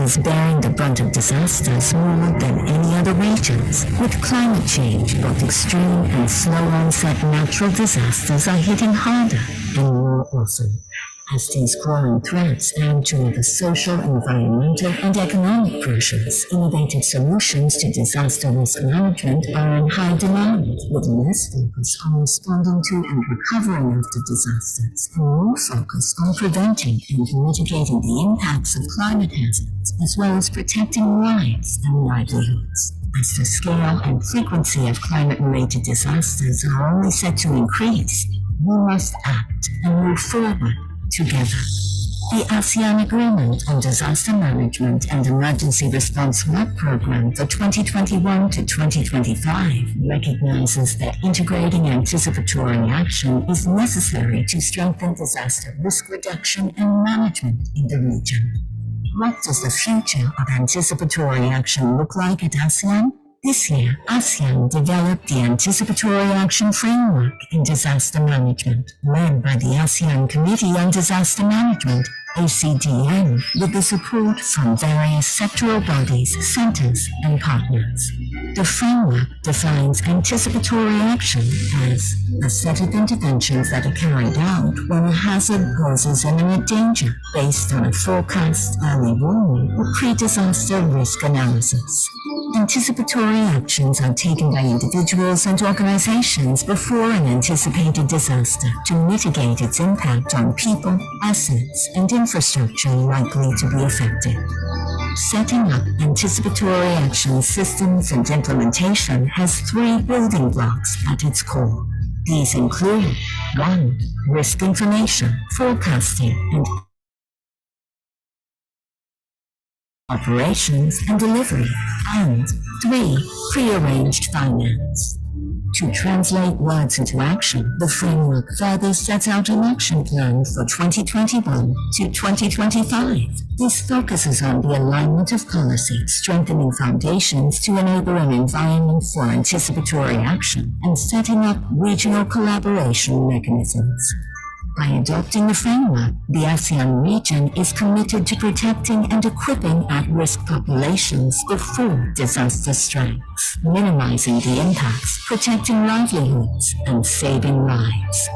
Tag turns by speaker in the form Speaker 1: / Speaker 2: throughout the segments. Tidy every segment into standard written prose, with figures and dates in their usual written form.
Speaker 1: is bearing the brunt of disasters more than any other regions. With climate change, both extreme and slow onset natural disasters are hitting harder and more often. As these growing threats add to the social, environmental, and economic pressures, innovative solutions to disaster risk management are in high demand, with less focus on responding to and recovering after disasters, and more focus on preventing and mitigating the impacts of climate hazards, as well as protecting lives and livelihoods. As the scale and frequency of climate-related disasters are only set to increase, we must act and move forward together. The ASEAN Agreement on Disaster Management and Emergency Response Work Program for 2021 to 2025 recognizes that integrating anticipatory action is necessary to strengthen disaster risk reduction and management in the region. What does the future of anticipatory action look like at ASEAN? This year, ASEAN developed the Anticipatory Action Framework in Disaster Management, led by the ASEAN Committee on Disaster Management, ACDM, with the support from various sectoral bodies, centers, and partners. The framework defines anticipatory action as a set of interventions that are carried out when a hazard poses imminent danger based on a forecast, early warning, or pre-disaster risk analysis. Anticipatory actions are taken by individuals and organizations before an anticipated disaster to mitigate its impact on people, assets, and infrastructure likely to be affected. Setting up anticipatory action systems and implementation has three building blocks at its core. These include 1. Risk information, forecasting, and operations and delivery, and 3. Prearranged finance. To translate words into action, the framework further sets out an action plan for 2021 to 2025. This focuses on the alignment of policy, strengthening foundations to enable an environment for anticipatory action, and setting up regional collaboration mechanisms. By adopting the framework, the ASEAN region is committed to protecting and equipping at-risk populations before disaster strikes, minimizing the impacts, protecting livelihoods, and saving lives.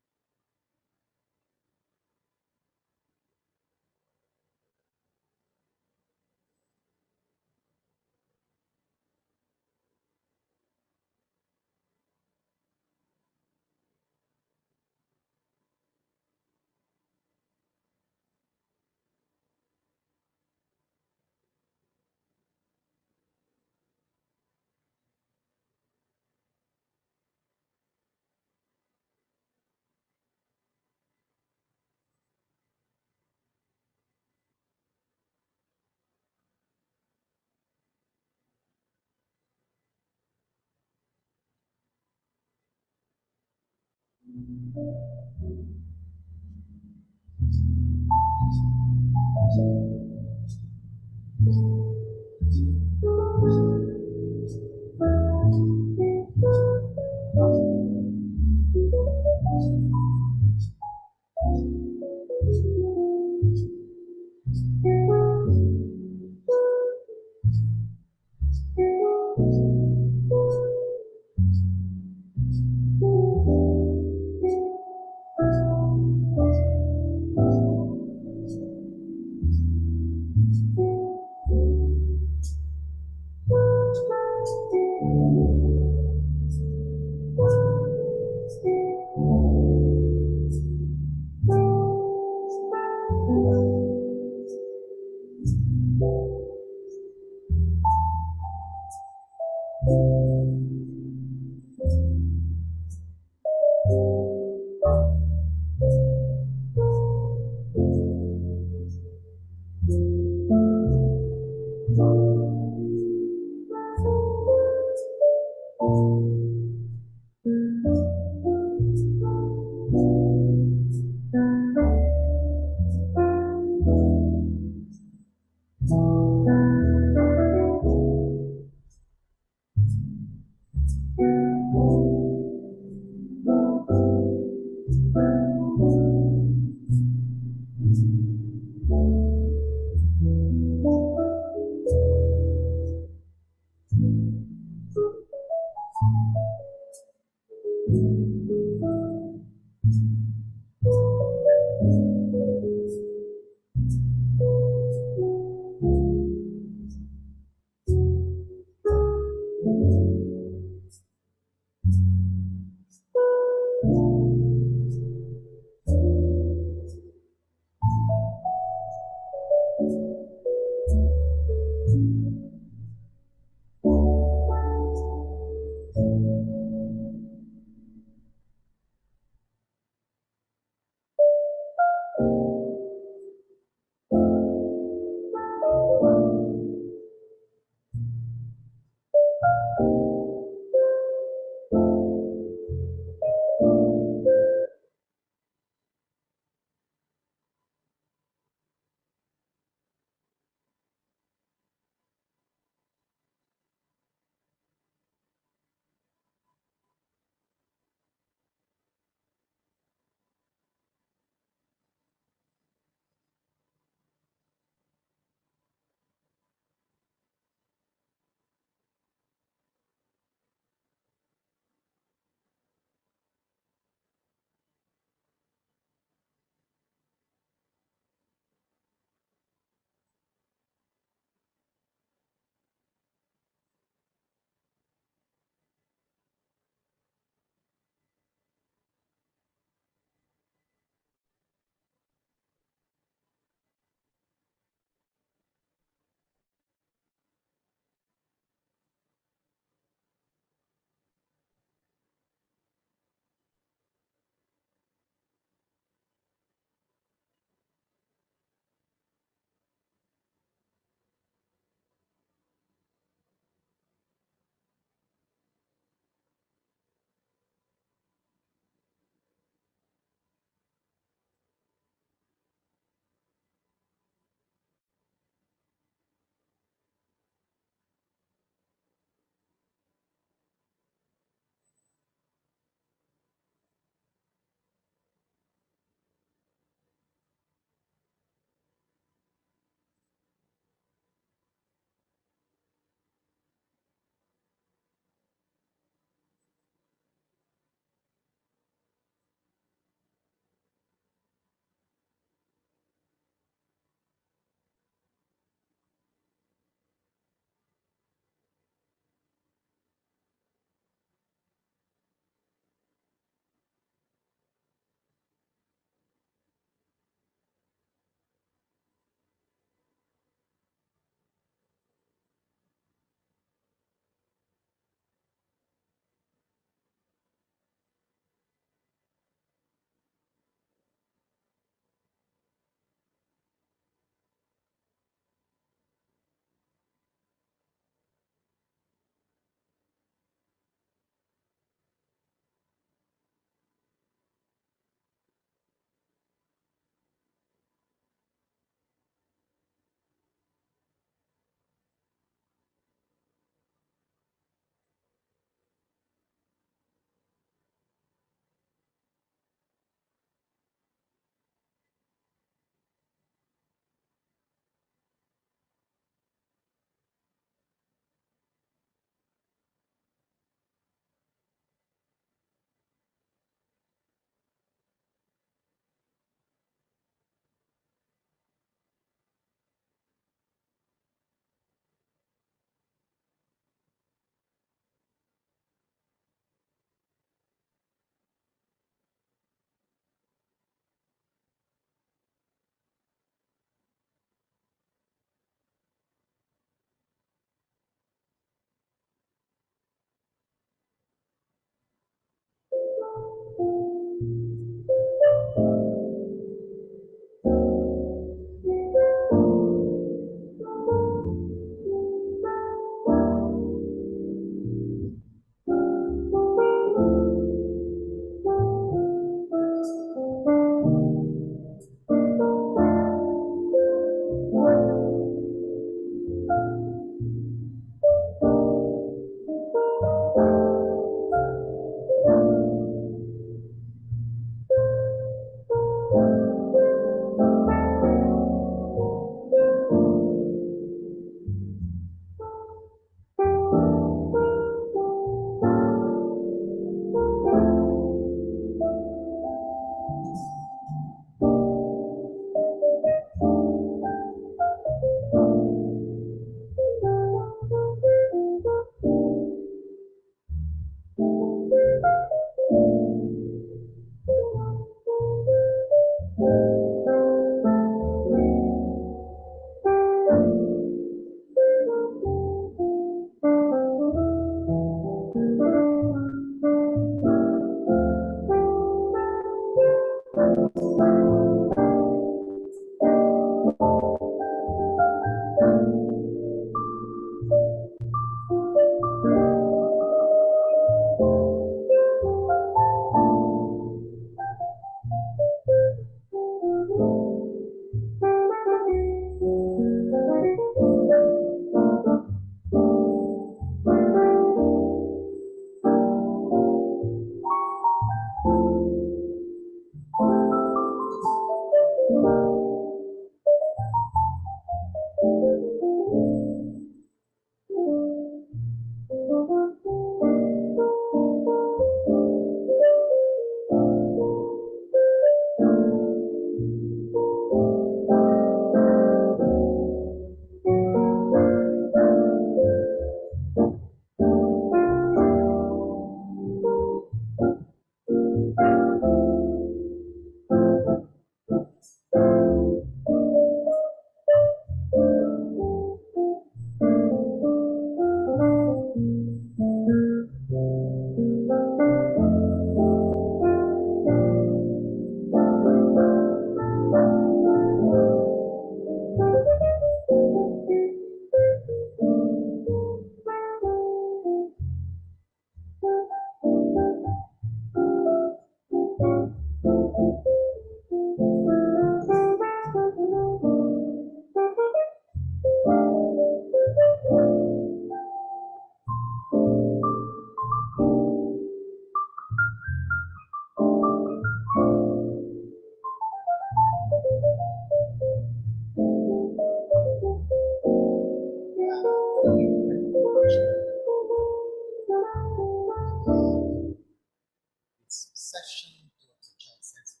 Speaker 2: Its session to ACHIL system.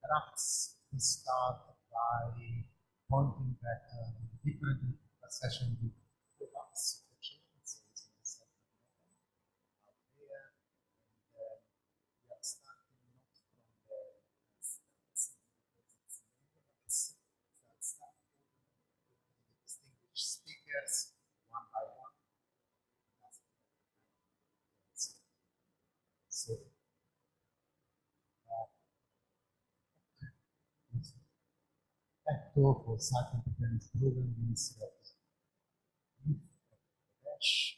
Speaker 2: Perhaps we start by pointing that different session with us. So it's myself out here, and we are starting not from the distinguished speakers one by one. So factor for certain different program means that if dash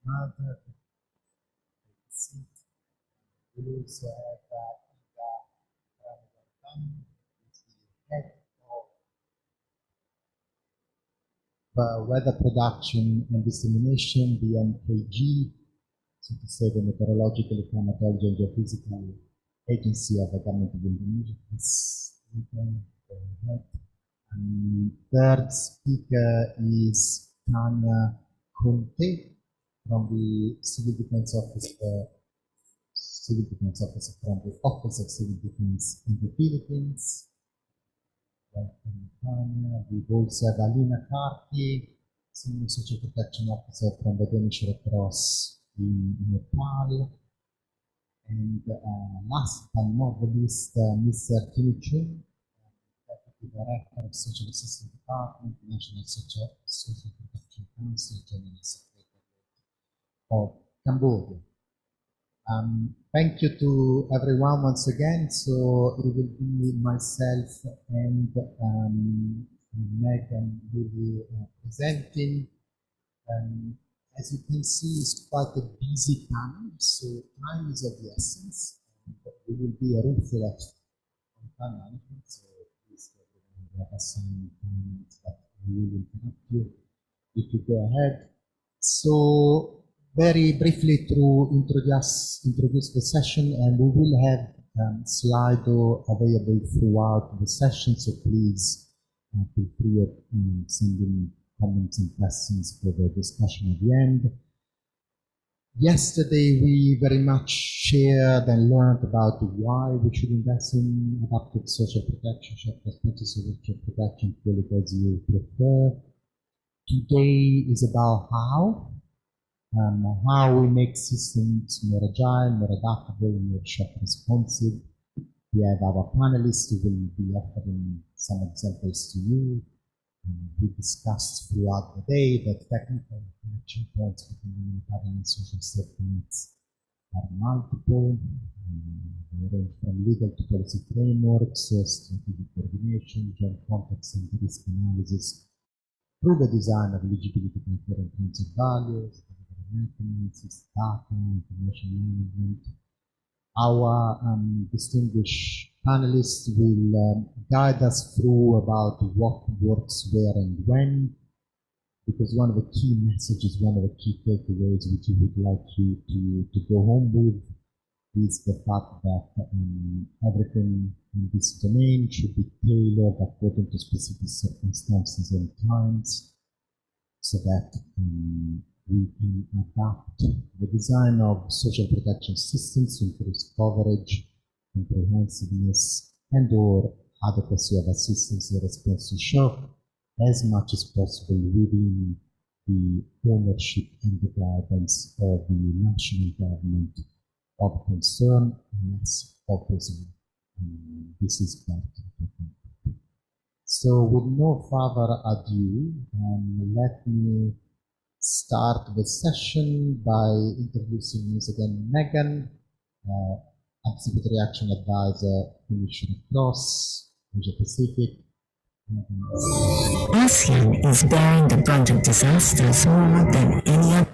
Speaker 2: mother seat, we also have that is the head of weather production and dissemination, the MKG, so to say the Meteorological, Climatology and Geophysical Agency of the Government of Indonesia. Third speaker is Tanya Conte from the Civil Defense Office from the Office of Civil Defense in the Philippines. Welcome, Tanya. We've also have Alina Karti, Senior Social Protection Officer from the Danish Red Cross in Nepal. And last but not the least, Mr. Kim Chun, Deputy Director of Social Assistance Department, National Social Protection Council, General Secretary of Cambodia. Thank you to everyone once again. So it will be myself and Megan will be presenting. As you can see, it's quite a busy time, so time is of the essence. We will be a reflex on time management, so please have assigned time that we will interrupt you if you go ahead. So very briefly to introduce the session, and we will have Slido available throughout the session, so please feel free of sending comments and questions for the discussion at the end. Yesterday, we very much shared and learned about why we should invest in adaptive social protection, social protection, purely as you prefer. Today is about how we make systems more agile, more adaptable, more shock responsive. We have our panelists who will be offering some examples to you. We discussed throughout the day that technical connection points between humanitarian and social safety nets are multiple. They range from legal to policy frameworks, strategic coordination, joint context and risk analysis, through the design of eligibility criteria and transit values, mechanisms, data, information management. Our distinguished panelists will guide us through about what works where and when, because one of the key messages, one of the key takeaways which we would like you to go home with is the fact that everything in this domain should be tailored according to specific circumstances and times, so that we can adapt the design of social protection systems to increase coverage, comprehensiveness, and or adequacy of assistance in response to shock as much as possible within the ownership and the guidance of the national government of concern, unless obviously this is part of the. So with no further ado, let me start the session by introducing once again Megan, Anticipatory Action Advisor, Commission across Asia Pacific.
Speaker 1: ASEAN is bearing the brunt of disasters more than any other.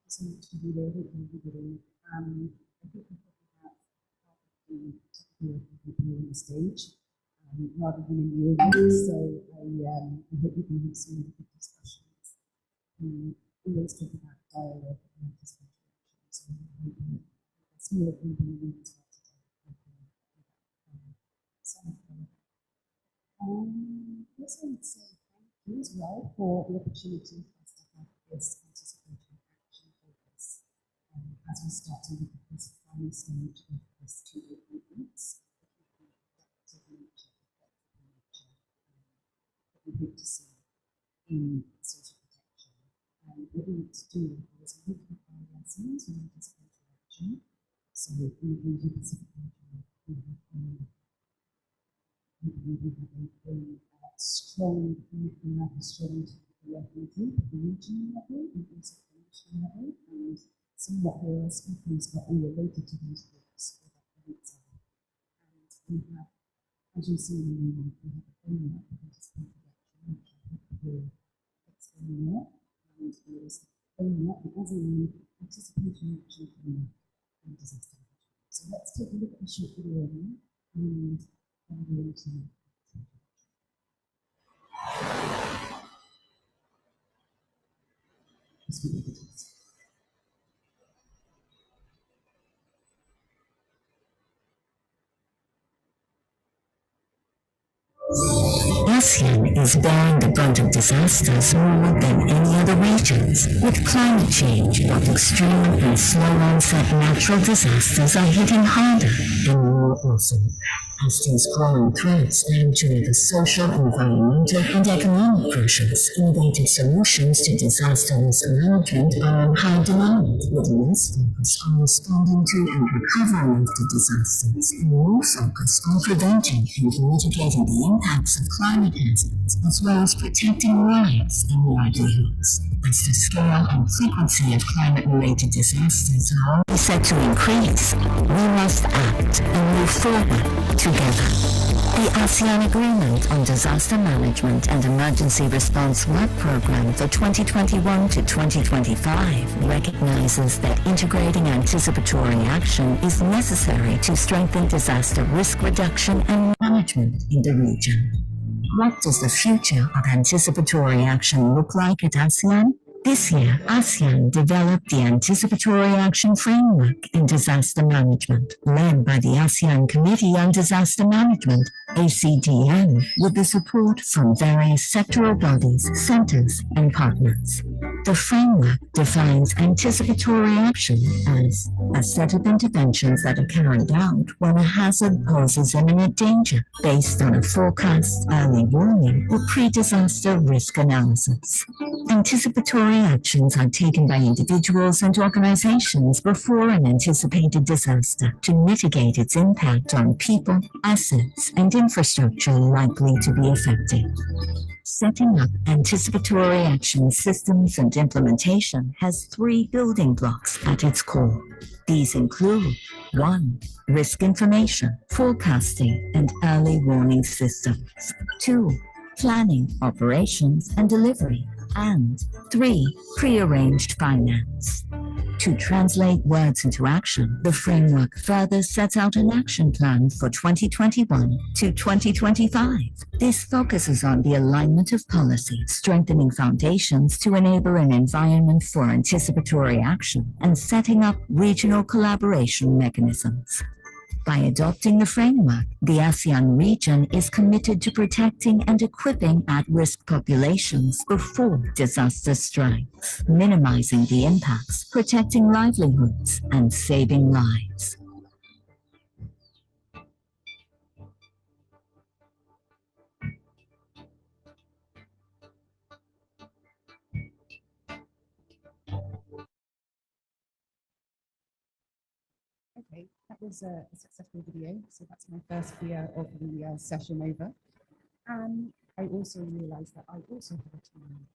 Speaker 3: So much to be there with everybody. I think we probably have the people on the stage rather than in the audience. So I hope we can have some good discussions. We always talk about dialogue and anticipatory action. So I hope that a smaller group in the room as well today. Yes, I would say thank you as well for the opportunity for us to have this anticipatory action focus as we start to look at this final stage of this 2-day conference. That we hope to see in social protection. What we need to do is identify lessons in anticipatory action. So in the Asia Pacific region, we have a strong working group at the regional level and also at the national level, and somewhat there are speakers but all related to those groups. And we have, as you see in the moment, we have a framework of anticipatory action, which I hope will explain more. And there is a framework as an anticipatory action framework and disaster management. So let's take a look at the short video now and go into
Speaker 1: ASEAN is bearing the brunt of disasters more than any other regions. With climate change, both extreme and slow onset natural disasters are hitting harder and more often. As these growing threats add to the social, environmental, and economic pressures, innovative solutions to disaster risk management are in high demand, with less focus on responding to and recovering after disasters, and more focus on preventing and mitigating the impacts of climate hazards, as well as protecting lives and livelihoods. As the scale and frequency of climate-related disasters are only set to increase, we must act and move forward together. The ASEAN Agreement on Disaster Management and Emergency Response Work Program for 2021 to 2025 recognizes that integrating anticipatory action is necessary to strengthen disaster risk reduction and management in the region. What does the future of anticipatory action look like at ASEAN? This year, ASEAN developed the Anticipatory Action Framework in Disaster Management, led by the ASEAN Committee on Disaster Management, ACDM, with the support from various sectoral bodies, centers, and partners. The framework defines anticipatory action as a set of interventions that are carried out when a hazard poses imminent danger based on a forecast, early warning, or pre-disaster risk analysis. Anticipatory actions are taken by individuals and organizations before an anticipated disaster to mitigate its impact on people, assets, and infrastructure likely to be affected. Setting up anticipatory action systems and implementation has 3 building blocks at its core. These include 1. Risk information, forecasting, and early warning systems. 2. Planning, operations, and delivery. And 3. Prearranged finance. To translate words into action, the framework further sets out an action plan for 2021 to 2025. This focuses on the alignment of policy, strengthening foundations to enable an environment for anticipatory action, and setting up regional collaboration mechanisms. By adopting the framework, the ASEAN region is committed to protecting and equipping at-risk populations before disaster strikes, minimizing the impacts, protecting livelihoods, and saving lives.
Speaker 3: Okay, that was a successful video. So that's my first video of the session over. And I also realized that I also have a team.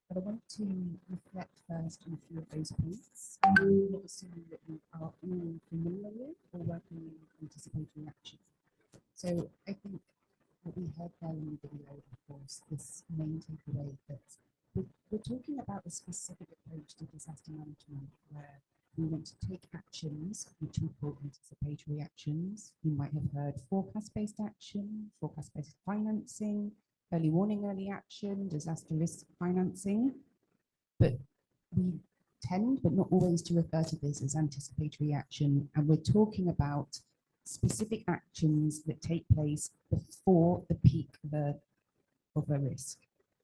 Speaker 3: But I want to reflect first on a few of those points, not assuming that we are all familiar with or working in anticipatory action. So I think what we heard there in the video, of course, this main takeaway that we're talking about a specific approach to disaster management where we want to take actions, which we call anticipatory actions. You might have heard forecast-based action, forecast-based financing, early warning, early action, disaster risk financing. But we tend, but not always, to refer to this as anticipatory action. And we're talking about specific actions that take place before the peak of a risk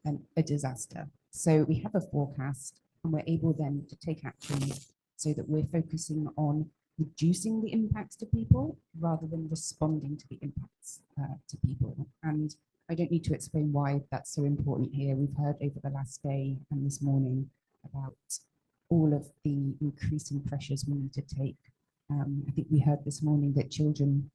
Speaker 3: and a disaster. So we have a forecast and we're able then to take action so that we're focusing on reducing the impacts to people rather than responding to the impacts to people. And I don't need to explain why that's so important here. We've heard over the last day and this morning about all of the increasing pressures we need to take. I think we heard this morning that children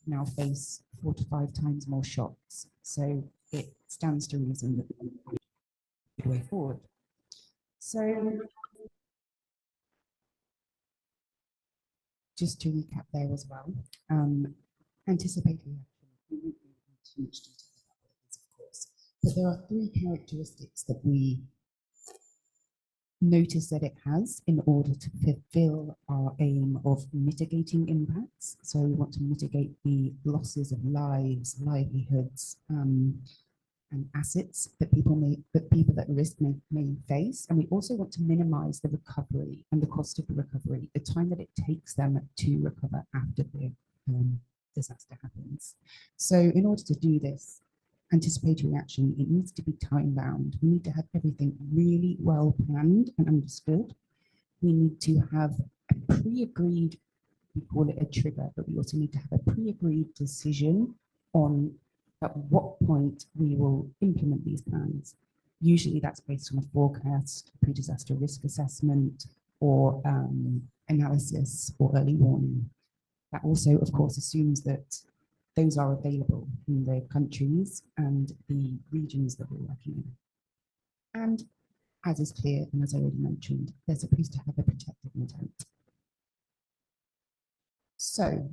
Speaker 3: now face 4 to 5 times more shocks. So it stands to reason that we need a good way forward. So just to recap there as well, anticipating action, we won't go into too much detail about what it is, of course, but there are 3 characteristics that we notice that it has in order to fulfill our aim of mitigating impacts. So we want to mitigate the losses of lives, livelihoods, and assets that people at risk may face. And we also want to minimize the recovery and the cost of the recovery, the time that it takes them to recover after the disaster happens. So in order to do this, anticipatory action, it needs to be time bound. We need to have everything really well planned and understood. We need to have a pre-agreed, we call it a trigger, but we also need to have a pre-agreed decision on at what point we will implement these plans. Usually that's based on a forecast, pre-disaster risk assessment, or analysis or early warning. That also, of course, assumes that those are available in the countries and the regions that we're working in. And as is clear, and as I already mentioned, they're supposed to have a protective intent. So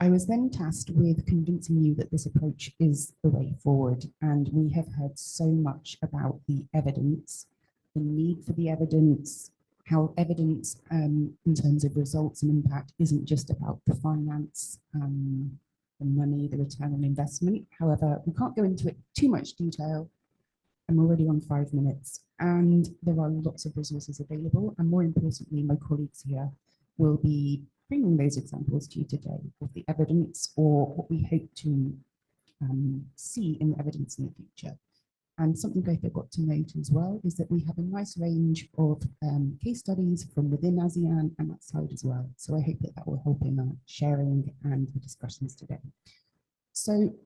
Speaker 3: I was then tasked with convincing you that this approach is the way forward. And we have heard so much about the evidence, the need for the evidence, how evidence in terms of results and impact isn't just about the finance, the money, the return on investment. However, we can't go into it too much detail. I'm already on 5 minutes, and there are lots of resources available. And more importantly, my colleagues here will be bringing those examples to you today of the evidence or what we hope to see in the evidence in the future. And something I forgot to note as well is that we have a nice range of case studies from within ASEAN and outside as well. So I hope that that will help in our sharing and the discussions today. So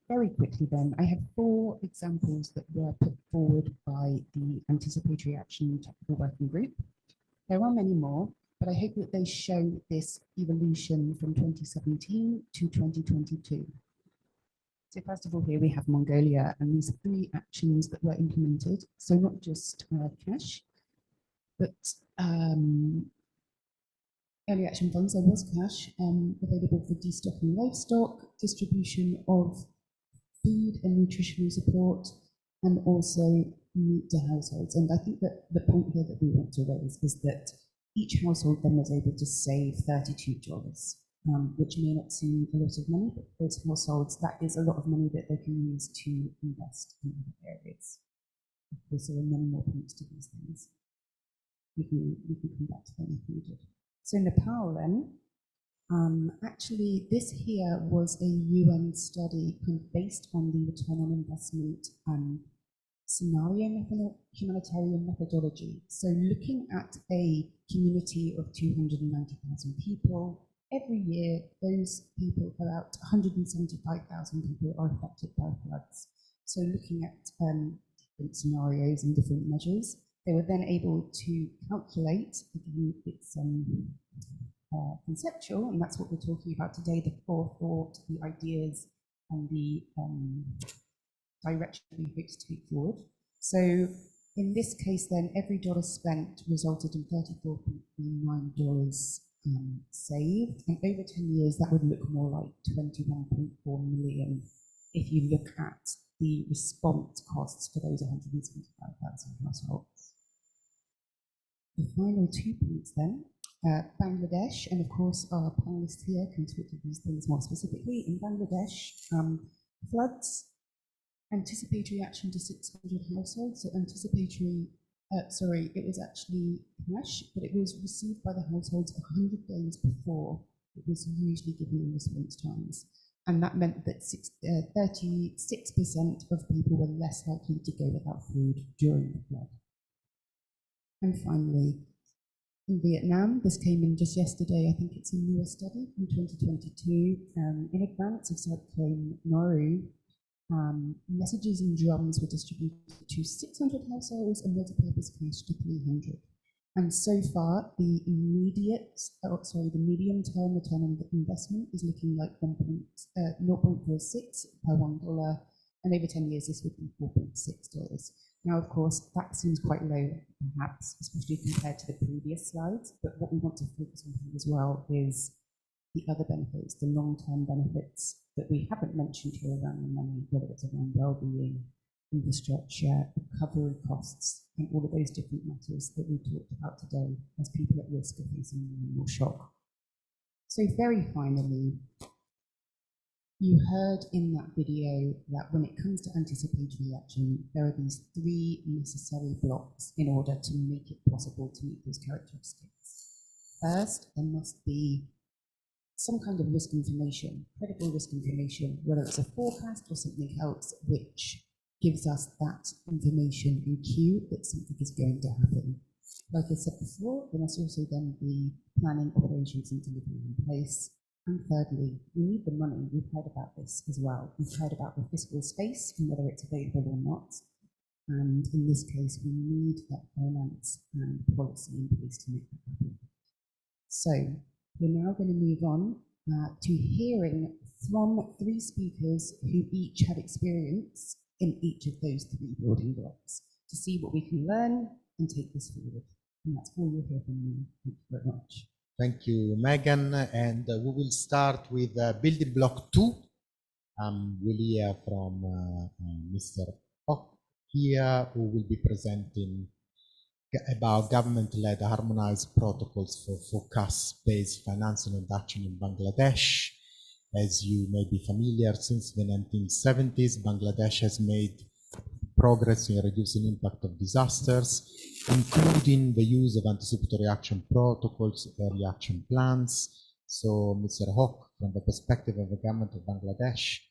Speaker 3: very quickly then, I have 4 examples that were put forward by the Anticipatory Action Technical Working Group. There are many more, but I hope that they show this evolution from 2017 to 2022. So first of all, here we have Mongolia and these 3 actions that were implemented. So not just cash, but early action funds, there was cash available for destocking livestock, distribution of food and nutritional support, and also meat to households. And I think that the point here that we want to raise is that each household then was able to save $32, which may not seem a lot of money, but for those households, that is a lot of money that they can use to invest in other areas. Of course, there are many more points to these things. We can come back to them if needed. So Nepal then, actually this here was a UN study kind of based on the return on investment scenario humanitarian methodology. So looking at a community of 290,000 people, every year those people, about 175,000 people are affected by floods. So looking at different scenarios and different measures, they were then able to calculate, it's conceptual, and that's what we're talking about today, the forethought, the ideas, and the direction we hope to take forward. So in this case then, every dollar spent resulted in $34.9 saved, and over 10 years that would look more like 21.4 million if you look at the response costs for those 175,000 households. The final 2 points then, Bangladesh, and of course our panelists here can talk to these things more specifically. In Bangladesh, floods, anticipatory action to 600 households, so anticipatory, it was actually cash, but it was received by the households 100 days before it was usually given in response times. And that meant that 36% of people were less likely to go without food during the flood. And finally, in Vietnam, this came in just yesterday, I think it's a newer study from 2022, in advance of Cyclone Noru, messages and drums were distributed to 600 households and multi-purpose cash to 300. And so far, the medium-term return on investment is looking like 0.46 per $1, and over 10 years, this would be $4.6. Now, of course, that seems quite low, perhaps, especially compared to the previous slides, but what we want to focus on here as well is the other benefits, the long-term benefits that we haven't mentioned here around the money, whether it's around well-being, infrastructure, recovery costs, and all of those different matters that we talked about today as people at risk of facing more shock. So very finally, you heard in that video that when it comes to anticipatory action, there are these 3 necessary blocks in order to make it possible to meet those characteristics. First, there must be some kind of risk information, credible risk information, whether it's a forecast or something else, which gives us that information in cue that something is going to happen. Like I said before, there must also then be planning, operations, and delivery in place. And thirdly, we need the money. We've heard about this as well. We've heard about the fiscal space and whether it's available or not. And in this case, we need that finance and policy in place to make that happen. So we're now going to move on to hearing from 3 speakers who each have experience in each of those 3 building blocks to see what we can learn and take this forward. And that's all you'll hear from me. Thank you very much.
Speaker 2: Thank you, Megan. And we will start with building block 2. We'll hear from Mr. Hock here, who will be presenting about government-led harmonized protocols for forecast-based financing and action in Bangladesh. As you may be familiar, since the 1970s, Bangladesh has made progress in reducing impact of disasters, including the use of anticipatory action protocols, early action plans. So, Mr. Hock, from the perspective of the government of Bangladesh,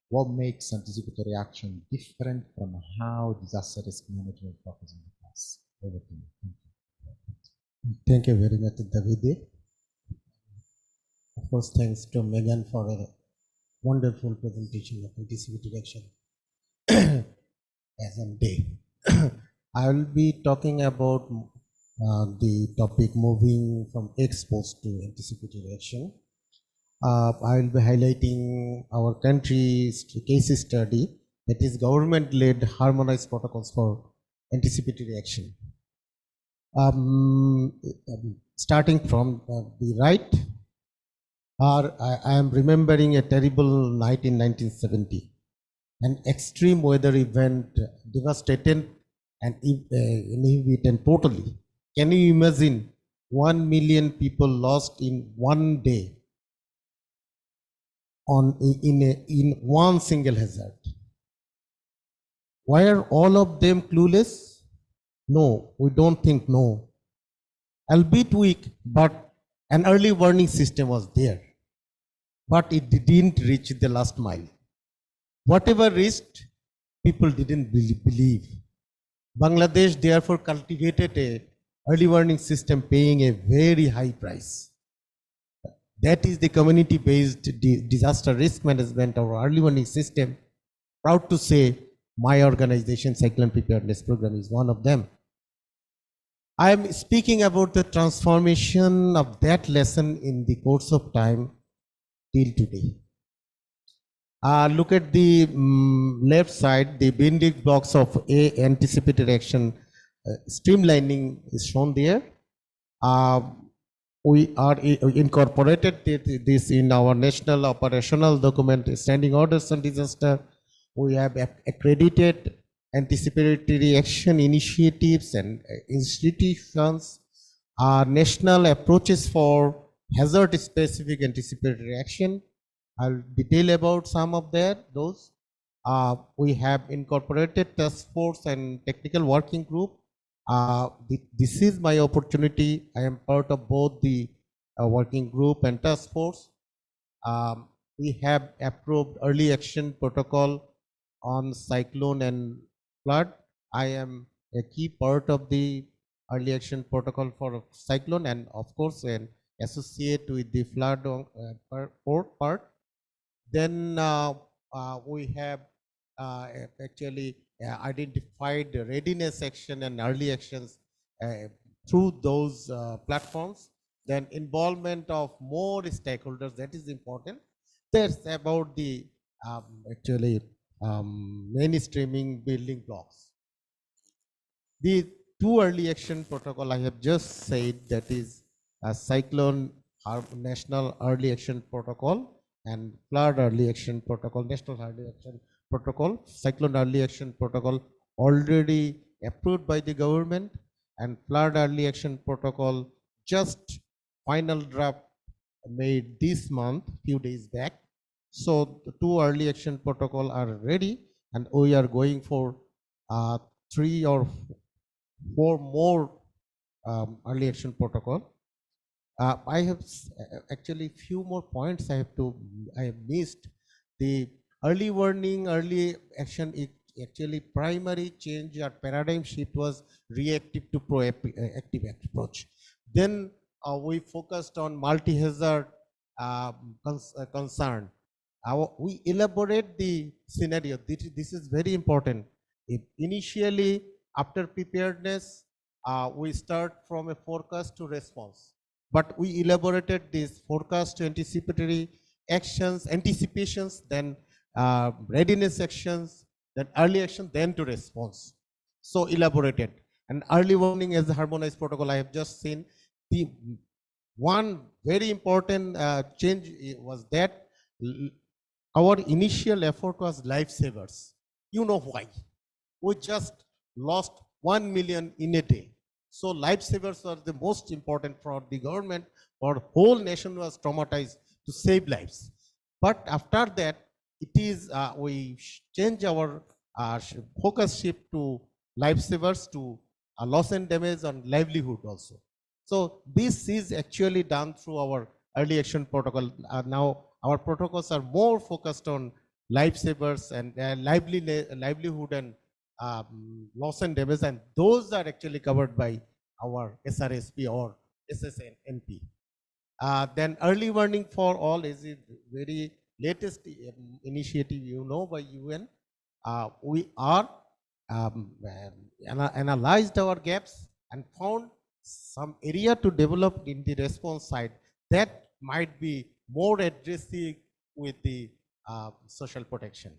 Speaker 2: what makes anticipatory action different from how disaster risk management works in the past? Over to you. Thank you.
Speaker 4: Thank you very much, Davide. Of course, thanks to Megan for a wonderful presentation of anticipatory action as on day. I will be talking about the topic moving from ex post to anticipatory action. I will be highlighting our country's case study, that is government-led harmonized protocols for anticipatory action. Starting from the right, I am remembering a terrible night in 1970. An extreme weather event devastated and inhibited totally. Can you imagine 1 million people lost in one day in one single hazard? Were all of them clueless? No, we don't think no. Albeit weak, but an early warning system was there. But it didn't reach the last mile. Whatever reached, people didn't believe. Bangladesh therefore cultivated a early warning system paying a very high price. That is the community-based disaster risk management or early warning system. Proud to say, my organization, Cyclone Preparedness Program, is one of them. I am speaking about the transformation of that lesson in the course of time till today. Look at the left side, the building blocks of anticipated action streamlining is shown there. We are incorporated this in our national operational document, standing orders on disaster. We have accredited anticipatory action initiatives and institutions, national approaches for hazard specific anticipatory action. I'll detail about some of those. We have incorporated task force and technical working group. This is my opportunity. I am part of both the working group and task force. We have approved early action protocol on cyclone and flood. I am a key part of the early action protocol for cyclone, and of course an associate with the flood part. Then we have actually identified the readiness action and early actions through those platforms. Then involvement of more stakeholders, that is important. That's about the mainstreaming building blocks. The two early action protocol I have just said, that is cyclone national early action protocol and flood early action protocol, national early action protocol, cyclone early action protocol already approved by the government, and flood early action protocol just final draft made this month, few days back. So the two early action protocol are ready, and we are going for 3 or 4 more early action protocol. I have actually few more points I have missed. The early warning, early action, actually primary change or paradigm shift was reactive to proactive approach. Then we focused on multi-hazard concern. We elaborate the scenario. This is very important. Initially, after preparedness, we start from a forecast to response. But we elaborated this forecast to anticipatory actions, anticipations, then readiness actions, then early action, then to response. So elaborated. And early warning as a harmonized protocol, I have just seen. The one very important change was that our initial effort was lifesavers. You know why? We just lost 1 million in a day. So lifesavers are the most important for the government, or whole nation was traumatized to save lives. But after that, it is we change our focus shift to lifesavers, to loss and damage on livelihood also. So this is actually done through our early action protocol. Now our protocols are more focused on lifesavers and livelihood and loss and damage, and those are actually covered by our SRSP or SSNP. Then early warning for all is a very latest initiative, by UN. We are analyzed our gaps and found some area to develop in the response side that might be more addressing with the social protection.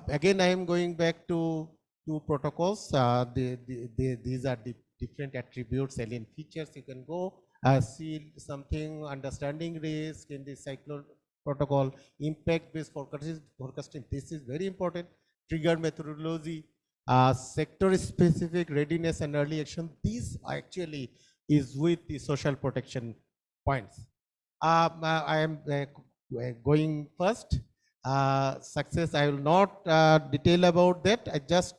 Speaker 4: Again, I am going back to two protocols. These are the different attributes, alien features. You can go see something, understanding risk in the cyclone protocol, impact-based forecasting. This is very important. Trigger methodology, sector-specific readiness and early action. This actually is with the social protection points. I am going first. Success, I will not detail about that. I just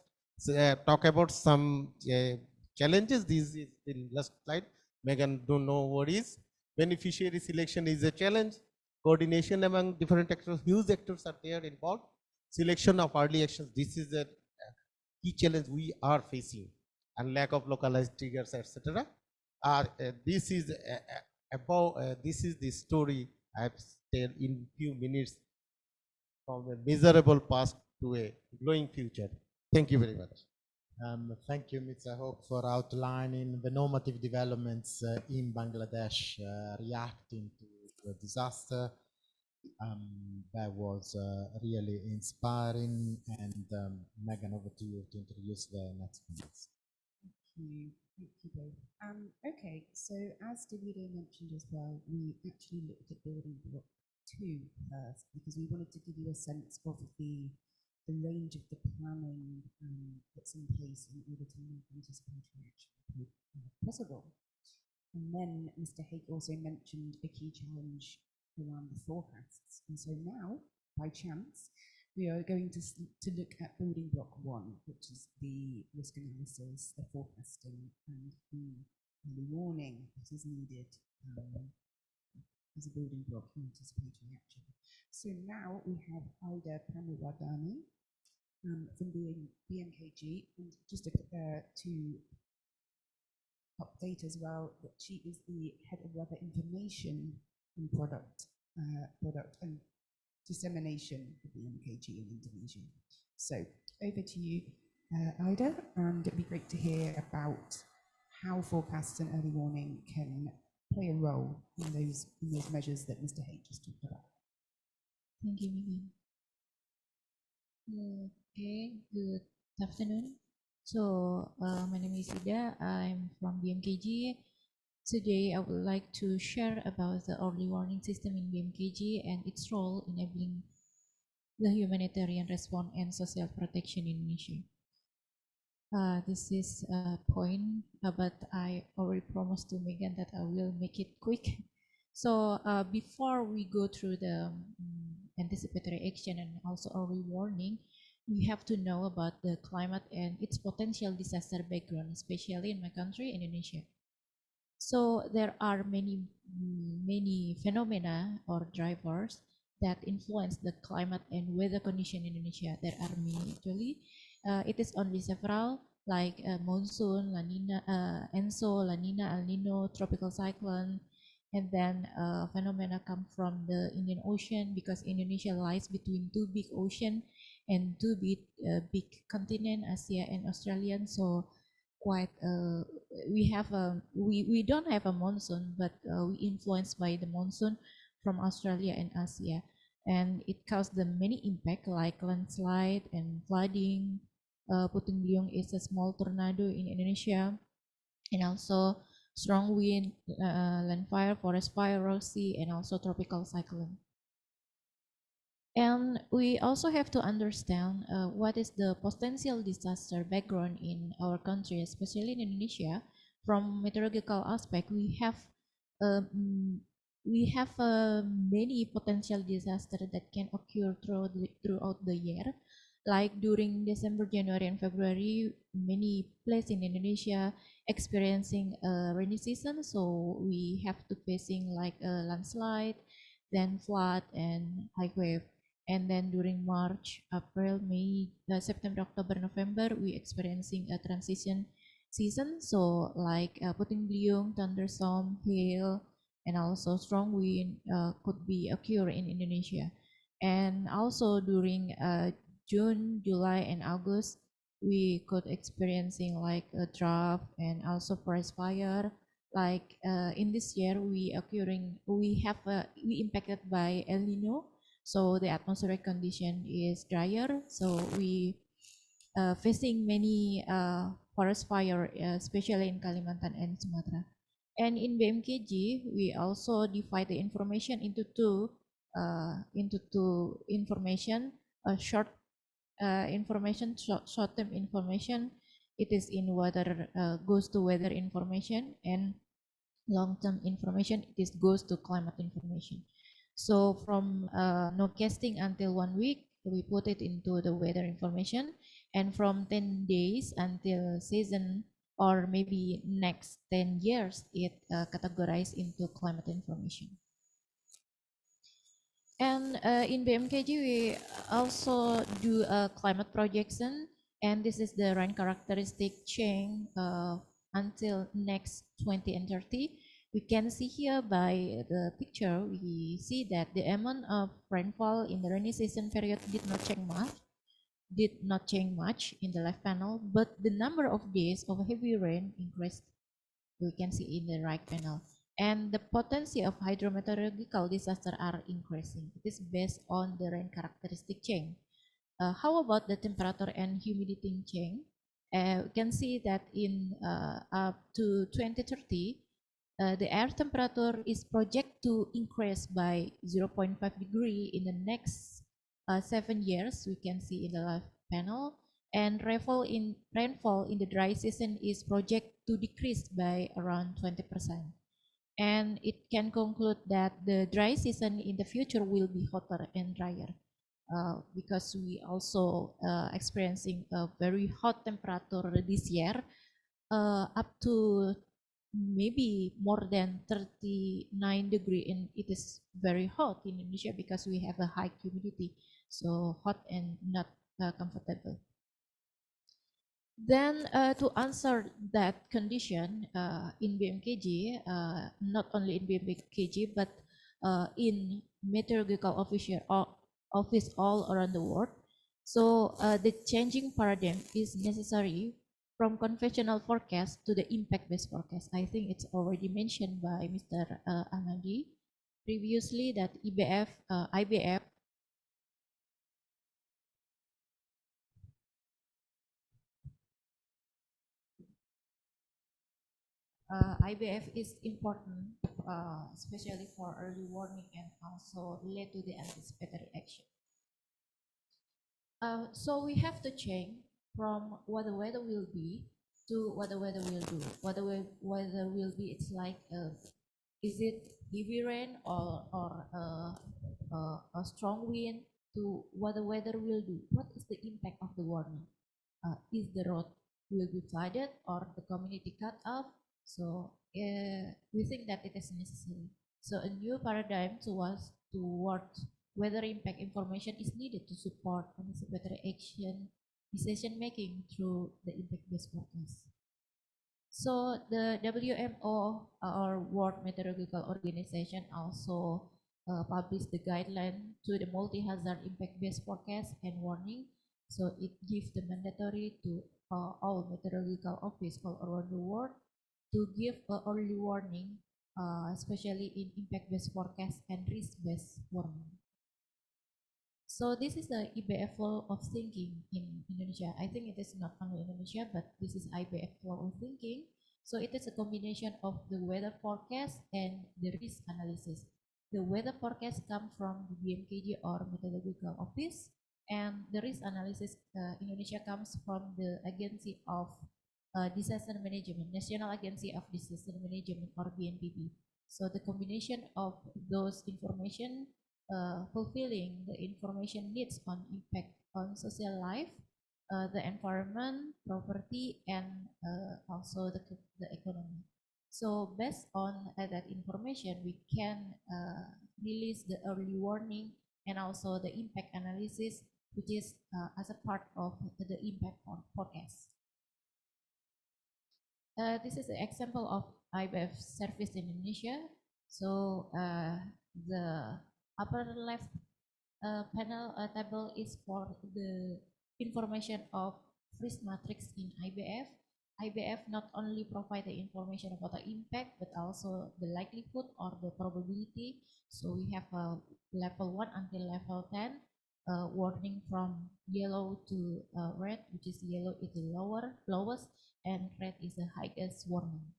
Speaker 4: talk about some challenges. This is the last slide. Megan, don't know what is. Beneficiary selection is a challenge. Coordination among different actors, huge actors are there involved. Selection of early actions, this is a key challenge we are facing, and lack of localized triggers, etc. This is this is the story I have told in few minutes, from a miserable past to a glowing future. Thank you very much.
Speaker 2: Thank you, Mr. Hope, for outlining the normative developments in Bangladesh reacting to the disaster. That was really inspiring. And Megan, over to you to introduce the next points.
Speaker 3: Thank you both. Okay, so as Davide mentioned as well, we actually looked at building block 2 first, because we wanted to give you a sense of the range of the planning that's in place in order to make anticipatory action possible. And then Mr. Haig also mentioned a key challenge around the forecasts. And so now, by chance, we are going to look at building block 1, which is the risk analysis, the forecasting, and the early warning that is needed as a building block in anticipatory action. So now we have Ida Pramawardani from BMKG, and just to update as well that she is the head of weather information and product and dissemination for BMKG in Indonesia. So over to you, Ida, and it'd be great to hear about how forecasts and early warning can play a role in those measures that Mr. Haig just talked about.
Speaker 5: Thank you, Megan. Okay, good afternoon. So my name is Ida. I'm from BMKG. Today I would like to share about the early warning system in BMKG and its role in enabling the humanitarian response and social protection in Indonesia. This is a point, but I already promised to Megan that I will make it quick. So before we go through the anticipatory action and also early warning, we have to know about the climate and its potential disaster background, especially in my country, Indonesia. So there are many phenomena or drivers that influence the climate and weather condition in Indonesia. There are many actually. It is only several, like monsoon, La Nina, Enso, La Nina, El Nino, tropical cyclone, and then phenomena come from the Indian Ocean, because Indonesia lies between two big oceans and two big continent, Asia and Australian. So quite we don't have a monsoon, but we influenced by the monsoon from Australia and Asia, and it caused the many impact like landslide and flooding. Puting Beliung is a small tornado in Indonesia, and also strong wind, land fire, forest fire, erosion, and also tropical cyclone. And we also have to understand what is the potential disaster background in our country, especially in Indonesia. From meteorological aspect, we have many potential disasters that can occur throughout the year. Like during December, January, and February, many places in Indonesia experiencing a rainy season, so we have to facing like a landslide, then flood and high wave. And then during March, April, May, September, October, November, we experiencing a transition season. So like putting beliung, thunderstorm, hail, and also strong wind could be occur in Indonesia. And also during June, July, and August, we could experiencing like a drought and also forest fire. Like in this year, we impacted by El Nino, so the atmospheric condition is drier. So we facing many forest fire, especially in Kalimantan and Sumatra. And in BMKG, we also divide the information into two information, short information, short-term information. It is in weather, goes to weather information, and long-term information, it is goes to climate information. So from nowcasting until 1 week, we put it into the weather information, and from 10 days until season or maybe next 10 years, it categorized into climate information. And in BMKG, we also do a climate projection, and this is the rain characteristic change until next 20 and 30. We can see here by the picture, we see that the amount of rainfall in the rainy season period did not change much in the left panel, but the number of days of heavy rain increased. We can see in the right panel. And the potency of hydrometeorological disaster are increasing. It is based on the rain characteristic change. How about the temperature and humidity change? We can see that in up to 2030, the air temperature is projected to increase by 0.5 degree in the next 7 years. We can see in the left panel. And rainfall in the dry season is projected to decrease by around 20%. And it can conclude that the dry season in the future will be hotter and drier, because we also experiencing a very hot temperature this year, up to maybe more than 39 degree, and it is very hot in Indonesia because we have a high humidity, so hot and not comfortable. Then to answer that condition in BMKG, not only in BMKG, but in meteorological office all around the world. So the changing paradigm is necessary from conventional forecast to the impact-based forecast. I think it's already mentioned by Mr. Ahmadi previously that IBF IBF is important, especially for early warning and also lead to the anticipatory action. So we have to change from what the weather will be to what the weather will do. What the weather will be, it's like, is it heavy rain or a strong wind, to what the weather will do. What is the impact of the warning? Is the road will be flooded or the community cut off? So we think that it is necessary. So a new paradigm towards weather impact information is needed to support anticipatory action decision making through the impact-based forecast. So the WMO, or World Meteorological Organization, also published the guideline to the multi-hazard impact-based forecast and warning. So it gives the mandatory to all meteorological office all around the world to give early warning, especially in impact-based forecast and risk-based warning. So this is the IBF flow of thinking in Indonesia. I think it is not only Indonesia, but this is IBF flow of thinking. So it is a combination of the weather forecast and the risk analysis. The weather forecast comes from the BMKG or Meteorological Office, and the risk analysis Indonesia comes from the Agency of Disaster Management, National Agency of Disaster Management, or BNPB. So the combination of those information fulfilling the information needs on impact on social life, the environment, property, and also the economy. So based on that information, we can release the early warning and also the impact analysis, which is as a part of the impact forecast. This is an example of IBF service in Indonesia. So the upper left panel table is for the information of risk matrix in IBF. IBF not only provide the information about the impact, but also the likelihood or the probability. So we have level 1 until level 10, warning from yellow to red, which is yellow is the lowest, and red is the highest warning.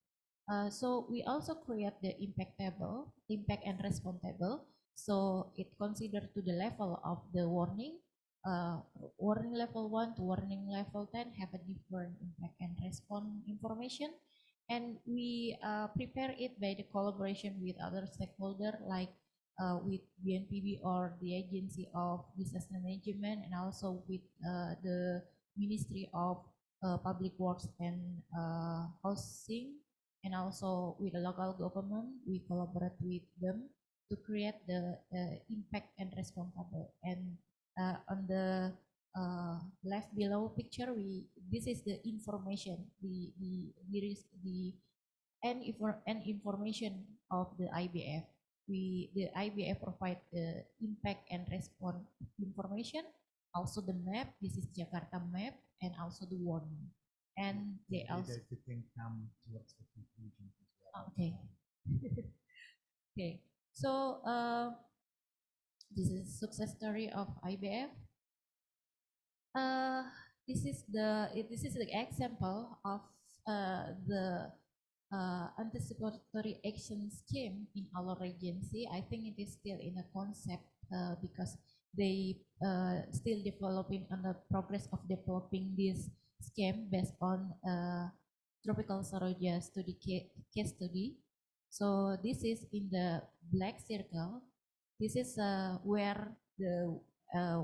Speaker 5: So we also create the impact table, impact and response table. So it considered to the level of the warning. Warning level 1 to warning level 10 have a different impact and response information. And we prepare it by the collaboration with other stakeholders like with BNPB or the Agency of Disaster Management, and also with the Ministry of Public Works and Housing, and also with the local government. We collaborate with them to create the impact and response table. And on the left below picture, this is the information, the end information of the IBF. The IBF provide the impact and response information, also the map. This is Jakarta map, and also the warning. And they also
Speaker 2: everything come towards the conclusion as well.
Speaker 5: Okay. Okay. So this is success story of IBF. This is the example of the anticipatory action scheme in our agency. I think it is still in a concept because they still developing on the progress of developing this scheme based on tropical Saroja study case study. So this is in the black circle. This is where the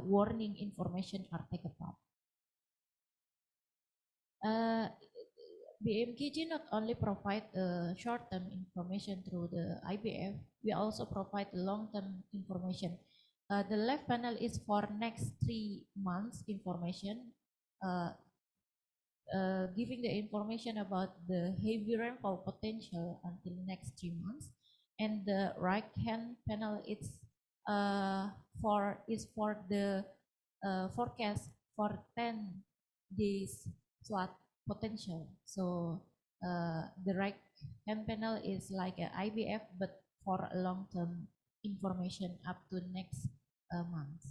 Speaker 5: warning information are taken up. BMKG not only provide short-term information through the IBF, we also provide long-term information. The left panel is for next 3 months information, giving the information about the heavy rainfall potential until next 3 months, and the right-hand panel is for the forecast for 10 days flood potential. So the right-hand panel is like a IBF, but for a long-term information up to next month.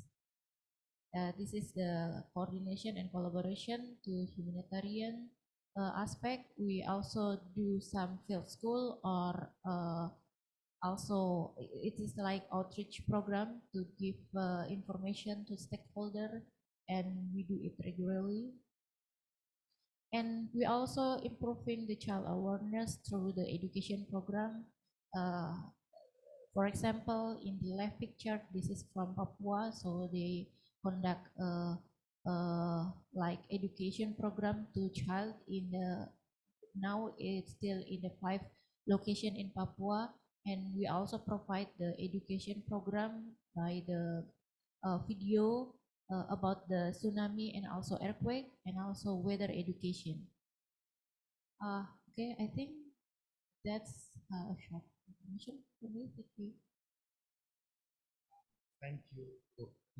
Speaker 5: This is the coordination and collaboration to humanitarian aspect. We also do some field school, or also it is like outreach program to give information to stakeholder, and we do it regularly. And we also improving the child awareness through the education program. For example, in the left picture, this is from Papua, so they conduct like education program to child in the, now it's still in the 5 location in Papua, and we also provide the education program by the video about the tsunami and also earthquake, and also weather education. Okay, I think that's a short information for me. Thank you.
Speaker 2: Thank you,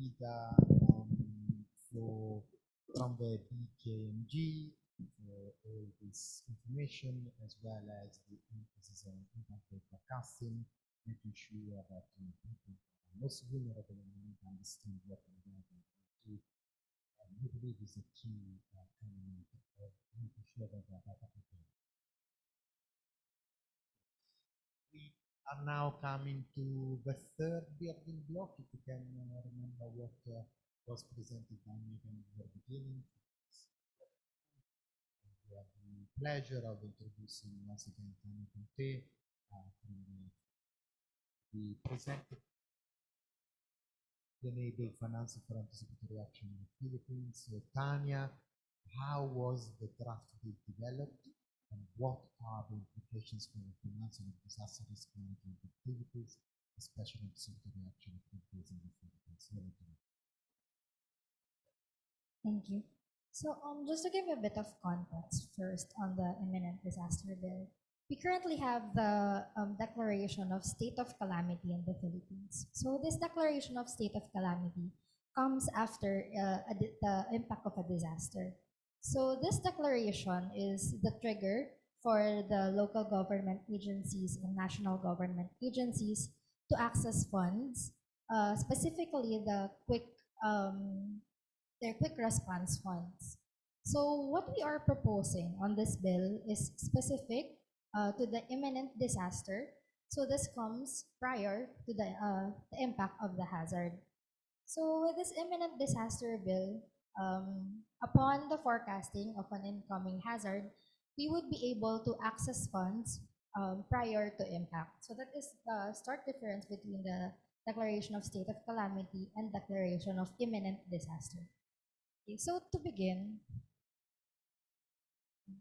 Speaker 2: Ida, from the BKMG for all this information, as well as the emphasis on impact forecasting, making sure that people are most vulnerable and understand what we're going to do. And we believe is a key element of making sure that they are better prepared. We are now coming to the third building block. If you can remember what was presented by Megan in the beginning. We have the pleasure of introducing once again Tanya Conte from the presented the Enable Financing for Anticipatory Action in the Philippines. So Tanya, how was the draft bill developed, and what are the implications for the financing of disaster risk management activities, especially anticipatory action activities in the Philippines? Sorry.
Speaker 6: Thank you. So, just to give a bit of context first on the imminent disaster bill, we currently have the declaration of state of calamity in the Philippines. So, this declaration of state of calamity comes after the impact of a disaster. So, this declaration is the trigger for the local government agencies and national government agencies to access funds, specifically their quick response funds. So what we are proposing on this bill is specific to the imminent disaster. So this comes prior to the impact of the hazard. So with this imminent disaster bill, upon the forecasting of an incoming hazard, we would be able to access funds prior to impact. So that is the stark difference between the declaration of state of calamity and declaration of imminent disaster. Okay, so to begin,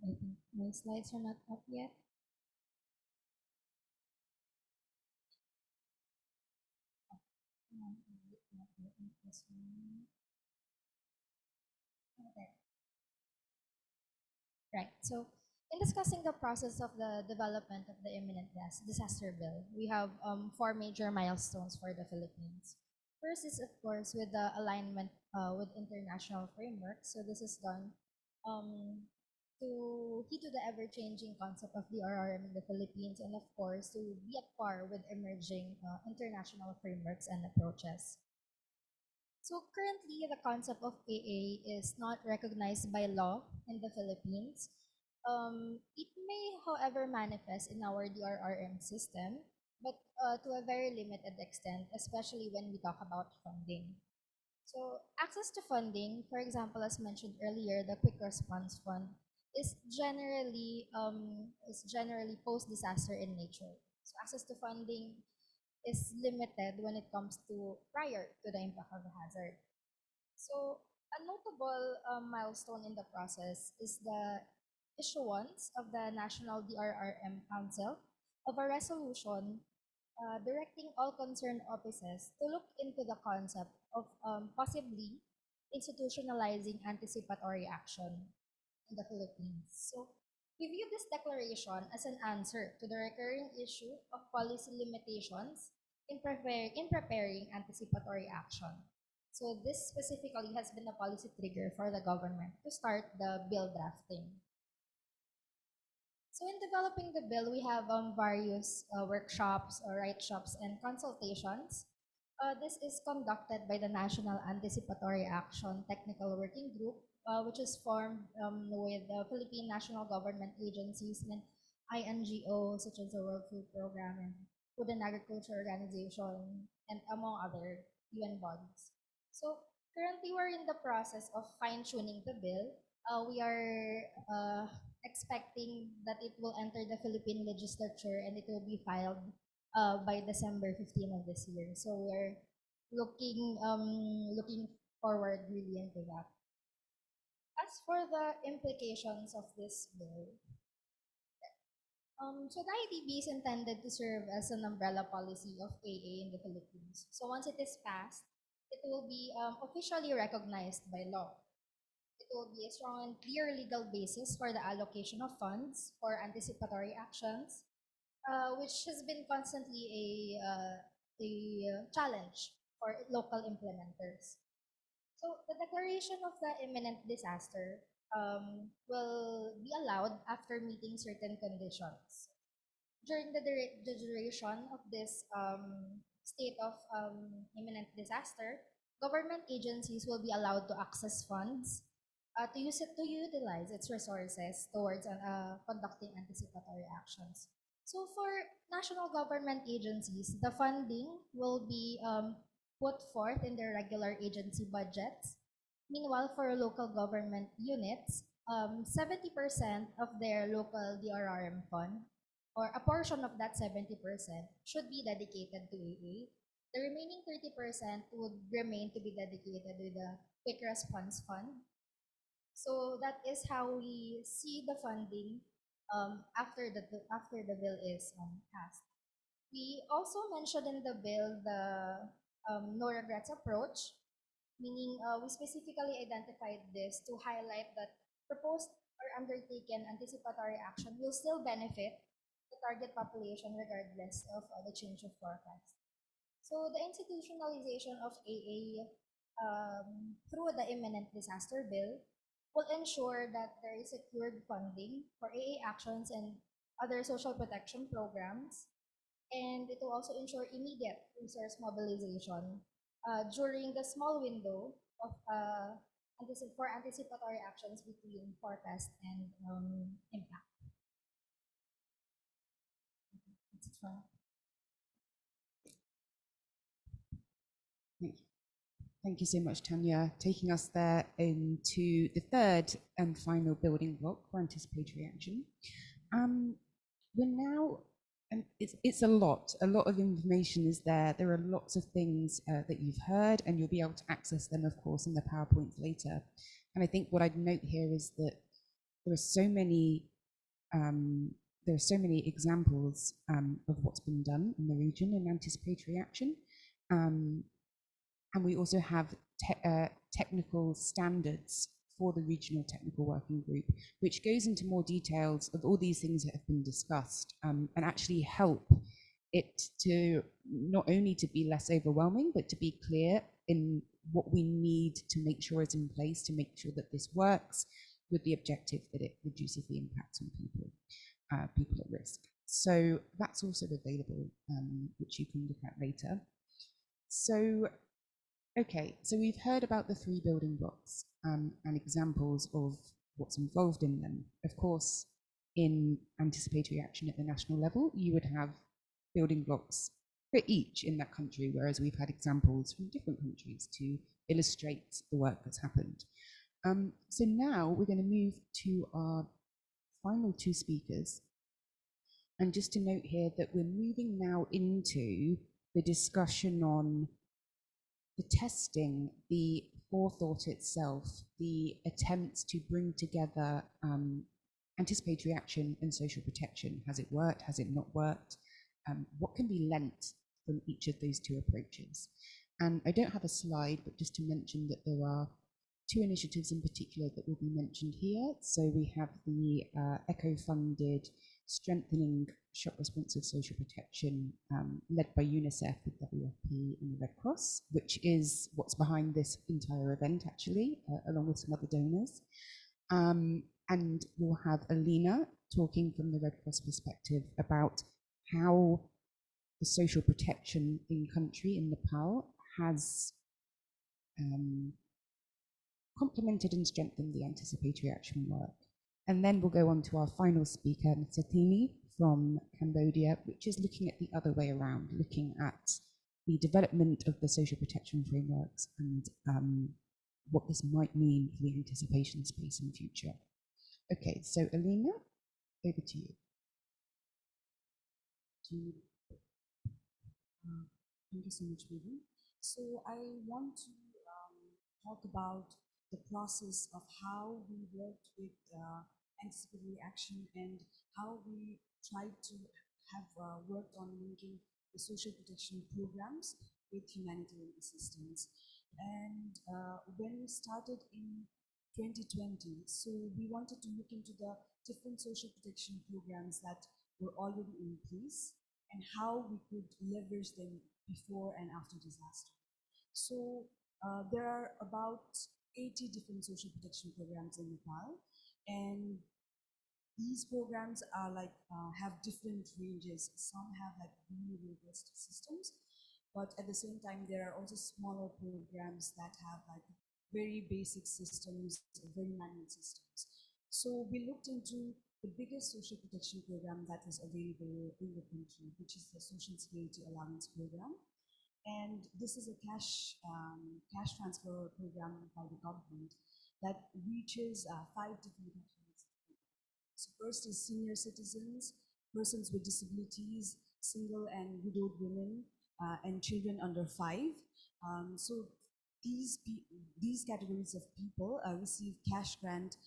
Speaker 6: I think my slides are not up yet. Okay. Right. So in discussing the process of the development of the imminent disaster bill, we have four major milestones for the Philippines. First is, of course, with the alignment with international frameworks. So this is done um, to heed to the ever-changing concept of the RRM in the Philippines, and of course, to be at par with emerging international frameworks and approaches. So currently, the concept of AA is not recognized by law in the Philippines. It may, however, manifest in our DRRM system, but to a very limited extent, especially when we talk about funding. So access to funding, for example, as mentioned earlier, the Quick Response Fund is generally post-disaster in nature. So access to funding is limited when it comes to prior to the impact of the hazard. So a notable milestone in the process is the issuance of the National DRRM Council of a resolution directing all concerned offices to look into the concept of possibly institutionalizing anticipatory action in the Philippines. So we view this declaration as an answer to the recurring issue of policy limitations in preparing anticipatory action. So this specifically has been a policy trigger for the government to start the bill drafting. So in developing the bill, we have various workshops, write-shops, and consultations. This is conducted by the National Anticipatory Action Technical Working Group, which is formed with the Philippine national government agencies and INGO, such as the World Food Program and Food and Agriculture Organization, and among other UN bodies. So currently, we're in the process of fine-tuning the bill. We are expecting that it will enter the Philippine legislature and it will be filed by December 15 of this year. So we're looking forward really into that. As for the implications of this bill, so the IDB is intended to serve as an umbrella policy of AA in the Philippines. So once it is passed, it will be officially recognized by law. It will be a strong and clear legal basis for the allocation of funds for anticipatory actions, which has been constantly a challenge for local implementers. So the declaration of the imminent disaster will be allowed after meeting certain conditions. During the duration of this state of imminent disaster, government agencies will be allowed to access funds to utilize its resources towards conducting anticipatory actions. So for national government agencies, the funding will be put forth in their regular agency budgets. Meanwhile, for local government units, 70% of their local DRRM fund, or a portion of that 70%, should be dedicated to AA. The remaining 30% would remain to be dedicated to the Quick Response Fund. So that is how we see the funding after the bill is passed. We also mentioned in the bill the no regrets approach, meaning we specifically identified this to highlight that proposed or undertaken anticipatory action will still benefit the target population regardless of the change of forecast. So the institutionalization of AA through the imminent disaster bill will ensure that there is secured funding for AA actions and other social protection programs, and it will also ensure immediate resource mobilization during the small window of for anticipatory actions between forecast and impact. That's it for now.
Speaker 3: Thank you. Thank you so much, Tanya, taking us there into the third and final building block for anticipatory action. We're now, and it's a lot of information is there. There are lots of things that you've heard, and you'll be able to access them, of course, in the PowerPoint later. And I think what I'd note here is that there are so many examples of what's been done in the region in anticipatory action. And we also have technical standards for the regional technical working group, which goes into more details of all these things that have been discussed, and actually help it to not only to be less overwhelming, but to be clear in what we need to make sure is in place to make sure that this works with the objective that it reduces the impact on people at risk. So that's also available, which you can look at later. So, okay, so we've heard about the 3 building blocks and examples of what's involved in them. Of course, in anticipatory action at the national level, you would have building blocks for each in that country, whereas we've had examples from different countries to illustrate the work that's happened. So now we're going to move to our final 2 speakers. And just to note here that we're moving now into the discussion on the testing, the forethought itself, the attempts to bring together anticipatory action and social protection. Has it worked? Has it not worked? What can be learnt from each of those 2 approaches? And I don't have a slide, but just to mention that there are 2 initiatives in particular that will be mentioned here. So we have the ECHO-funded Strengthening Shock Responsive Social Protection, led by UNICEF, the WFP and the Red Cross, which is what's behind this entire event, actually, along with some other donors. And we'll have Alina talking from the Red Cross perspective about how the social protection in country, in Nepal, has complemented and strengthened the anticipatory action work. And then we'll go on to our final speaker, Satini from Cambodia, which is looking at the other way around, looking at the development of the social protection frameworks and what this might mean for the anticipation space in the future. Okay, so Alina, over to you.
Speaker 7: Thank you so much, Vivian. So I want to talk about the process of how we worked with anticipatory action and how we tried to have worked on linking the social protection programs with humanitarian assistance. And when we started in 2020, so we wanted to look into the different social protection programs that were already in place and how we could leverage them before and after disaster. So there are about 80 different social protection programs in Nepal, and these programs are like have different ranges. Some have like really robust systems, but at the same time there are also smaller programs that have like very basic systems, very manual systems. So we looked into the biggest social protection program that was available in the country, which is the Social Security Allowance Program. And this is a cash transfer program by the government that reaches 5 different categories. So first is senior citizens, persons with disabilities, single and widowed women, and children under 5. So these categories of people receive cash grant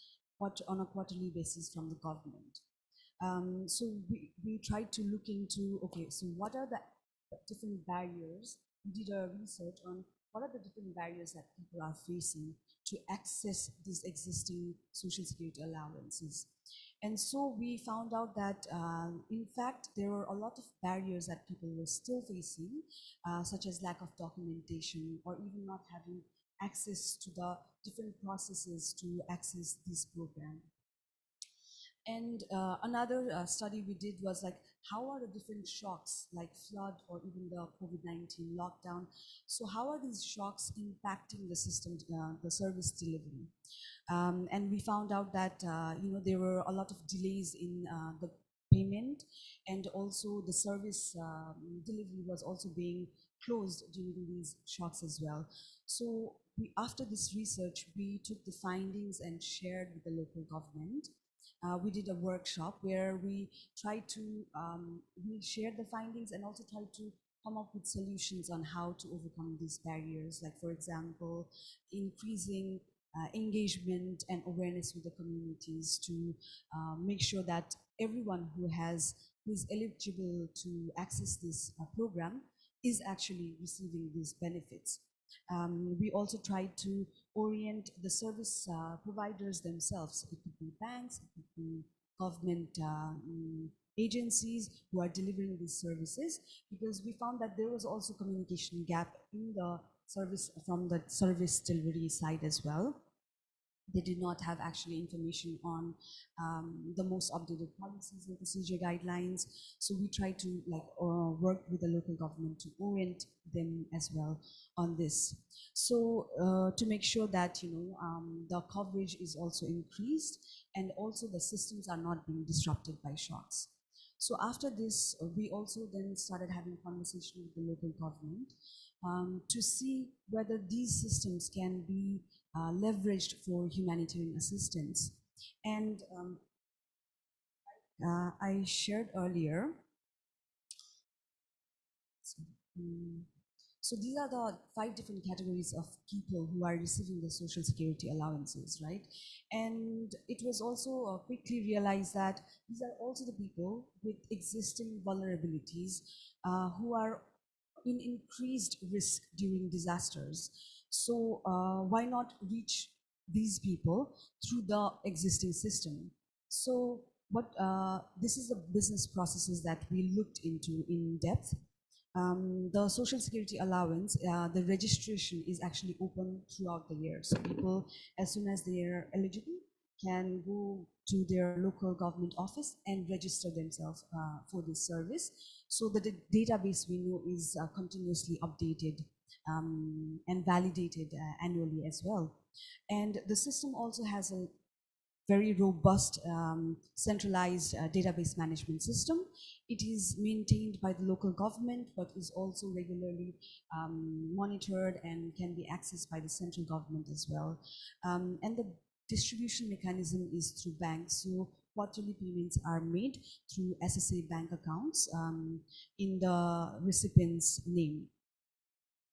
Speaker 7: on a quarterly basis from the government. So we tried to look into, okay, so what are the different barriers we did a research on what are the different barriers that people are facing to access these existing social security allowances. And so we found out that, in fact, there were a lot of barriers that people were still facing, such as lack of documentation or even not having access to the different processes to access this program. And another study we did was like, how are the different shocks like flood or even the COVID-19 lockdown? So how are these shocks impacting the system, the service delivery? And we found out that there were a lot of delays in the payment, and also the service delivery was also being closed during these shocks as well. So after this research, we took the findings and shared with the local government. We did a workshop where we tried to we shared the findings and also tried to come up with solutions on how to overcome these barriers, like for example increasing engagement and awareness with the communities to make sure that everyone who is eligible to access this program is actually receiving these benefits. We also tried to orient the service providers themselves. It could be banks, it could be government agencies who are delivering these services, because we found that there was also communication gap in the service from the service delivery side as well. They did not have actually information on the most updated policies and procedure guidelines. So we try to work with the local government to orient them as well on this. So to make sure that the coverage is also increased and also the systems are not being disrupted by shocks. So after this, we also then started having conversation with the local government to see whether these systems can be leveraged for humanitarian assistance. And I shared earlier. So these are the 5 different categories of people who are receiving the social security allowances, right? And it was also quickly realized that these are also the people with existing vulnerabilities who are in increased risk during disasters. So why not reach these people through the existing system? So this is the business processes that we looked into in depth. The social security allowance, the registration is actually open throughout the year. So people, as soon as they are eligible, can go to their local government office and register themselves for this service. So the database we know is continuously updated and validated annually as well. And the system also has a very robust centralized database management system. It is maintained by the local government, but is also regularly monitored and can be accessed by the central government as well. And the distribution mechanism is through banks. So quarterly payments are made through SSA bank accounts in the recipient's name.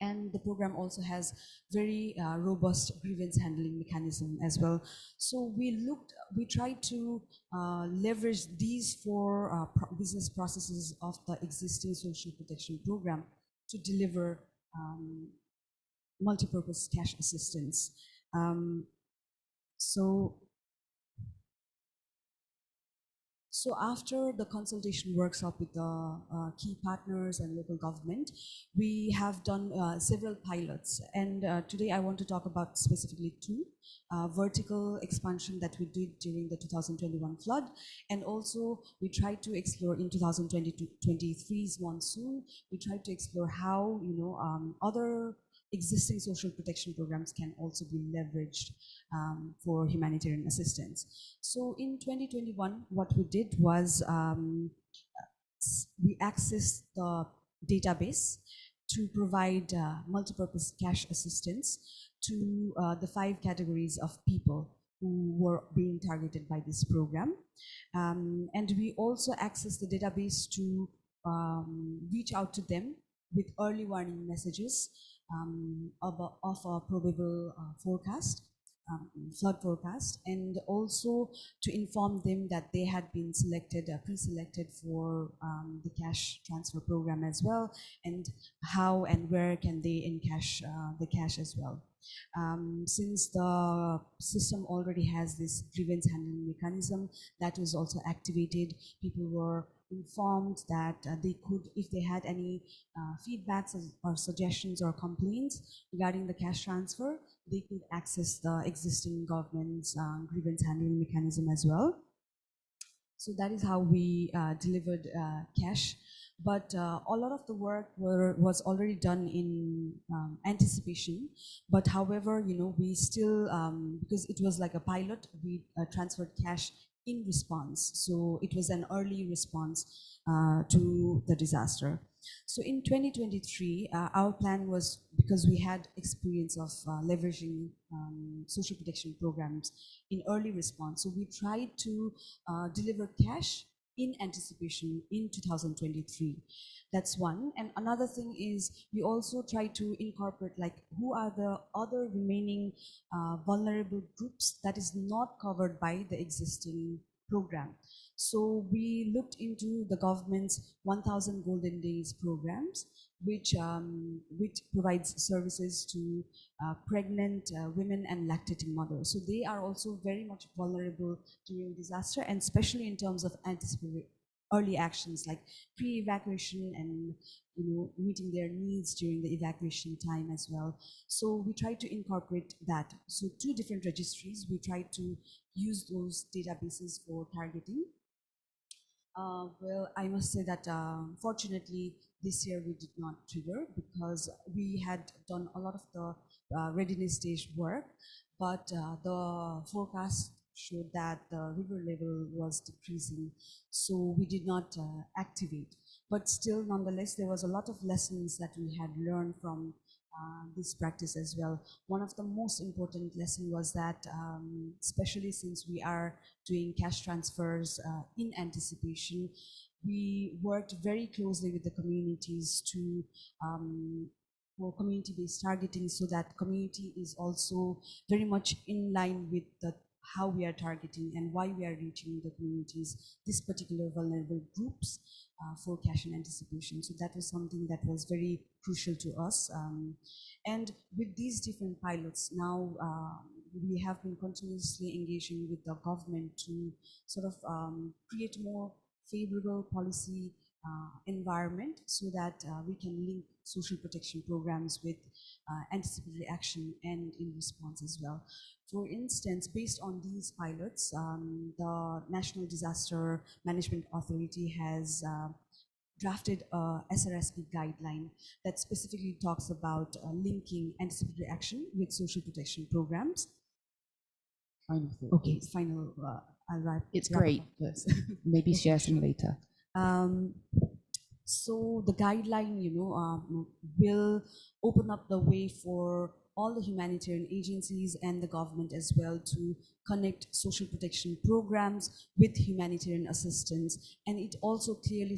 Speaker 7: And the program also has very robust grievance handling mechanism as well. So we tried to leverage these 4 business processes of the existing social protection program to deliver multi-purpose cash assistance. So after the consultation workshop with the key partners and local government, we have done several pilots. And today I want to talk about specifically 2. Vertical expansion that we did during the 2021 flood. And also we tried to explore in 2022-23's monsoon, we tried to explore how other existing social protection programs can also be leveraged for humanitarian assistance. So in 2021, what we did was we accessed the database to provide multipurpose cash assistance to the 5 categories of people who were being targeted by this program. And we also accessed the database to reach out to them with early warning messages of a probable forecast flood forecast, and also to inform them that they had been selected, pre-selected for the cash transfer program as well, and how and where can they encash the cash as well. Since the system already has this grievance handling mechanism that was also activated, people were informed that they could, if they had any feedbacks or suggestions or complaints regarding the cash transfer, they could access the existing government's grievance handling mechanism as well. So that is how we delivered cash. But a lot of the work was already done in anticipation. But however, we still, because it was like a pilot, we transferred cash in response. So it was an early response to the disaster. So in 2023, our plan was, because we had experience of leveraging social protection programs in early response, so we tried to deliver cash in anticipation in 2023. That's one. And another thing is we also try to incorporate like who are the other remaining vulnerable groups that is not covered by the existing program. So we looked into the government's 1000 Golden Days programs, which provides services to pregnant women and lactating mothers. So they are also very much vulnerable during disaster, and especially in terms of anticipating early actions like pre-evacuation and meeting their needs during the evacuation time as well. So we try to incorporate that. So 2 different registries, we try to use those databases for targeting. Well, I must say that fortunately this year we did not trigger because we had done a lot of the readiness stage work, but the forecast showed that the river level was decreasing, so we did not activate. But still, nonetheless, there was a lot of lessons that we had learned from this practice as well. One of the most important lesson was that, especially since we are doing cash transfers in anticipation, we worked very closely with the communities to for community-based targeting, so that community is also very much in line with how we are targeting and why we are reaching the communities, this particular vulnerable groups for cash in anticipation. So that was something that was very crucial to us. And with these different pilots, now we have been continuously engaging with the government to sort of create more favorable policy environment so that we can link social protection programs with anticipatory action and in response as well. For instance, based on these pilots, the National Disaster Management Authority has drafted a SRSP guideline that specifically talks about linking anticipatory action with social protection programs.
Speaker 3: Final thought.
Speaker 7: Okay,
Speaker 3: please.
Speaker 7: final, I'll wrap.
Speaker 3: It's
Speaker 7: wrap
Speaker 3: great,
Speaker 7: up.
Speaker 3: but maybe share some later.
Speaker 7: So the guideline, will open up the way for all the humanitarian agencies and the government as well to connect social protection programs with humanitarian assistance. And it also clearly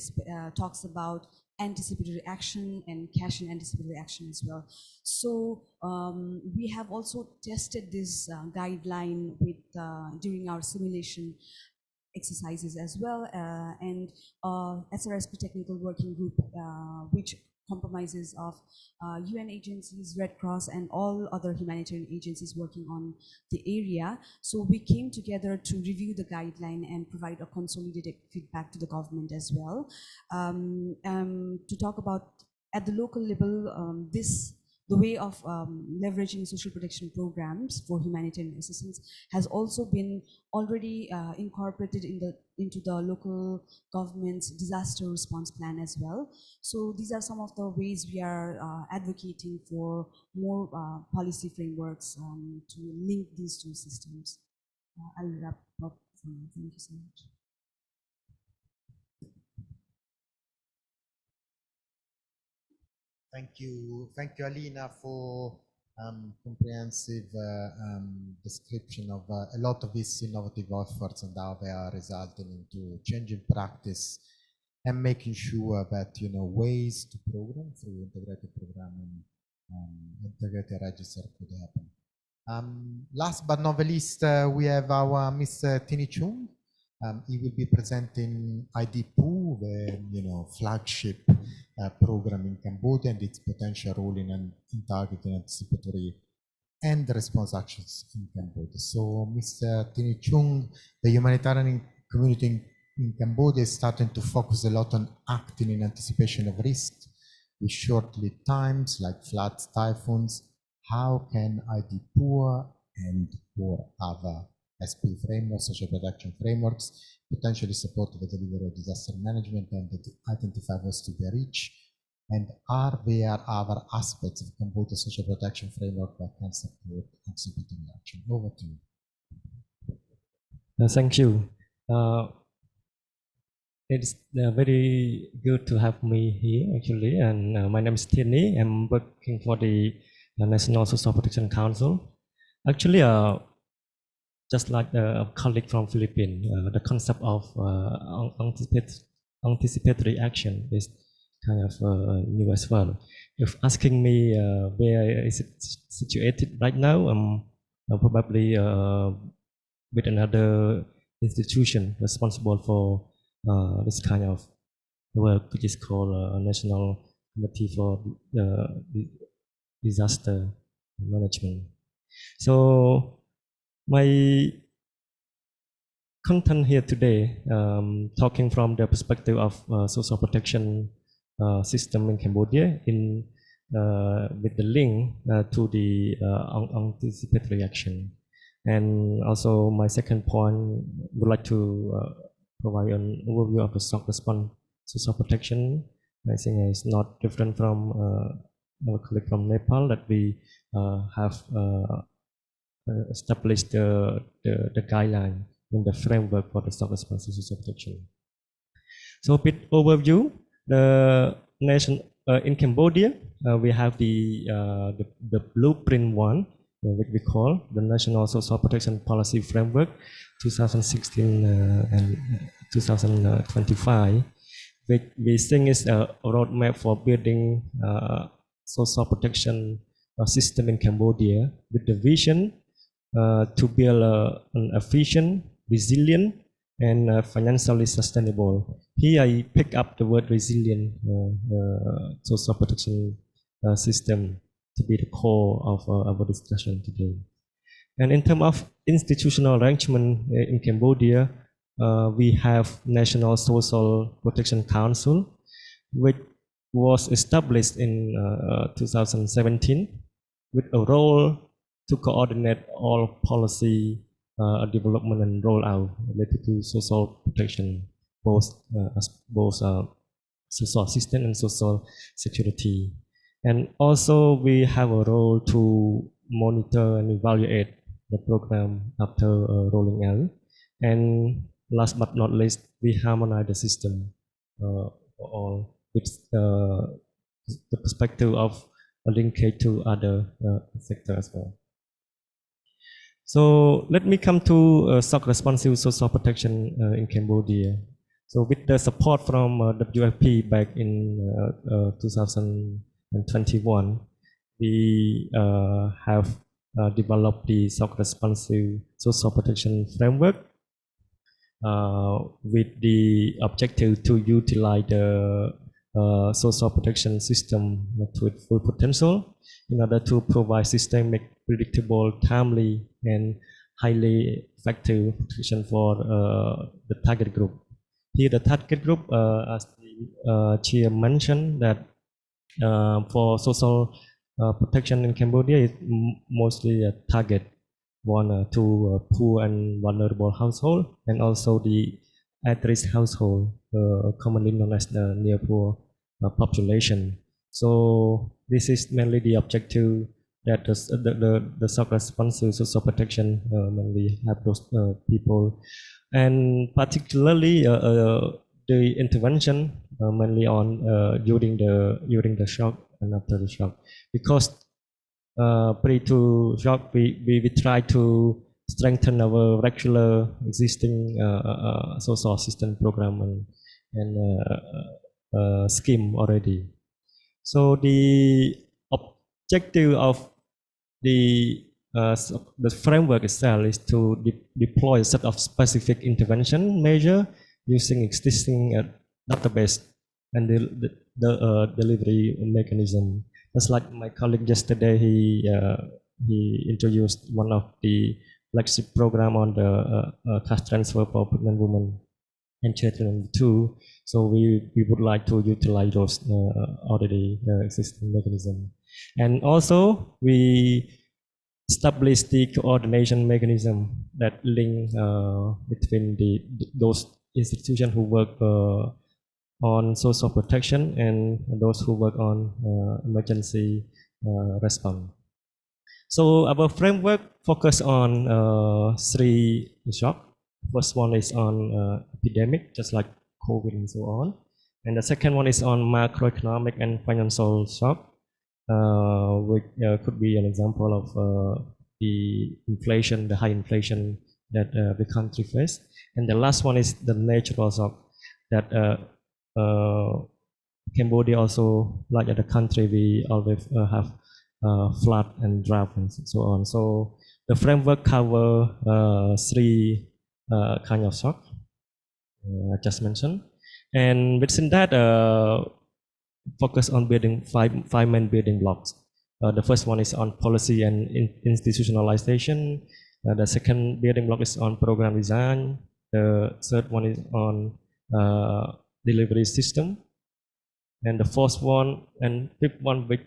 Speaker 7: talks about anticipatory action and cash in anticipatory action as well. So we have also tested this guideline with during our simulation exercises as well, and SRSP technical working group, which compromises of UN agencies, Red Cross, and all other humanitarian agencies working on the area. So we came together to review the guideline and provide a consolidated feedback to the government as well. To talk about at the local level, the way of leveraging social protection programs for humanitarian assistance has also been already incorporated into the local government's disaster response plan as well. So these are some of the ways we are advocating for more policy frameworks to link these 2 systems. I'll wrap up for now. Thank you so much.
Speaker 2: Thank you, Alina, for comprehensive description of a lot of these innovative efforts and how they are resulting into changing practice and making sure that ways to program through integrated programming, integrated register could happen. Last but not least, we have our Mr. Tini Chung. He will be presenting IDPU, the flagship program in Cambodia and its potential role in targeting anticipatory and response actions in Cambodia. So, Mr. Tini Chung, the humanitarian community in Cambodia is starting to focus a lot on acting in anticipation of risks with short lead times like floods, typhoons. How can IDPU and or other SP frameworks, social protection frameworks, potentially support the delivery of disaster management and identify those to be reached? And are there other aspects of Cambodia social protection framework that can support anticipatory action? Over to you.
Speaker 8: Thank you. It's very good to have me here actually, and my name is Tierney. I'm working for the National Social Protection Council. Actually, just like a colleague from Philippines, the concept of anticipatory action is kind of new as well. If asking me where is it situated right now, probably with another institution responsible for this kind of work, which is called National Committee for Disaster Management. So my content here today, talking from the perspective of social protection system in Cambodia, with the link to the anticipatory action. And also my second point, would like to provide an overview of the SOC response social protection. I think it's not different from our colleague from Nepal, that we have established the guideline in the framework for the SOC response social protection. So a bit overview, the nation in Cambodia, we have the blueprint one, which we call the National Social Protection Policy Framework 2016 and 2025, which we think is a roadmap for building social protection system in Cambodia with the vision to build an efficient, resilient, and financially sustainable. Here I pick up the word resilient social protection system to be the core of our discussion today. And in terms of institutional arrangement in Cambodia, we have National Social Protection Council, which was established in 2017 with a role to coordinate all policy development and rollout related to social protection, both social assistance and social security. And also we have a role to monitor and evaluate the program after rolling out. And last but not least, we harmonize the system for all with the perspective of a linkage to other sectors as well. So let me come to SOC responsive social protection in Cambodia. So with the support from WFP back in 2021, we have developed the SOC responsive social protection framework with the objective to utilize the social protection system to its full potential in order to provide systemic, predictable, timely, and highly effective protection for the target group. Here the target group, as the chair mentioned, that for social protection in Cambodia is mostly a target one to poor and vulnerable household, and also the at-risk household, commonly known as the near poor population. So this is mainly the objective that the SOC responsive social protection mainly have those people, and particularly the intervention mainly on during the shock and after the shock, because pre to shock we try to strengthen our regular existing social assistance program and scheme already. So the objective of the the framework itself is to deploy a set of specific intervention measure using existing database and the delivery mechanism. Just like my colleague yesterday, he introduced one of the flagship program on the cash transfer for pregnant women and children too. So we would like to utilize those already existing mechanism. And also we establish the coordination mechanism that link between those institutions who work on social protection and those who work on emergency response. So our framework focus on three shocks. First one is on epidemic, just like COVID and so on. And the second one is on macroeconomic and financial shock, which could be an example of the inflation, the high inflation that the country faced. And the last one is the natural shock that Cambodia also, like other country, we always have flood and drought and so on. So the framework cover three kind of shock I just mentioned, and within that focus on building five main building blocks. The first one is on policy and institutionalization. The second building block is on program design. The third one is on delivery system, and the fourth one and fifth one, which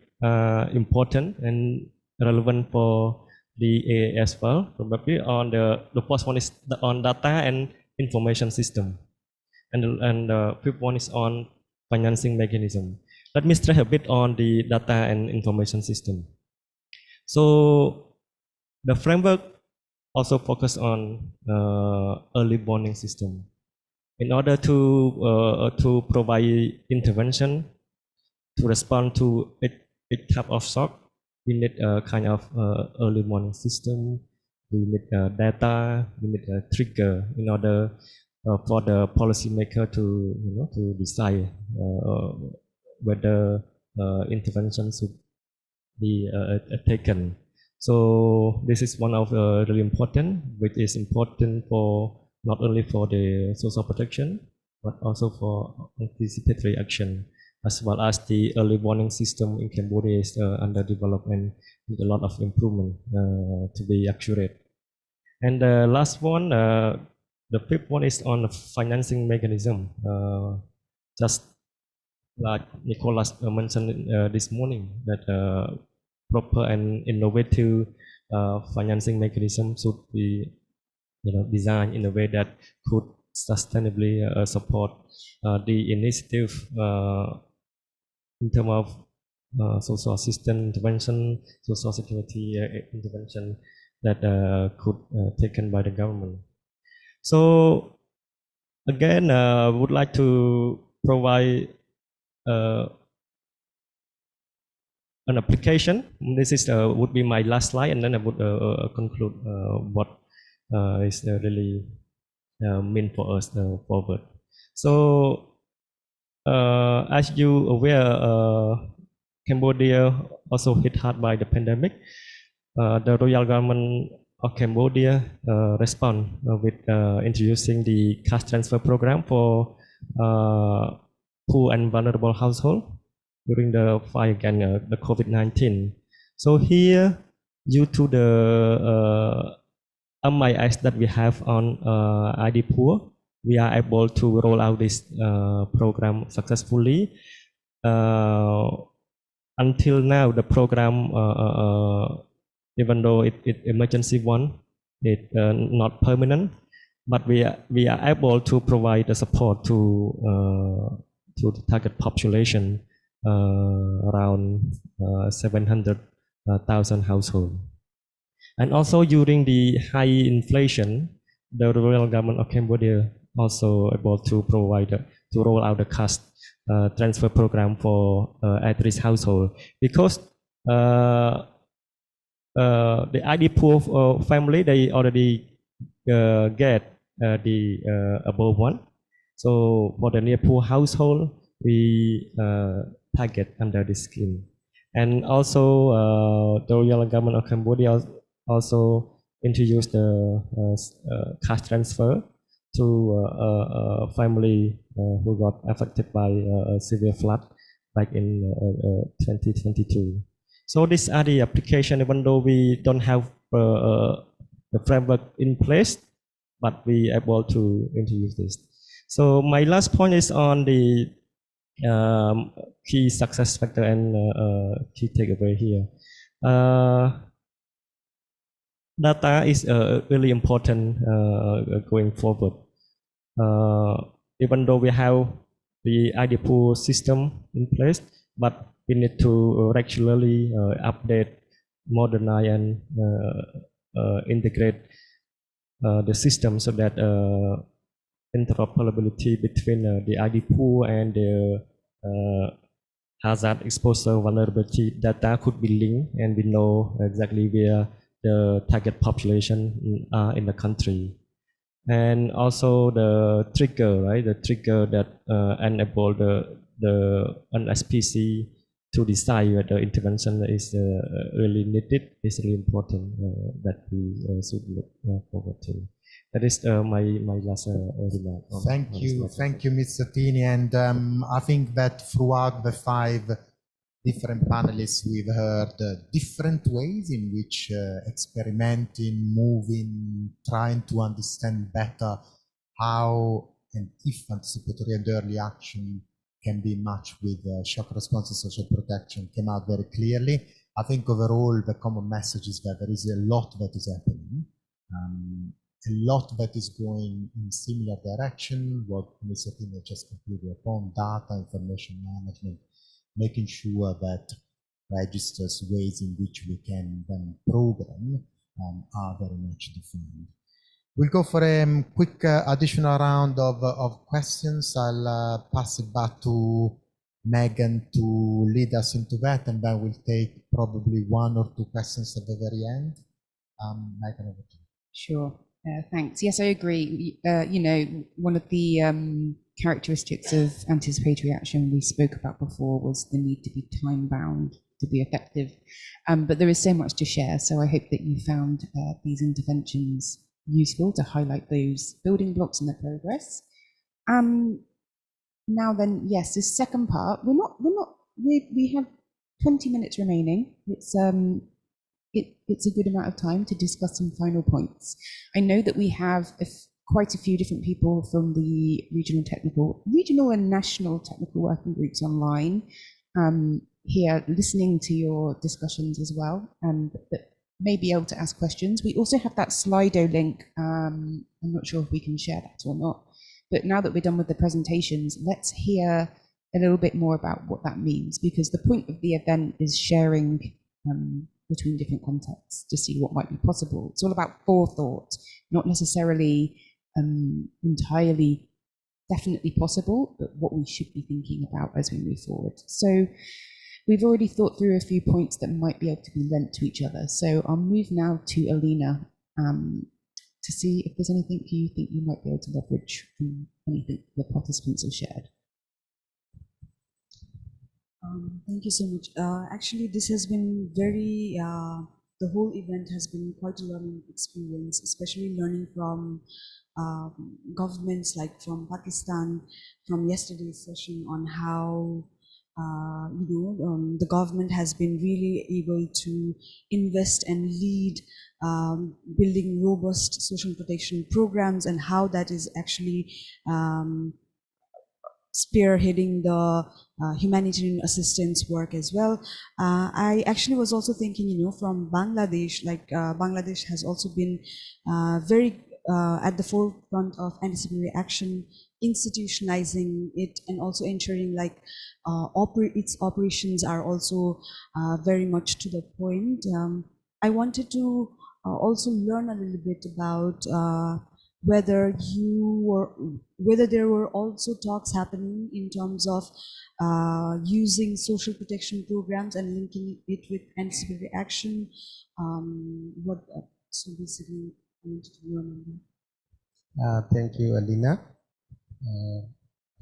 Speaker 8: important and relevant for the AA as well, probably on the first one is on data and information system, and the fifth one is on financing mechanism. Let me stress a bit on the data and information system. So the framework also focus on early warning system. In order to provide intervention to respond to each type of shock, we need a kind of early warning system. We need data. We need a trigger in order for the policymaker to decide whether intervention should be taken. So this is one of really important, which is important for not only for the social protection, but also for anticipatory action, as well as the early warning system in Cambodia is under development with a lot of improvement to be accurate. And the last one, the fifth one is on the financing mechanism. Just like Nicholas mentioned this morning, that proper and innovative financing mechanism should be designed in a way that could sustainably support the initiative in terms of social assistance intervention, social security intervention that could taken by the government. So again, I would like to provide an application. This is would be my last slide, and then I would conclude what is really meant for us forward. So as you aware, Cambodia also hit hard by the pandemic. The royal government of Cambodia respond with introducing the cash transfer program for poor and vulnerable households during the fight against the COVID-19. So here, due to the MIS that we have on ID poor, we are able to roll out this program successfully. Until now, the program, even though it emergency one, it not permanent, but we are able to provide the support to the target population around 700,000 households. And also during the high inflation, the royal government of Cambodia also able to provide to roll out the cash transfer program for at-risk household, because the ID poor family, they already get the above one. So for the near poor household, we target under this scheme. And also the royal government of Cambodia Also introduce the cash transfer to family who got affected by a severe flood back in 2022. So these are the application, even though we don't have the framework in place, but we able to introduce this. So my last point is on the key success factor and key takeaway here. Data is really important going forward. Even though we have the ID pool system in place, but we need to regularly update, modernize, and integrate the system so that interoperability between the ID pool and the hazard exposure vulnerability data could be linked, and we know exactly where the target population are in the country. And also the trigger, right? The trigger that enable the NSPC to decide whether intervention is really needed is really important that we should look forward to. That is my last remark.
Speaker 2: Thank you, Mr. Tini. And I think that throughout the 5 different panelists, we've heard different ways in which experimenting, moving, trying to understand better how and if anticipatory and early action can be matched with shock response and social protection came out very clearly. I think overall the common message is that there is a lot that is happening. A lot that is going in similar direction, what Mr. Tini just concluded upon, data, information management, making sure that registers, ways in which we can then program are very much defined. We'll go for a quick additional round of questions. I'll pass it back to Megan to lead us into that, and then we'll take probably 1 or 2 questions at the very end. Megan, over to you.
Speaker 7: Sure. Thanks. Yes, I agree. You know, one of the characteristics of anticipatory action we spoke about before was the need to be time-bound to be effective. But there is so much to share, so I hope that you found these interventions useful to highlight those building blocks in the progress. Now then, yes, this second part, we have 20 minutes remaining. It's a good amount of time to discuss some final points. I know that we have quite a few different people from the regional and national technical working groups online here listening to your discussions as well, and that may be able to ask questions. We also have that Slido link. I'm not sure if we can share that or not, but now that we're done with the presentations, let's hear a little bit more about what that means, because the point of the event is sharing between different contexts to see what might be possible. It's all about forethought, not necessarily entirely definitely possible, but what we should be thinking about as we move forward. So we've already thought through a few points that might be able to be linked to each other. So I'll move now to Alina to see if there's anything you think you might be able to leverage from anything the participants have shared.
Speaker 3: Thank you so much. Actually, this has been very, the whole event has been quite a learning experience, especially learning from governments like from Pakistan, from yesterday's session on how the government has been really able to invest and lead building robust social protection programs, and how that is actually spearheading the humanitarian assistance work as well. I actually was also thinking, from Bangladesh, like Bangladesh has also been very at the forefront of anticipatory action, institutionalizing it, and also ensuring like its operations are also very much to the point. I wanted to also learn a little bit about whether there were also talks happening in terms of using social protection programs and linking it with anticipatory action. So basically, I wanted to learn on that.
Speaker 4: Thank you, Alina.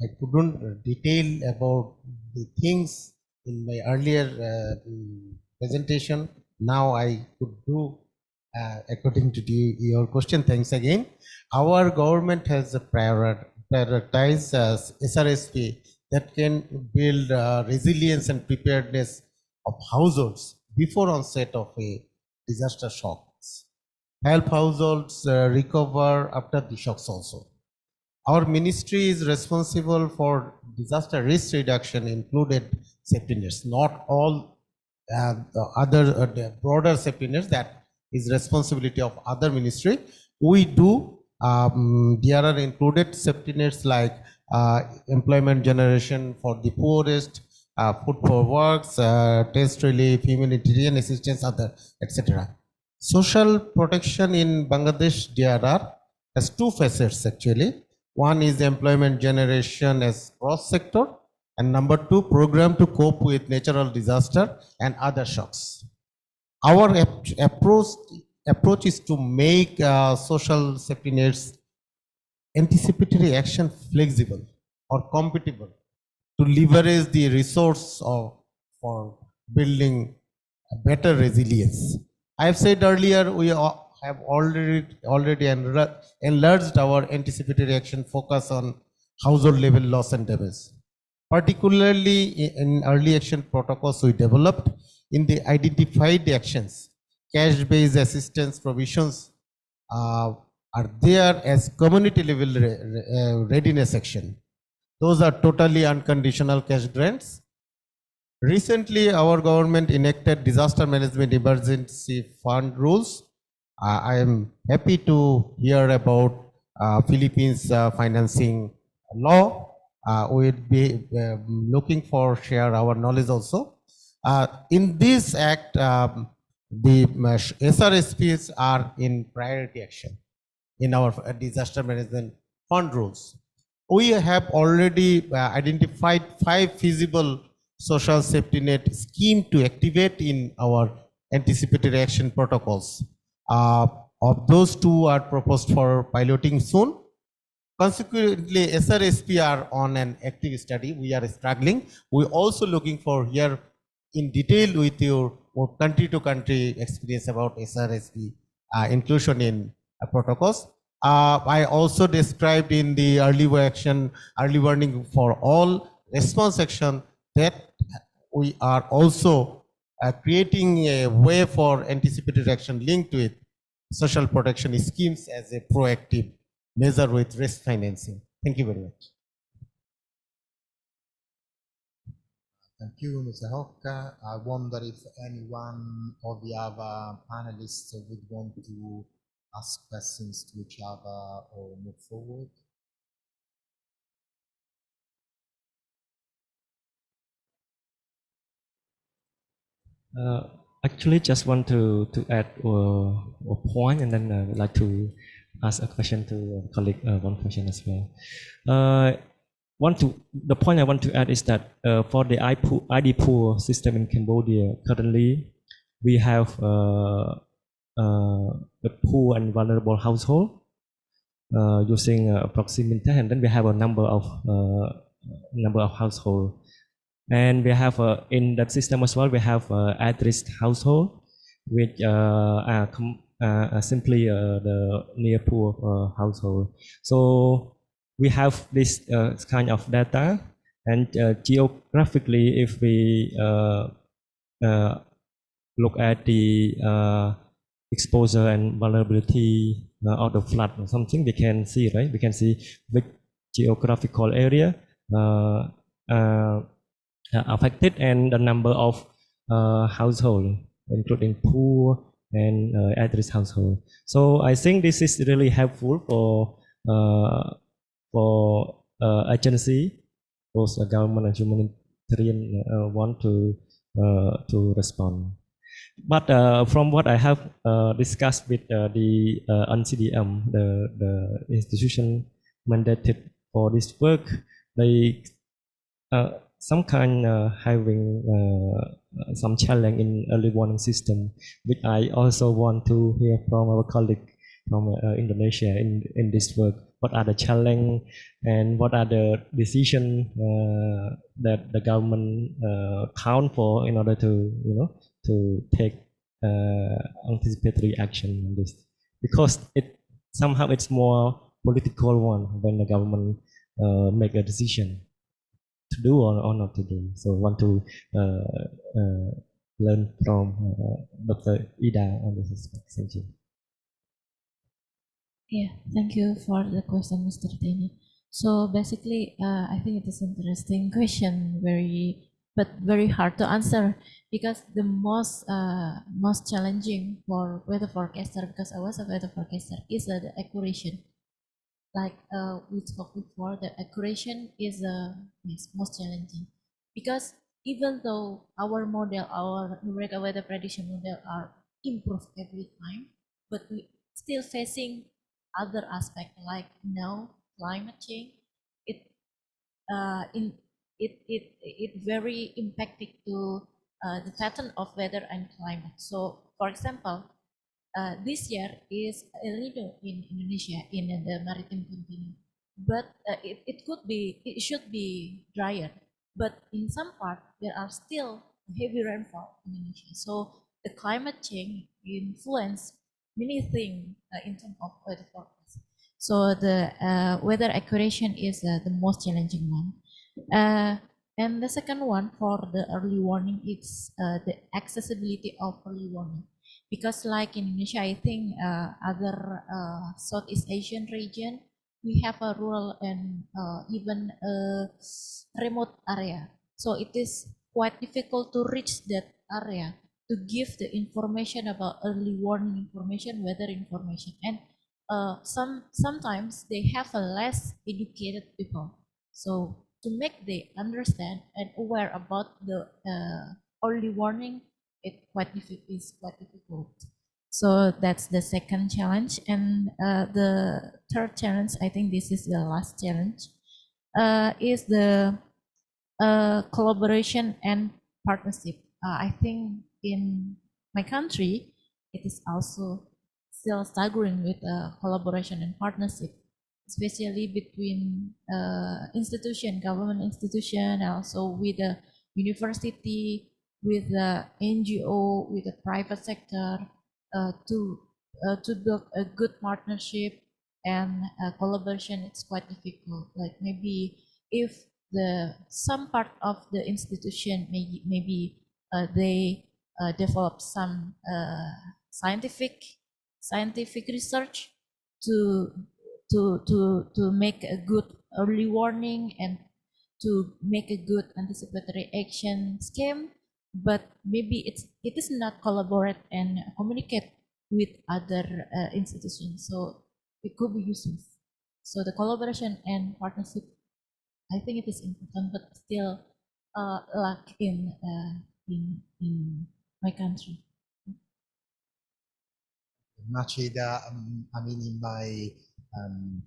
Speaker 4: I couldn't detail about the things in my earlier presentation. Now I could do according to your question, thanks again. Our government has prioritized SRSP that can build resilience and preparedness of households before onset of a disaster shocks. Help households recover after the shocks also. Our ministry is responsible for disaster risk reduction, included safety nets. Not all the other the broader safety nets, that is responsibility of other ministry. We do. There are included safety nets like employment generation for the poorest, food for works, test relief, humanitarian assistance, other, etc. Social protection in Bangladesh, there are has two facets actually. One is employment generation as cross sector, and number two, program to cope with natural disaster and other shocks. Our approach is to make social safety nets anticipatory action flexible or compatible to leverage the resource for building a better resilience. I have said earlier, we have already enlarged our anticipatory action focus on household level loss and damage. Particularly in early action protocols we developed in the identified actions, cash-based assistance provisions are there as community level readiness action. Those are totally unconditional cash grants. Recently, our government enacted disaster management emergency fund rules. I am happy to hear about Philippines financing law. We'll be looking for share our knowledge also. In this act, the SRSPs are in priority action in our disaster management fund rules. We have already identified 5 feasible social safety net scheme to activate in our anticipatory action protocols. Of those 2 are proposed for piloting soon. Consequently, SRSP are on an active study. We are struggling. We're also looking for here in detail with your country to country experience about SRSP inclusion in protocols. I also described in the early warning for all response action that we are also creating a way for anticipatory action linked with social protection schemes as a proactive measure with risk financing. Thank you very much.
Speaker 2: Thank you, Mr. Hocca. I wonder if anyone of the other panelists would want to ask questions to each other or move forward.
Speaker 8: Actually, just want to add a point, and then I would like to ask a question to a colleague, one question as well. The point I want to add is that for the ID pool system in Cambodia, currently we have the poor and vulnerable household using proximity, and then we have a number of household. And we have in that system as well, we have at-risk household, which are simply the near poor household. So we have this kind of data, and geographically, if we look at the exposure and vulnerability of the flood or something, we can see, right? We can see which geographical area affected and the number of household, including poor and at-risk household. So I think this is really helpful for agency, both government and humanitarian want to respond. But from what I have discussed with the NCDM, the institution mandated for this work, they some kind having some challenge in early warning system, which I also want to hear from our colleague from Indonesia in this work. What are the challenge and what are the decision that the government count for in order to to take anticipatory action on this, because it somehow it's more political one when the government make a decision to do or not to do. So I want to learn from Dr. Ida on this aspect. Thank you.
Speaker 5: Yeah, thank you for the question, Mr. Denny. So basically, I think it is interesting question, but very hard to answer, because the most challenging for weather forecaster, because I was a weather forecaster, is the accuracy. Like we talked before, the accuracy is most challenging, because even though our model, our numerical weather prediction model are improved every time, but we still facing other aspect like climate change. It in it very impacted to the pattern of weather and climate. So for example, this year is El Nino in Indonesia, in the maritime continent, but it should be drier, but in some part there are still heavy rainfall in Indonesia. So the climate change influence many things in terms of weather forecast. So the weather accuracy is the most challenging one. And the second one for the early warning is the accessibility of early warning, because like in Indonesia, I think other Southeast Asian region, we have a rural and even a remote area. So it is quite difficult to reach that area to give the information about early warning information, weather information. And sometimes they have a less educated people. So to make they understand and aware about the early warning, is quite difficult. So that's the second challenge. And the third challenge, I think this is the last challenge, is the collaboration and partnership. I think in my country, it is also still struggling with collaboration and partnership, especially between government institution, also with the university, with the NGO, with the private sector, to build a good partnership and collaboration. It's quite difficult. Like maybe if some part of the institution maybe they develop some scientific research to make a good early warning and to make a good anticipatory action scheme, but maybe it is not collaborate and communicate with other institutions, so it could be useless. So the collaboration and partnership, I think it is important, but still lack in my country.
Speaker 2: Machida, I mean, in my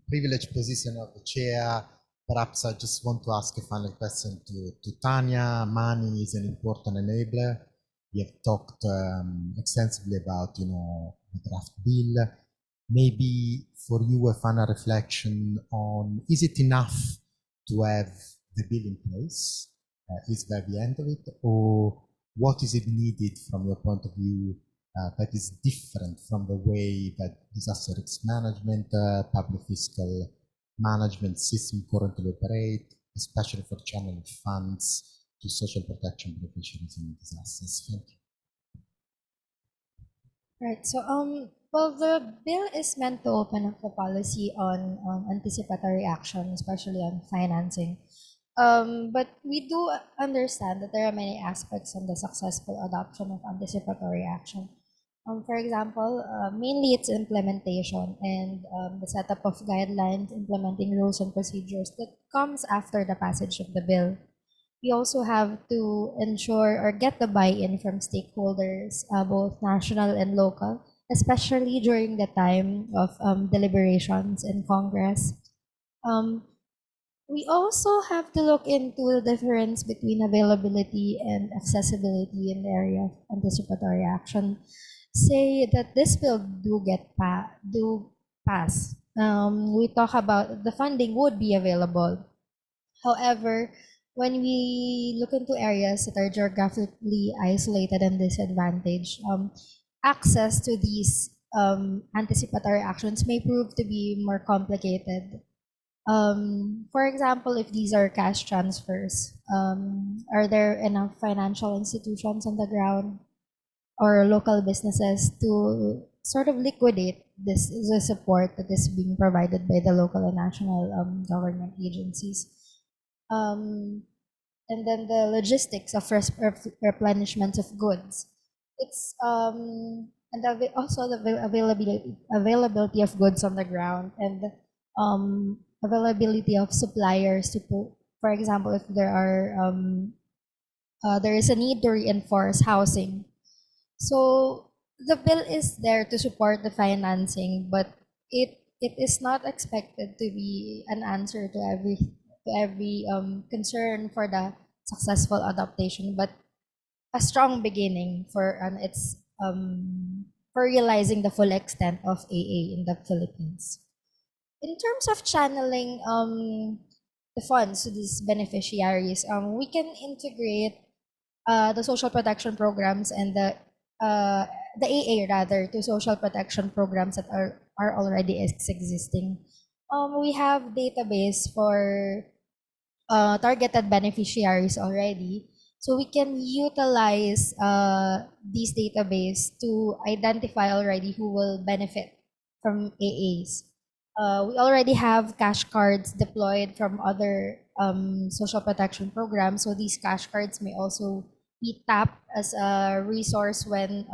Speaker 2: privileged position of the chair, perhaps I just want to ask a final question to Tanya. Money is an important enabler. We have talked extensively about, the draft bill. Maybe for you a final reflection on, is it enough to have the bill in place? Is that the end of it? Or what is it needed from your point of view that is different from the way that disaster risk management, public fiscal management system currently operate, especially for channeling funds to social protection beneficiaries in disasters? Thank you.
Speaker 6: Right. So, well, the bill is meant to open up the policy on anticipatory action, especially on financing. But we do understand that there are many aspects on the successful adoption of anticipatory action. For example, mainly its implementation and the setup of guidelines, implementing rules and procedures that comes after the passage of the bill. We also have to ensure or get the buy-in from stakeholders, both national and local, especially during the time of deliberations in Congress. We also have to look into the difference between availability and accessibility in the area of anticipatory action. Say that this bill do pass. We talk about the funding would be available. However, when we look into areas that are geographically isolated and disadvantaged, access to these anticipatory actions may prove to be more complicated. For example, if these are cash transfers, are there enough financial institutions on the ground or local businesses to sort of liquidate this the support that is being provided by the local and national government agencies? And then the logistics of replenishment of goods. It's and also the availability of goods on the ground, and availability of suppliers to put, for example, if there is a need to reinforce housing. So the bill is there to support the financing, but it is not expected to be an answer to every concern for the successful adaptation, but a strong beginning for its for realizing the full extent of AA in the Philippines. In terms of channeling the funds to these beneficiaries, we can integrate the social protection programs and the AA rather to social protection programs that are already existing. We have database for targeted beneficiaries already. So we can utilize these database to identify already who will benefit from AAs. We already have cash cards deployed from other social protection programs. So these cash cards may also be tapped as a resource when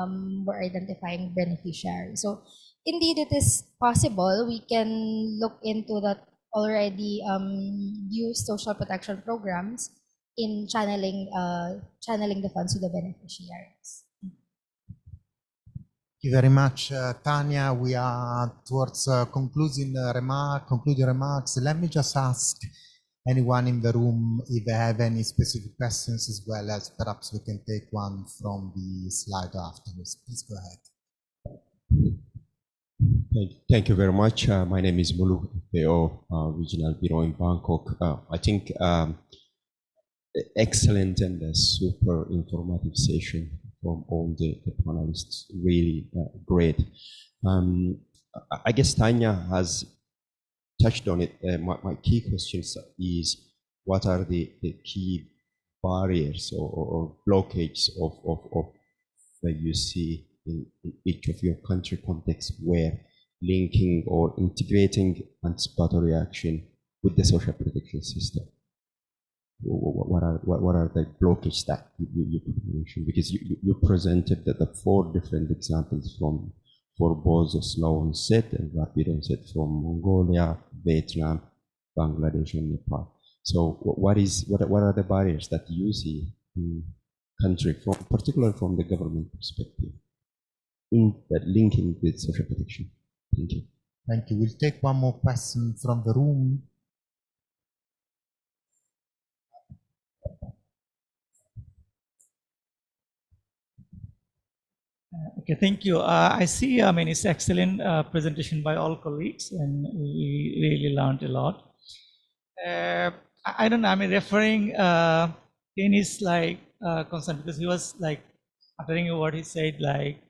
Speaker 6: we're identifying beneficiaries. So indeed, it is possible. We can look into that already used social protection programs in channeling the funds to the beneficiaries.
Speaker 2: Thank you very much, Tanya. We are towards concluding remarks. Let me just ask anyone in the room if they have any specific questions, as well as perhaps we can take one from the slide afterwards. Please go ahead.
Speaker 9: Thank you very much. My name is Mulu, PO, Regional Bureau in Bangkok. I think excellent and super informative session from all the panelists, really great. I guess Tanya has touched on it. My key questions is, what are the key barriers or blockages of that you see in each of your country contexts where linking or integrating anticipatory action with the social protection system? What are the blockages that you mentioned? Because you presented the 4 different examples for both the slow onset and rapid onset from Mongolia, Vietnam, Bangladesh, and Nepal. So what are the barriers that you see in country, particularly from the government perspective, in that linking with social protection? Thank you.
Speaker 2: Thank you. We'll take one more question from the room.
Speaker 10: Okay, thank you. I see, I mean, it's excellent presentation by all colleagues, and we really learned a lot. I don't know, I mean, referring Dennis like concern, because he was like, uttering what he said, like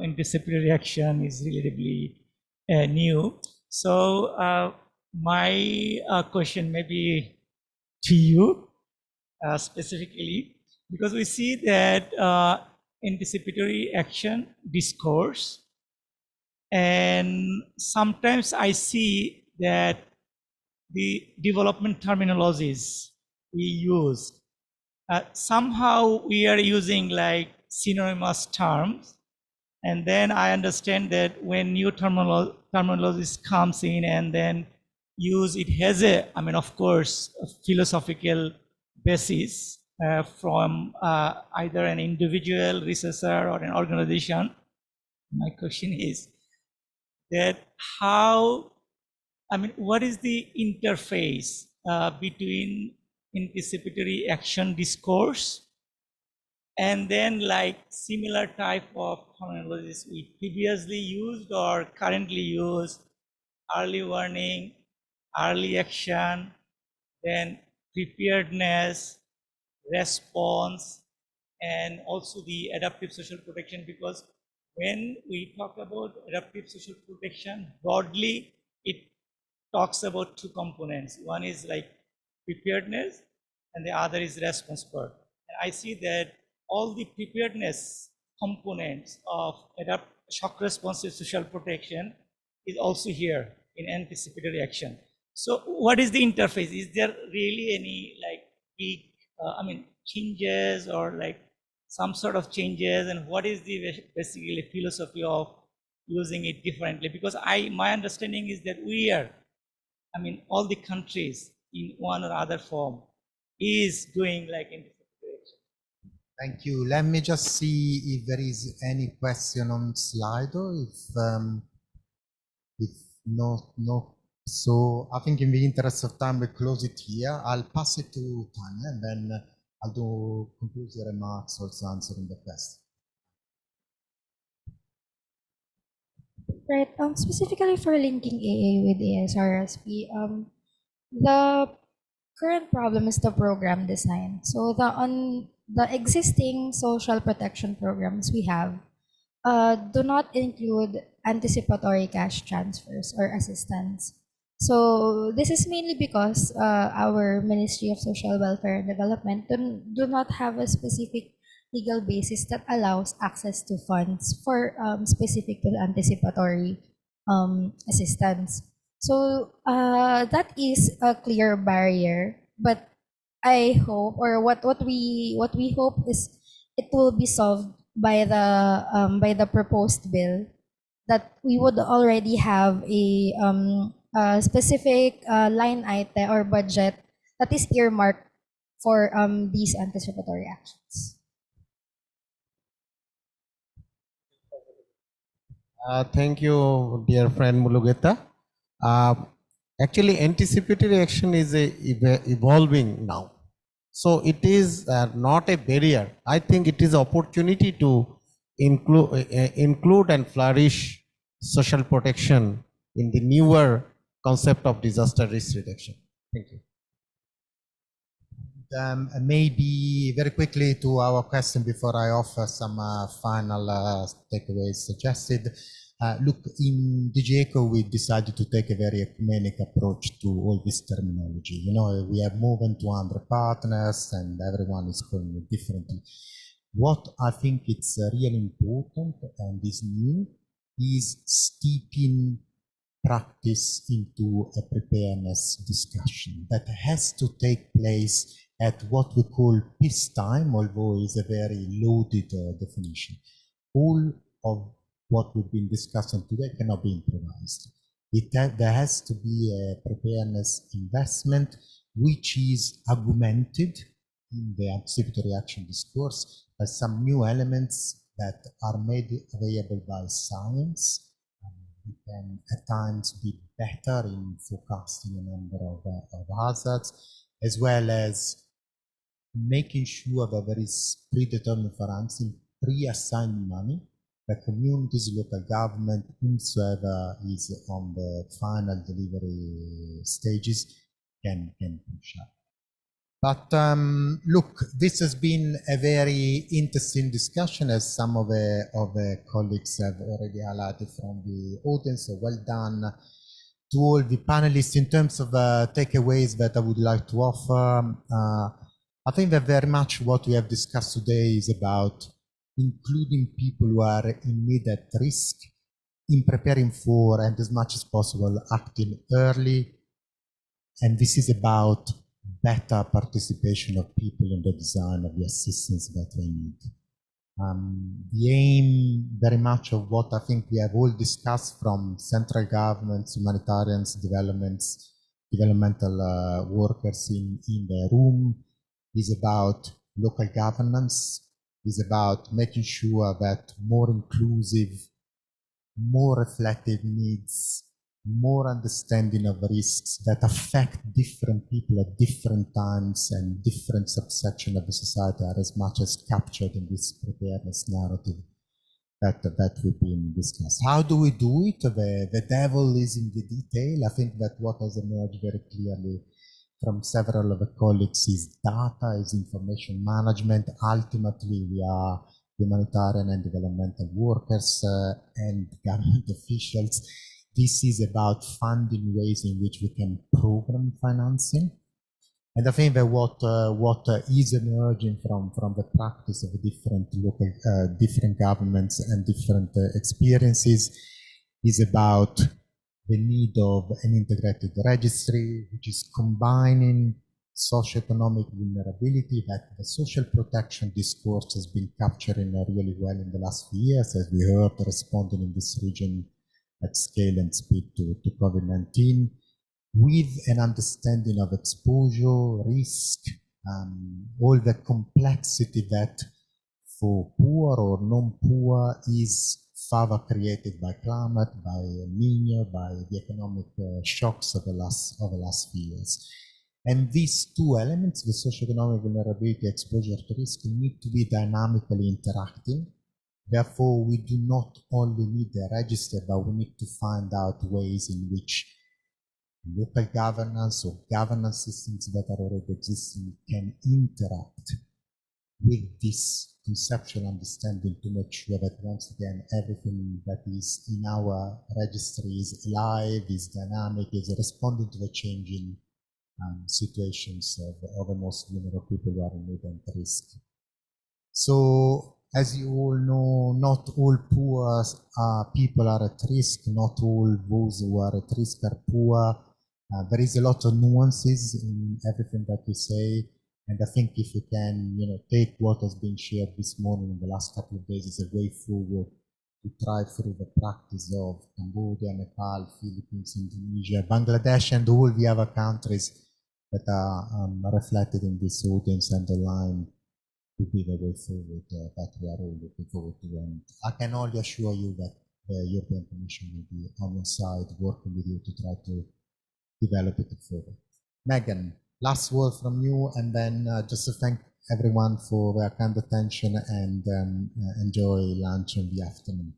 Speaker 10: anticipatory reaction is relatively new. So my question may be to you specifically, because we see that anticipatory action discourse, and sometimes I see that the development terminologies we use, somehow we are using like synonymous terms, and then I understand that when new terminologies comes in and then use, it has a, I mean, of course, a philosophical basis from either an individual researcher or an organization. My question is that how, I mean, what is the interface between anticipatory action discourse and then like similar type of terminologies we previously used or currently use: early warning, early action, then preparedness, response, and also the adaptive social protection? Because when we talk about adaptive social protection, broadly, it talks about two components. One is like preparedness and the other is response part. And I see that all the preparedness components of shock responsive social protection is also here in anticipatory action. So what is the interface? Is there really any like big, changes or like some sort of changes, and what is the basically philosophy of using it differently? Because my understanding is that we are, all the countries in one or other form is doing like anticipatory action.
Speaker 2: Thank you. Let me just see if there is any question on Slido. If no. So I think in the interest of time, we close it here. I'll pass it to Tanya, and then I'll do conclusive remarks, also answering the question.
Speaker 6: Right. Specifically for linking AA with ASRSP, the current problem is the program design. So the existing social protection programs we have do not include anticipatory cash transfers or assistance. So this is mainly because our Ministry of Social Welfare and Development do not have a specific legal basis that allows access to funds for specific to anticipatory assistance. So that is a clear barrier, but I hope, or what we hope is it will be solved by the proposed bill, that we would already have a specific line item or budget that is earmarked for these anticipatory actions.
Speaker 4: Thank you, dear friend Mulugeta. Actually, anticipatory action is evolving now. So it is not a barrier. I think it is opportunity to include and flourish social protection in the newer concept of disaster risk reduction. Thank you.
Speaker 2: Maybe very quickly to our question before I offer some final takeaways suggested. Look, in DG ECO, we decided to take a very ecumenic approach to all this terminology. You know, we have more than 200 partners and everyone is calling it differently. What I think it's really important and is new is steeping practice into a preparedness discussion that has to take place at what we call peacetime, although it's a very loaded definition. All of what we've been discussing today cannot be improvised. There has to be a preparedness investment which is augmented in the anticipatory action discourse by some new elements that are made available by science. We can at times be better in forecasting a number of hazards, as well as making sure that there is predetermined financing, pre-assigned money, that communities, local government, whomsoever is on the final delivery stages can push up. But look, this has been a very interesting discussion, as some of the colleagues have already highlighted from the audience, so well done to all the panelists. In terms of takeaways that I would like to offer, I think that very much what we have discussed today is about including people who are in immediate risk in preparing for, and as much as possible, acting early. And this is about better participation of people in the design of the assistance that they need. The aim very much of what I think we have all discussed, from central governments, humanitarians, developmental workers in the room, is about local governance, is about making sure that more inclusive, more reflective needs, more understanding of risks that affect different people at different times and different subsections of the society are as much as captured in this preparedness narrative that we've been discussed. How do we do it? The devil is in the detail. I think that what has emerged very clearly from several of the colleagues is data, is information management. Ultimately, we are humanitarian and developmental workers and government officials. This is about finding ways in which we can program financing. And I think that what is emerging from the practice of different local, different governments and different experiences is about the need of an integrated registry, which is combining socioeconomic vulnerability that the social protection discourse has been capturing really well in the last few years, as we heard, responding in this region at scale and speed to COVID-19, with an understanding of exposure, risk, all the complexity that for poor or non-poor is further created by climate, by El Nino, by the economic shocks of the last few years. And these two elements, the socioeconomic vulnerability, exposure to risk, need to be dynamically interacting. Therefore, we do not only need a register, but we need to find out ways in which local governance or governance systems that are already existing can interact with this conceptual understanding to make sure that once again everything that is in our registry is alive, is dynamic, is responding to the changing situations of the most vulnerable people who are in need and risk. So, as you all know, not all poor people are at risk, not all those who are at risk are poor. There is a lot of nuances in everything that we say, and I think if we can, take what has been shared this morning in the last couple of days as a way forward to try through the practice of Cambodia, Nepal, Philippines, Indonesia, Bangladesh, and all the other countries that are reflected in this audience and online, to be the way forward that we are all looking forward to. And I can only assure you that the European Commission will be on your side, working with you to try to develop it further. Megan, last word from you, and then just to thank everyone for their kind attention and enjoy lunch in the afternoon.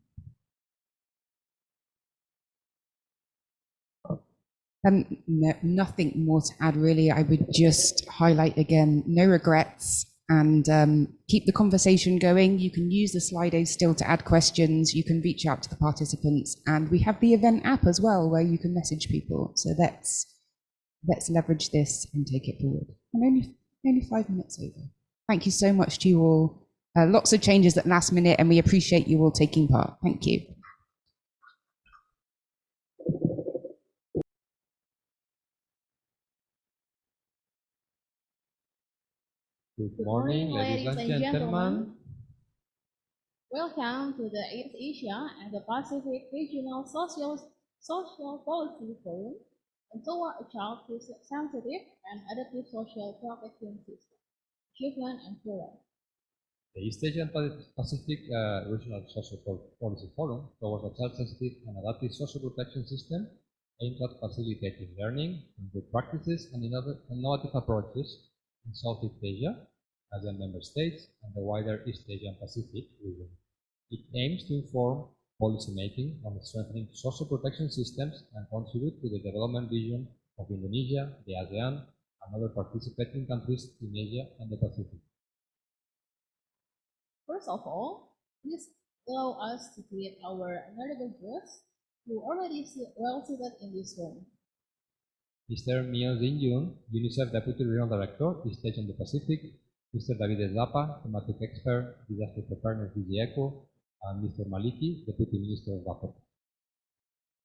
Speaker 7: No, nothing more to add really. I would just highlight again, no regrets, and keep the conversation going. You can use the Slido still to add questions. You can reach out to the participants, and we have the event app as well where you can message people. So let's leverage this and take it forward. I'm only 5 minutes over. Thank you so much to you all. Lots of changes at last minute, and we appreciate you all taking part. Thank you.
Speaker 11: Good morning, ladies and gentlemen.
Speaker 12: Welcome to the 8th Asia and the Pacific Regional Social Policy Forum and toward a child-sensitive and adaptive social protection system, achievement and forum.
Speaker 11: The East Asian Pacific Regional Social Policy Forum towards a child-sensitive and adaptive social protection system aimed at facilitating learning, good practices, and innovative approaches in Southeast Asia, ASEAN member states, and the wider East Asian Pacific region. It aims to inform policymaking on strengthening social protection systems and contribute to the development vision of Indonesia, the ASEAN, and other participating countries in Asia and the Pacific.
Speaker 12: First of all, please allow us to greet our honorable guests who are already well seated in this room.
Speaker 11: Mr. Mio Zinjun, UNICEF Deputy Regional Director, East Asia and the Pacific, Mr. David Zapa, Thematic Expert, Disaster Preparedness DG ECHO, and Mr. Maliki, Deputy Minister of Bangkok.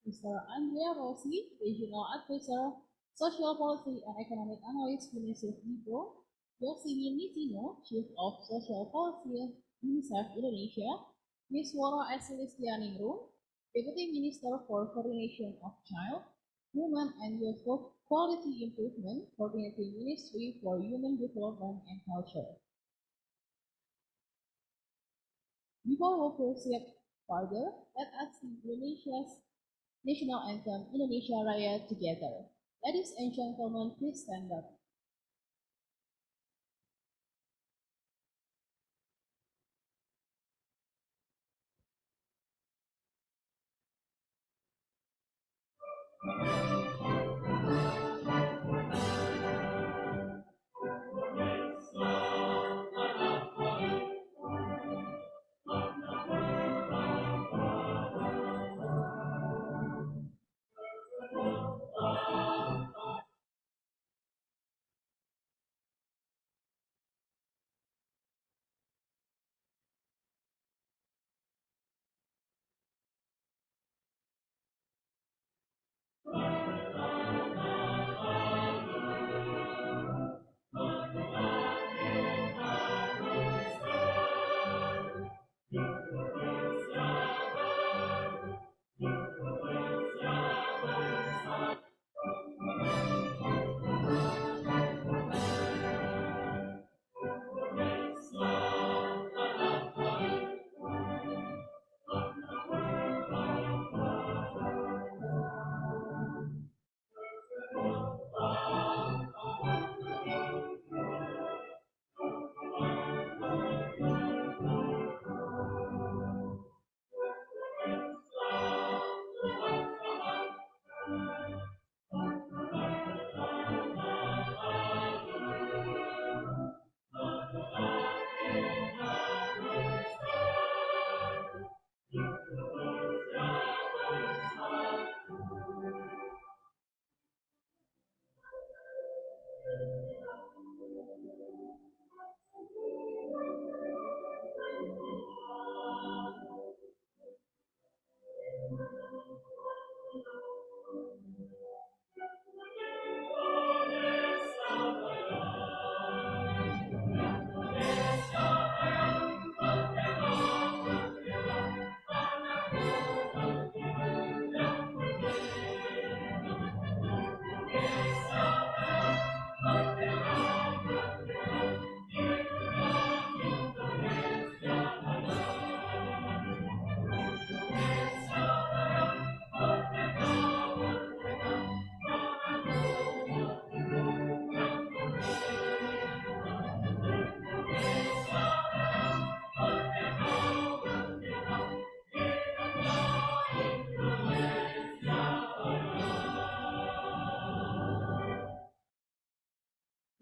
Speaker 12: Mr. Andrea Rossi, Regional Advisor, Social Policy and Economic Analyst, UNICEF Libro, Yosimi Nitino, Chief of Social Policy, UNICEF Indonesia, Ms. Wara Eselistianingrum, Deputy Minister for Coordination of Child, Women and Youth Quality Improvement, Coordinating Ministry for Human Development and Culture. Before we proceed further, let us sing Indonesia's national anthem, Indonesia Raya, together. Ladies and gentlemen, please stand up.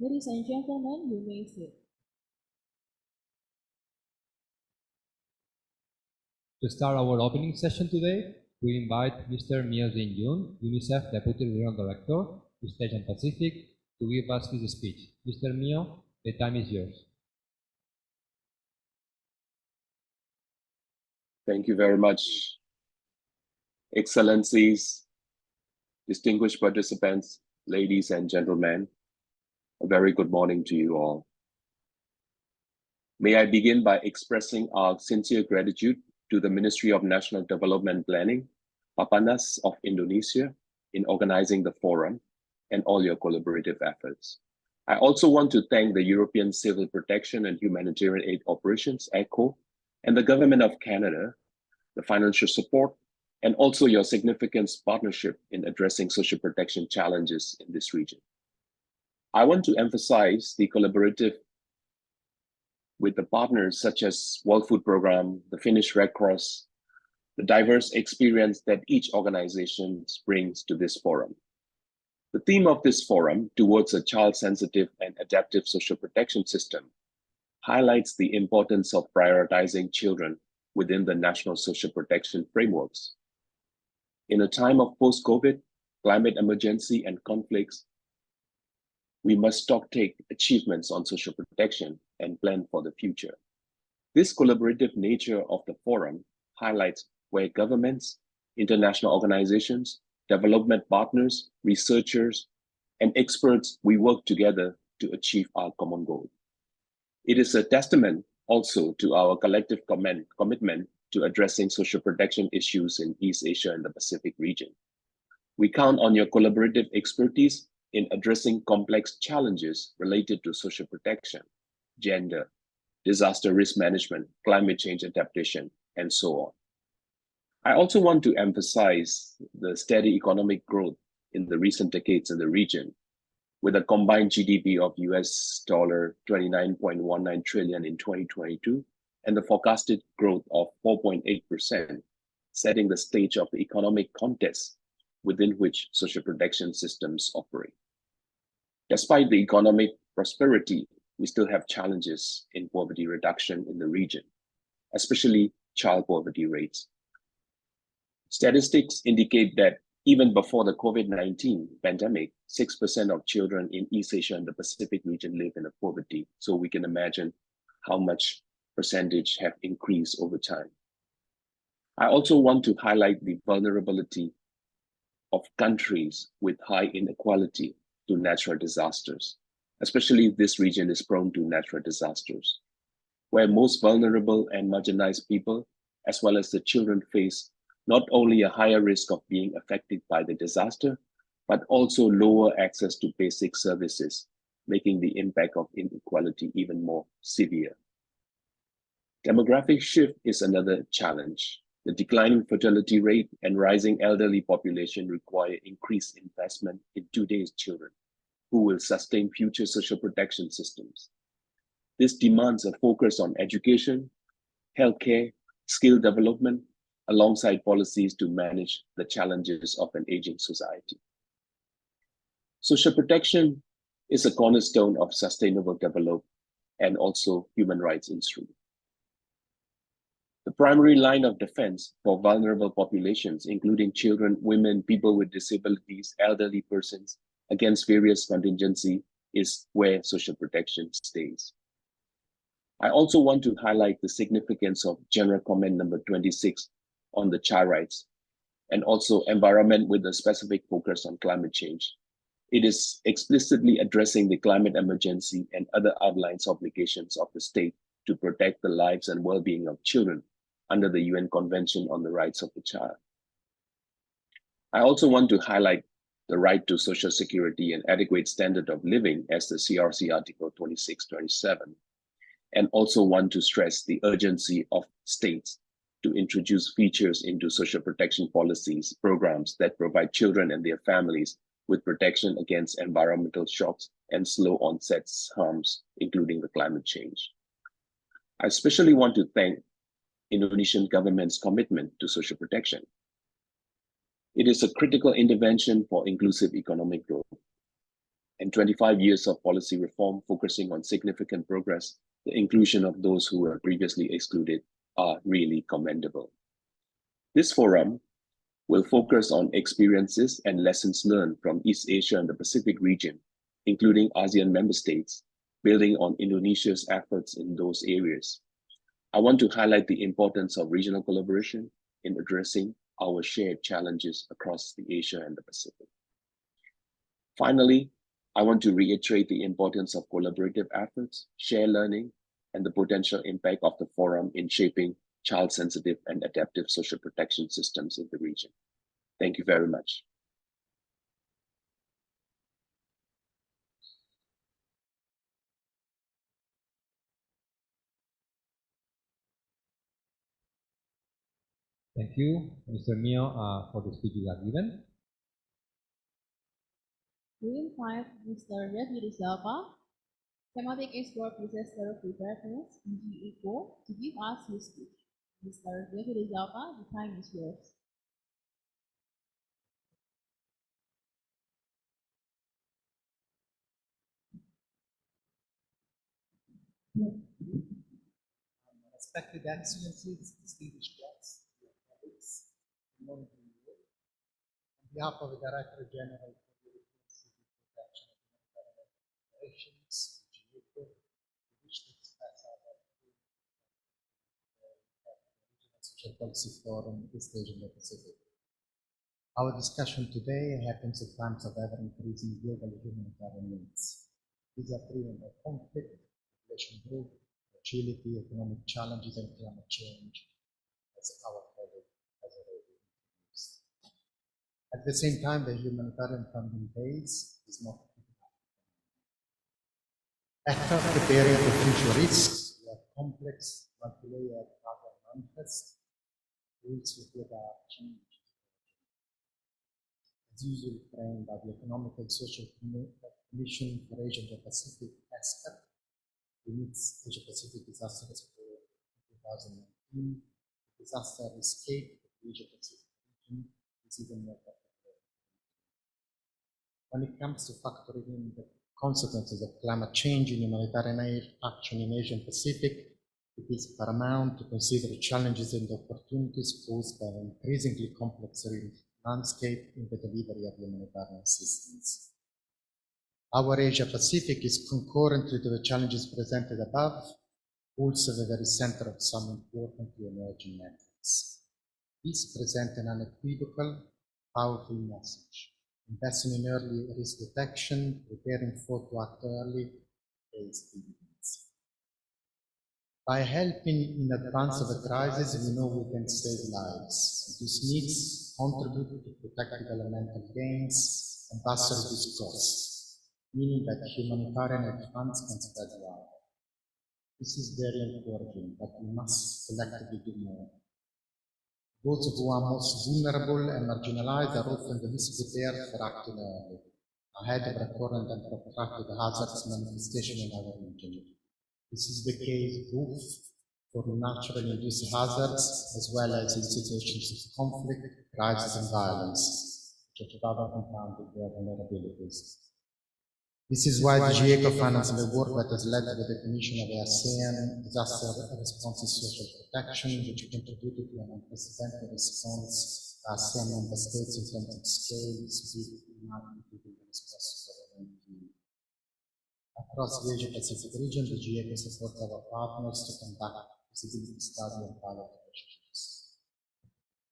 Speaker 12: Ladies and gentlemen, you may sit.
Speaker 11: To start our opening session today, we invite Mr. Mio Jin-yoon, UNICEF Deputy Regional Director, East Asian Pacific, to give us his speech. Mr. Mio, the time is yours.
Speaker 13: Thank you very much, Excellencies, distinguished participants, ladies and gentlemen. A very good morning to you all. May I begin by expressing our sincere gratitude to the Ministry of National Development Planning, Papanas of Indonesia, in organizing the forum and all your collaborative efforts. I also want to thank the European Civil Protection and Humanitarian Aid Operations, ACHIL, and the Government of Canada, the financial support, and also your significant partnership in addressing social protection challenges in this region. I want to emphasize the collaborative with the partners such as World Food Programme, the Finnish Red Cross, the diverse experience that each organization brings to this forum. The theme of this forum, towards a child-sensitive and adaptive social protection system, highlights the importance of prioritizing children within the national social protection frameworks. In a time of post-COVID, climate emergency and conflicts, we must stocktake achievements on social protection and plan for the future. This collaborative nature of the forum highlights where governments, international organizations, development partners, researchers, and experts, we work together to achieve our common goal. It is a testament also to our collective commitment to addressing social protection issues in East Asia and the Pacific region. We count on your collaborative expertise in addressing complex challenges related to social protection, gender, disaster risk management, climate change adaptation, and so on. I also want to emphasize the steady economic growth in the recent decades in the region, with a combined GDP of US $29.19 trillion in 2022 and the forecasted growth of 4.8%, setting the stage of the economic context within which social protection systems operate. Despite the economic prosperity, we still have challenges in poverty reduction in the region, especially child poverty rates. Statistics indicate that even before the COVID-19 pandemic, 6% of children in East Asia and the Pacific region live in poverty. So we can imagine how much percentage have increased over time. I also want to highlight the vulnerability of countries with high inequality to natural disasters. Especially this region is prone to natural disasters, where most vulnerable and marginalized people, as well as the children, face not only a higher risk of being affected by the disaster, but also lower access to basic services, making the impact of inequality even more severe. Demographic shift is another challenge. The declining fertility rate and rising elderly population require increased investment in today's children, who will sustain future social protection systems. This demands a focus on education, healthcare, skill development, alongside policies to manage the challenges of an aging society. Social protection is a cornerstone of sustainable development and also human rights instrument. The primary line of defense for vulnerable populations, including children, women, people with disabilities, elderly persons, against various contingencies, is where social protection stays. I also want to highlight the significance of General Comment number 26 on the child rights, and also environment with a specific focus on climate change. It is explicitly addressing the climate emergency and other outlines obligations of the state to protect the lives and well-being of children under the UN Convention on the Rights of the Child. I also want to highlight the right to social security and adequate standard of living as the CRC Article 26-27, and also want to stress the urgency of states to introduce features into social protection policies, programs that provide children and their families with protection against environmental shocks and slow onset harms, including the climate change. I especially want to thank Indonesian government's commitment to social protection. It is a critical intervention for inclusive economic growth. and 25 years of policy reform focusing on significant progress, the inclusion of those who were previously excluded are really commendable. This forum will focus on experiences and lessons learned from East Asia and the Pacific region, including ASEAN member states, building on Indonesia's efforts in those areas. I want to highlight the importance of regional collaboration in addressing our shared challenges across the Asia and the Pacific. Finally, I want to reiterate the importance of collaborative efforts, shared learning, and the potential impact of the forum in shaping child-sensitive and adaptive social protection systems in the region. Thank you very much.
Speaker 11: Thank you, Mr. Mio, for the speech you have given.
Speaker 12: We invite Mr. Yadi Rizalpa, thematic expert disaster preparedness in GECO, to give us his speech. Mr. Yadi Rizalpa, the time is yours.
Speaker 2: Respected Excellencies, distinguished guests, dear colleagues, good morning to you. On behalf of the Director General for European Civil Protection and Humanitarian Operations, GECO, we wish to express our gratitude for the Regional Social Policy Forum East Asia and the Pacific. Our discussion today happens at times of ever-increasing global humanitarian needs. These are driven by conflict, population growth, fragility, economic challenges, and climate change, as our colleague has already introduced. At the same time, the humanitarian funding base is not enough. After preparing for future risks, we have complex, multi-layered problem manifest, rules with regard change. As usually framed by the Economic and Social Commission for Asia and the Pacific aspect, the needs Asia Pacific disaster report 2019, disaster escape of the Asia Pacific region is even more particular. When it comes to factoring in the consequences of climate change in humanitarian aid action in Asia Pacific, it is paramount to consider challenges and opportunities posed by an increasingly complex landscape in the delivery of humanitarian assistance. Our Asia Pacific is concurrent with the challenges presented above, also the very center of some importantly emerging efforts. These present an unequivocal, powerful message. Investing in early risk detection, preparing for to act early, pays dividends. By helping in advance of a crisis, we know we can save lives. This needs contribute to protect developmental gains and thus reduce costs, meaning that humanitarian aid funds can spread wider. This is very encouraging, but we must collectively do more. Those who are most vulnerable and marginalized are often the least prepared for acting early, ahead of recurrent and protracted hazards manifestation in our region. This is the case both for naturally induced hazards as well as in situations of conflict, crisis, and violence, which are further compounded their vulnerabilities. This is why the GECO finances the work that has led to the definition of the ASEAN Disaster Response Social Protection, which contributed to an unprecedented response by ASEAN member states in terms of scale, speed, and magnitude in the response to COVID-19. Across the Asia-Pacific region, the GECO supports our partners to conduct feasibility study and pilot relationships.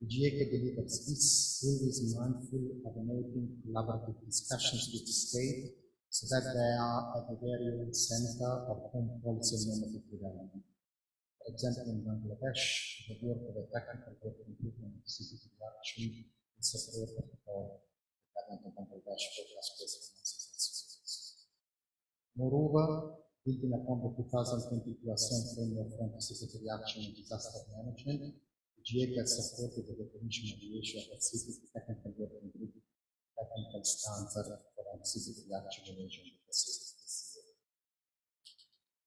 Speaker 2: The GECO delivers this always mindful of enabling collaborative discussions with the state so that they are at the very center of home policy and normative development. For example, in Bangladesh, the work of the technical group improvement CCTV action in support of the government of Bangladesh for space finances and services. Moreover, building upon the 2022 ASEAN Framework for Anticipatory Action and Disaster Management, the GECO has supported the definition of the Asia Pacific Technical Working Group technical standard for anticipatory action in Asia Pacific this year.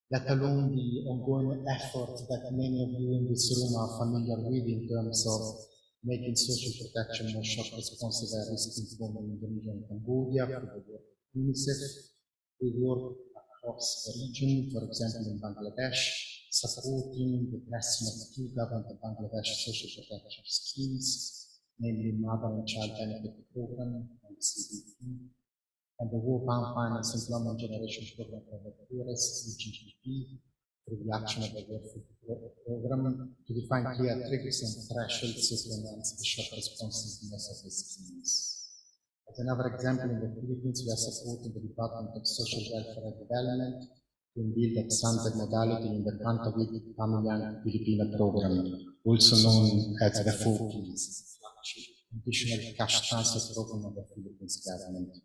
Speaker 2: Let alone the ongoing efforts that many of you in this room are familiar with in terms of making social protection more shock responsive and risk informed in Indonesia and Cambodia, for the work UNICEF, we work across the region, for example, in Bangladesh, supporting the placement of two government of Bangladesh social protection schemes, namely Mother and Child Benefit Program and CBP, and the World Bank Finance Employment Generation Program for the Poorest, UGPP, through the action of the World Food Program to define clear triggers and thresholds to implement special responsiveness of the schemes. As another example, in the Philippines, we are supporting the Department of Social Welfare and Development to build a standard modality in the Pantawid Pamilyang Filipino program, also known as the 4Ps, additional cash transfer program of the Philippines government.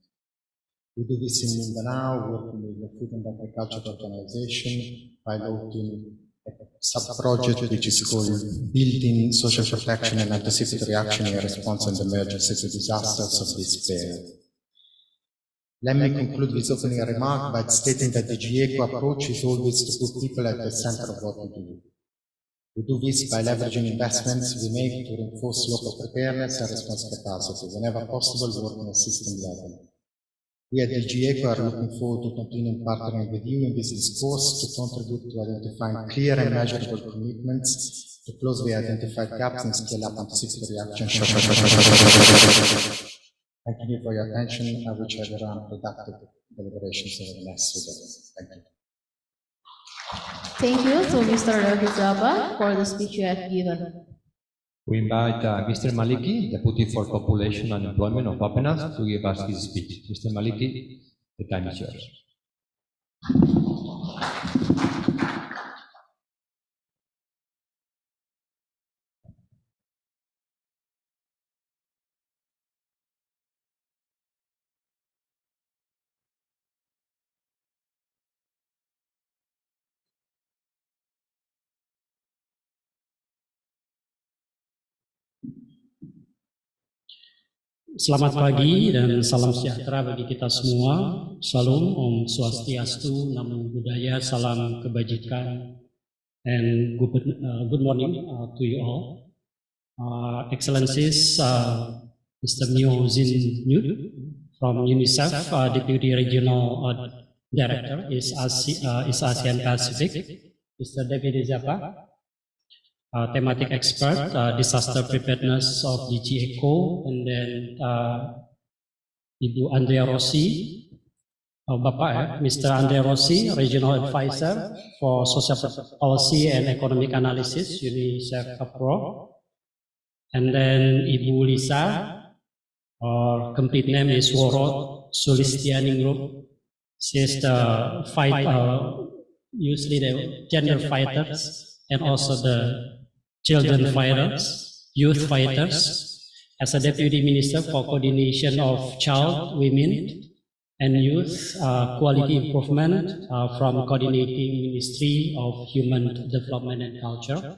Speaker 2: We do this in Mindanao, working with the Food and Agriculture Organization, piloting a sub-project which is called Building Social Protection and Anticipatory Action in Response and Emergencies to Disasters of Despair. Let me conclude this opening remark by stating that the GECO approach is always to put people at the center of what we do. We do this by leveraging investments we make to reinforce local preparedness and response capacity, whenever possible, working at system level. We at the GECO are looking forward to continuing partnering with you in this discourse to contribute to identifying clear and measurable commitments to close the identified gaps and scale up anticipatory action. Thank you for your attention. I wish everyone productive deliberations over the next 2 days. Thank you.
Speaker 12: Thank you to Mr. Ragizaba for the speech you have given.
Speaker 11: We invite Mr. Maliki, Deputy for Population and Employment of Apenas, to give us his speech. Mr. Maliki, the time is yours.
Speaker 14: Selamat pagi dan salam sejahtera bagi kita semua. Salam, Om Swastiastu, Namo Buddhaya, salam kebajikan, and good morning to you all. Excellencies, Mr. Myo Jin Nyut from UNICEF, Deputy Regional Director is ASEAN Pacific, Mr. David Zapa, thematic expert, disaster preparedness of DG ECO, and then Ibu Andrea Rossi, Bapak Mr. Andrea Rossi, Regional Advisor for Social Policy and Economic Analysis, UNICEF Pro, and then Ibu Lisa, her complete name is Woro Sulistianingrup. She is the usually the gender fighters and also the children fighters, youth fighters, as a Deputy Minister for Coordination of Child, Women and Youth Quality Improvement from Coordinating Ministry of Human Development and Culture.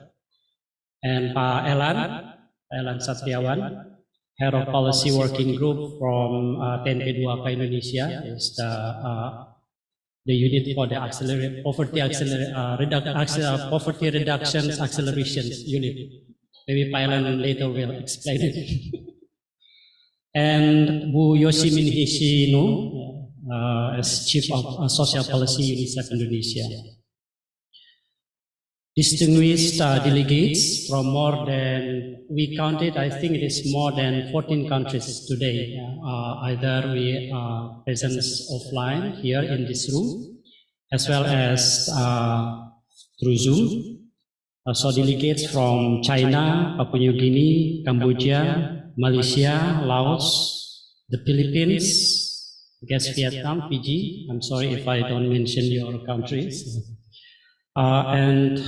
Speaker 14: And Pak Elan Satriawan, Head of Policy Working Group from TNP2AK Indonesia, is the unit for the poverty reduction acceleration unit. Maybe Pailan later will explain it. And Bu Yosimin Hishino as Chief of Social Policy UNICEF Indonesia. Distinguished delegates from more than, we counted, I think it is more than 14 countries today. Either we are present offline here in this room, as well as through Zoom. So delegates from China, Papua New Guinea, Cambodia, Malaysia, Laos, the Philippines, I guess Vietnam, Fiji. I'm sorry if I don't mention your countries. And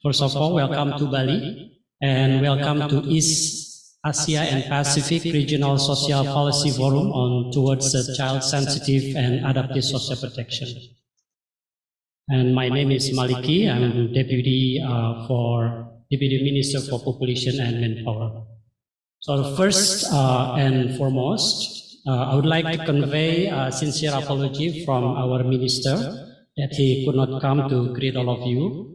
Speaker 14: first of all, welcome to Bali, and welcome to East Asia and Pacific Regional Social Policy Forum on towards child-sensitive and adaptive social protection. And my name is Maliki. I'm Deputy Minister for Population and Manpower. So first and foremost, I would like to convey a sincere apology from our Minister that he could not come to greet all of you.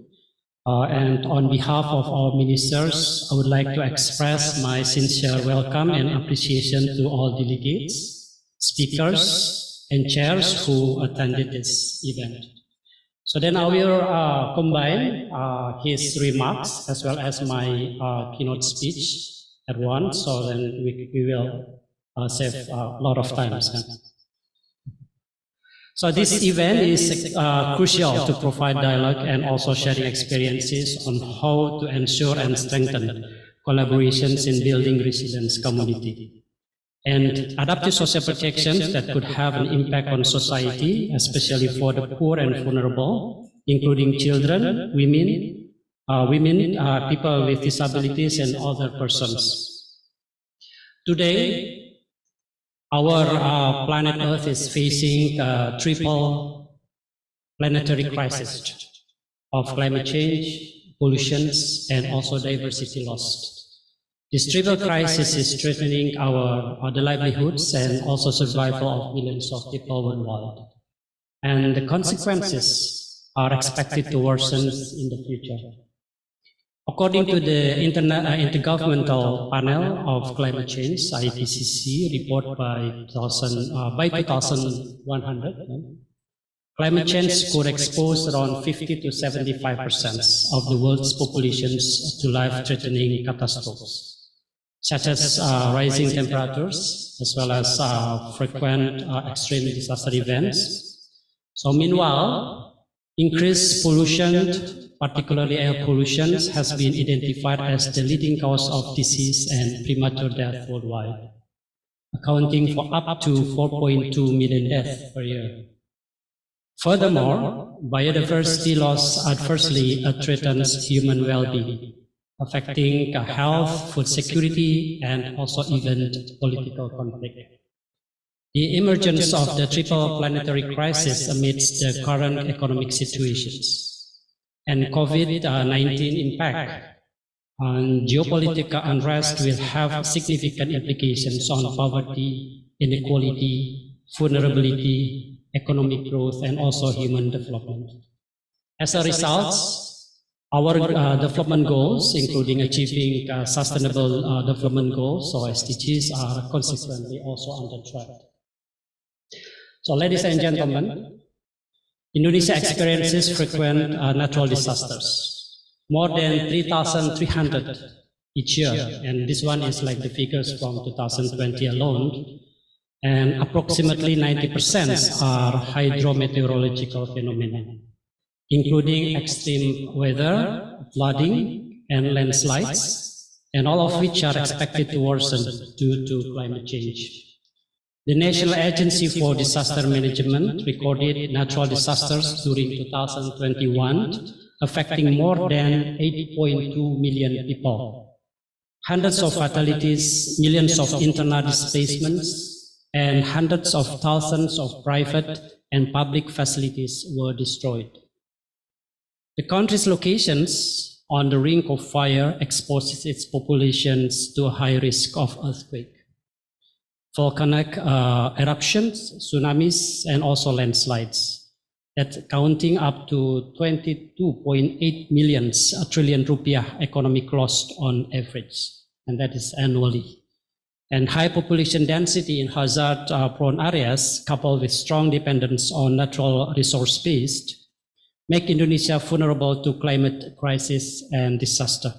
Speaker 14: And on behalf of our ministers, I would like to express my sincere welcome and appreciation to all delegates, speakers, and chairs who attended this event. So then I will combine his remarks as well as my keynote speech at once, so then we will save a lot of time. So this event is crucial to provide dialogue and also sharing experiences on how to ensure and strengthen collaborations in building resilience community. And adaptive social protections that could have an impact on society, especially for the poor and vulnerable, including children, women, people with disabilities, and other persons. Today, our planet Earth is facing a triple planetary crisis of climate change, pollution, and also diversity loss. This triple crisis is threatening the livelihoods and also survival of millions of people worldwide. And the consequences are expected to worsen in the future. According to the Intergovernmental Panel of Climate Change, IPCC report by 2100, climate change could expose around 50 to 75% of the world's populations to life-threatening catastrophes, such as rising temperatures, as well as frequent extreme disaster events. So meanwhile, increased pollution, particularly air pollution, has been identified as the leading cause of disease and premature death worldwide, accounting for up to 4.2 million deaths per year. Furthermore, biodiversity loss adversely threatens human well-being, affecting health, food security, and also even political conflict. The emergence of the triple planetary crisis amidst the current economic situations and COVID-19 impact on geopolitical unrest will have significant implications on poverty, inequality, vulnerability, economic growth, and also human development. As a result, our development goals, including achieving sustainable development goals, or SDGs, are consequently also under threat. So, ladies and gentlemen, Indonesia experiences frequent natural disasters, more than 3,300 each year, and this one is like the figures from 2020 alone, and approximately 90% are hydrometeorological phenomena, including extreme weather, flooding, and landslides, and all of which are expected to worsen due to climate change. The National Agency for Disaster Management recorded natural disasters during 2021, affecting more than 8.2 million people. Hundreds of fatalities, millions of internal displacements, and hundreds of thousands of private and public facilities were destroyed. The country's locations on the ring of fire exposes its populations to a high risk of earthquake, volcanic eruptions, tsunamis, and also landslides, that counting up to 22.8 trillion rupiah economic loss on average, and that is annually. And high population density in hazard-prone areas, coupled with strong dependence on natural resource-based, make Indonesia vulnerable to climate crisis and disaster,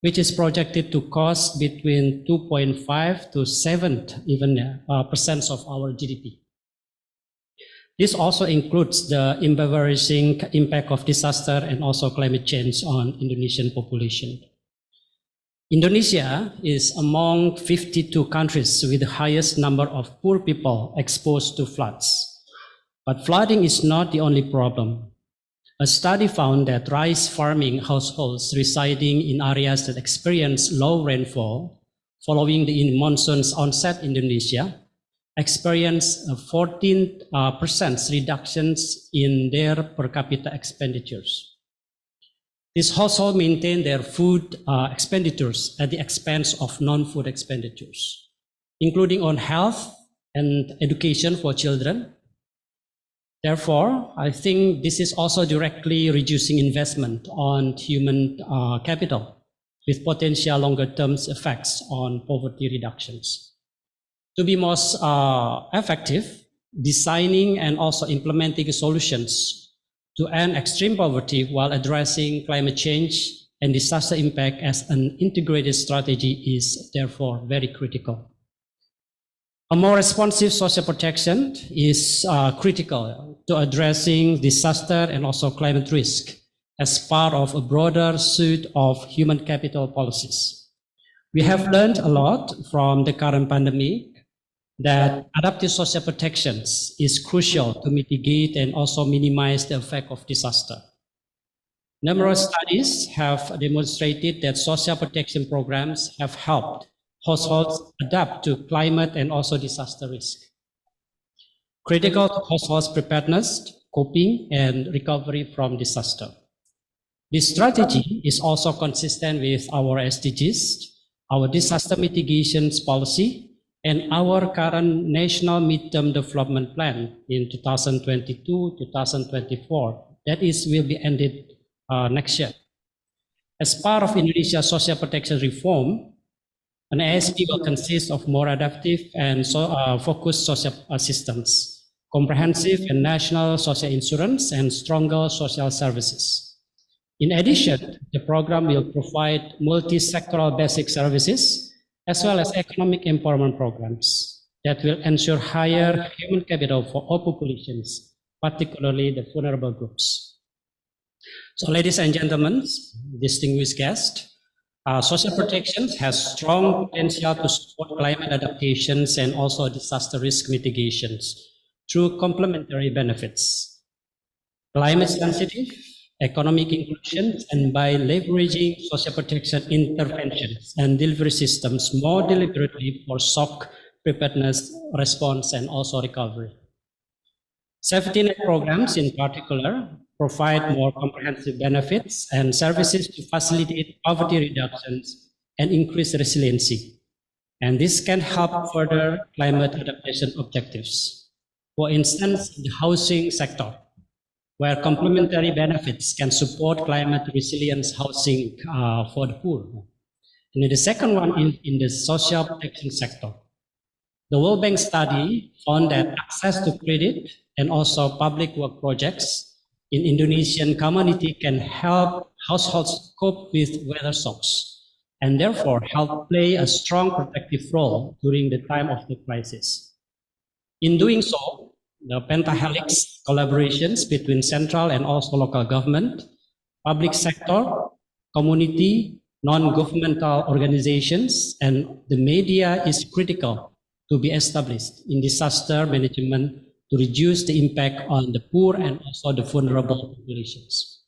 Speaker 14: which is projected to cost between 2.5 to 7% of our GDP. This also includes the embarrassing impact of disaster and also climate change on Indonesian population. Indonesia is among 52 countries with the highest number of poor people exposed to floods. But flooding is not the only problem. A study found that rice farming households residing in areas that experience low rainfall following the monsoon's onset in Indonesia experienced a 14% reductions in their per capita expenditures. These households maintain their food expenditures at the expense of non-food expenditures, including on health and education for children. Therefore, I think this is also directly reducing investment on human capital with potential longer-term effects on poverty reductions. To be most effective, designing and also implementing solutions to end extreme poverty while addressing climate change and disaster impact as an integrated strategy is therefore very critical. A more responsive social protection is critical to addressing disaster and also climate risk as part of a broader suite of human capital policies. We have learned a lot from the current pandemic that adaptive social protections is crucial to mitigate and also minimize the effect of disaster. Numerous studies have demonstrated that social protection programs have helped households adapt to climate and also disaster risk. Critical to households' preparedness, coping, and recovery from disaster. This strategy is also consistent with our SDGs, our disaster mitigations policy, and our current National Midterm Development Plan in 2022-2024, that is, will be ended next year. As part of Indonesia's social protection reform, an ASP will consist of more adaptive and focused social systems, comprehensive and national social insurance, and stronger social services. In addition, the program will provide multi-sectoral basic services as well as economic empowerment programs that will ensure higher human capital for all populations, particularly the vulnerable groups. So, ladies and gentlemen, distinguished guests, social protection has strong potential to support climate adaptations and also disaster risk mitigations through complementary benefits. Climate sensitive, economic inclusion, and by leveraging social protection interventions and delivery systems more deliberately for shock preparedness, response, and also recovery. Safety net programs in particular provide more comprehensive benefits and services to facilitate poverty reductions and increase resiliency. And this can help further climate adaptation objectives. For instance, the housing sector, where complementary benefits can support climate resilience housing for the poor. And the second one is in the social protection sector. The World Bank study found that access to credit and also public work projects in Indonesian community can help households cope with weather shocks and therefore help play a strong protective role during the time of the crisis. In doing so, the pentahelix collaborations between central and also local government, public sector, community, non-governmental organizations, and the media is critical to be established in disaster management to reduce the impact on the poor and also the vulnerable populations.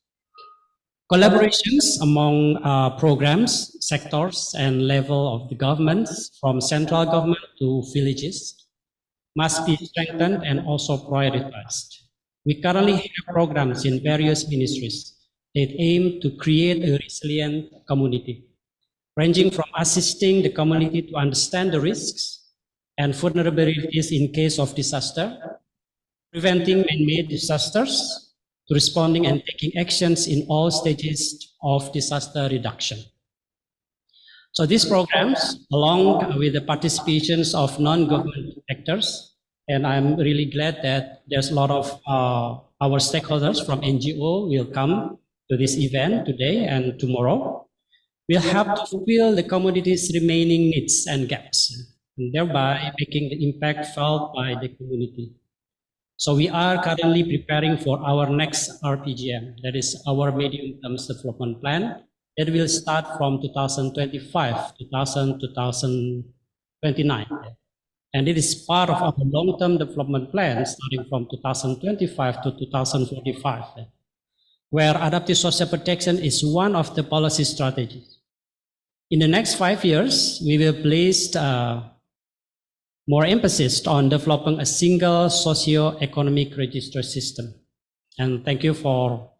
Speaker 14: Collaborations among programs, sectors, and level of the governments, from central government to villages, must be strengthened and also prioritized. We currently have programs in various ministries that aim to create a resilient community, ranging from assisting the community to understand the risks and vulnerabilities in case of disaster, preventing man-made disasters, to responding and taking actions in all stages of disaster reduction. So these programs, along with the participations of non-government actors, and I'm really glad that there's a lot of our stakeholders from NGO will come to this event today and tomorrow, will help to fulfill the community's remaining needs and gaps, and thereby making the impact felt by the community. So we are currently preparing for our next RPGM, that is our medium-term development plan, that will start from 2025 to 2029. And it is part of our long-term development plan starting from 2025 to 2045, where adaptive social protection is one of the policy strategies. In the next 5 years, we will place more emphasis on developing a single socio-economic register system. And thank you for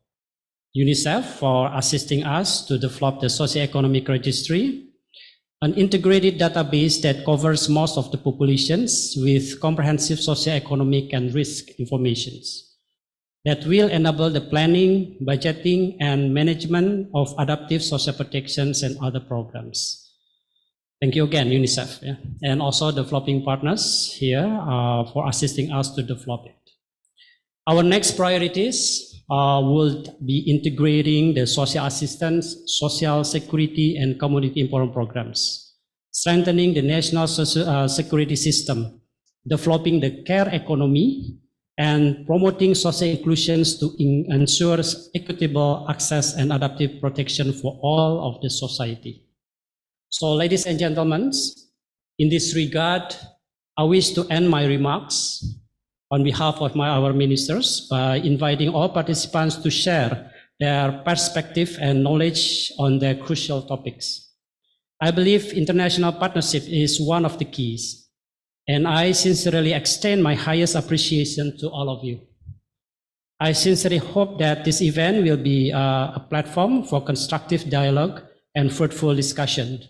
Speaker 14: UNICEF for assisting us to develop the socio-economic registry, an integrated database that covers most of the populations with comprehensive socio-economic and risk informations that will enable the planning, budgeting, and management of adaptive social protections and other programs. Thank you again, UNICEF, yeah, and also developing partners here for assisting us to develop it. Our next priorities will be integrating the social assistance, social security, and community empowerment programs, strengthening the national social security system, developing the care economy, and promoting social inclusions to ensure equitable access and adaptive protection for all of the society. So, ladies and gentlemen, in this regard, I wish to end my remarks on behalf of our ministers by inviting all participants to share their perspective and knowledge on the crucial topics. I believe international partnership is one of the keys, and I sincerely extend my highest appreciation to all of you. I sincerely hope that this event will be a platform for constructive dialogue and fruitful discussion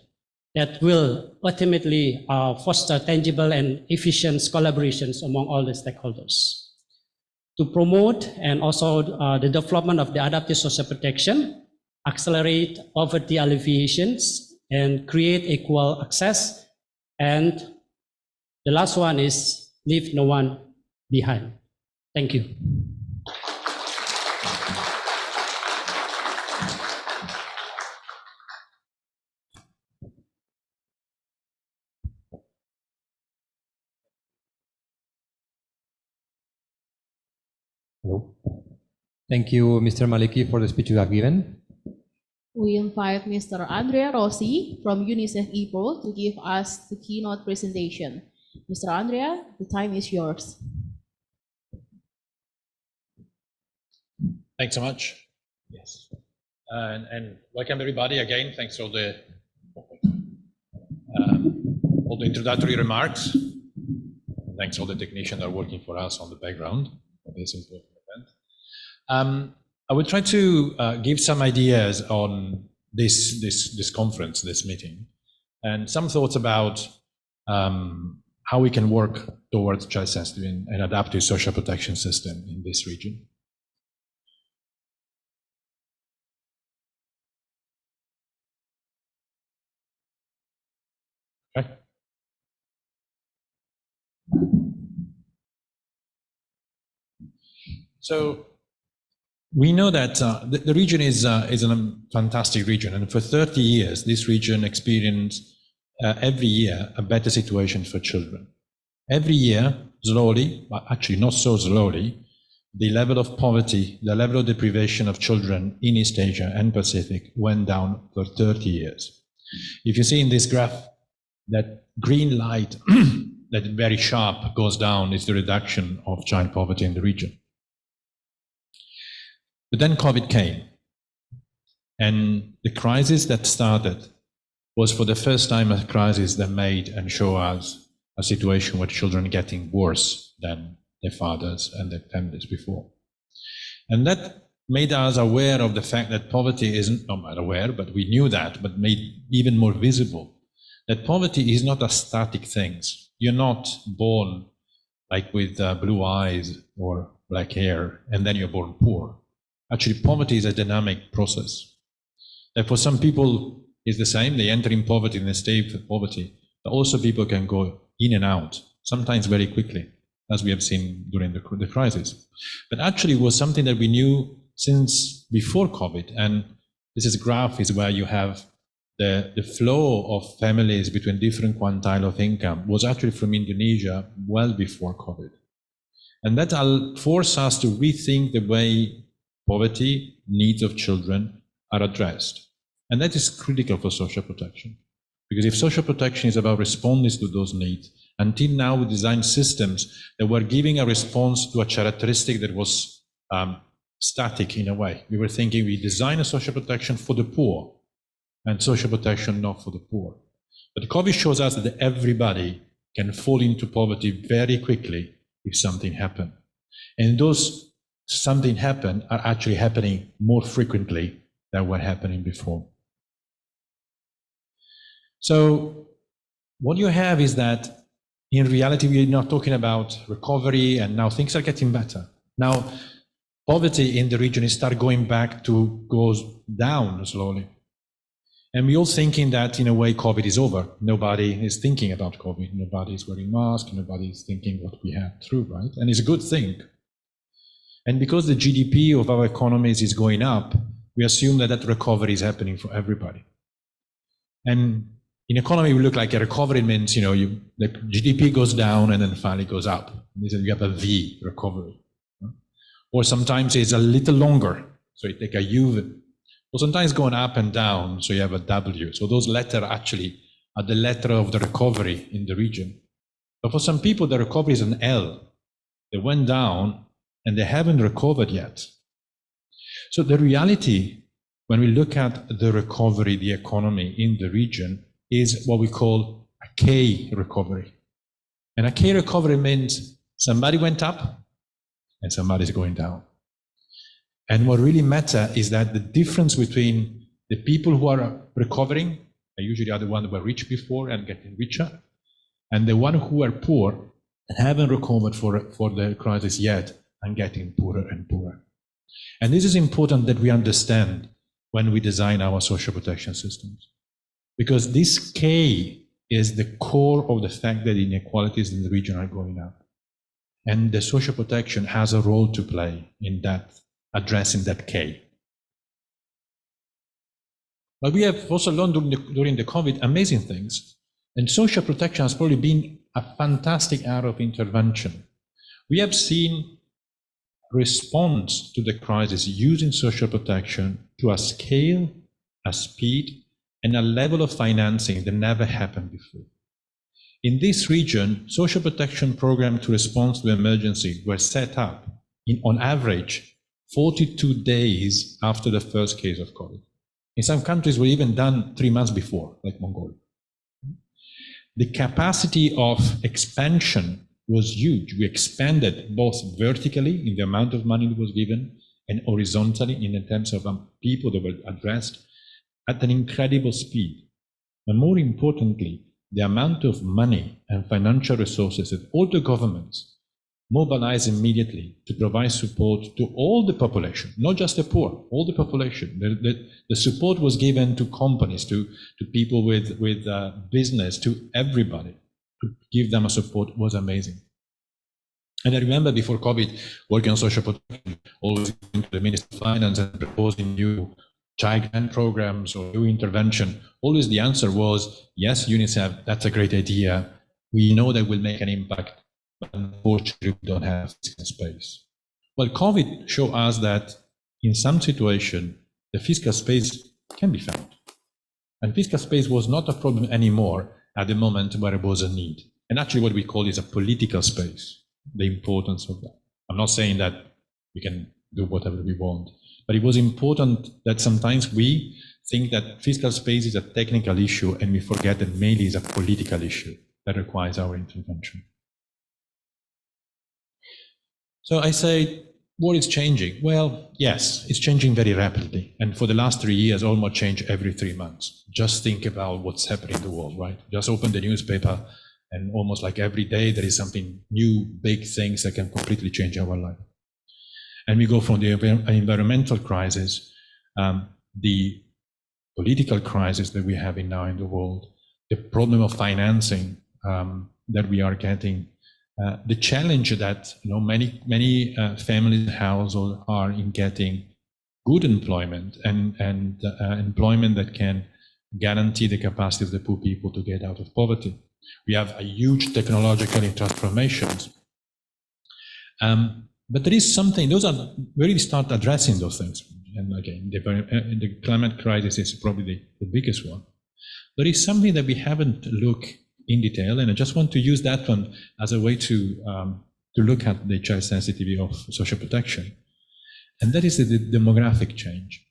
Speaker 14: that will ultimately foster tangible and efficient collaborations among all the stakeholders. To promote and also the development of the adaptive social protection, accelerate poverty alleviations, and create equal access. And the last one is leave no one behind. Thank you.
Speaker 11: Hello. Thank you, Mr. Maliki, for the speech you have given.
Speaker 12: We invite Mr. Andrea Rossi from UNICEF April to give us the keynote presentation. Mr. Andrea, the time is yours.
Speaker 15: Thanks so much. Yes. And welcome everybody again. Thanks for all the introductory remarks. Thanks all the technicians that are working for us on the background for this important event. I will try to give some ideas on this conference, this meeting, and some thoughts about how we can work towards child-sensitive and adaptive social protection system in this region. Okay. So we know that the region is a fantastic region, and for 30 years, this region experienced every year a better situation for children. Every year, slowly, but actually not so slowly, the level of poverty, the level of deprivation of children in East Asia and Pacific went down for 30 years. If you see in this graph, that green light that very sharp goes down is the reduction of child poverty in the region. But then COVID came, and the crisis that started was for the first time a crisis that made and showed us a situation where children are getting worse than their fathers and their families before. And that made us aware of the fact that poverty isn't, not aware, but we knew that, but made even more visible, that poverty is not a static thing. You're not born like with blue eyes or black hair, and then you're born poor. Actually, poverty is a dynamic process. That for some people is the same, they enter in poverty and they stay in poverty, but also people can go in and out, sometimes very quickly, as we have seen during the crisis. But actually it was something that we knew since before COVID, and this is graph is where you have the flow of families between different quintile of income was actually from Indonesia well before COVID. And that forced us to rethink the way poverty, needs of children are addressed. And that is critical for social protection. Because if social protection is about responding to those needs, until now we designed systems that were giving a response to a characteristic that was static in a way. We were thinking we design a social protection for the poor, and social protection not for the poor. But COVID shows us that everybody can fall into poverty very quickly if something happens. And those something happen are actually happening more frequently than were happening before. So what you have is that in reality, we're not talking about recovery and now things are getting better. Now, poverty in the region is start going back to goes down slowly. And we're all thinking that in a way COVID is over. Nobody is thinking about COVID. Nobody is wearing masks. Nobody is thinking what we have through, right? And it's a good thing. And because the GDP of our economies is going up, we assume that that recovery is happening for everybody. And in economy, we look like a recovery means, the GDP goes down and then finally goes up. You have a V recovery. Or sometimes it's a little longer. So you take a U. Or sometimes going up and down, so you have a W. So those letters actually are the letter of the recovery in the region. But for some people, the recovery is an L. They went down and they haven't recovered yet. So the reality, when we look at the recovery, the economy in the region, is what we call a K recovery. And a K recovery means somebody went up and somebody's going down. And what really matters is that the difference between the people who are recovering, they usually are the ones who were rich before and getting richer, and the ones who are poor and haven't recovered for the crisis yet and getting poorer and poorer. And this is important that we understand when we design our social protection systems. Because this K is the core of the fact that inequalities in the region are going up. And the social protection has a role to play in that, addressing that K. But we have also learned during the COVID amazing things. And social protection has probably been a fantastic area of intervention. We have seen response to the crisis using social protection to a scale, a speed, and a level of financing that never happened before. In this region, social protection programs to respond to emergency were set up on average 42 days after the first case of COVID. In some countries, were even done 3 months before, like Mongolia. The capacity of expansion was huge. We expanded both vertically in the amount of money that was given and horizontally in terms of people that were addressed at an incredible speed. But more importantly, the amount of money and financial resources that all the governments mobilized immediately to provide support to all the population, not just the poor, all the population. The support was given to companies, to people with business, to everybody. To give them a support was amazing. And I remember before COVID, working on social protection, always going to the Minister of Finance and proposing new child grant programs or new intervention. Always the answer was, yes, UNICEF, that's a great idea. We know that will make an impact, but unfortunately we don't have fiscal space. Well, COVID showed us that in some situation, the fiscal space can be found. And fiscal space was not a problem anymore at the moment where it was a need. And actually what we call is a political space, the importance of that. I'm not saying that we can do whatever we want, but it was important that sometimes we think that fiscal space is a technical issue and we forget that mainly is a political issue that requires our intervention. So I say, what is changing? Well, yes, it's changing very rapidly. And for the last 3 years, almost change every 3 months. Just think about what's happening in the world, right? Just open the newspaper and almost like every day there is something new, big things that can completely change our life. And we go from the environmental crisis, the political crisis that we have now in the world, the problem of financing that we are getting, the challenge that many families and households are in getting good employment and employment that can guarantee the capacity of the poor people to get out of poverty. We have a huge technological transformations. But there is something, those are where we start addressing those things. And again, the climate crisis is probably the biggest one. There is something that we haven't looked in detail, and I just want to use that one as a way to look at the child sensitivity of social protection. And that is the demographic change.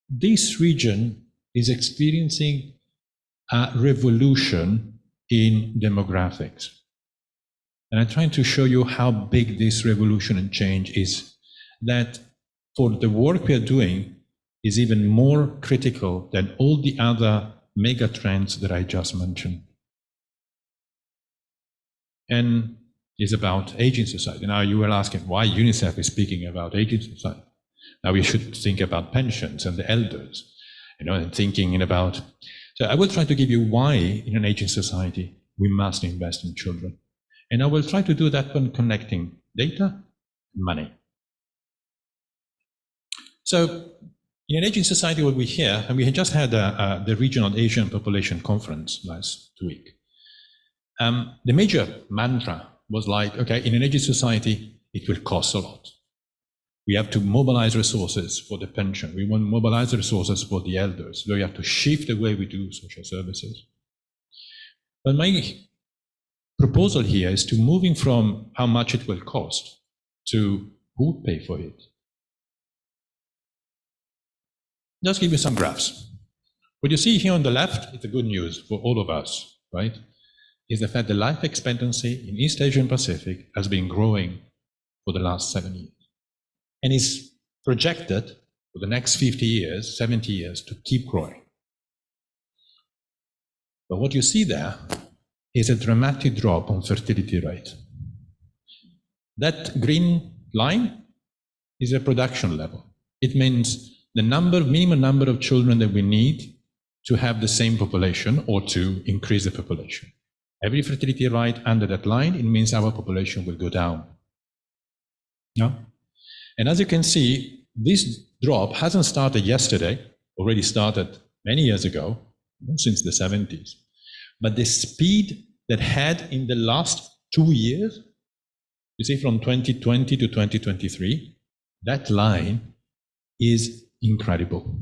Speaker 15: This region is experiencing a revolution in demographics. And I'm trying to show you how big this revolution and change is, that for the work we are doing is even more critical than all the other mega trends that I just mentioned. And it's about aging society. Now you were asking why UNICEF is speaking about aging society. Now we should think about pensions and the elders. and thinking about. So I will try to give you why in an aging society we must invest in children. And I will try to do that when connecting data and money. So in an aging society, what we hear, and we had just had the Regional Asian Population Conference last week. The major mantra was like, okay, in an aging society, it will cost a lot. We have to mobilize resources for the pension. We want to mobilize resources for the elders. We have to shift the way we do social services. But my proposal here is to moving from how much it will cost to who will pay for it. Just give you some graphs. What you see here on the left is the good news for all of us, right? Is the fact that life expectancy in East Asia and Pacific has been growing for the last 7 years. And is projected for the next 50 years, 70 years to keep growing. But what you see there is a dramatic drop on fertility rate. That green line is a production level. It means the minimum number of children that we need to have the same population or to increase the population. Every fertility rate under that line, it means our population will go down. Yeah? And as you can see, this drop hasn't started yesterday, already started many years ago, since the 70s. But the speed that had in the last 2 years, you see from 2020 to 2023, that line is incredible.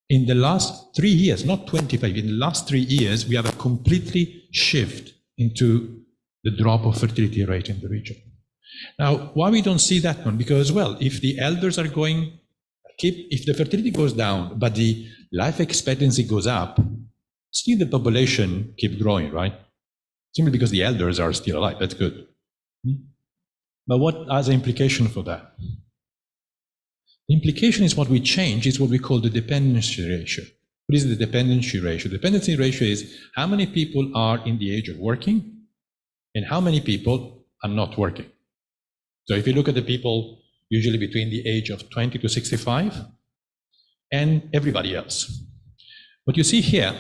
Speaker 15: In the last 3 years, not 25, in the last 3 years, we have a completely shift into the drop of fertility rate in the region. Now, why we don't see that one? Because, well, if the elders are going, if the fertility goes down, but the life expectancy goes up, still the population keep growing, right? Simply because the elders are still alive, that's good. But what has the implication for that? The implication is what we change is what we call the dependency ratio. What is the dependency ratio? The dependency ratio is how many people are in the age of working and how many people are not working. So if you look at the people usually between the age of 20 to 65 and everybody else, what you see here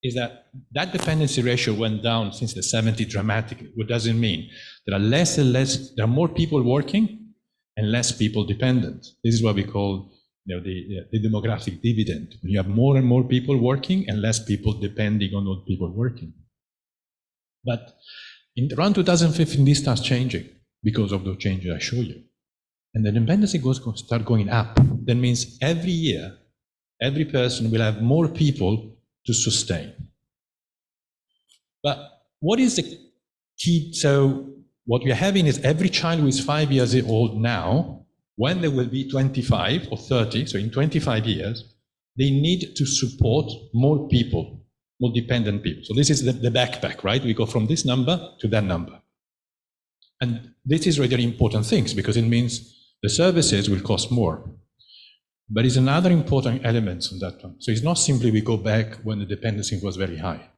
Speaker 15: is that that dependency ratio went down since the 70s dramatically. What does it mean? There are less and less, there are more people working and less people dependent. This is what we call the demographic dividend. When you have more and more people working and less people depending on those people working. But in around 2015, this starts changing because of the changes I show you. And the dependency start going up. That means every year, every person will have more people to sustain. But what is the key? So what we are having is every child who is 5 years old now, when they will be 25 or 30, so in 25 years, they need to support more people, more dependent people. So this is the backpack, right? We go from this number to that number. And this is really important things because it means the services will cost more. But it's another important element on that one. So it's not simply we go back when the dependency was very high.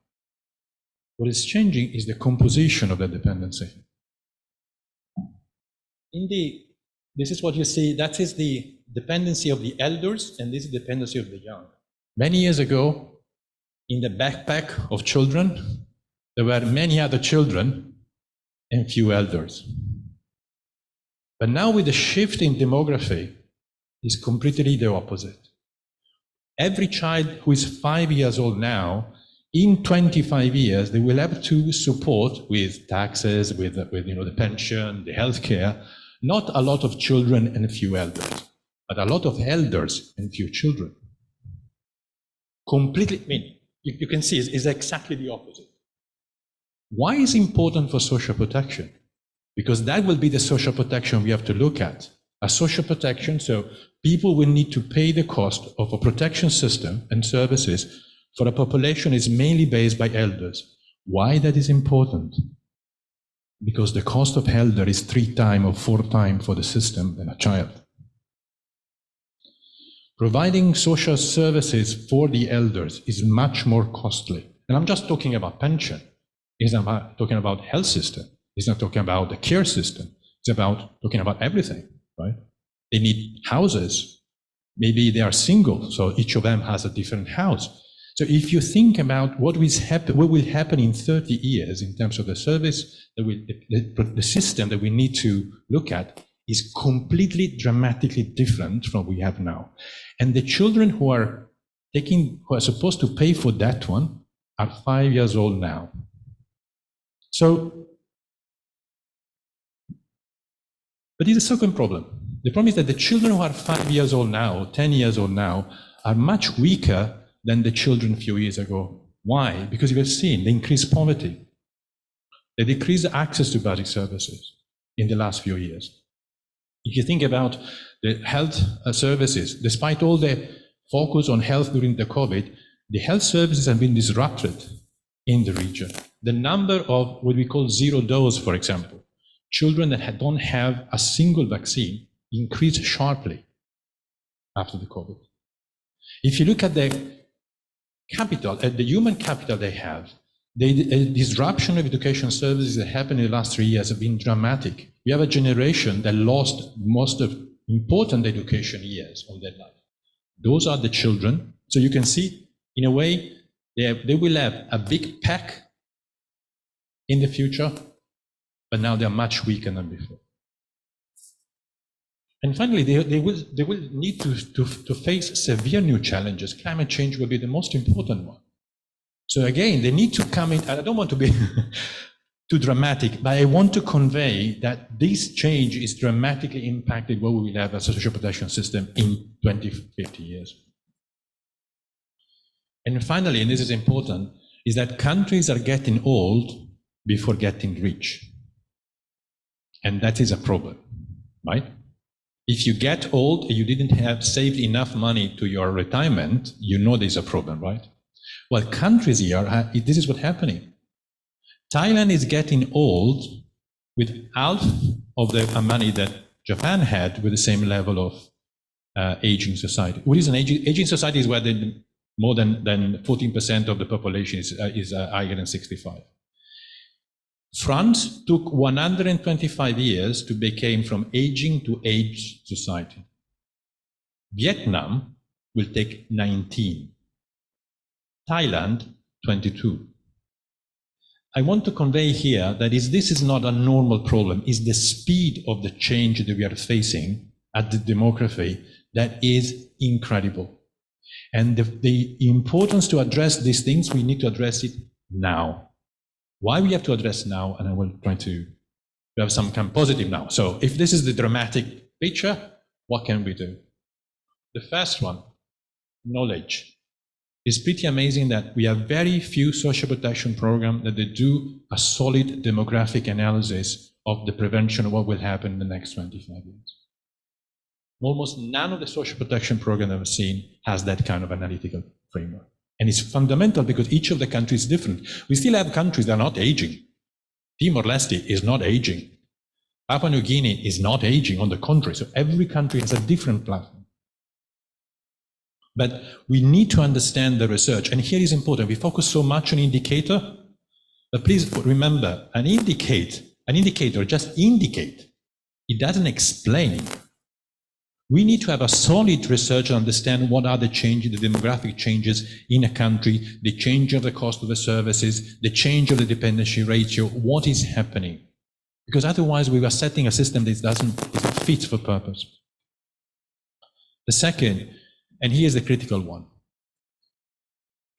Speaker 15: What is changing is the composition of the dependency. This is what you see, that is the dependency of the elders, and this is the dependency of the young. Many years ago, in the backpack of children, there were many other children and few elders. But now with the shift in demography, it's completely the opposite. Every child who is 5 years old now, in 25 years, they will have to support with taxes, with the pension, the healthcare, not a lot of children and a few elders, but a lot of elders and few children. Completely, I mean, you can see it's exactly the opposite. Why is it important for social protection? Because that will be the social protection we have to look at. A social protection, so people will need to pay the cost of a protection system and services for a population is mainly based by elders. Why that is important? Because the cost of elder is 3 times or 4 times for the system than a child. Providing social services for the elders is much more costly. And I'm just talking about pension. It's not talking about health system. It's not talking about the care system. It's about talking about everything, right? They need houses. Maybe they are single, so each of them has a different house. So if you think about what will happen in 30 years in terms of the service, the system that we need to look at is completely dramatically different from what we have now. And the children who are supposed to pay for that one are 5 years old now. So, but it's a second problem. The problem is that the children who are 5 years old now, 10 years old now, are much weaker than the children a few years ago. Why? Because we have seen the increased poverty, the decreased access to basic services in the last few years. If you think about the health services, despite all the focus on health during the COVID, the health services have been disrupted in the region. The number of what we call zero dose, for example, children that don't have a single vaccine increased sharply after the COVID. If you look at the capital, at the human capital they have, the disruption of education services that happened in the last 3 years have been dramatic. We have a generation that lost most of important education years of their life. Those are the children. So you can see, in a way, they will have a big pack in the future, but now they're much weaker than before. And finally, they will need to face severe new challenges. Climate change will be the most important one. So again, they need to come in, and I don't want to be too dramatic, but I want to convey that this change is dramatically impacted what we will have as a social protection system in 20, 50 years. And finally, and this is important, is that countries are getting old before getting rich. And that is a problem, right? If you get old and you didn't have saved enough money to your retirement, you know there's a problem, right? Well, countries here, this is what's happening. Thailand is getting old with half of the money that Japan had with the same level of aging society. What is an aging society? Is where more than 14% of the population is higher than 65. France took 125 years to become from aging to aged society. Vietnam will take 19. Thailand, 22. I want to convey here that this is not a normal problem, it's the speed of the change that we are facing at the demography that is incredible. And the importance to address these things, we need to address it now. Why we have to address now, and I will try to have some kind of positive now. So if this is the dramatic picture, what can we do? The first one, knowledge. It's pretty amazing that we have very few social protection programs that they do a solid demographic analysis of the prevention of what will happen in the next 25 years. Almost none of the social protection programs I've seen has that kind of analytical framework. And it's fundamental because each of the countries is different. We still have countries that are not aging. Timor-Leste is not aging. Papua New Guinea is not aging, on the contrary. So every country has a different platform. But we need to understand the research. And here is important. We focus so much on indicator, but please remember, an indicator just indicate. It doesn't explain. We need to have a solid research to understand what are the changes, the demographic changes in a country, the change of the cost of the services, the change of the dependency ratio, what is happening. Because otherwise we are setting a system that isn't fit for purpose. The second, and here's the critical one.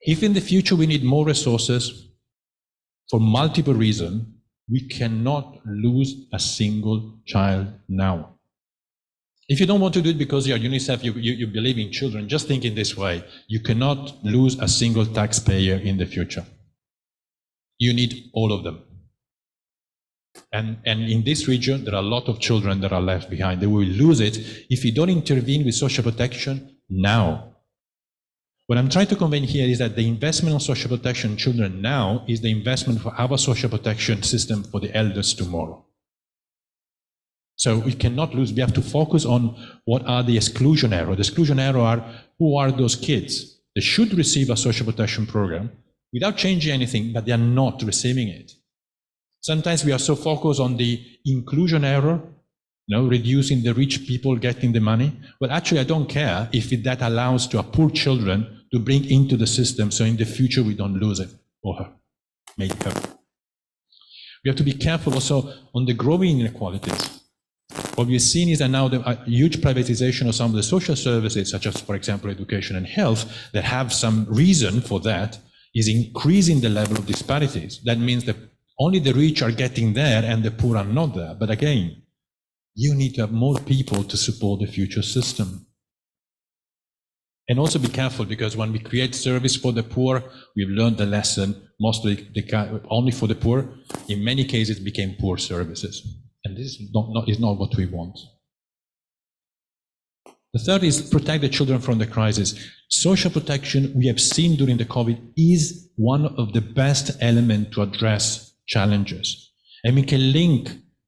Speaker 15: If in the future we need more resources for multiple reasons, we cannot lose a single child now. If you don't want to do it because you're UNICEF, you believe in children, just think in this way. You cannot lose a single taxpayer in the future. You need all of them. And in this region, there are a lot of children that are left behind. They will lose it if you don't intervene with social protection now. What I'm trying to convey here is that the investment on social protection in children now is the investment for our social protection system for the elders tomorrow. So we cannot lose, we have to focus on what are the exclusion errors. The exclusion errors are, who are those kids that should receive a social protection program without changing anything, but they are not receiving it. Sometimes we are so focused on the inclusion error reducing the rich people getting the money. Well, actually, I don't care if that allows to our poor children to bring into the system, so in the future we don't lose it or her, maybe her. We have to be careful also on the growing inequalities. What we've seen is that now the huge privatization of some of the social services, such as, for example, education and health, that have some reason for that, is increasing the level of disparities. That means that only the rich are getting there and the poor are not there. But again, you need to have more people to support the future system. And also be careful, because when we create service for the poor, we've learned the lesson, mostly only for the poor. In many cases, it became poor services. And this is not what we want. The third is protect the children from the crisis. Social protection, we have seen during the COVID, is one of the best elements to address challenges. And we can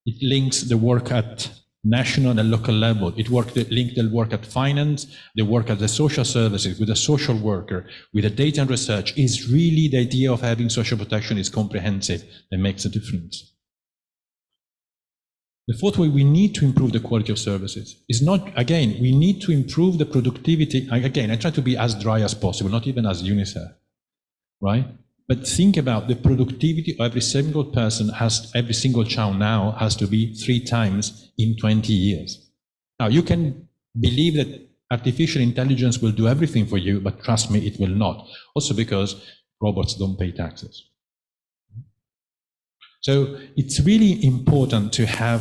Speaker 15: it links the work at national and local level. It linked the work at finance, the work at the social services, with a social worker, with the data and research. Is really the idea of having social protection is comprehensive and makes a difference. The fourth way, we need to improve the quality of services. It's not, again, we need to improve the productivity. Again, I try to be as dry as possible, not even as UNICEF, right? But think about the productivity of every single person every single child now has to be 3 times in 20 years. Now, you can believe that artificial intelligence will do everything for you, but trust me, it will not. Also because robots don't pay taxes. So it's really important to have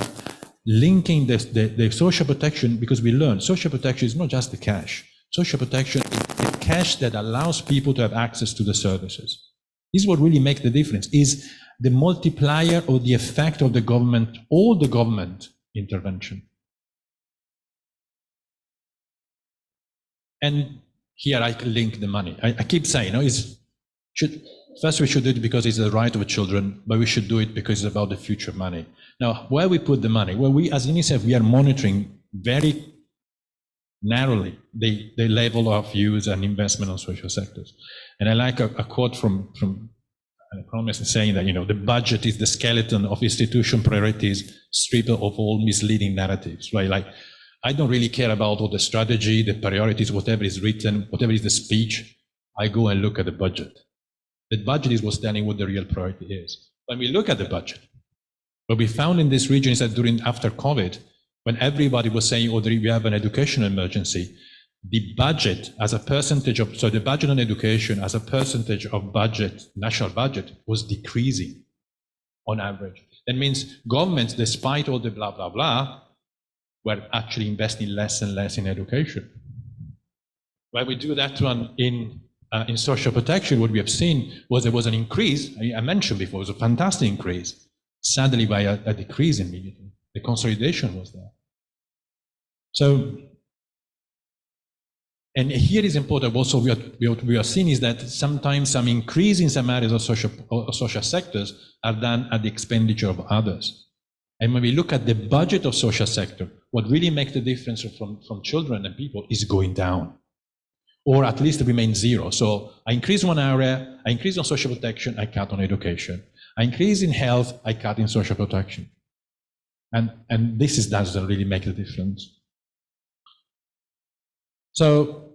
Speaker 15: linking the social protection, because we learn social protection is not just the cash. Social protection is the cash that allows people to have access to the services. This is what really makes the difference, is the multiplier or the effect of the government, all the government intervention. And here I link the money. I keep saying, first we should do it because it's the right of the children, but we should do it because it's about the future money. Now, where we put the money? Well, we as UNICEF, we are monitoring very narrowly the level of use and investment on social sectors. And I like a quote from an economist saying that, the budget is the skeleton of institution priorities, stripped of all misleading narratives, right? Like, I don't really care about all the strategy, the priorities, whatever is written, whatever is the speech. I go and look at the budget. The budget is what's telling what the real priority is. When we look at the budget, what we found in this region is that after COVID, when everybody was saying, we have an educational emergency, the budget as a percentage of, so the budget on education as a percentage of budget, national budget, was decreasing on average. That means governments, despite all the blah, blah, blah, were actually investing less and less in education. When we do that one in social protection, what we have seen was there was an increase. I mentioned before, it was a fantastic increase, sadly by a decrease immediately. The consolidation was there. So, and here is important also, what we are seeing is that sometimes some increase in some areas of social sectors are done at the expenditure of others. And when we look at the budget of social sector, what really makes the difference from children and people is going down, or at least remain zero. So I increase one area, I increase on social protection, I cut on education. I increase in health, I cut in social protection. And this doesn't really make a difference. So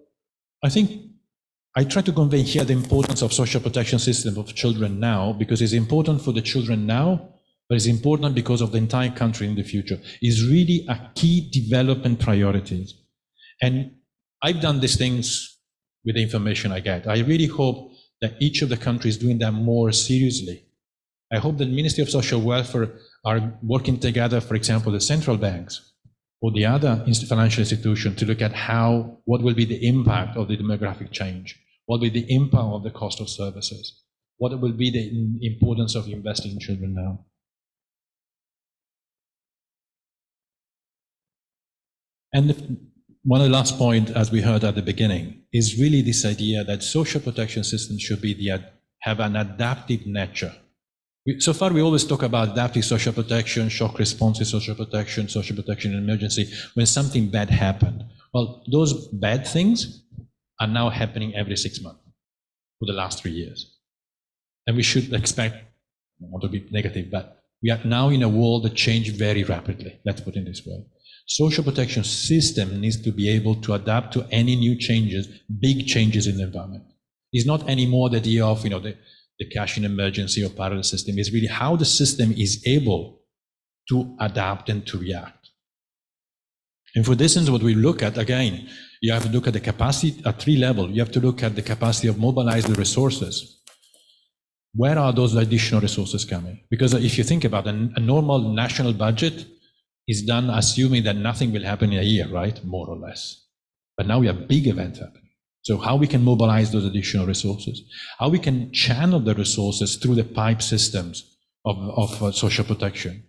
Speaker 15: I think I try to convey here the importance of social protection system of children now, because it's important for the children now, but it's important because of the entire country in the future. It's really a key development priorities. And I've done these things with the information I get. I really hope that each of the countries is doing that more seriously. I hope the Ministry of Social Welfare are working together, for example, the central banks or the other financial institutions to look at what will be the impact of the demographic change, what will be the impact of the cost of services, what will be the importance of investing in children now. And one of the last point, as we heard at the beginning, is really this idea that social protection systems should have an adaptive nature. So far, we always talk about adaptive social protection, shock responsive social protection in emergency, when something bad happened. Well, those bad things are now happening every 6 months for the last 3 years. And we should expect, I don't want to be negative, but We are now in a world that changed very rapidly. Let's put it this way. Social protection system needs to be able to adapt to any new changes, big changes in the environment. It's not anymore the idea of the cash in emergency or parallel system. It's really how the system is able to adapt and to react. And for this is what we look at, again, you have to look at the capacity at 3 levels. You have to look at the capacity of mobilize the resources. Where are those additional resources coming? Because if you think about a normal national budget is done assuming that nothing will happen in a year, right? More or less. But now we have big events happening. So how we can mobilize those additional resources? How we can channel the resources through the pipe systems of social protection?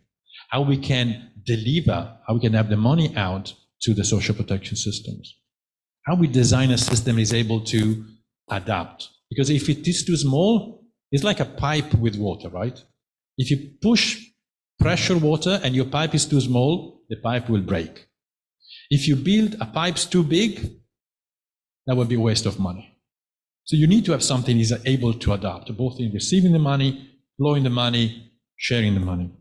Speaker 15: How we can deliver, how we can have the money out to the social protection systems? How we design a system is able to adapt. Because if it is too small, it's like a pipe with water, right? If you push pressure water and your pipe is too small, the pipe will break. If you build a pipe too big, that would be a waste of money. So you need to have something that is able to adapt, both in receiving the money, flowing the money, sharing the money.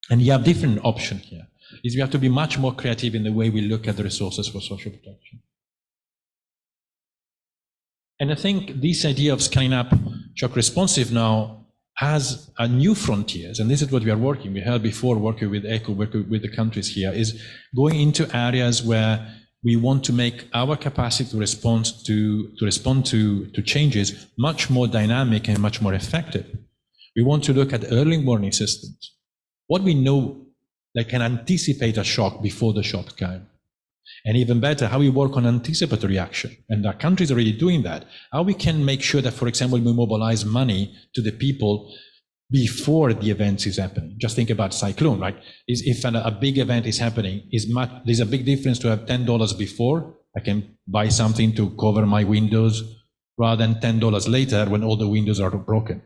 Speaker 15: And you have different options here. We have to be much more creative in the way we look at the resources for social protection. And I think this idea of scaling up shock responsive now has a new frontiers, and this is what we are working. We heard before, working with ECHO, working with the countries here, is going into areas where we want to make our capacity to respond to changes much more dynamic and much more effective. We want to look at early warning systems. What we know that can anticipate a shock before the shock comes. And even better, how we work on anticipatory action. And our countries are already doing that. How we can make sure that, for example, we mobilize money to the people before the event is happening. Just think about cyclone, right? If a big event is happening, there's a big difference to have $10 before. I can buy something to cover my windows rather than $10 later when all the windows are broken.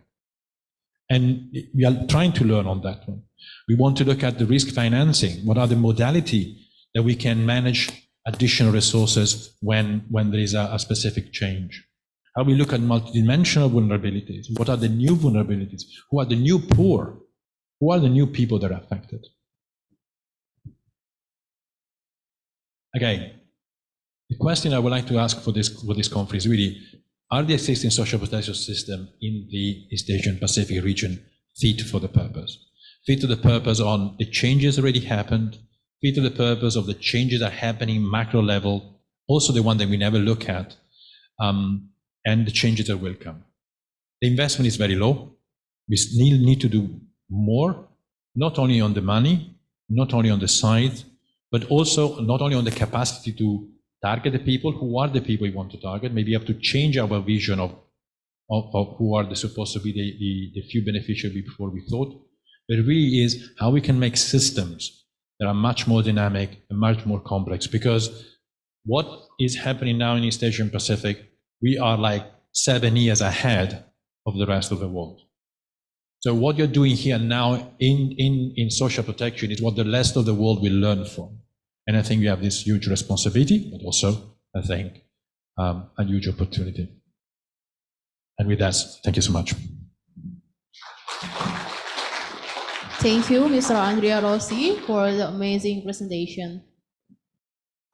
Speaker 15: And we are trying to learn on that one. We want to look at the risk financing. What are the modalities that we can manage additional resources when there is a specific change? How we look at multidimensional vulnerabilities. What are the new vulnerabilities? Who are the new poor? Who are the new people that are affected? Again, the question I would like to ask for this conference is really, are the existing social protection system in the East Asian Pacific region fit for the purpose? Fit to the purpose on the changes already happened, fit to the purpose of the changes that are happening macro level, also the one that we never look at, and the changes that will come. The investment is very low. We need to do more, not only on the money, not only on the side, but also not only on the capacity to target the people. Who are the people we want to target? Maybe you have to change our vision of who are supposed to be the few beneficiaries before we thought. But it really is how we can make systems that are much more dynamic and much more complex, because what is happening now in East Asian Pacific, we are like 7 years ahead of the rest of the world. So what you're doing here now in social protection is what the rest of the world will learn from. And I think we have this huge responsibility, but also, I think, a huge opportunity. And with that, thank you so much.
Speaker 12: Thank you, Mr. Andrea Rossi, for the amazing presentation.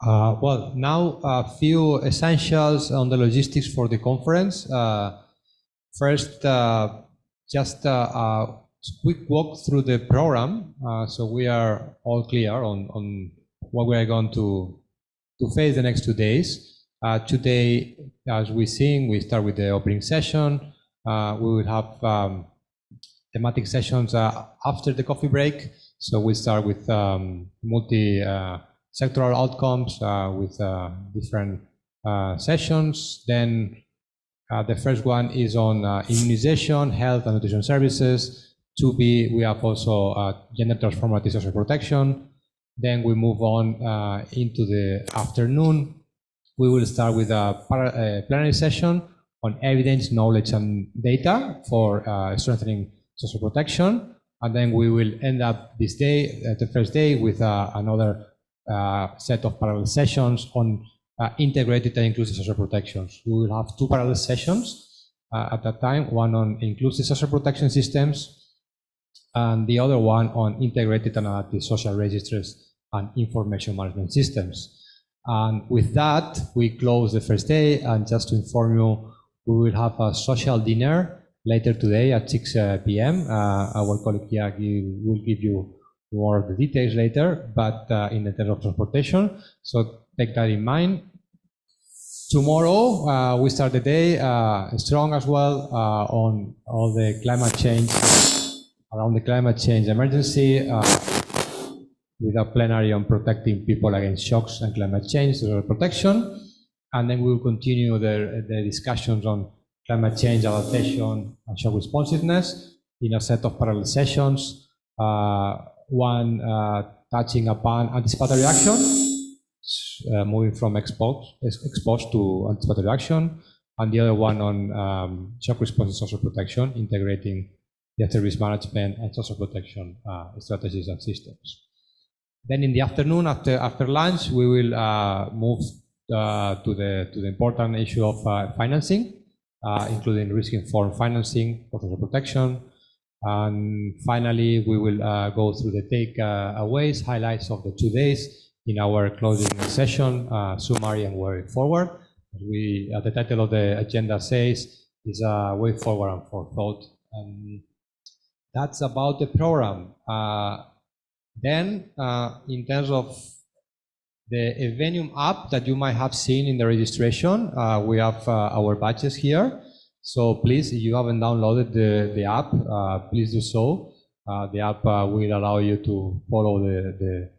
Speaker 16: Well, now a few essentials on the logistics for the conference. First, just a quick walk through the program, so we are all clear on what we are going to face the next 2 days. Today, as we start with the opening session. We will have thematic sessions after the coffee break. So we start with multi-sectoral outcomes with different sessions. Then the first one is on immunization, health and nutrition services. 2B, we have also gender transformative social protection. Then we move on into the afternoon. We will start with a plenary session on evidence, knowledge and data for strengthening social protection. And then we will end up this day, the first day, with another set of parallel sessions on integrated and inclusive social protections. We will have 2 parallel sessions at that time, one on inclusive social protection systems and the other one on integrated and adaptive social registers and information management systems. And with that, we close the first day, and just to inform you, we will have a social dinner later today at 6 p.m. Our colleague here will give you more of the details later, but in the terms of transportation, so take that in mind. Tomorrow, we start the day strong as well on all the climate change, around the climate change emergency, with a plenary on protecting people against shocks and climate change, social protection. And then we will continue the discussions on climate change, adaptation, and shock responsiveness in a set of parallel sessions. One touching upon anticipatory action, moving from exposed to anticipatory action, and the other one on shock response and social protection, integrating the risk management and social protection strategies and systems. Then in the afternoon, after lunch, we will move to the important issue of financing, including risk-informed financing for social protection. And finally, we will go through the takeaways, highlights of the 2 days in our closing session, summary and way forward. The title of the agenda says is a way forward and for thought. That's about the program. Then, in terms of the Evenium app that you might have seen in the registration, we have our badges here. So please, if you haven't downloaded the app, please do so. The app will allow you to follow the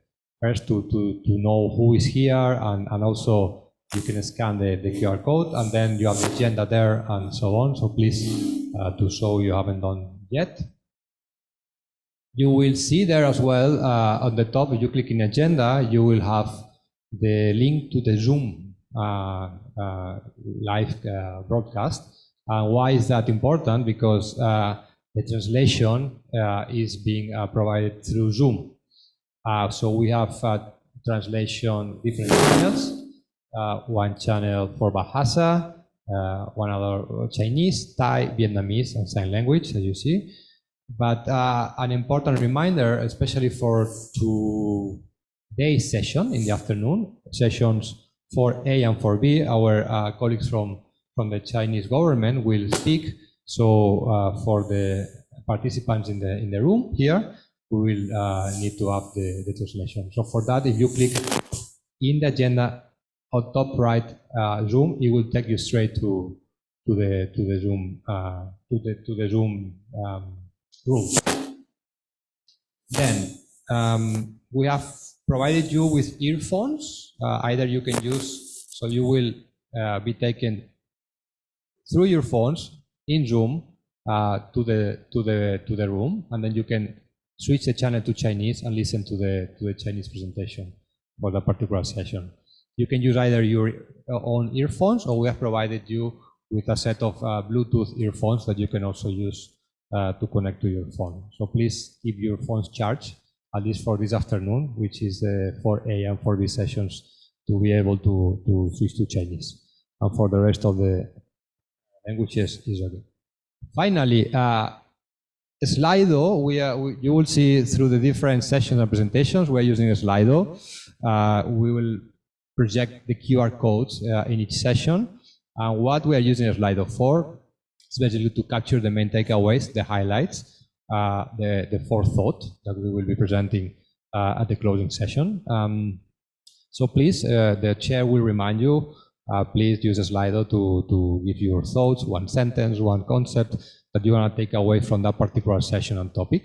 Speaker 16: first to know who is here, and also you can scan the QR code, and then you have the agenda there and so on. So please do so if you haven't done yet. You will see there as well on the top, if you click in agenda, you will have the link to the Zoom live broadcast. And why is that important? Because the translation is being provided through Zoom. So we have translation, different channels, one channel for Bahasa, one other Chinese, Thai, Vietnamese, and sign language, as you see. But an important reminder, especially for today's session in the afternoon, sessions 4A and 4B, our colleagues from the Chinese government will speak. So for the participants in the room here, we will need to have the translation. So for that, if you click in the agenda on top right Zoom, it will take you straight to the Zoom Zoom room. Then we have provided you with earphones. Either you can use, so you will be taken through your phones in Zoom to the room, and then you can switch the channel to Chinese and listen to the Chinese presentation for the particular session. You can use either your own earphones, or we have provided you with a set of Bluetooth earphones that you can also use to connect to your phone. So please keep your phones charged, at least for this afternoon, which is the 4A and 4B sessions, to be able to switch to Chinese. And for the rest of the languages is okay. Finally, Slido, you will see through the different sessions and presentations, we're using a Slido. We will project the QR codes in each session. And what we are using a Slido for is basically to capture the main takeaways, the highlights, the forethought that we will be presenting at the closing session. So please, the chair will remind you, please use a Slido to give your thoughts, one sentence, one concept that you want to take away from that particular session and topic.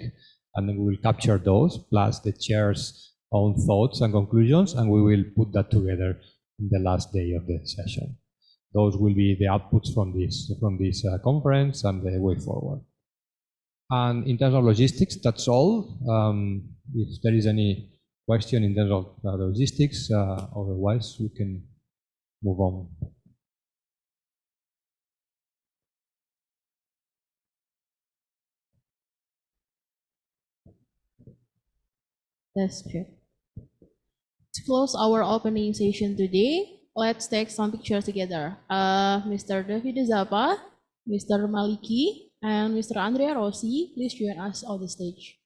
Speaker 16: And then we will capture those, plus the chair's own thoughts and conclusions, and we will put that together in the last day of the session. Those will be the outputs from this conference and the way forward. And in terms of logistics, that's all. If there is any question in terms of the logistics, otherwise we can move on.
Speaker 12: That's true. To close our opening session today, let's take some pictures together. Mr. David Zappa, Mr. Maliki, and Mr. Andrea Rossi, please join us on the stage.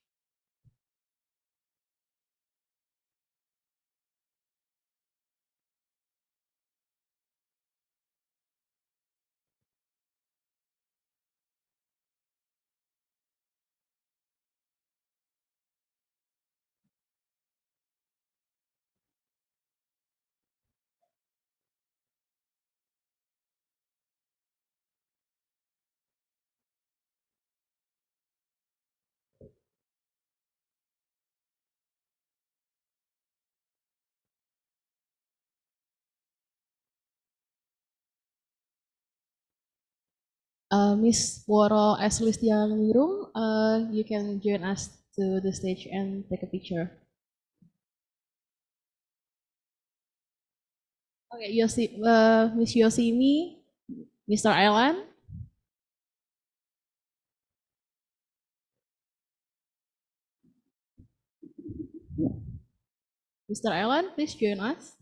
Speaker 12: Miss Woro Eslistianingrum, you can join us to the stage and take a picture. Okay, Miss Yosimi, Mr. Alan. Mr. Alan, please join us.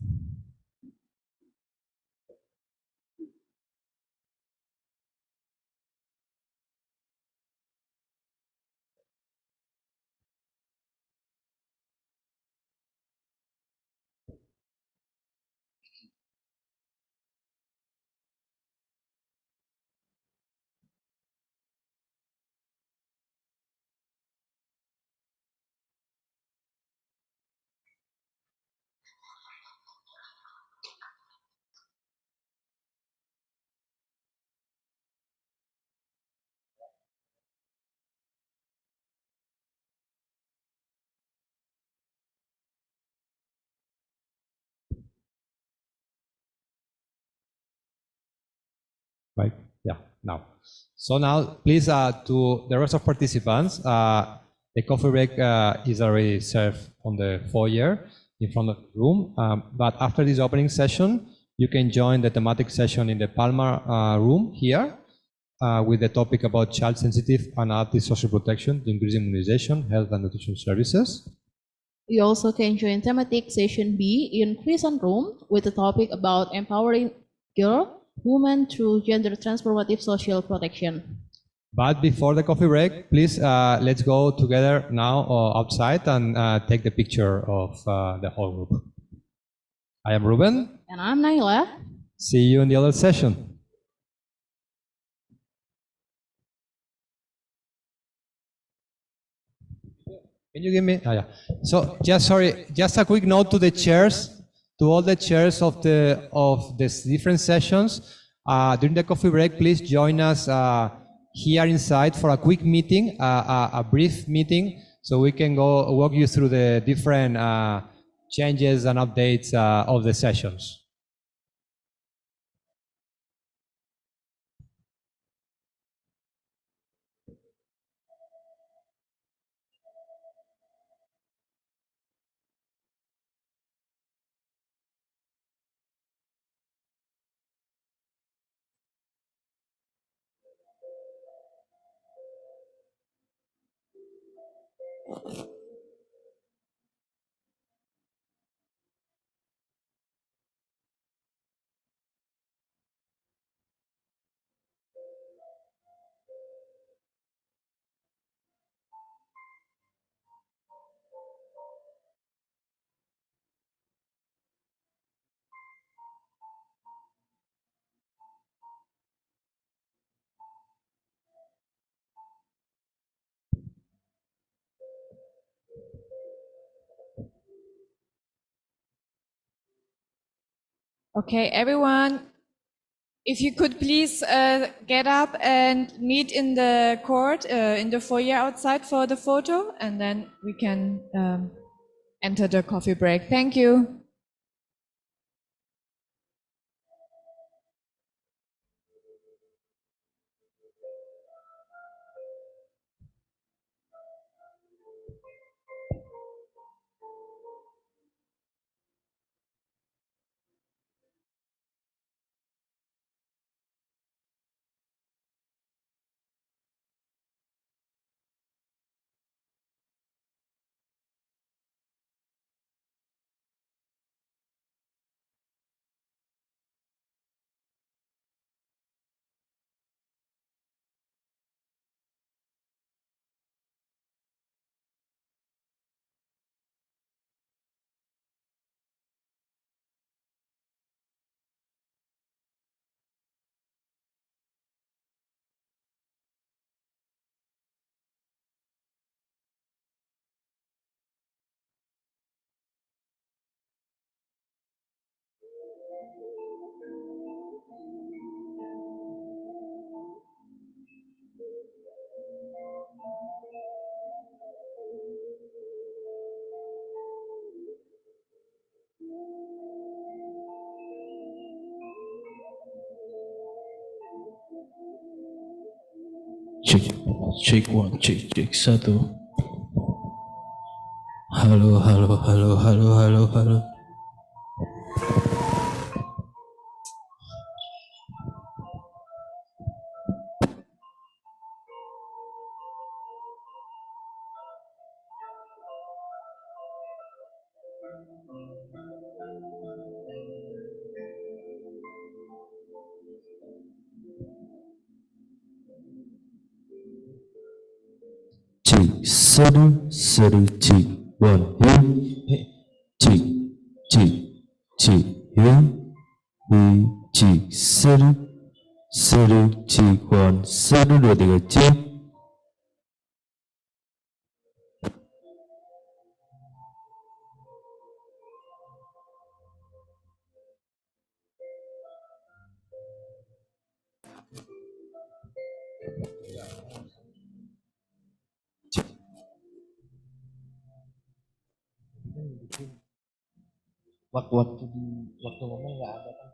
Speaker 16: Right? Yeah, now. So now, please, to the rest of participants, the coffee break is already served on the foyer in front of the room. But after this opening session, you can join the thematic session in the Palmer room here with the topic about child-sensitive and adaptive social protection to increase immunization, health and nutrition services.
Speaker 12: You also can join thematic session B in Crescent Room with the topic about empowering girl, women through gender transformative social protection.
Speaker 16: But before the coffee break, please let's go together now outside and take the picture of the whole group. I am Ruben.
Speaker 12: And I'm Naila.
Speaker 16: See you in the other session. Can you give me? Oh, yeah. So just a quick note to the chairs, to all the chairs of the different sessions. During the coffee break, please join us here inside for a quick meeting, a brief meeting, so we can go walk you through the different changes and updates of the sessions.
Speaker 17: Okay, everyone, if you could please get up and meet in the court, in the foyer outside for the photo, and then we can enter the coffee break. Thank you.
Speaker 18: Cek one, cek satu. Halo, halo, halo, halo, halo, halo.
Speaker 19: Cek seru cek one hey cek cek hey cek seru cek one seru dua tiga cek.
Speaker 4: Waktu ngomong nggak ada kan.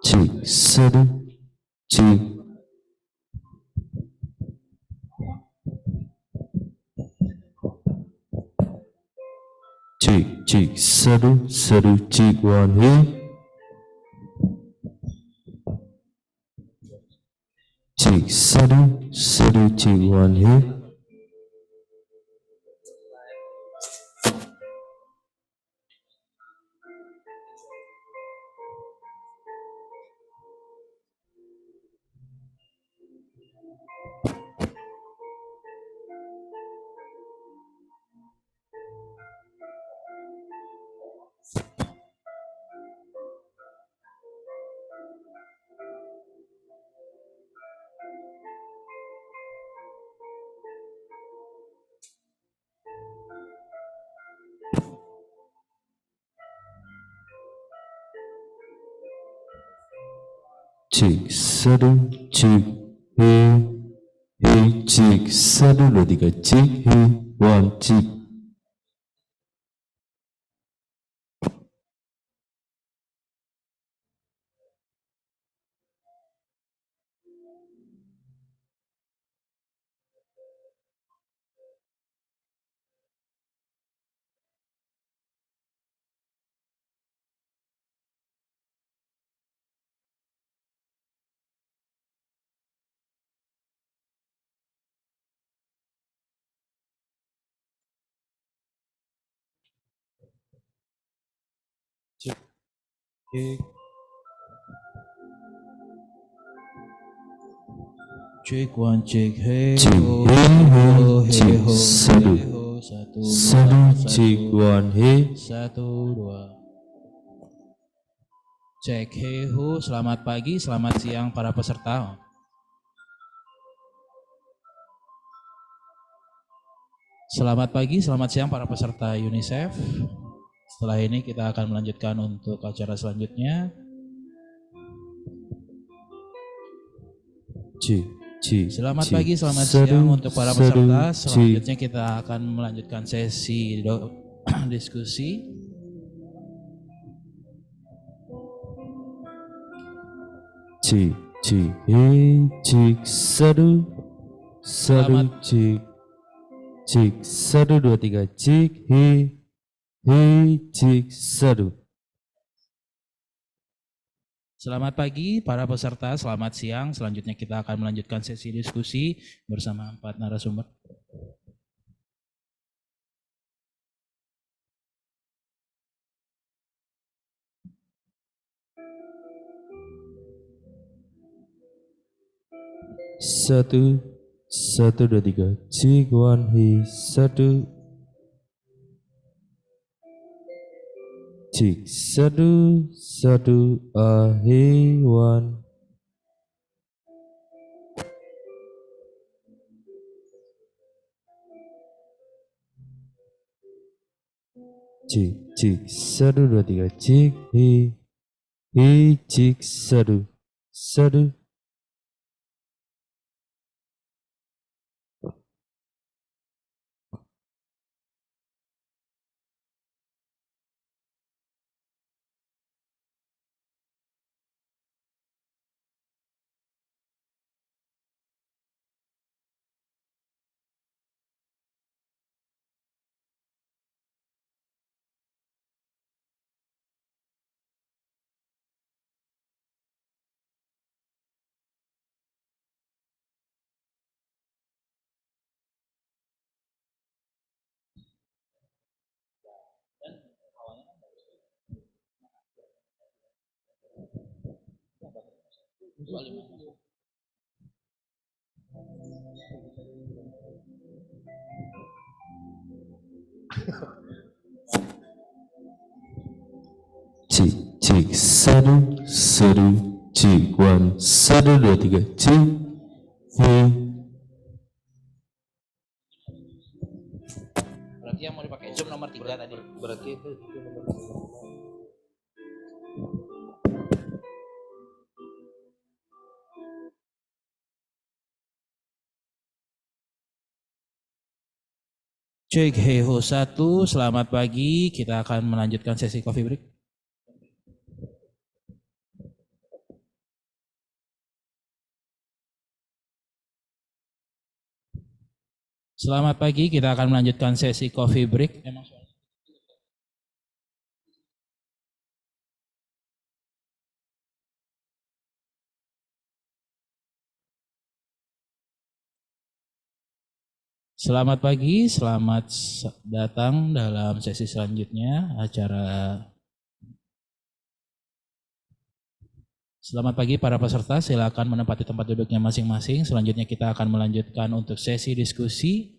Speaker 19: Cek seru cek cek seru cek one hey cek seru cek one hey. Cek seru cek hey cek seru dua tiga cek hey one cek.
Speaker 18: Cek one, cek hey
Speaker 19: Cek
Speaker 18: ho,
Speaker 19: cek
Speaker 18: ho,
Speaker 19: seru
Speaker 18: satu,
Speaker 19: seru cek one hey.
Speaker 18: Satu, dua. Cek hey ho, selamat pagi, selamat siang para peserta. Selamat pagi, selamat siang para peserta UNICEF. Setelah ini kita akan melanjutkan untuk acara selanjutnya. Selamat pagi, selamat siang untuk para peserta. Selanjutnya kita akan melanjutkan sesi diskusi.
Speaker 19: Cek seru cek seru dua tiga cek hey cek seru.
Speaker 18: Selamat pagi para peserta, selamat siang. Selanjutnya kita akan melanjutkan sesi diskusi bersama 4 narasumber.
Speaker 19: Satu dua tiga cek one hey satu cek satu hey one cek satu dua tiga cek hey cik sadu, sadu. Cik sadu, sadu, cik one, sadu dua tiga, cik.
Speaker 18: Berarti yang mau dipakai Zoom nomor 3 tadi. Berarti itu nomor 3. Cek Heho 1, selamat pagi. Kita akan melanjutkan sesi coffee break. Selamat pagi, kita akan melanjutkan sesi coffee break. Selamat pagi, selamat datang dalam sesi selanjutnya acara. Selamat pagi para peserta, silakan menempati tempat duduknya masing-masing. Selanjutnya kita akan melanjutkan untuk sesi diskusi.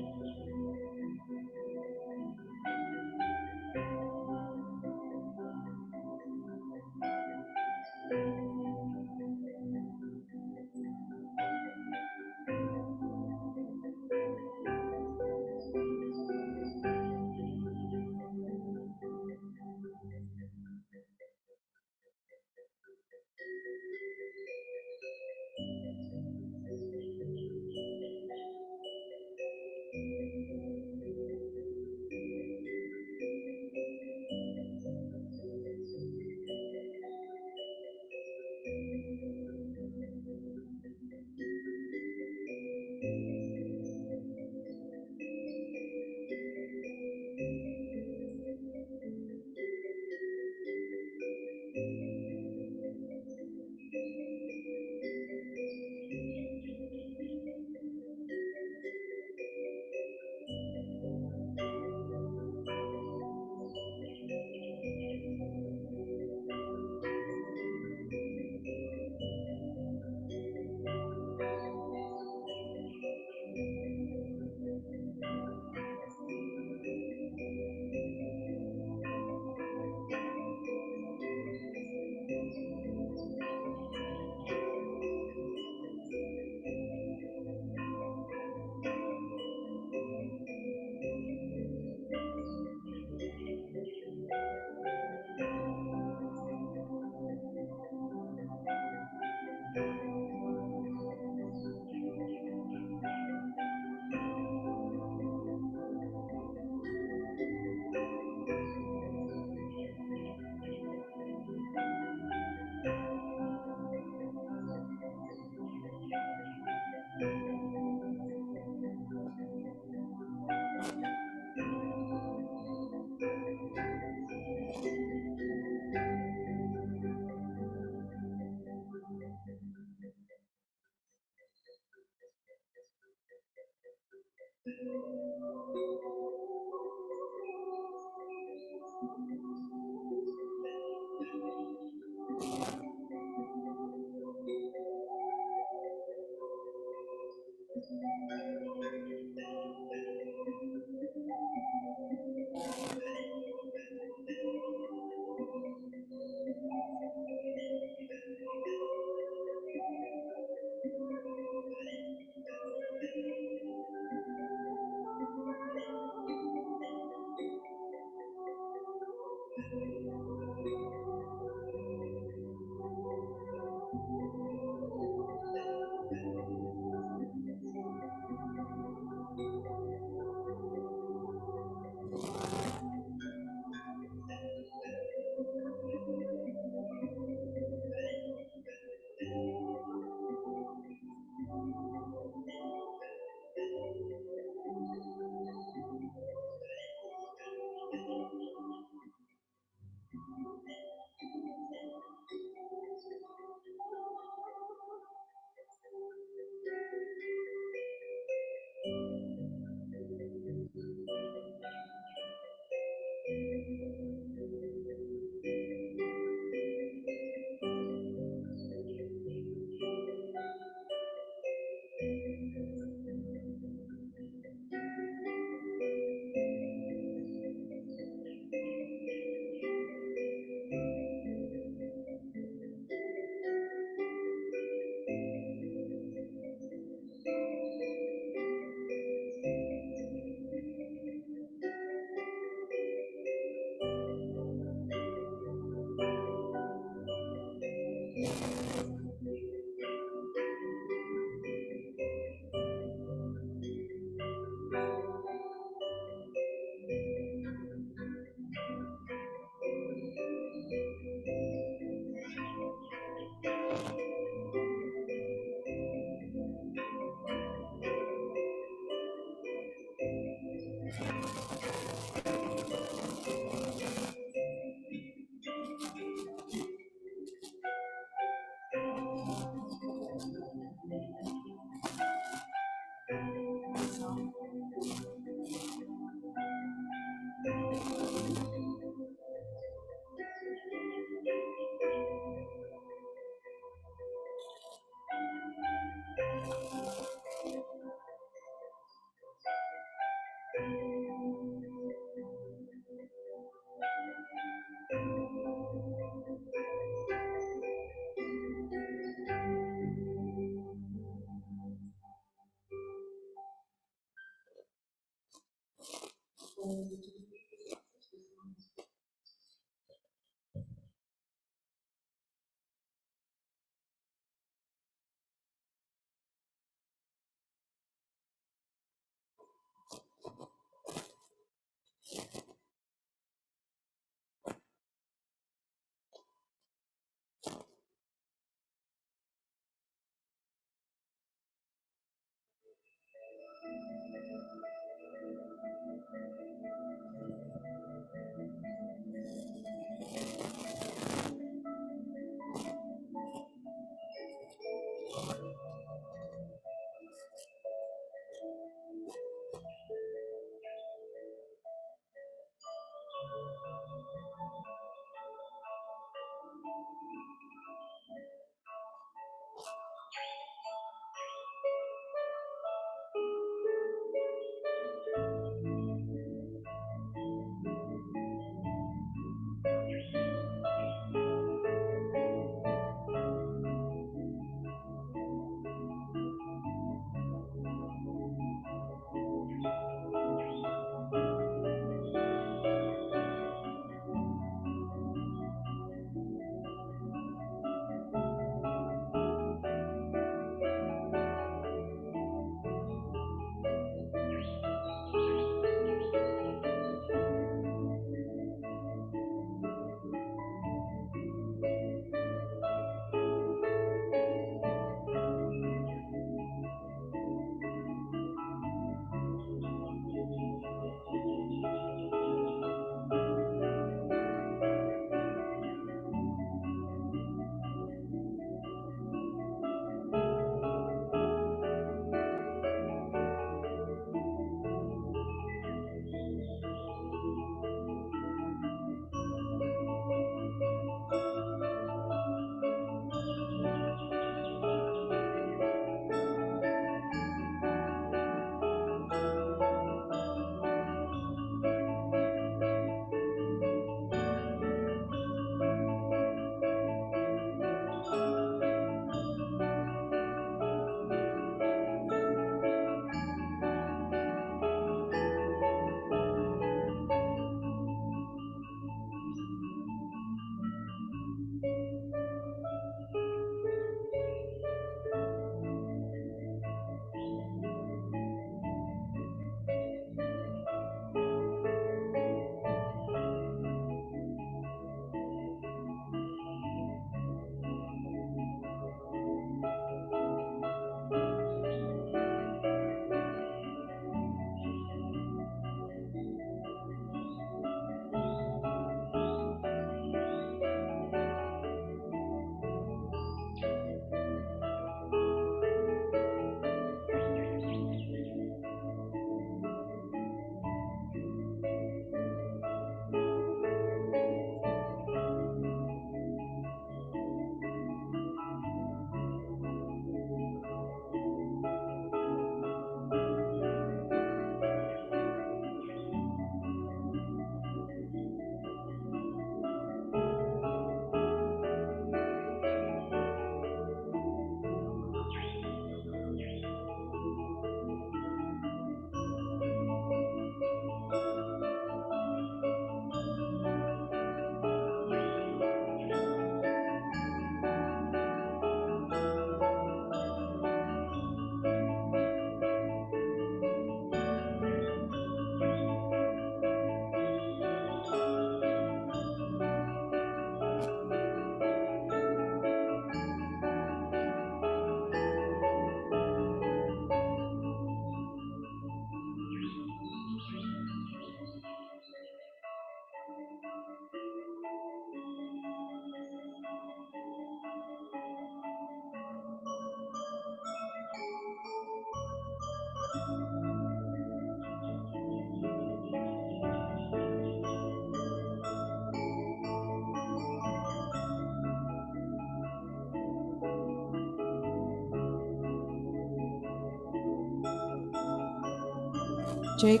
Speaker 20: Check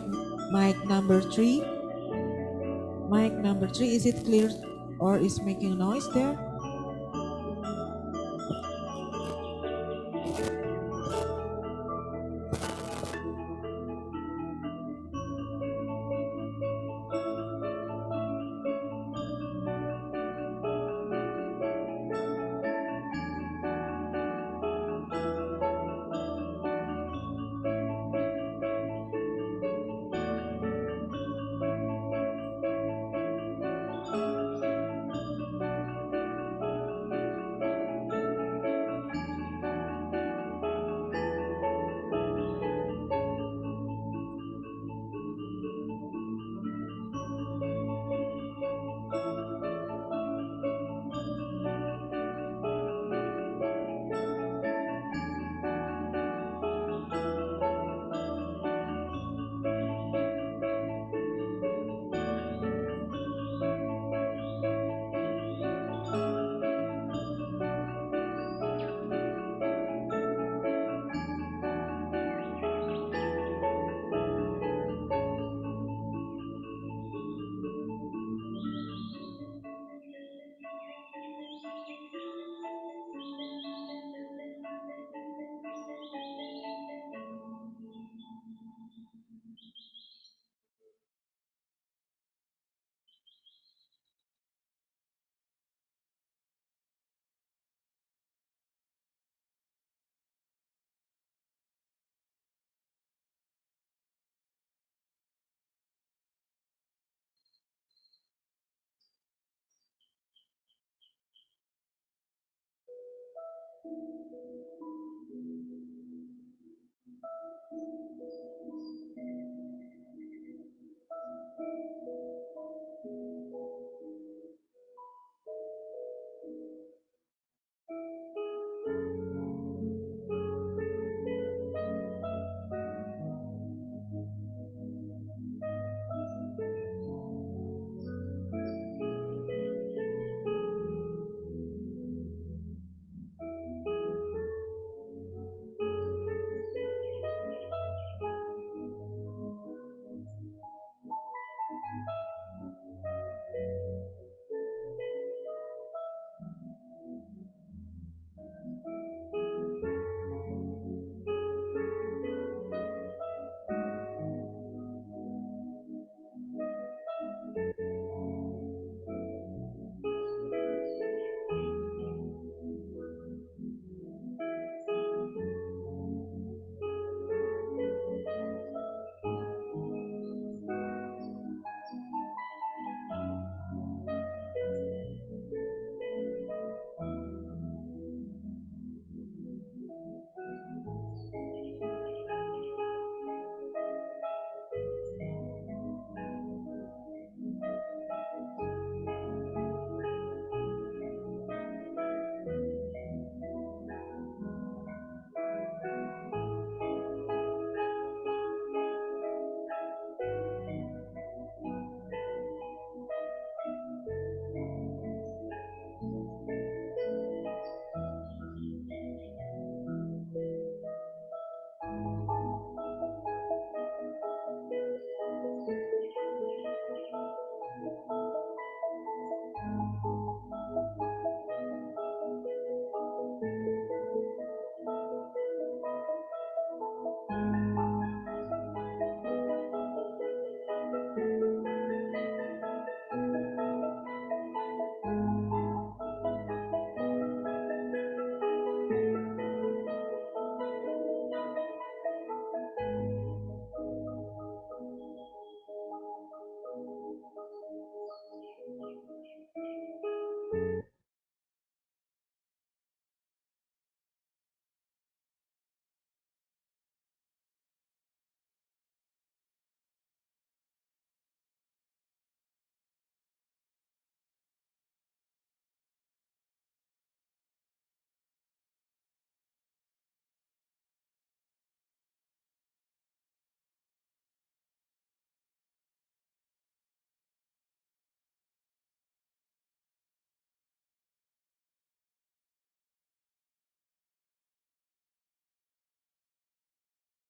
Speaker 20: mic number 3. Mic number 3, is it clear or is making noise there?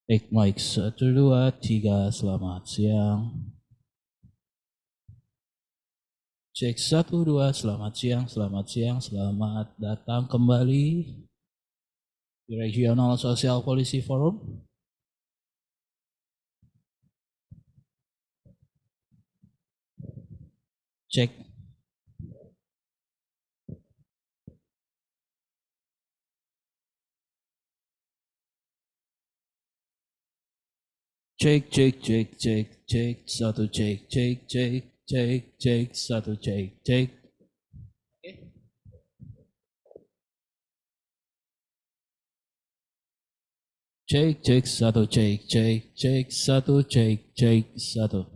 Speaker 18: Mic 1, 2, 3, selamat siang. Cek 1, 2, selamat siang, selamat datang kembali di Regional Social Policy Forum. Cek. Cek, cek, cek, cek, cek, satu cek, cek, cek, cek, cek, satu cek, cek. Cek, cek, satu cek, cek, cek, satu cek, cek, satu.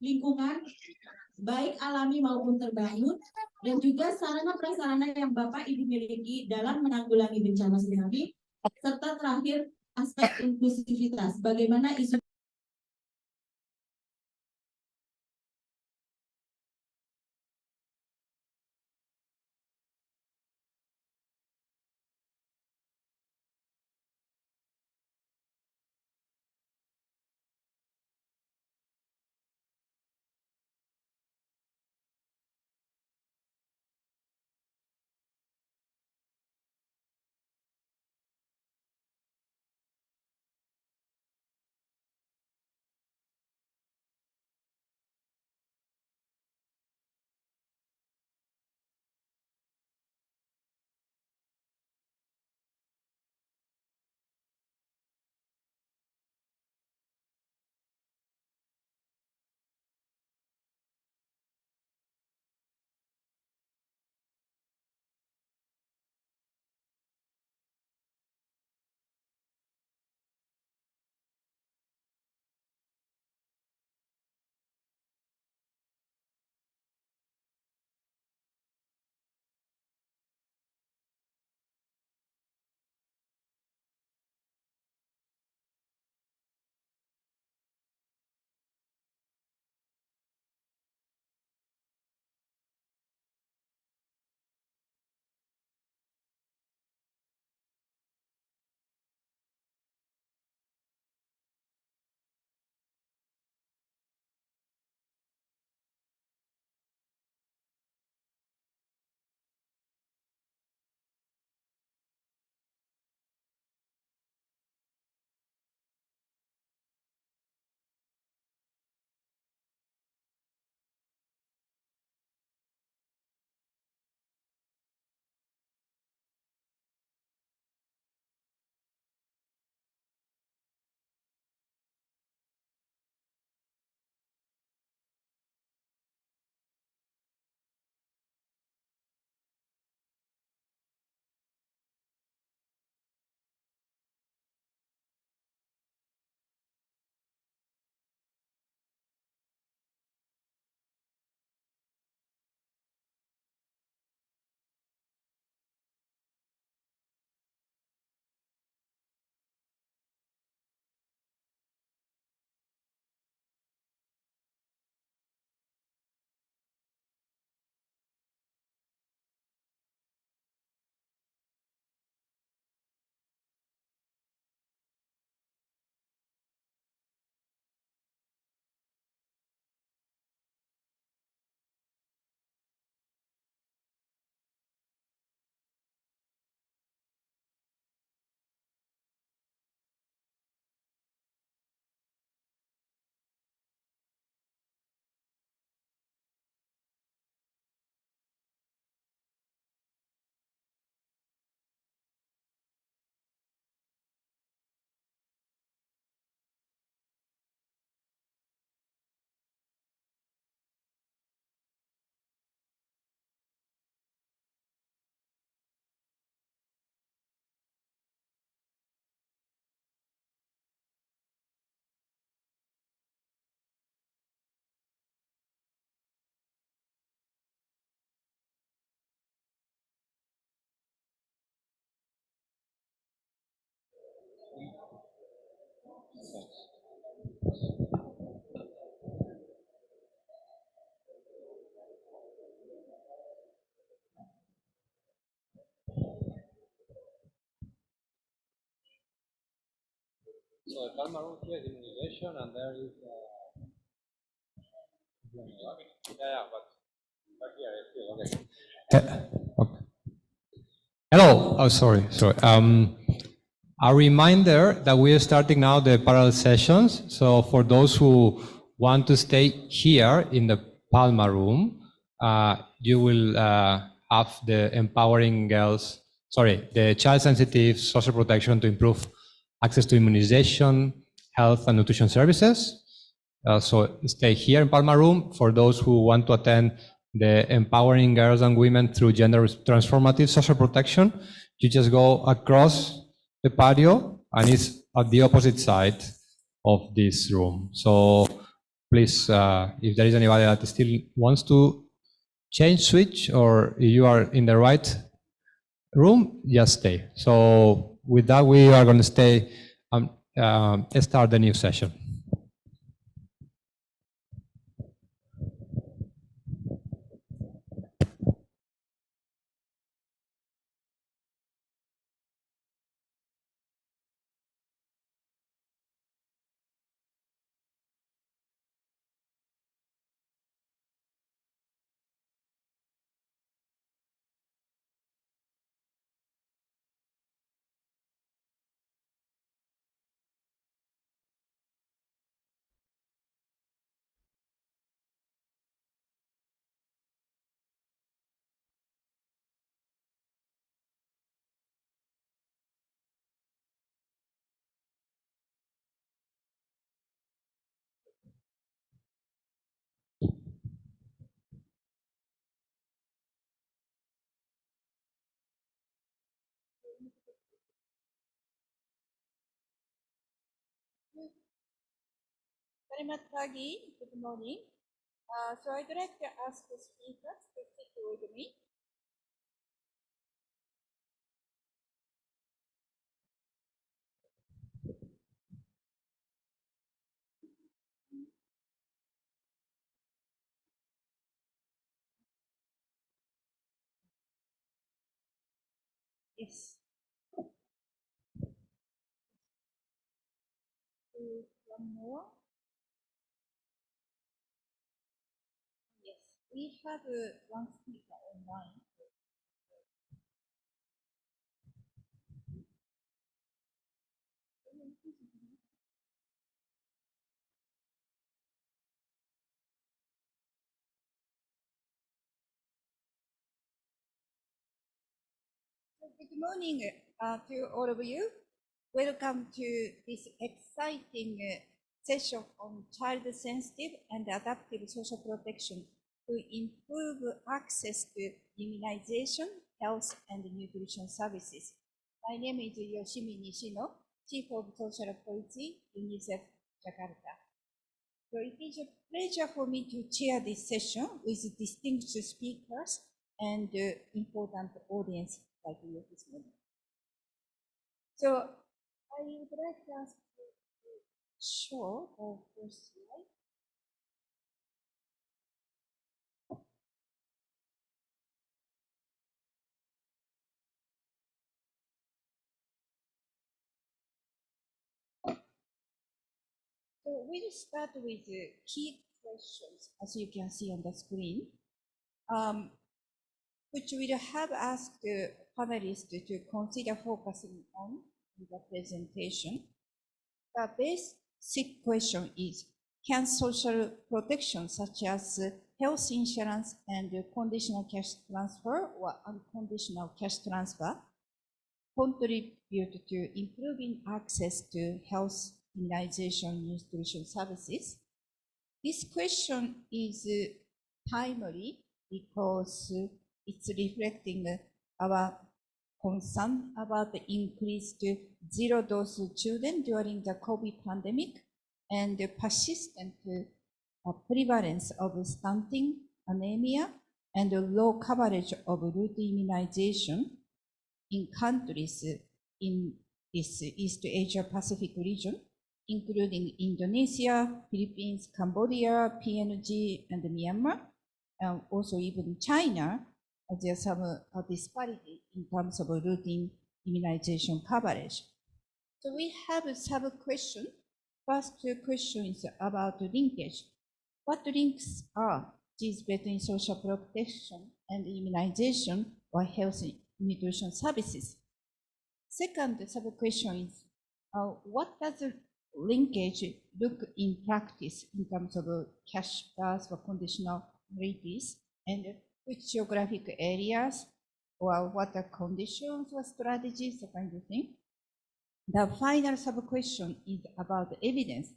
Speaker 21: lingkungan, baik alami maupun terbangun, dan juga sarana prasarana yang Bapak Ibu miliki dalam menanggulangi bencana tsunami, serta terakhir aspek inklusivitas, bagaimana isu
Speaker 11: So the Palma room here is immunization, and there is but here it's still okay.
Speaker 16: Okay. Hello. Oh, sorry. A reminder that we are starting now the parallel sessions. So for those who want to stay here in the Palma room, you will have the the child-sensitive social protection to improve access to immunization, health, and nutrition services. So stay here in Palma room. For those who want to attend the Empowering Girls and Women through Gender Transformative Social Protection, you just go across the patio and it's at the opposite side of this room. So please, if there is anybody that still wants to change switch, or if you are in the right room, just stay. So with that, we are going to stay, start the new session.
Speaker 17: Selamat pagi, good morning. So I'd like to ask the speakers to sit with me. Yes. One more. Yes, we have one speaker online. Good morning to all of you. Welcome to this exciting session on child-sensitive and adaptive social protection to improve access to immunization, health, and nutrition services. My name is Yoshimi Nishino, Chief of Social Policy, UNICEF, Jakarta. So it is a pleasure for me to chair this session with distinguished speakers and important audience like you this morning. So I would like to ask you to show the first slide. So we'll start with the key questions, as you can see on the screen, which we'll have asked the panelists to consider focusing on in the presentation. The basic question is, can social protection such as health insurance and conditional cash transfer or unconditional cash transfer contribute to improving access to health, immunization, nutrition services? This question is timely because it's reflecting our concern about the increased zero-dose children during the COVID pandemic and the persistent prevalence of stunting, anemia, and low coverage of routine immunization in countries in this East Asia Pacific region, including Indonesia, Philippines, Cambodia, PNG, and Myanmar, and also even China. There's some disparity in terms of routine immunization coverage. So we have a sub-question. First question is about linkage. What links are these between social protection and immunization or health and nutrition services? Second sub-question is, what does the linkage look in practice in terms of cash birth or conditional release, and which geographic areas or what are conditions or strategies, that kind of thing. The final sub-question is about evidence.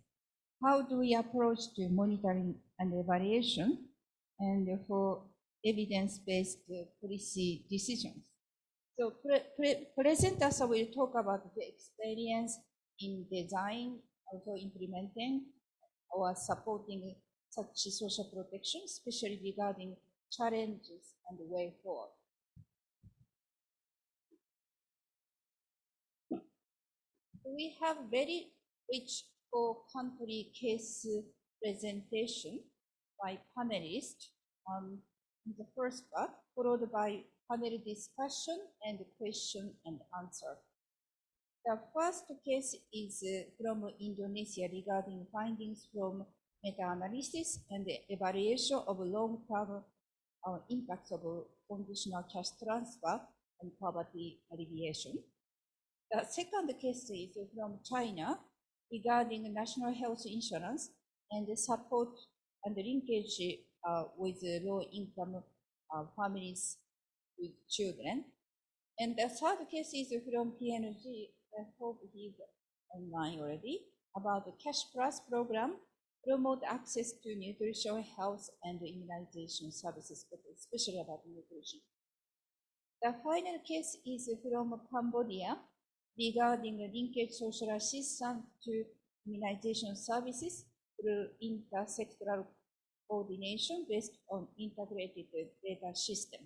Speaker 17: How do we approach to monitoring and evaluation and for evidence-based policy decisions? So presenters will talk about the experience in design, also implementing or supporting
Speaker 1: such social protection, especially regarding challenges and the way forward. We have very rich four-country case presentation by panelists in the first part, followed by panel discussion and question and answer. The first case is from Indonesia regarding findings from meta-analysis and the evaluation of long-term impacts of conditional cash transfer and poverty alleviation. The second case is from China regarding national health insurance and the support and the linkage with low-income families with children. And the third case is from PNG, I hope he's online already, about the Cash Plus program, promote access to nutrition, health, and immunization services, but especially about nutrition. The final case is from Cambodia regarding linkage social assistance to immunization services through intersectoral coordination based on integrated data system.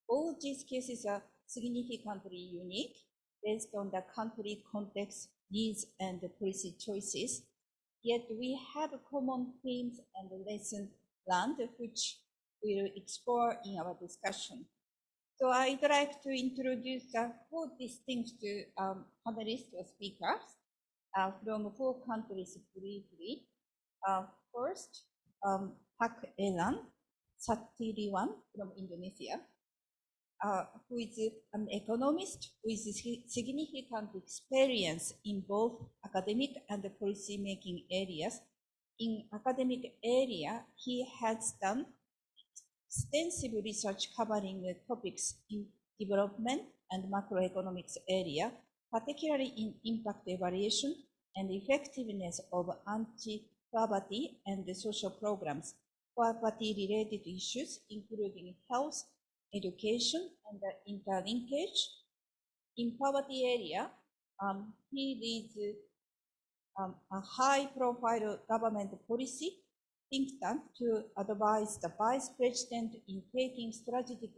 Speaker 1: All these cases are significantly unique based on the country context, needs, and policy choices. Yet we have common themes and lessons learned, which we'll explore in our discussion. So I'd like to introduce four distinct panelists or speakers from four countries briefly. First, Pak Elan Satriwan from Indonesia, who is an economist with significant experience in both academic and policy-making areas. In academic area, he has done extensive research covering topics in development and macroeconomics area, particularly in impact evaluation and effectiveness of anti-poverty and social programs, poverty-related issues, including health, education, and interlinkage. In poverty area, he leads a high-profile government policy think tank to advise the Vice President in taking strategic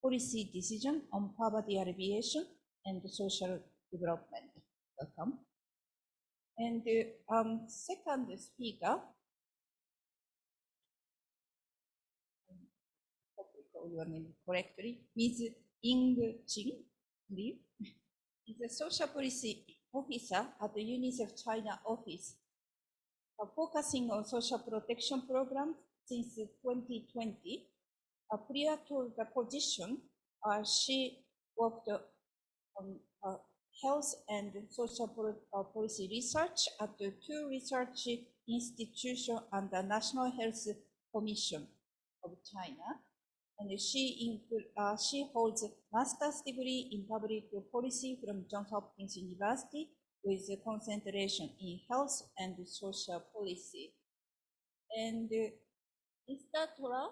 Speaker 1: policy decisions on poverty alleviation and social development. Welcome. And second speaker, your name correctly, Ms. Ying Jing Li, is a social policy officer at the UNICEF China office, focusing on social protection programs since 2020. Prior to the position, she worked on health and social policy research at the two research institutions and the National Health Commission of China. And she holds a master's degree in public policy from Johns Hopkins University with a concentration in health and social policy. And Mr. Tora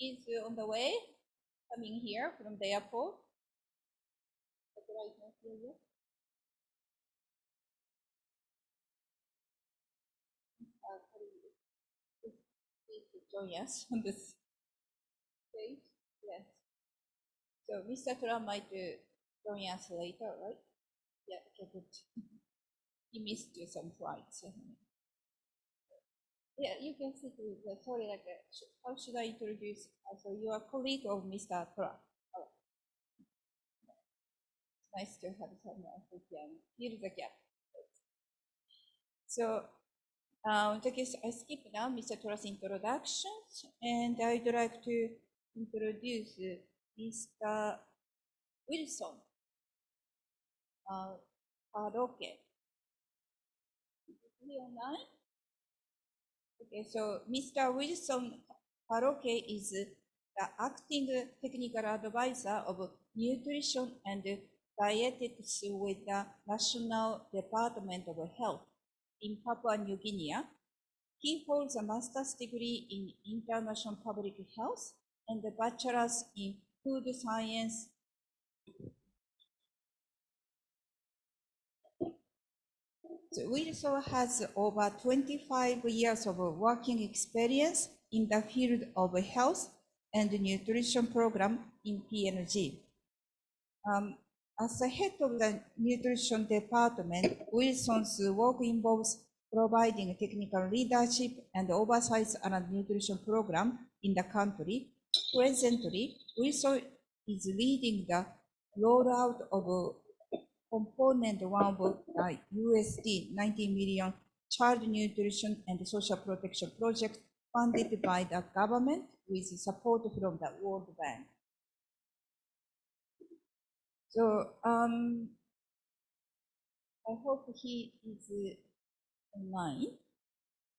Speaker 1: is on the way, coming here from the airport. Please join us on this stage. Yes. So Mr. Tora might join us later, right? Yeah, okay, good. He missed some flights. Yeah, you can see the sorry, like, how should I introduce? So you are a colleague of Mr. Tora. Oh. It's nice to have someone who can fill the gap. So, I skip now Mr. Tora's introduction, and I'd like to introduce Mr. Wilson Paroke. Is he online? Okay, so Mr. Wilson Paroke is the acting technical advisor of nutrition and dietetics with the National Department of Health in Papua New Guinea. He holds a master's degree in international public health and a bachelor's in food science So Wilson has over 25 years of working experience in the field of health and nutrition program in PNG. As the head of the nutrition department, Wilson's work involves providing technical leadership and oversight on a nutrition program in the country. Presently, Wilson is leading the rollout of component one of USD 90 million child nutrition and social protection project funded by the government with support from the World Bank. So I hope he is online.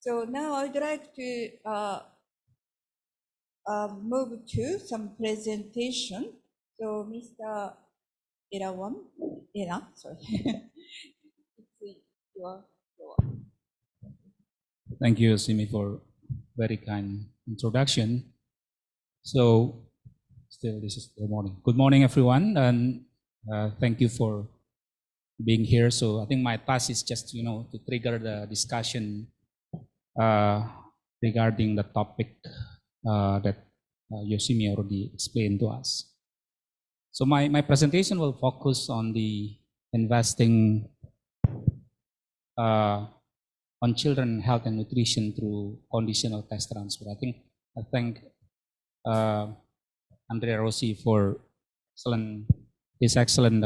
Speaker 1: So now I'd like to move to some presentation. So Mr. Era, sorry. It's your floor.
Speaker 3: Thank you, Simi, for very kind introduction. So, still, this is the morning. Good morning, everyone, and thank you for being here. So, I think my task is just, to trigger the discussion regarding the topic that Yosimi already explained to us. So my presentation will focus on the investing on children health and nutrition through conditional cash transfer. I thank Andrea Rossi for his excellent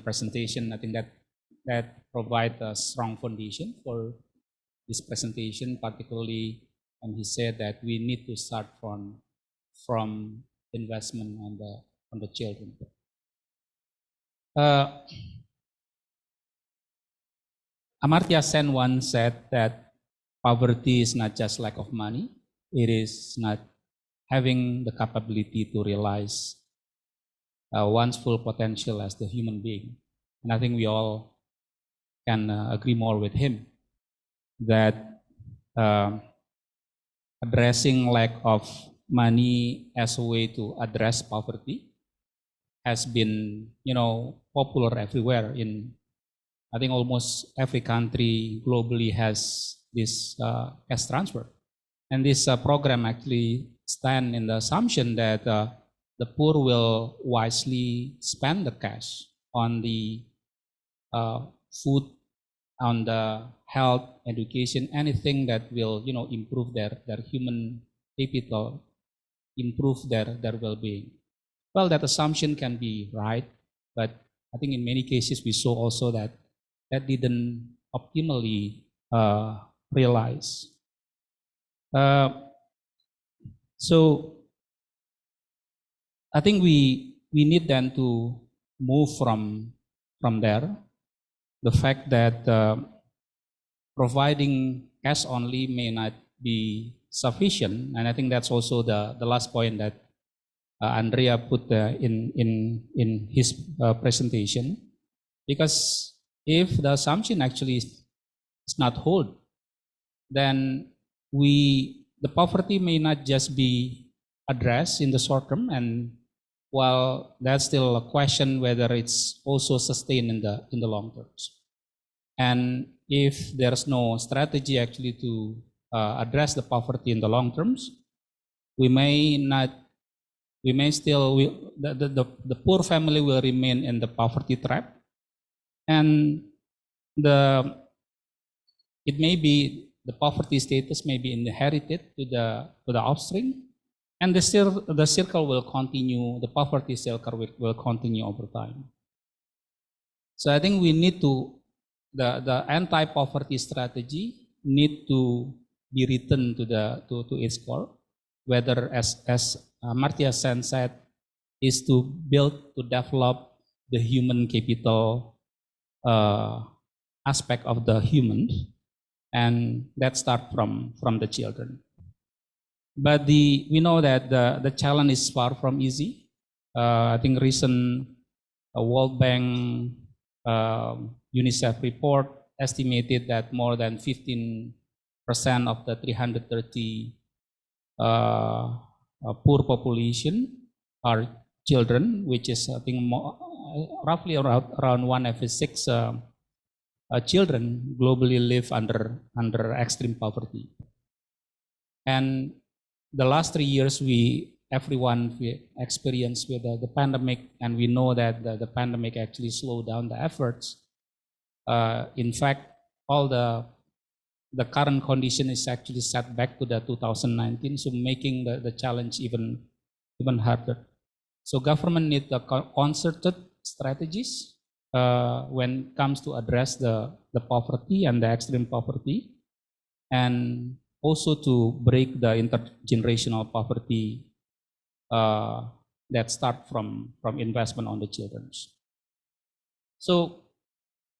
Speaker 3: presentation. I think that provides a strong foundation for this presentation, particularly when he said that we need to start from investment on the children. Amartya Sen once said that poverty is not just lack of money, it is not having the capability to realize one's full potential as the human being. And I think we all can agree more with him that addressing lack of money as a way to address poverty has been, popular everywhere. I think almost every country globally has this cash transfer. And this program actually stands in the assumption that the poor will wisely spend the cash on the food, on the health, education, anything that will, improve their human capital, improve their well-being. Well, that assumption can be right, but I think in many cases we saw also that didn't optimally realize. So I think we need then to move from there. The fact that providing cash only may not be sufficient, and I think that's also the last point that Andrea put in his presentation, because if the assumption actually is not hold, then the poverty may not just be addressed in the short term, and while that's still a question whether it's also sustained in the long term. And if there's no strategy actually to address the poverty in the long terms, the poor family will remain in the poverty trap, and the poverty status may be inherited to the offspring, and the circle will continue. The poverty circle will continue over time. So I think we need to the anti-poverty strategy need to be written to its core, whether as Amartya Sen said, is to develop the human capital aspect of the human, and that start from the children. But we know that the challenge is far from easy. I think recent World Bank UNICEF report estimated that more than 15% of the 330 poor population are children, which is I think roughly around 1 every 6 children globally live under extreme poverty. And the last 3 years, everyone experienced with the pandemic, and we know that the pandemic actually slowed down the efforts. In fact, all the current condition is actually set back to the 2019, so making the challenge even harder. So government need the concerted strategies when it comes to address the poverty and the extreme poverty, and also to break the intergenerational poverty that start from investment on the children. So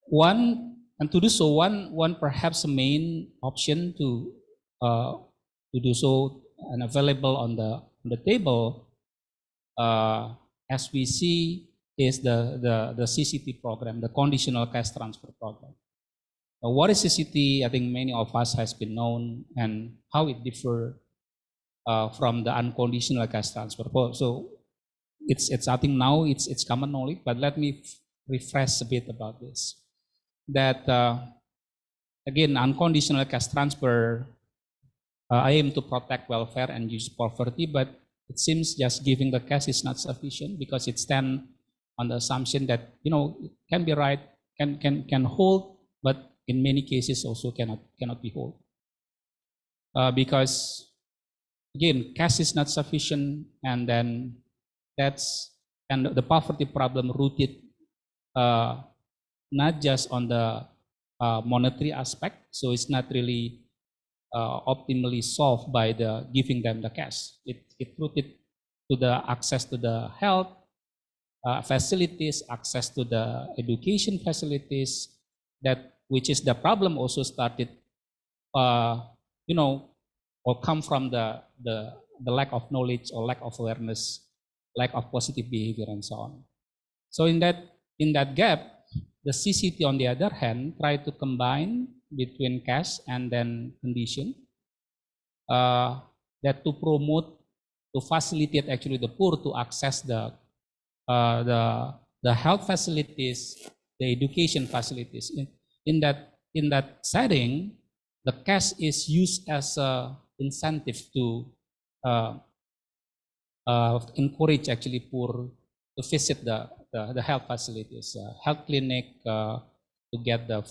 Speaker 3: to do so, one perhaps main option to do so and available on the table, as we see, is the CCT program, the conditional cash transfer program. What is CCT? I think many of us has been known, and how it differ from the unconditional cash transfer. So it's I think now it's common knowledge, but let me refresh a bit about this. That again, unconditional cash transfer aim to protect welfare and reduce poverty, but it seems just giving the cash is not sufficient, because it stands on the assumption that it can be right, can hold, but in many cases also cannot be hold, because again, cash is not sufficient, and then the poverty problem rooted not just on the monetary aspect, so it's not really optimally solved by giving them the cash. It rooted to the access to the health facilities, access to the education facilities, which is the problem also started, or come from the lack of knowledge or lack of awareness, lack of positive behavior, and so on. So in that gap, the CCT, on the other hand, try to combine between cash and then condition, that to promote, to facilitate actually the poor to access the health facilities, the education facilities. In that setting, the cash is used as an incentive to encourage actually poor to visit the health facilities, health clinic, to get the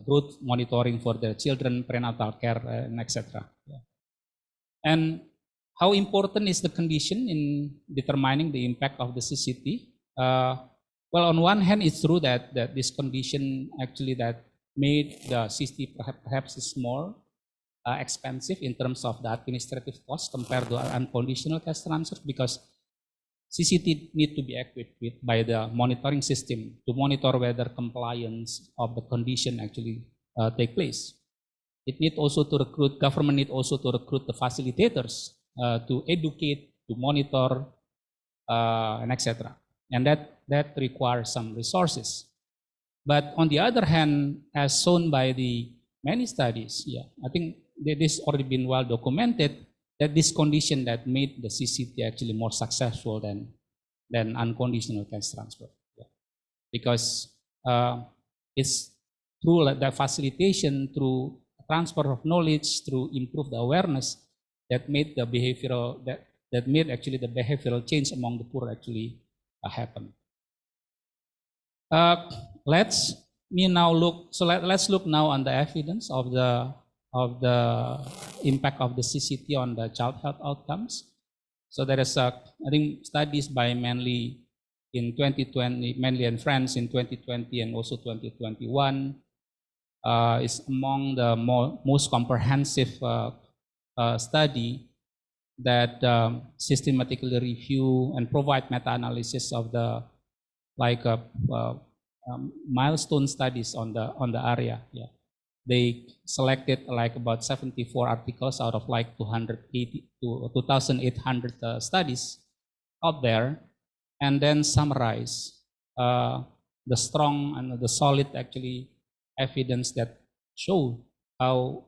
Speaker 3: growth monitoring for their children, prenatal care, and etc. Yeah. And how important is the condition in determining the impact of the CCT? Well, on one hand, it's true that this condition actually that made the CCT perhaps is more expensive in terms of the administrative cost compared to unconditional cash transfer, because CCT need to be equipped with by the monitoring system to monitor whether compliance of the condition actually take place. It need also to recruit, government need also to recruit the facilitators to educate, to monitor, and etc. And that requires some resources. But on the other hand, as shown by the many studies, I think this already been well documented, that this condition that made the CCT actually more successful than unconditional cash transfer. Because it's through the facilitation, through transfer of knowledge, through improved awareness, that made the behavioral, that made actually the behavioral change among the poor actually happen. Let's look now on the evidence of the impact of the CCT on the child health outcomes. So there is I think studies by Manley in 2020, Manley and friends in 2020 and also 2021 is among the most comprehensive study that systematically review and provide meta-analysis of the milestone studies on the area. Yeah. They selected about 74 articles out of 2,800 studies out there, and then summarize the strong and the solid actually evidence that show how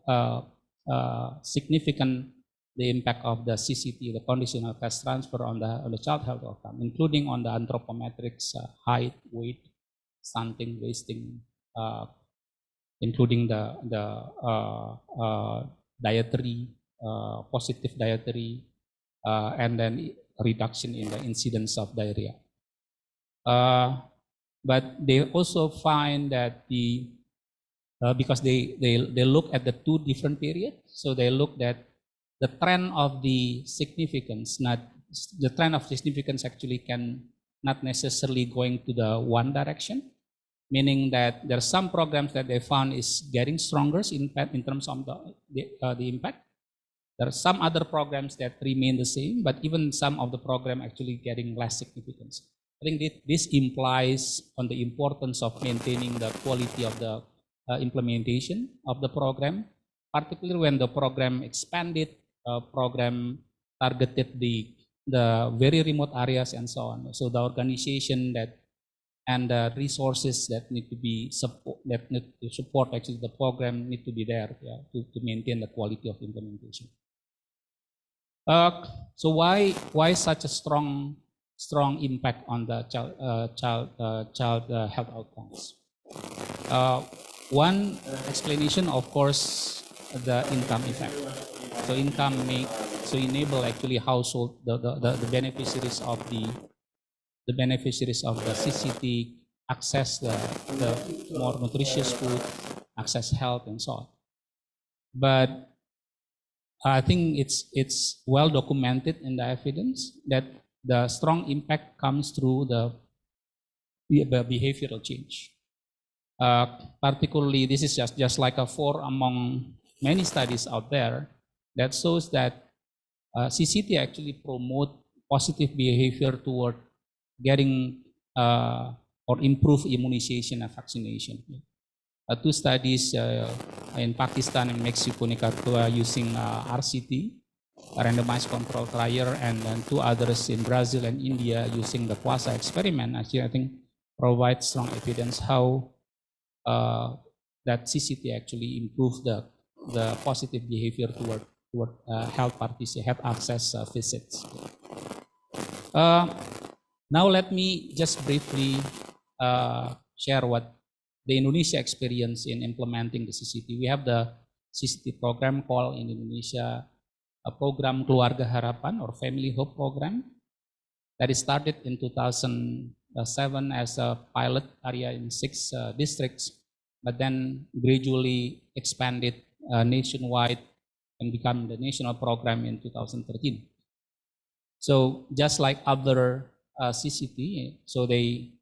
Speaker 3: significant the impact of the CCT, the conditional cash transfer on the child health outcome, including on the anthropometrics, height, weight, stunting, wasting, including the dietary, positive dietary, and then reduction in the incidence of diarrhea. But they also find that because they look at the two different periods, so they looked at the trend of the significance, the trend of significance actually can not necessarily going to the one direction, meaning that there are some programs that they found is getting stronger in terms of the impact. There are some other programs that remain the same, but even some of the program actually getting less significance. I think this implies on the importance of maintaining the quality of the implementation of the program, particularly when the program expanded, program targeted the very remote areas and so on. So the organization and the resources that need to be support actually the program need to be there, yeah, to maintain the quality of implementation. So why such a strong impact on the child health outcomes? One explanation, of course, the income effect. So income enable actually household the beneficiaries of the CCT access the more nutritious food, access health, and so on. But I think it's well documented in the evidence that the strong impact comes through the behavioral change. Particularly, this is just like a four among many studies out there that shows that CCT actually promote positive behavior toward getting or improve immunization and vaccination. Two studies in Pakistan and Mexico Nicaragua using RCT, randomized control trial, and then two others in Brazil and India using the QUASA experiment. Actually, I think provides strong evidence how that CCT actually improves the positive behavior toward health access visits. Now let me just briefly share what the Indonesia experience in implementing the CCT. We have the CCT program called in Indonesia a program Keluarga Harapan or Family Hope program that is started in 2007 as a pilot area in 6 districts, but then gradually expanded nationwide and become the national program in 2013. So just like other CCT, so they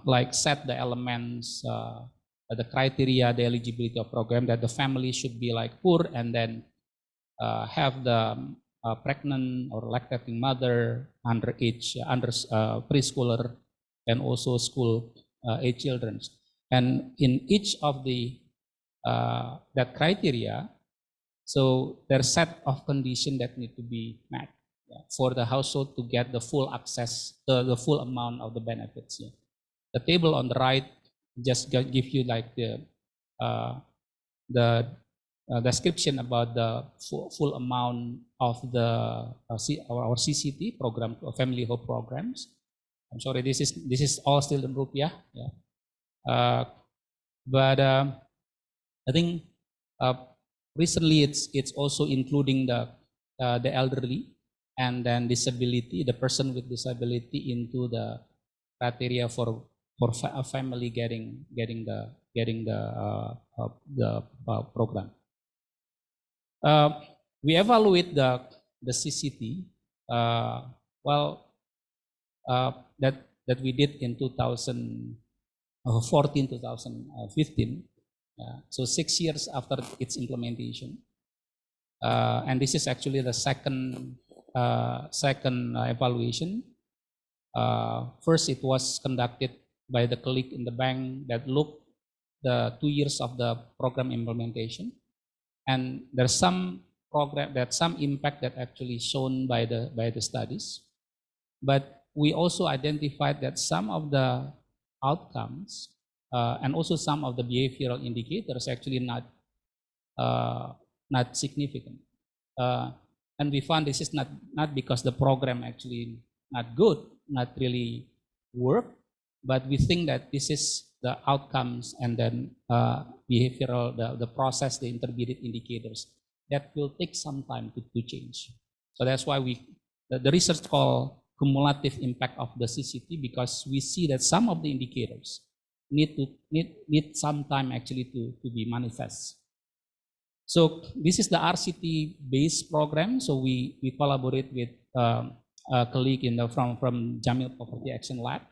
Speaker 3: like set the elements, the criteria, the eligibility of program that the family should be like poor and then have the pregnant or lactating mother, underage, preschooler, and also school age children. And in each of the that criteria, so there's set of conditions that need to be met for the household to get the full access, the full amount of the benefits. Yeah. The table on the right just give you like the description about the full amount of the our CCT program, Family Hope programs. I'm sorry, this is all still in rupiah. Yeah. But I think recently it's also including the elderly and then disability, the person with disability into the criteria for a family getting the program. We evaluate the CCT that we did in 2014, 2015. So 6 years after its implementation, and this is actually the second evaluation. First, it was conducted by the colleague in the bank that looked the 2 years of the program implementation, and there's some impact that actually shown by the studies, but we also identified that some of the outcomes and also some of the behavioral indicators actually not significant. And we found this is not because the program actually not good, not really work, but we think that this is the outcomes and then behavioral, the process, the intermediate indicators that will take some time to change. So that's why the research called cumulative impact of the CCT, because we see that some of the indicators need some time actually to be manifest. So this is the RCT based program. So we collaborate with a colleague from Jamil Poverty Action Lab.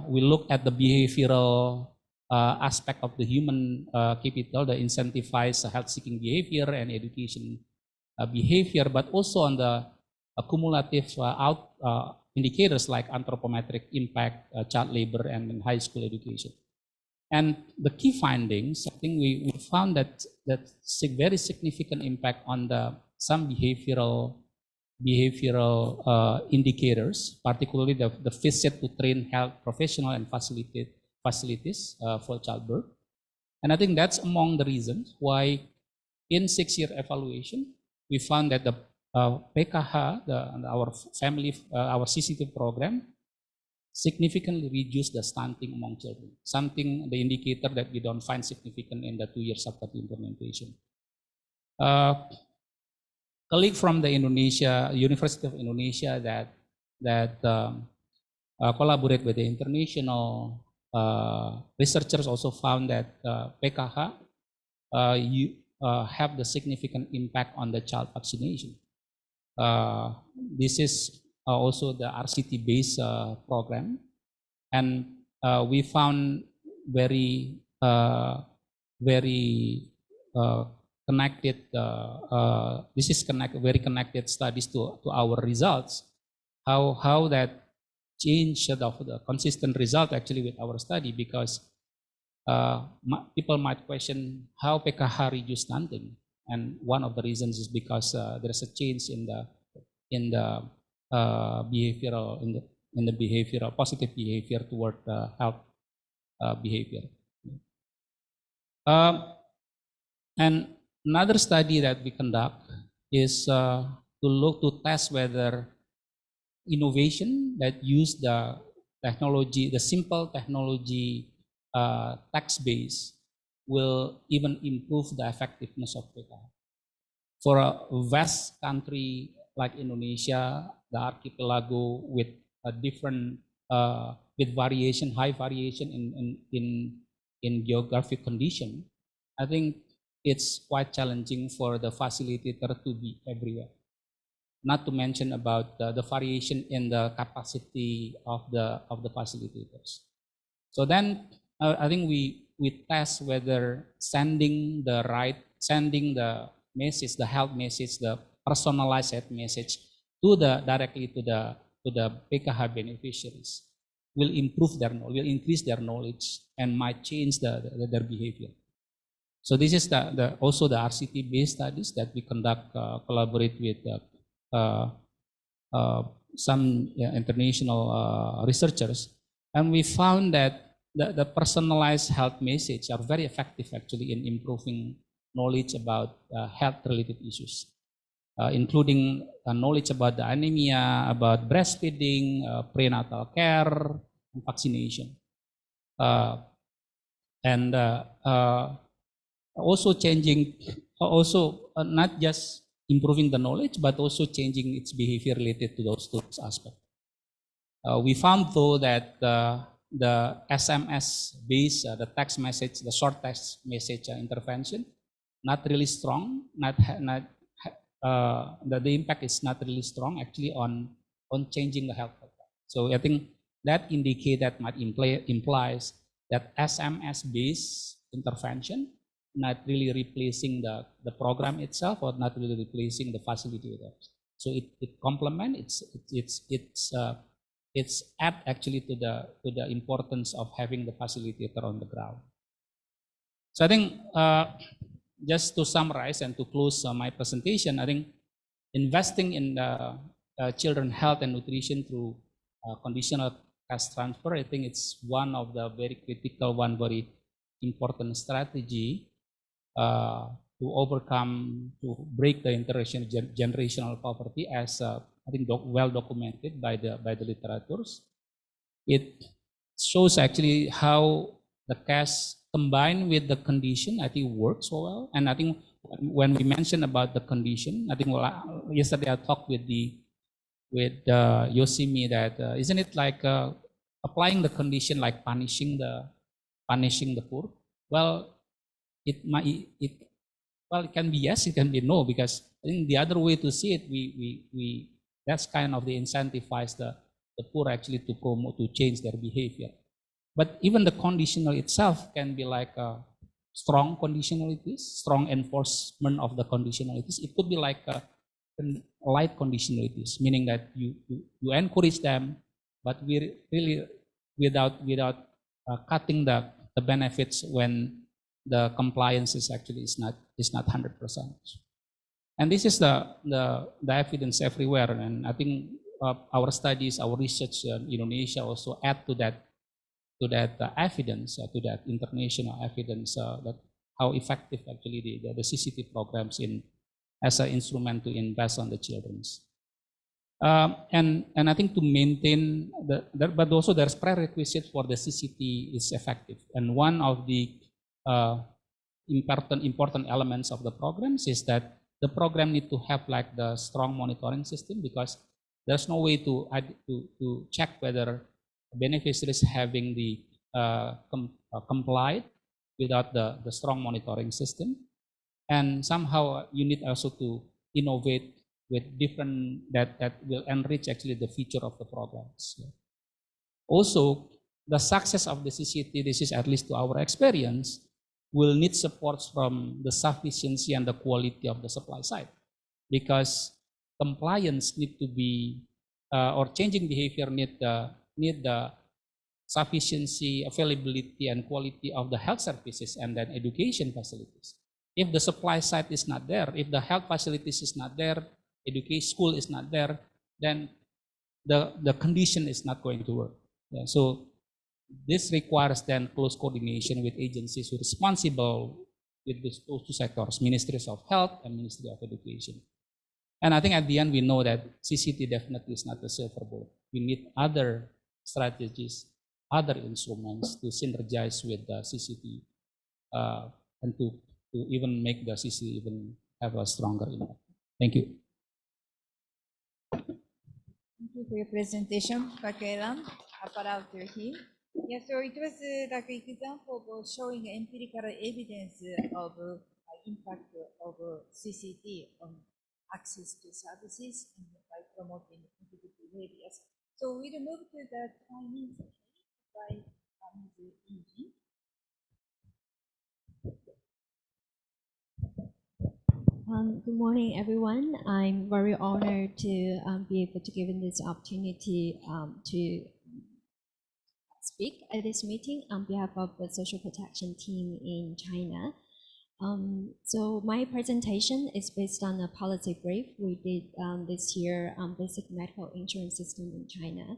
Speaker 3: We look at the behavioral aspect of the human capital, the incentivized health-seeking behavior and education behavior, but also on the cumulative indicators like anthropometric impact, child labor, and high school education. And the key findings, I think we found that very significant impact on some behavioral indicators, particularly the visit to train health professional and facilities for childbirth. And I think that's among the reasons why in 6-year evaluation, we found that the PKH, our CCT program, significantly reduced the stunting among children, something, the indicator that we don't find significant in the 2 years after the implementation. Colleague from the University of Indonesia that collaborate with the international researchers also found that PKH have the significant impact on the child vaccination. This is also the RCT-based program, and we found very connected. This is very connected studies to our results. How that change the consistent result actually with our study, because people might question how PKH reduce stunting, and one of the reasons is because there is a change in the behavioral positive behavior toward health behavior. And another study that we conduct is to test whether innovation that use the technology, the simple technology tax base, will even improve the effectiveness of PKH. For a vast country like Indonesia, the archipelago with a different with variation, high variation in geographic condition, I think it's quite challenging for the facilitator to be everywhere. Not to mention about the variation in the capacity of the facilitators. So then I think we test whether sending the message, the health message, the personalized health message directly to the PKH beneficiaries will improve will increase their knowledge and might change their behavior. So this is also the RCT based studies that we conduct, collaborate with some international researchers, and we found that the personalized health message are very effective actually in improving knowledge about health-related issues, including knowledge about the anemia, about breastfeeding, prenatal care, and vaccination, and also not just improving the knowledge, but also changing its behavior related to those aspects. We found though that the SMS-based, the text message, the short text message intervention, not really strong. The impact is not really strong actually on changing the health. So I think that might implies that SMS-based intervention not really replacing the program itself, or not really replacing the facilitators. So it complements, it's add actually to the importance of having the facilitator on the ground. So I think just to summarize and to close my presentation, I think investing in the children health and nutrition through conditional cash transfer, I think it's one of the very critical, very important strategy overcome, to break the generational poverty, as I think well documented by the literatures. It shows actually how the cash combined with the condition, I think, works so well. And I think when we mentioned about the condition, I think yesterday I talked with Yosimi that isn't it like applying the condition like punishing the poor? Well, it can be yes, it can be no, because I think the other way to see it, we that's kind of the incentivize the poor actually to promote, to change their behavior. But even the conditional itself can be like strong conditionalities, strong enforcement of the conditionalities. It could be like light conditionalities, meaning that you encourage them, but we really without cutting the benefits when the compliance is actually is not 100%. And this is the evidence everywhere, and I think our studies, our research in Indonesia also add to that evidence, to that international evidence that how effective actually the CCT programs as an instrument to invest on the children's. And I think to maintain but also there's prerequisite for the CCT is effective. And one of the important elements of the programs is that the program need to have like the strong monitoring system, because there's no way to check whether beneficiaries having the complied without the strong monitoring system. And somehow you need also to innovate with different that will enrich actually the feature of the programs. Also, the success of the CCT, this is at least to our experience, will need supports from the sufficiency and the quality of the supply side, because compliance need to be or changing behavior need the sufficiency, availability, and quality of the health services and then education facilities. If the supply side is not there, if the health facilities is not there, education school is not there, then the condition is not going to work. Yeah, so this requires then close coordination with agencies who are responsible with those two sectors, Ministries of Health and Ministry of Education. And I think at the end we know that CCT definitely is not a silver bullet. We need other strategies, other instruments to synergize with the CCT and to even make the CCT even have a stronger impact. Thank you.
Speaker 1: Thank you for your presentation, Pak Elam. Apparatus here. Yeah, so it was like an example of showing empirical evidence of impact of CCT on access to services and by promoting good behaviors. So we'll move to the Chinese by Ms.
Speaker 8: Good morning, everyone. I'm very honored to be able to give this opportunity to speak at this meeting on behalf of the social protection team in China. So my presentation is based on a policy brief we did this year on basic medical insurance system in China.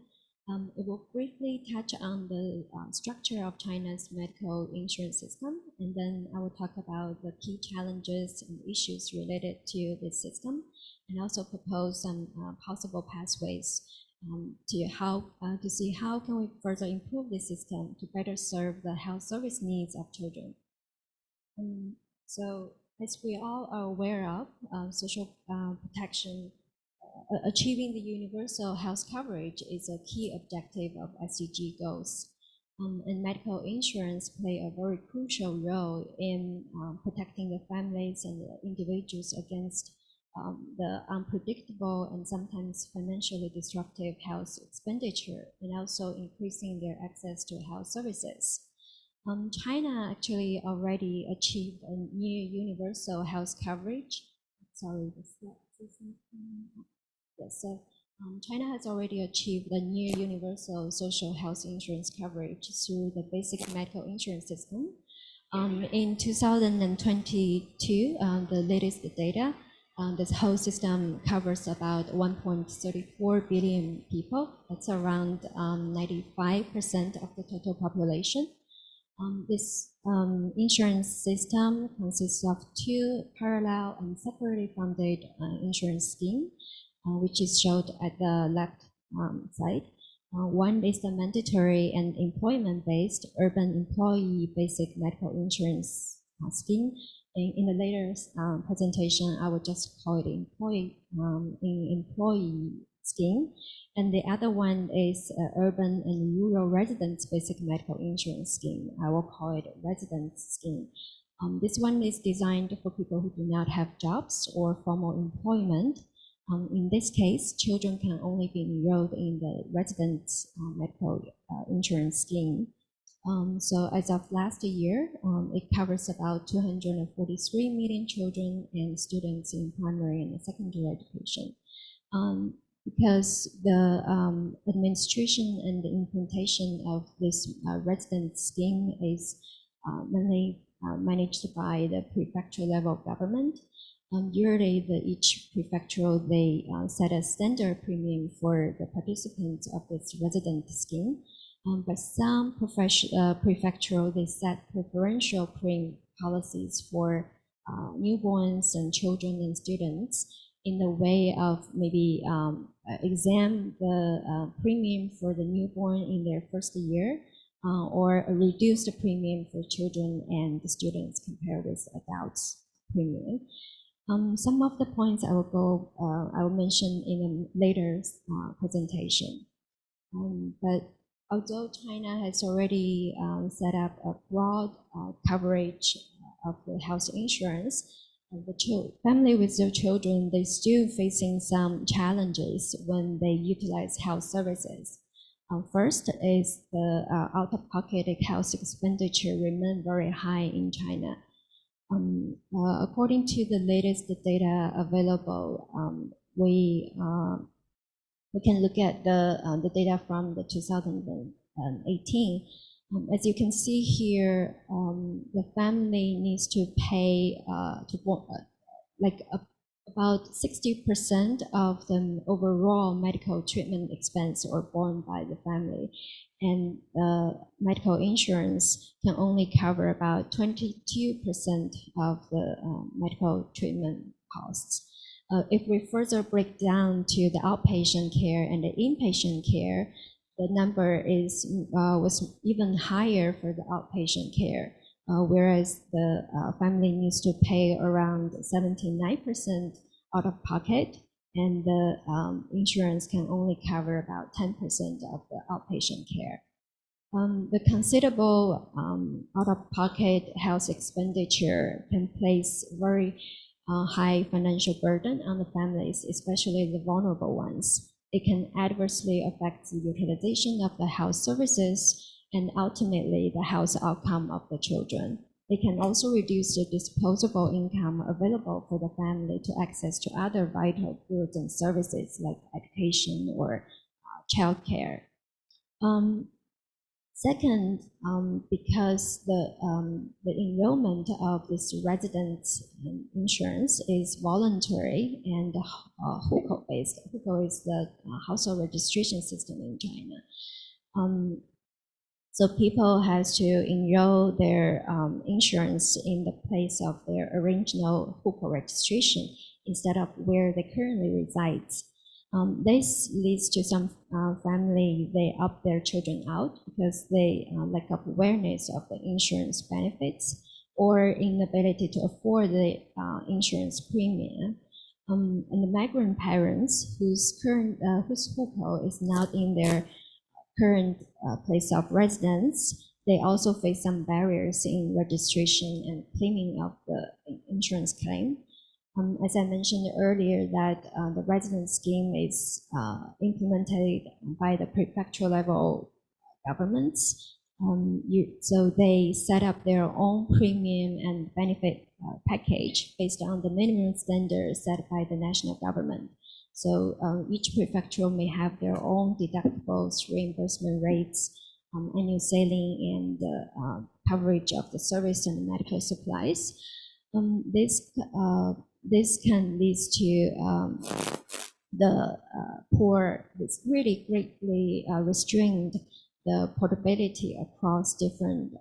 Speaker 8: It will briefly touch on the structure of China's medical insurance system, and then I will talk about the key challenges and issues related to this system, and also propose some possible pathways to see how can we further improve this system to better serve the health service needs of children. So as we all are aware of, social protection, achieving the universal health coverage is a key objective of SDG goals. And medical insurance play a very crucial role in protecting the families and the individuals against the unpredictable and sometimes financially disruptive health expenditure, and also increasing their access to health services. China actually already achieved a near universal health coverage. Sorry, yes, so China has already achieved a near universal social health insurance coverage through the basic medical insurance system. In 2022, the latest data, this whole system covers about 1.34 billion people. That's around 95% of the total population. This insurance system consists of two parallel and separately funded insurance schemes, which is shown at the left side. One is the mandatory and employment-based urban employee basic medical insurance scheme. In the later presentation, I will just call it employee scheme. And the other one is urban and rural residents basic medical insurance scheme. I will call it residence scheme. This one is designed for people who do not have jobs or formal employment. In this case, children can only be enrolled in the residence medical insurance scheme. So as of last year, it covers about 243 million children and students in primary and secondary education. Because the administration and the implementation of this residence scheme is mainly managed by the prefectural level of government. Yearly, each prefecture, they set a standard premium for the participants of this resident scheme. But some prefectural, they set preferential premium policies for newborns and children and students in the way of maybe exempt the premium for the newborn in their first year, or reduce the premium for children and the students compared with adults premium. Some of the points I will mention in a later presentation. But although China has already set up a broad coverage of the health insurance, the family with their children, they're still facing some challenges when they utilize health services. First is the out-of-pocket health expenditure remain very high in China. According to the latest data available, we can look at the data from the 2018. As you can see here, the family needs to pay about 60% of the overall medical treatment expense are borne by the family, and medical insurance can only cover about 22% of the medical treatment costs. If we further break down to the outpatient care and the inpatient care, the number was even higher for the outpatient care, whereas the family needs to pay around 79% out of pocket, and the insurance can only cover about 10% of the outpatient care. The considerable out-of-pocket health expenditure can place very high financial burden on the families, especially the vulnerable ones. It can adversely affect the utilization of the health services and ultimately the health outcome of the children. It can also reduce the disposable income available for the family to access to other vital goods and services like education or childcare. Second, because the enrollment of this resident insurance is voluntary and hukou-based. Hukou is the household registration system in China. So people has to enroll their insurance in the place of their original hukou registration instead of where they currently reside. This leads to some family, they opt their children out because they lack of awareness of the insurance benefits or inability to afford the insurance premium. And the migrant parents whose hukou is not in their current place of residence, they also face some barriers in registration and claiming of the insurance claim. As I mentioned earlier, that the residence scheme is implemented by the prefectural level governments. So they set up their own premium and benefit package based on the minimum standards set by the national government. So each prefecture may have their own deductibles, reimbursement rates, annual saving, and coverage of the service and medical supplies. This can lead to the poor. It's really greatly restrained the portability across different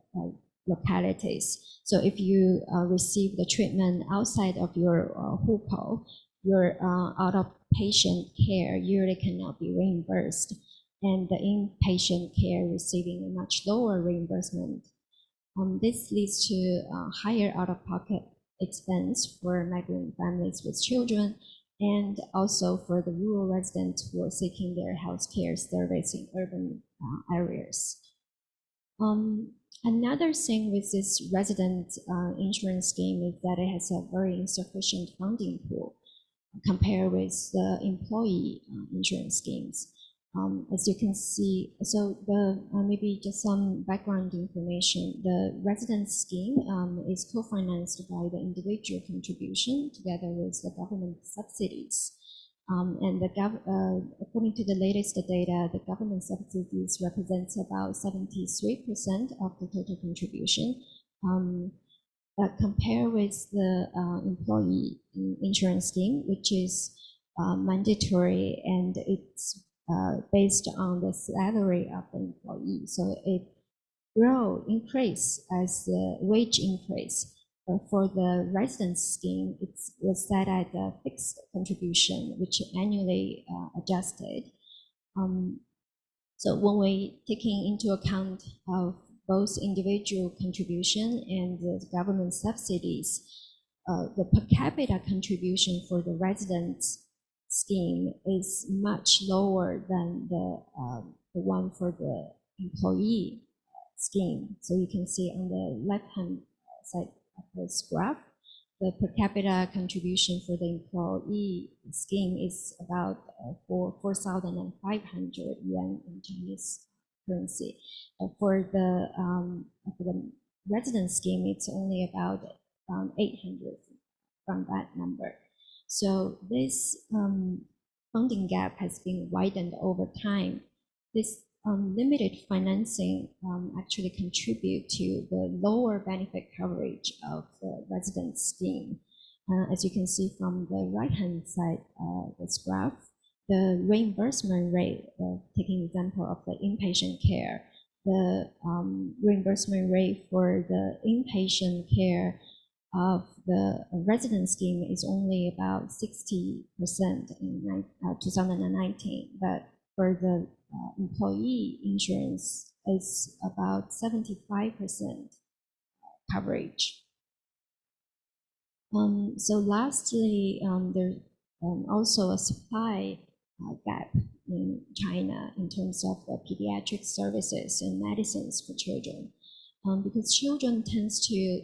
Speaker 8: localities. So if you receive the treatment outside of your hukou, your out-of-patient care usually cannot be reimbursed, and the inpatient care receiving a much lower reimbursement. This leads to higher out-of-pocket expense for migrant families with children, and also for the rural residents who are seeking their health care service in urban areas. Another thing with this resident insurance scheme is that it has a very insufficient funding pool compared with the employee insurance schemes. As you can see, so the maybe just some background information. The resident scheme is co-financed by the individual contribution together with the government subsidies. And according to the latest data, the government subsidies represents about 73% of the total contribution. But compared with the employee insurance scheme, which is mandatory and it's based on the salary of the employee. So it increase as the wage increase. For the residence scheme, it was set at a fixed contribution, which annually adjusted. So when we taking into account of both individual contribution and the government subsidies, the per capita contribution for the residence scheme is much lower than the one for the employee scheme. So you can see on the left-hand side of this graph, the per capita contribution for the employee scheme is about 4,500 yuan in Chinese currency. For the resident scheme, it's only about 800 from that number. So this funding gap has been widened over time. This limited financing actually contribute to the lower benefit coverage of the resident scheme. As you can see from the right-hand side of this graph, the reimbursement rate, taking example of the inpatient care, the reimbursement rate for the inpatient care of the resident scheme is only about 60% in 2019, but for the employee insurance is about 75% coverage. So lastly, there's also a supply gap in China in terms of the pediatric services and medicines for children, because children tends to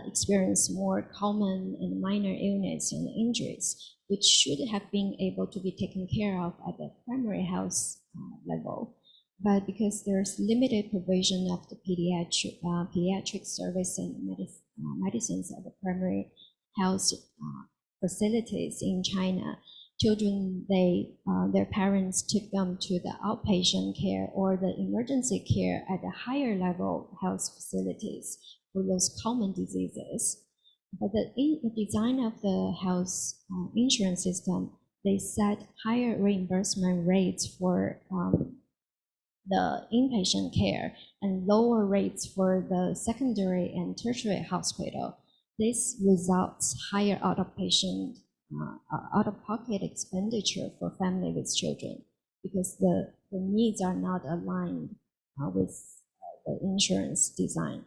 Speaker 8: experience more common and minor illness and injuries, which should have been able to be taken care of at the primary health level. But because there's limited provision of the pediatric service and medicines at the primary health facilities in China, children, their parents took them to the outpatient care or the emergency care at the higher level health facilities for those common diseases. But in the design of the health insurance system, they set higher reimbursement rates for the inpatient care and lower rates for the secondary and tertiary hospital. This results higher out-of-pocket expenditure for family with children because the needs are not aligned with the insurance design.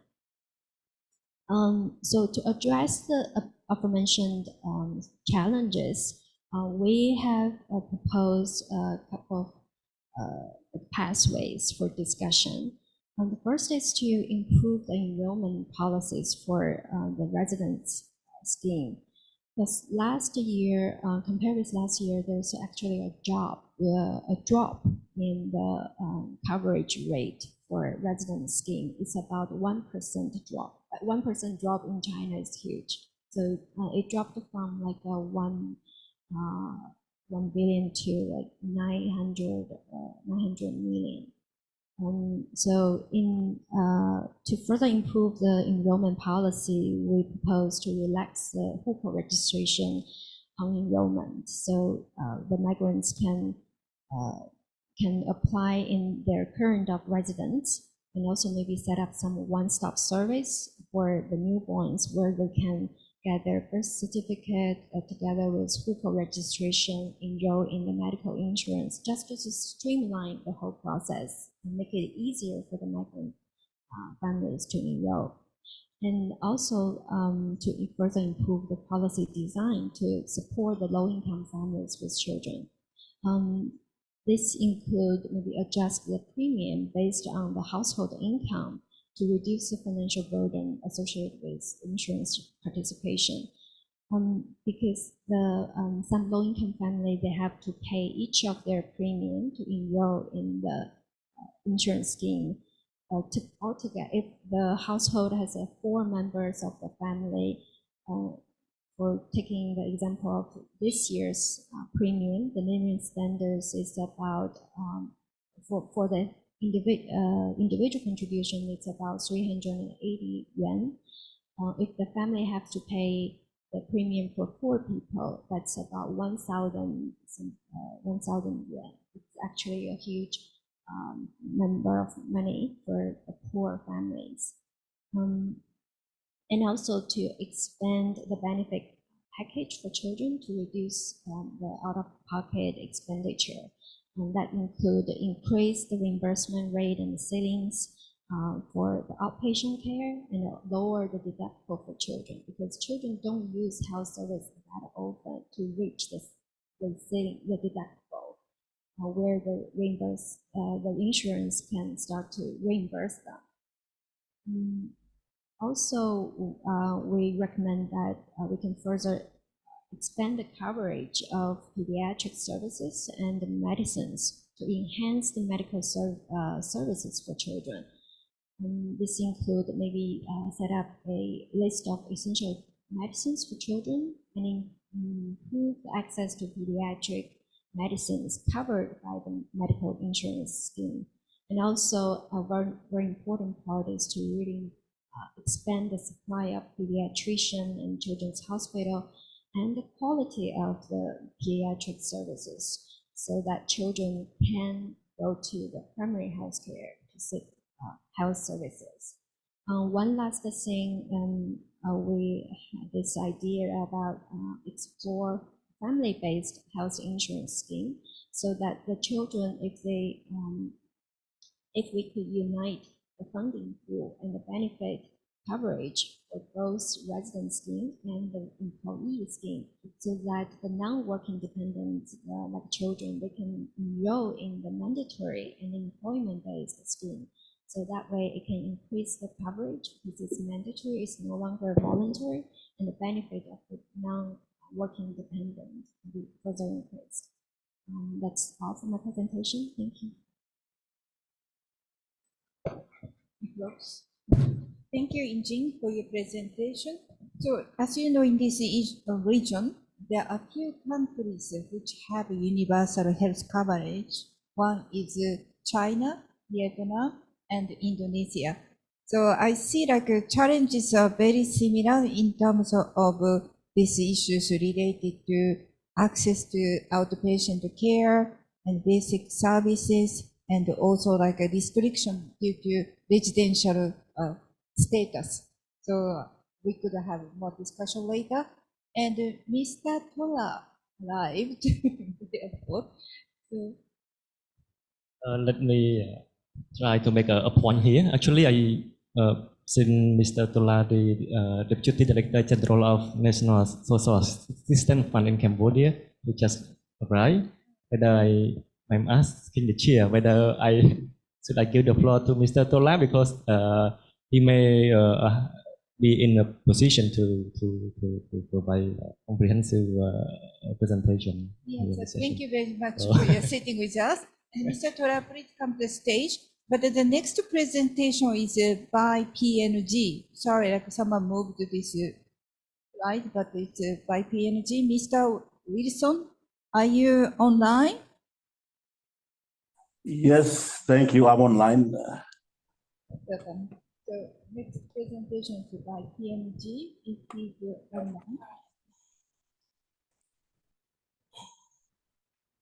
Speaker 8: So to address the aforementioned challenges, we have proposed a couple of pathways for discussion. The first is to improve the enrollment policies for the residence scheme. Because last year, compared with last year, there's actually a drop in the coverage rate for resident scheme. It's about 1% drop. 1% drop in China is huge. So it dropped from like 1 billion to like 900 million. So to further improve the enrollment policy, we propose to relax the hukou registration on enrollment. So the migrants can apply in their current of residence and also maybe set up some one-stop service for the newborns where they can get their birth certificate together with HUCO registration, enroll in the medical insurance, just to streamline the whole process and make it easier for the migrant families to enroll. And also to further improve the policy design to support the low-income families with children. This include maybe adjust the premium based on the household income to reduce the financial burden associated with insurance participation. Because the some low-income family, they have to pay each of their premium to enroll in the insurance scheme. Altogether, if the household has 4 members of the family, for taking the example of this year's premium, the minimum standards is about, for the individual contribution, it's about 380 yuan. If the family has to pay the premium for 4 people, that's about 1,000 yuan. It's actually a huge number of money for the poor families. And also to expand the benefit package for children to reduce the out-of-pocket expenditure. And that include increase the reimbursement rate and the ceilings for the outpatient care and lower the deductible for children, because children don't use health service that often to reach the deductible where the insurance can start to reimburse them. Also, we recommend that we can further expand the coverage of pediatric services and medicines to enhance the medical services for children. This include maybe set up a list of essential medicines for children and improve access to pediatric medicines covered by the medical insurance scheme. And also a very, very important part is to really expand the supply of pediatrician and children's hospital and the quality of the pediatric services so that children can go to the primary health care to seek health services. One last thing, we had this idea about explore family-based health insurance scheme so that the children, if we could unite the funding pool and the benefit coverage for both resident scheme and the employee scheme, so that the non-working dependent like children, they can enroll in the mandatory and employment-based scheme. So that way it can increase the coverage because it's mandatory, it's no longer voluntary, and the benefit of the non-working dependent will be further increased. That's all for my presentation. Thank you.
Speaker 1: Thank you, Injin, for your presentation. So, as you know, in this region, there are few countries which have universal health coverage. One is China, Vietnam, and Indonesia. So I see like challenges are very similar in terms of these issues related to access to outpatient care and basic services, and also like a restriction due to residential status. So we could have more discussion later. And Mr. Tola arrived at the airport. So,
Speaker 5: let me try to make a point here. Actually, I seen Mr. Tola, the Deputy Director General of National Social Assistance Fund in Cambodia, who just arrived. Whether I'm asking the chair whether should I give the floor to Mr. Tola because he may be in a position to provide a comprehensive presentation.
Speaker 1: yes, thank you very much for your sitting with us. And Mr. Tola, please come to the stage. But the next presentation is by PNG. Sorry, like someone moved this slide, but it's by PNG. Mr. Wilson, are you online?
Speaker 22: Yes, thank you. I'm online.
Speaker 1: Welcome. So next presentation is by PNG. If you online.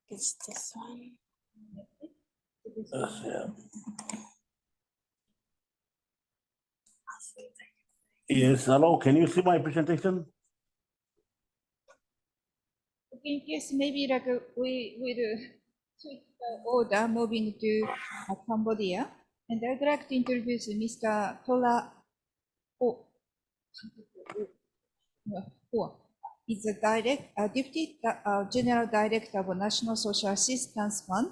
Speaker 22: It's this one. Yes, hello, can you see my presentation?
Speaker 1: In case maybe like we will switch the order moving to Cambodia, and I'd like to introduce Mr. Tola Ho. He's the Deputy General Director of National Social Assistance Fund,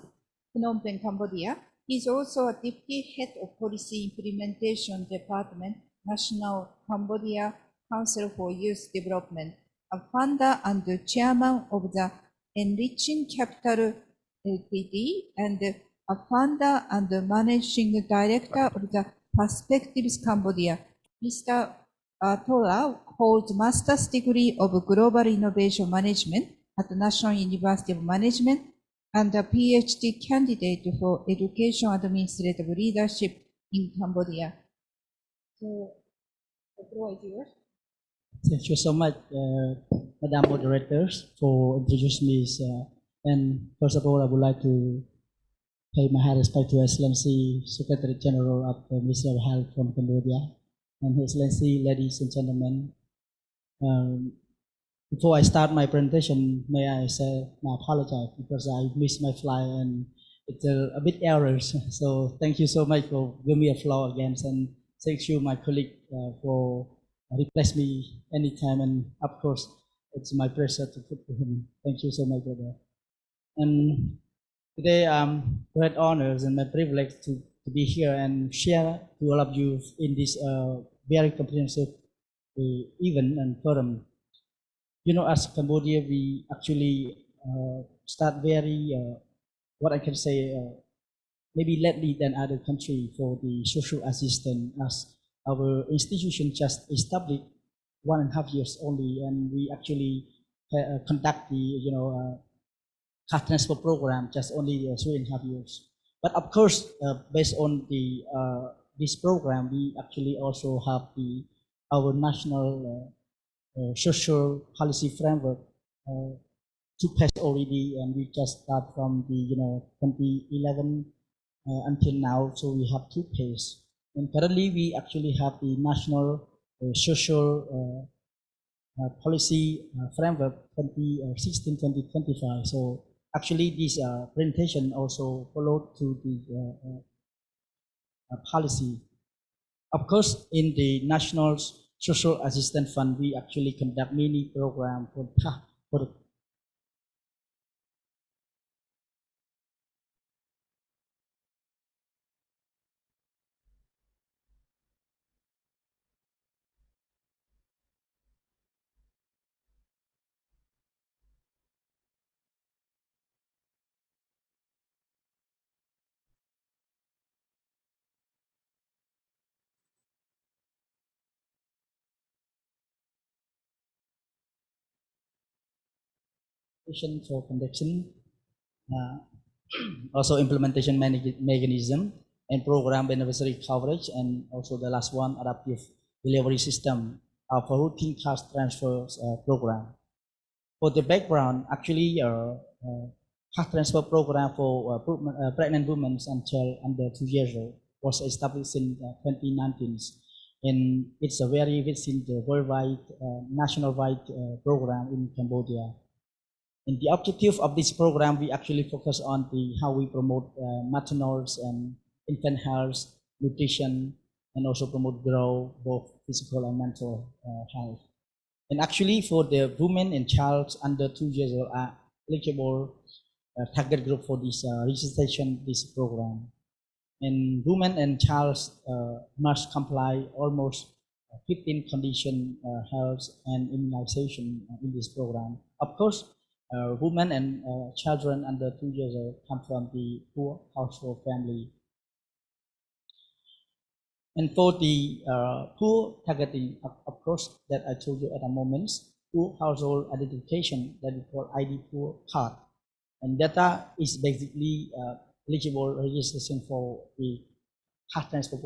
Speaker 1: Phnom Penh, Cambodia. He's also a Deputy Head of Policy Implementation Department, National Cambodia Council for Youth Development, a founder and the chairman of the Enriching Capital Ltd, and a founder and the managing director of the Perspectives Cambodia. Mr. Tola holds master's degree of Global Innovation Management at the National University of Management and a PhD candidate for Education Administrative Leadership in Cambodia. So, the floor is yours.
Speaker 9: Thank you so much, Madam Moderators, for introducing me. And first of all, I would like to pay my high respect to Excellency Secretary General of the Ministry of Health from Cambodia, and His Excellency, ladies and gentlemen. Before I start my presentation, may I say my apologize because I missed my flight and it's a bit errors. So thank you so much for giving me a floor again, and thank you, my colleague, for replace me anytime. And of course, it's my pleasure to put to him. Thank you so much for that. And today I'm great honors and my privilege to be here and share to all of you in this very comprehensive event and forum. You know, as Cambodia, we actually start very, what I can say, maybe lately than other country for the social assistance, as our institution just established 1.5 years only, and we actually conduct the cash transfer program just only 3.5 years. But of course, based on the this program, we actually also have our national social policy framework to pass already, and we just start from the 2011 until now. So we have 2 pace, and currently we actually have the national social policy framework 2016-2025. So actually this presentation also followed to the policy. Of course, in the National Social Assistance Fund, we actually conduct many programs for the for conduction, also implementation mechanism and program beneficiary coverage, and also the last one, adaptive delivery system for routine cash transfers program. For the background, actually, cash transfer program for pregnant women until under 2 years old was established in 2019, and it's a very within the worldwide, national-wide program in Cambodia. And the objective of this program, we actually focus on how we promote maternal and infant health, nutrition, and also promote growth, both physical and mental health. And actually, for the women and child under 2 years old are eligible target group for this registration, this program. And women and child must comply almost 15 condition health and immunization in this program. Of course, women and children under 2 years old come from the poor household family. And for the poor targeting, of course, that I told you at a moment, poor household identification that we call ID poor card. And data is basically eligible registration for the cash transfer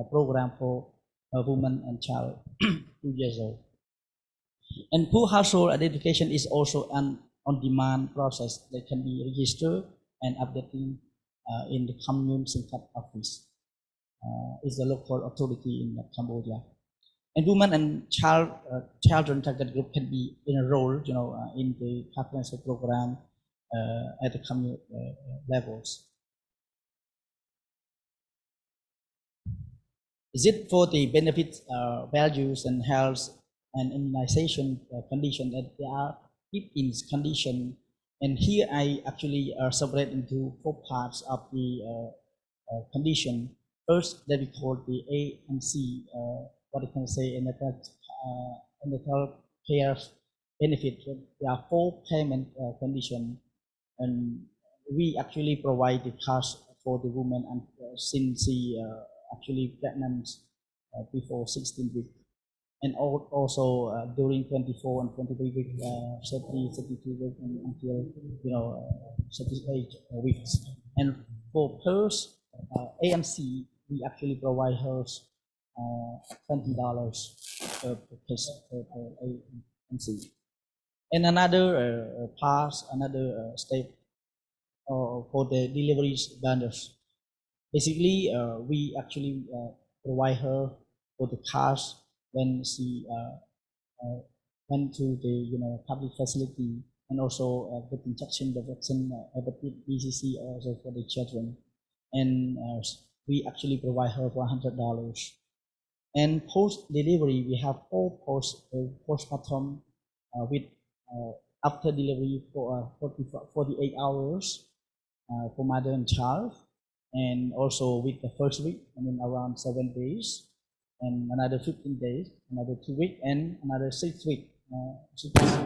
Speaker 9: program for women and child 2 years old. And poor household identification is also an on-demand process that can be registered and updated in the commune Singkat office. Is the local authority in Cambodia. And women and children target group can be enrolled, in the comprehensive program at the community levels. Is it for the benefits, values, and health and immunization condition that they are in condition? And here I actually separate into 4 parts of the condition. First, that we call the A and C, what I can say, natal care benefit. There are 4 payment conditions, and we actually provide the cash for the woman and since she actually pregnant before 16 weeks, and also during 24 and 23 weeks, 30, 32 weeks, and until 38 weeks. And for PERS, AMC, we actually provide her $20 per case per AMC. And another another step for the delivery vendors. Basically, we actually provide her for the cash when she went to the public facility, and also with injection the vaccine hepatitis BCC also for the children, and we actually provide her $100. And post delivery, we have 4 postpartum with after delivery for 48 hours for mother and child, and also with the first week, around 7 days, and another 15 days, another 2 weeks, and another 6 weeks.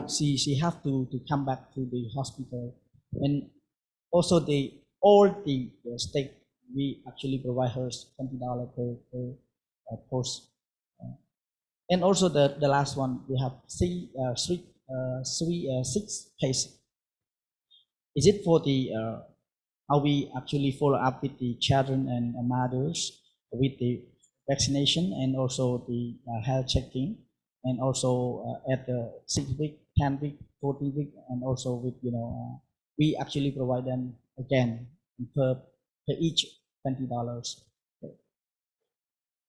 Speaker 9: She have to come back to the hospital, and also all the state we actually provide her $20 per post. And also the last one, we have 6 cases. Is it for the how we actually follow up with the children and mothers with the vaccination, and also the health checking, and also at the 6 week, 10 week, 14 week, and also with we actually provide them again per each $20.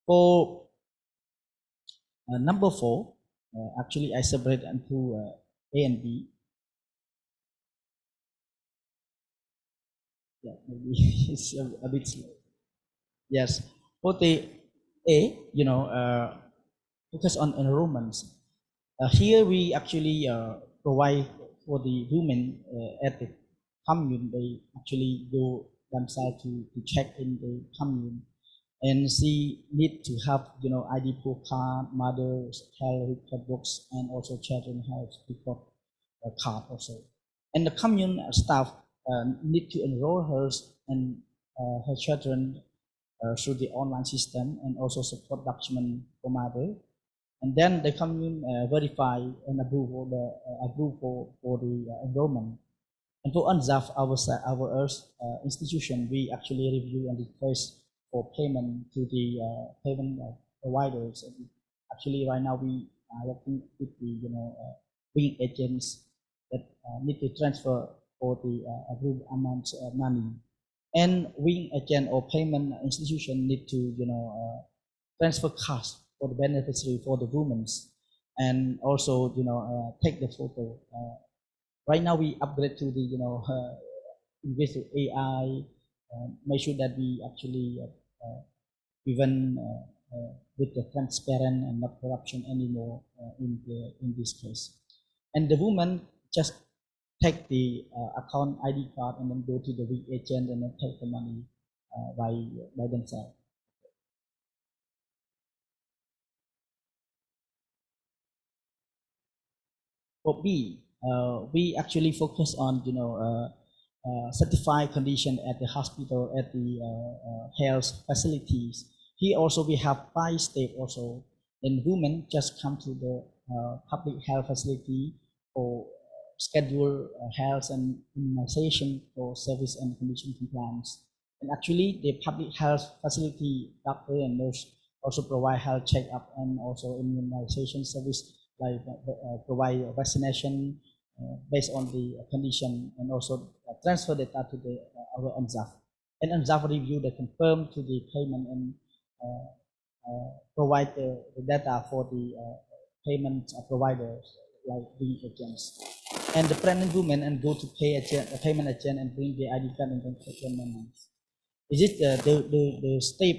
Speaker 9: For number 4, actually I separate into A and B. Yeah, maybe it's a bit slow. Yes, for the A, focus on enrollments. Here we actually provide for the women at the commune. They actually go themselves to check in the commune, and she need to have ID proof card, mother's health record books, and also children health record card also. And the commune staff need to enroll her and her children through the online system, and also support document for mother. And then the commune verify and approve for the enrollment. And for UNZAF, our institution, we actually review and request for payment to the payment providers. And actually, right now we are working with the wing agents that need to transfer for the approved amount of money. And wing agent or payment institution need to transfer cash for the beneficiary for the women, and also take the photo. Right now we upgrade to the invest in AI, make sure that we actually even with the transparent and not corruption anymore in this case. And the woman just take the account ID card and then go to the wing agent and then take the money by themselves. For B, we actually focus on certified condition at the hospital, at the health facilities. Here also we have 5 steps also. Then women just come to the public health facility for schedule health and immunization for service and condition compliance. And actually the public health facility doctor and nurse also provide health checkup and also immunization service, like provide vaccination based on the condition, and also transfer data to the our UNZAF. And UNZAF review the confirm to the payment and provide the data for the payment providers like bank agents and the pregnant women and go to payment agent and bring the ID card and bank statement. Is it the step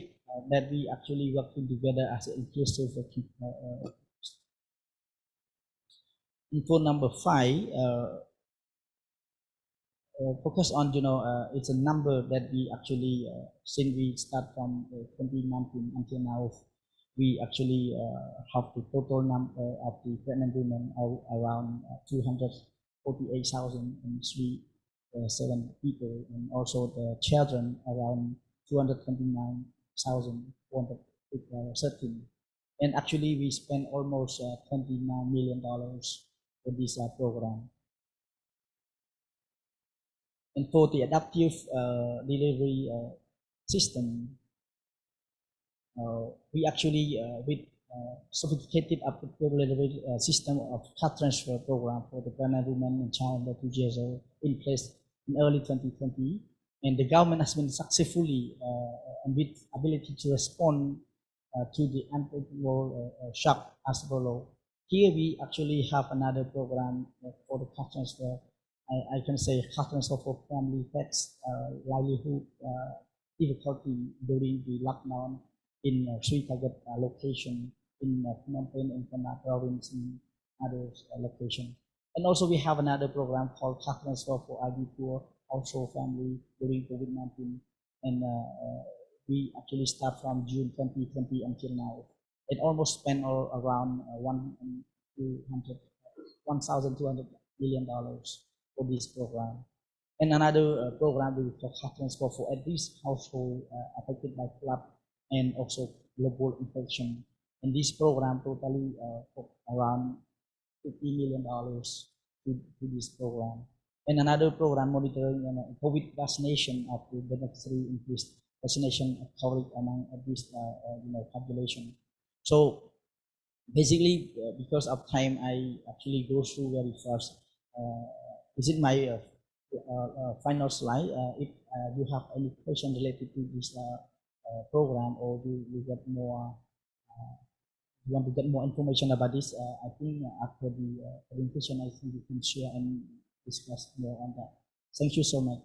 Speaker 9: that we actually working together as an inclusive info number 5 focus on it's a number that we actually since we start from 2019 until now we actually have the total number of the pregnant women around 248,007 people, and also the children around 229,413. And actually, we spent almost $29 million for this program. And for the adaptive delivery system, we actually with sophisticated delivery system of card transfer program for the pregnant women and child under 2 years old in place in early 2020, and the government has been successfully and with ability to respond to the unpredictable shock as below. Here we actually have another program for the card transfer. I can say card transfer for family pets livelihood difficulty during the lockdown in 3 target location in Phnom Penh and Phnom province and other location. And also we have another program called card transfer for ID poor household family during COVID-19, and we actually start from June 2020 until now. It almost spent around $1,200 million for this program. And another program we call card transfer for at least household affected by flood and also global infection. And this program totally around $50 million to this program. And another program monitoring COVID vaccination of the beneficiary increased vaccination coverage among this population. So basically, because of time, I actually go through very fast. This is my final slide. If you have any question related to this program, or you get more, you want to get more information about this, I think after the presentation, I think we can share and discuss more on that. Thank you so much.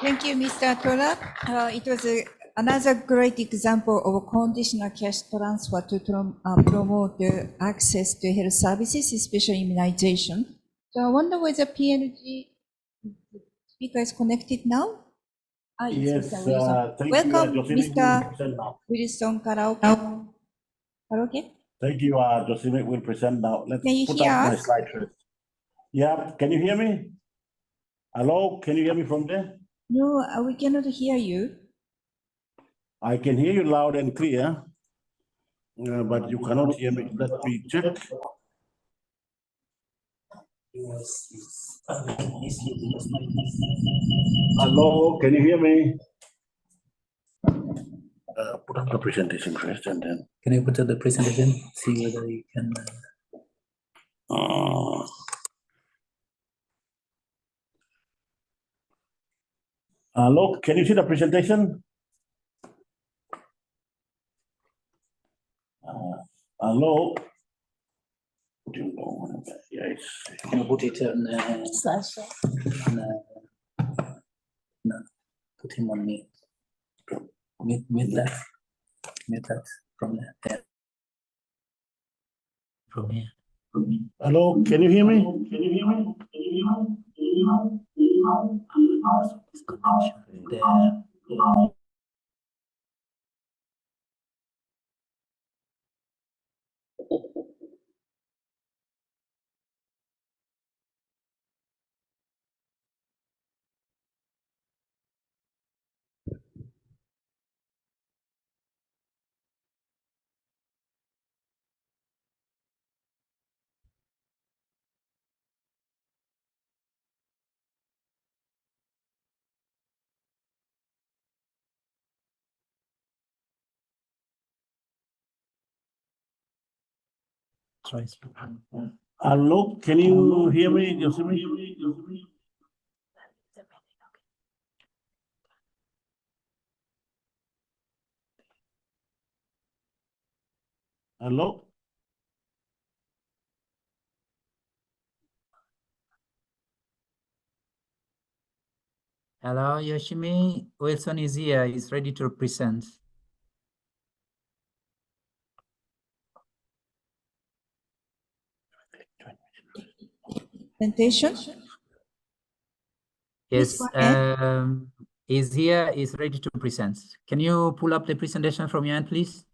Speaker 1: Thank you, Mr. Tola. It was another great example of conditional cash transfer to promote the access to health services, especially immunization. So I wonder whether PNG speaker is connected now?
Speaker 22: Yes,
Speaker 1: Mr. Wilson.
Speaker 22: thank
Speaker 1: Welcome,
Speaker 22: you,
Speaker 1: Mr. Wilson Karaoke.
Speaker 22: Thank you, Josime will present now. Let's
Speaker 1: Can you
Speaker 22: put
Speaker 1: hear
Speaker 22: up my
Speaker 1: us?
Speaker 22: slide first. Yeah, can you hear me? Hello, can you hear me from there?
Speaker 1: No, we cannot hear you.
Speaker 22: I can hear you loud and clear, but you cannot hear me. Let me check. Hello, can you hear me? Put up the presentation first and then.
Speaker 6: Can you put up the presentation? See whether you can.
Speaker 22: Hello, can you see the presentation? Hello. Yes.
Speaker 6: Can you put it on? No, put him on mute. Mute that. Mute that from there. From here.
Speaker 22: Hello, can you hear me? Can you hear me?
Speaker 6: There.
Speaker 22: Hello, can you hear me, Josime? Hello?
Speaker 7: Hello, Yoshimi. Wilson is here. He's ready to present.
Speaker 1: Presentation?
Speaker 7: Yes,
Speaker 1: go ahead.
Speaker 7: he's here. He's ready to present. Can you pull up the presentation from your end, please?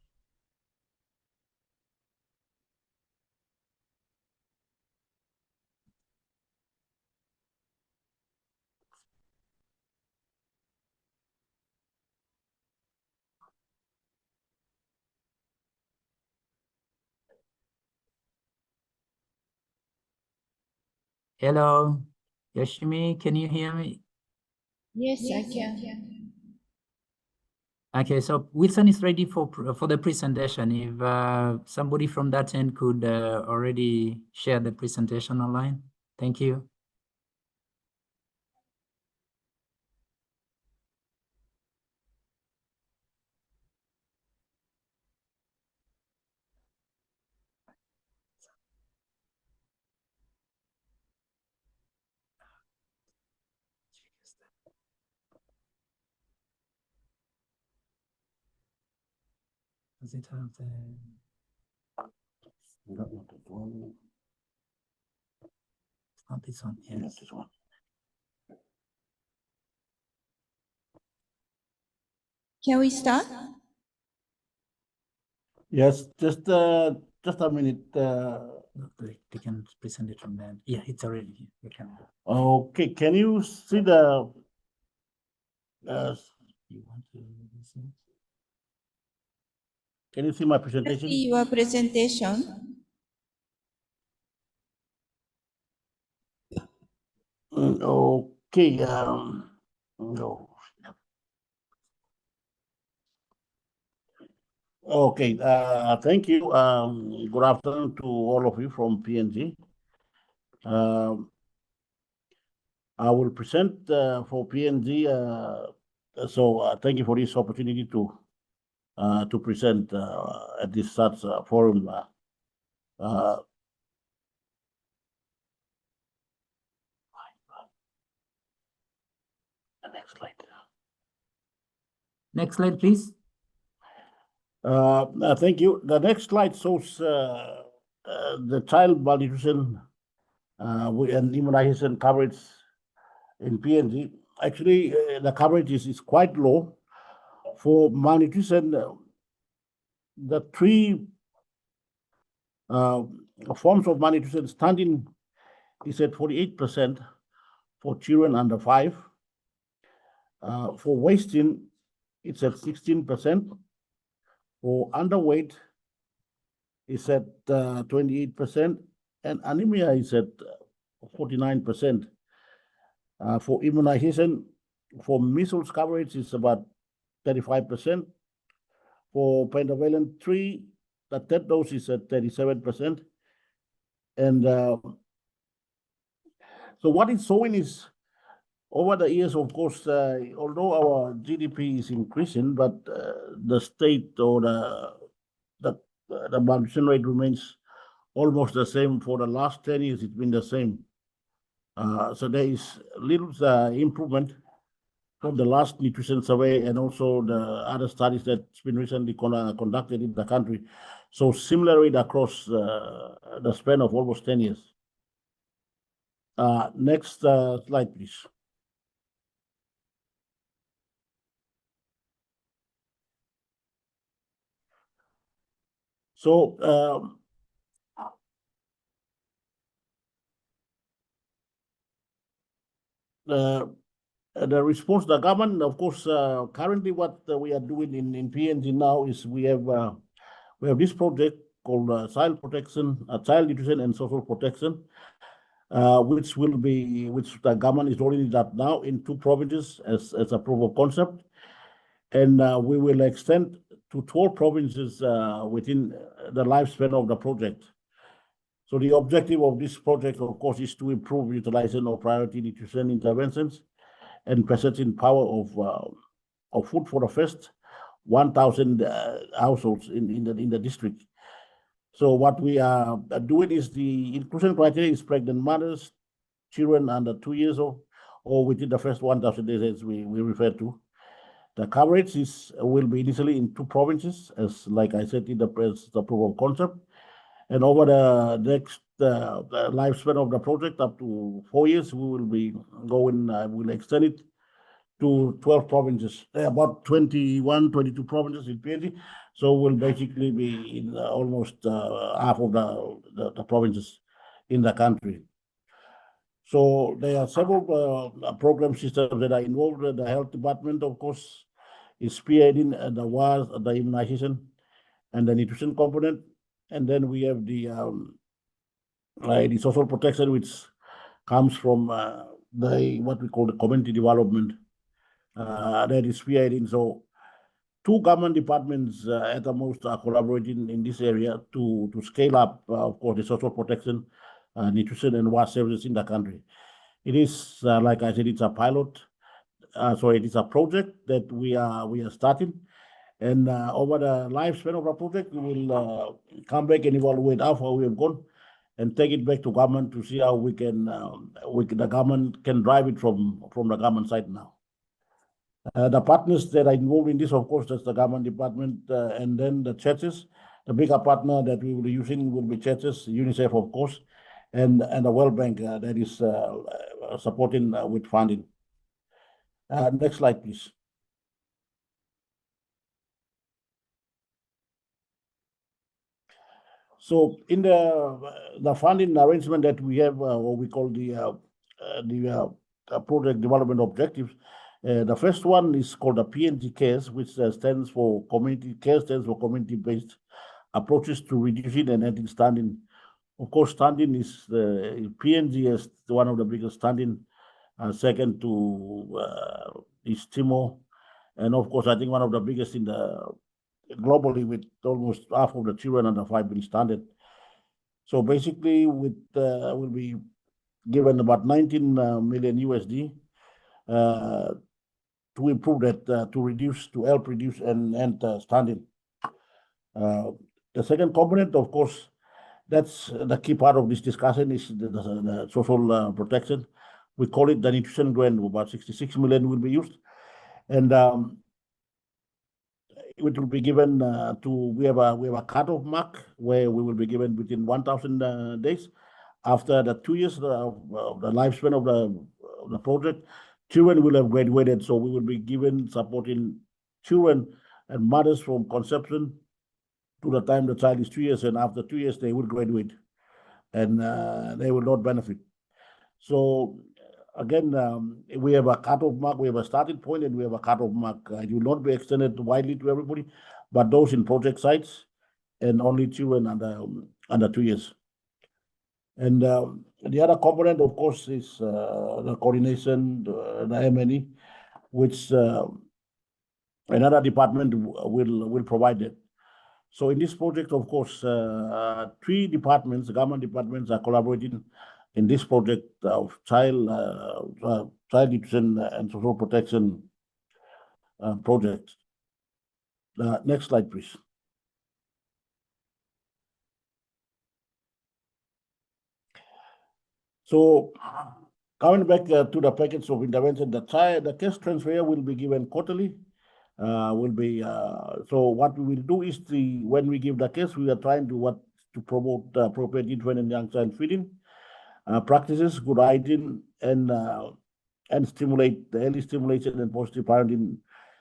Speaker 7: Hello, Yoshimi, can you hear me?
Speaker 1: Yes, I can.
Speaker 7: Okay, so Wilson is ready for the presentation. If somebody from that end could already share the presentation online. Thank you. Does it have the...
Speaker 22: Not this one.
Speaker 7: It's not this one. Yes.
Speaker 22: Not this one.
Speaker 1: Can we start?
Speaker 22: Yes, just a minute.
Speaker 7: They can present it from there. Yeah, it's already here. You can.
Speaker 22: Okay, can you see the?
Speaker 7: You want to listen?
Speaker 22: Can you see my presentation?
Speaker 1: See your presentation.
Speaker 22: Okay. No. Okay. Thank you. Good afternoon to all of you from PNG. I will present for PNG. So thank you for this opportunity to present at this such forum. Next slide.
Speaker 7: Next slide, please.
Speaker 22: Thank you. The next slide shows the child malnutrition and immunization coverage in PNG. Actually, the coverage is quite low. For malnutrition, the three forms of malnutrition, stunting is at 48% for children under 5. For wasting, it's at 16%. For underweight, it's at 28%, and anemia is at 49%. For immunization, for measles coverage is about 35%. For pentavalent 3, the third dose is at 37%. And so what it's showing is, over the years, of course, although our GDP is increasing, but the state or the malnutrition rate remains almost the same. For the last 10 years, it's been the same. So there is little improvement from the last nutrition survey and also the other studies that's been recently conducted in the country. So similar rate across the span of almost 10 years. Next slide, please. So the response to the government, of course, currently what we are doing in PNG now is we have this project called child protection, child nutrition and social protection, which the government is rolling it out now in 2 provinces as a proof of concept, and we will extend to 12 provinces within the lifespan of the project. So the objective of this project, of course, is to improve utilization of priority nutrition interventions and presenting power of food for the first 1,000 households in the district. So what we are doing is the inclusion criteria is pregnant mothers, children under 2 years old, or within the first 1,000 days, as we refer to. The coverage will be initially in 2 provinces, as like I said in the proof of concept, and over the next lifespan of the project, up to 4 years, we will be going. We'll extend it to 12 provinces, about 21, 22 provinces in PNG. So we'll basically be in almost half of the provinces in the country. So there are several program systems that are involved. The health department, of course, is spearheading the WAS, the immunization, and the nutrition component. And then we have the social protection, which comes from what we call the community development. That is spearheading. So 2 government departments at the most are collaborating in this area to scale up, of course, the social protection, nutrition, and WAS services in the country. It is, like I said, it's a pilot. It is a project that we are starting. And over the lifespan of our project, we will come back and evaluate how far we have gone and take it back to government to see how we can, the government can drive it from the government side now. The partners that are involved in this, of course, that's the government department, and then the churches. The bigger partner that we will be using will be churches, UNICEF, of course, and the World Bank that is supporting with funding. Next slide, please. So in the funding arrangement that we have, what we call the project development objectives, the first one is called the PNG CARES, which stands for community-based approaches to reducing and ending stunting. Of course, stunting is PNG is one of the biggest stunting, second to is Timor, and of course, I think one of the biggest in the globally, with almost half of the children under 5 being stunted. So basically, will be given about 19 million USD to improve that, to help reduce and end stunting. The second component, of course, that's the key part of this discussion, is the social protection. We call it the nutrition grant. About 66 million will be used, and it will be given we have a cutoff mark where we will be given within 1,000 days. After the 2 years of the lifespan of the project, children will have graduated. So we will be given supporting children and mothers from conception to the time the child is 2 years, and after 2 years they will graduate, and they will not benefit. So again, we have a cutoff mark, we have a starting point, and we have a cutoff mark. It will not be extended widely to everybody, but those in project sites, and only children under 2 years. And the other component, of course, is the coordination, the M&E, which another department will provide it. So in this project, of course, 3 departments, government departments, are collaborating in this project of child nutrition and social protection project. Next slide, please. So coming back to the package of intervention, the cash transfer will be given quarterly. So what we will do is when we give the cash, we are trying to promote appropriate infant and young child feeding practices, good hygiene, and stimulate the early stimulation and positive parenting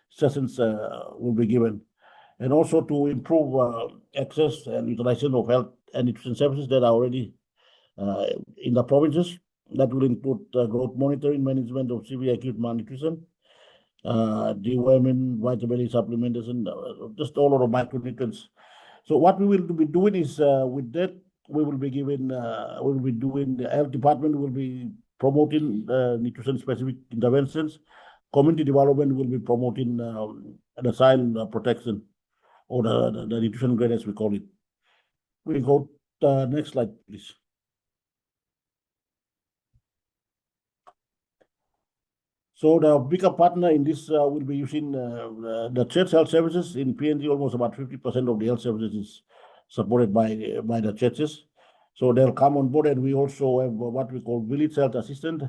Speaker 22: sessions will be given, and also to improve access and utilization of health and nutrition services that are already in the provinces. That will include growth monitoring, management of severe acute malnutrition, deworming, vitamin supplementation, just all of the micronutrients. So what we will be doing is with that, we will be doing, the health department will be promoting nutrition specific interventions. Community development will be promoting the child protection, or the nutrition grade, as we call it. We go next slide, please. So the bigger partner in this will be using the church health services in PNG. Almost about 50% of the health services is supported by the churches. So they'll come on board, and we also have what we call village health assistant.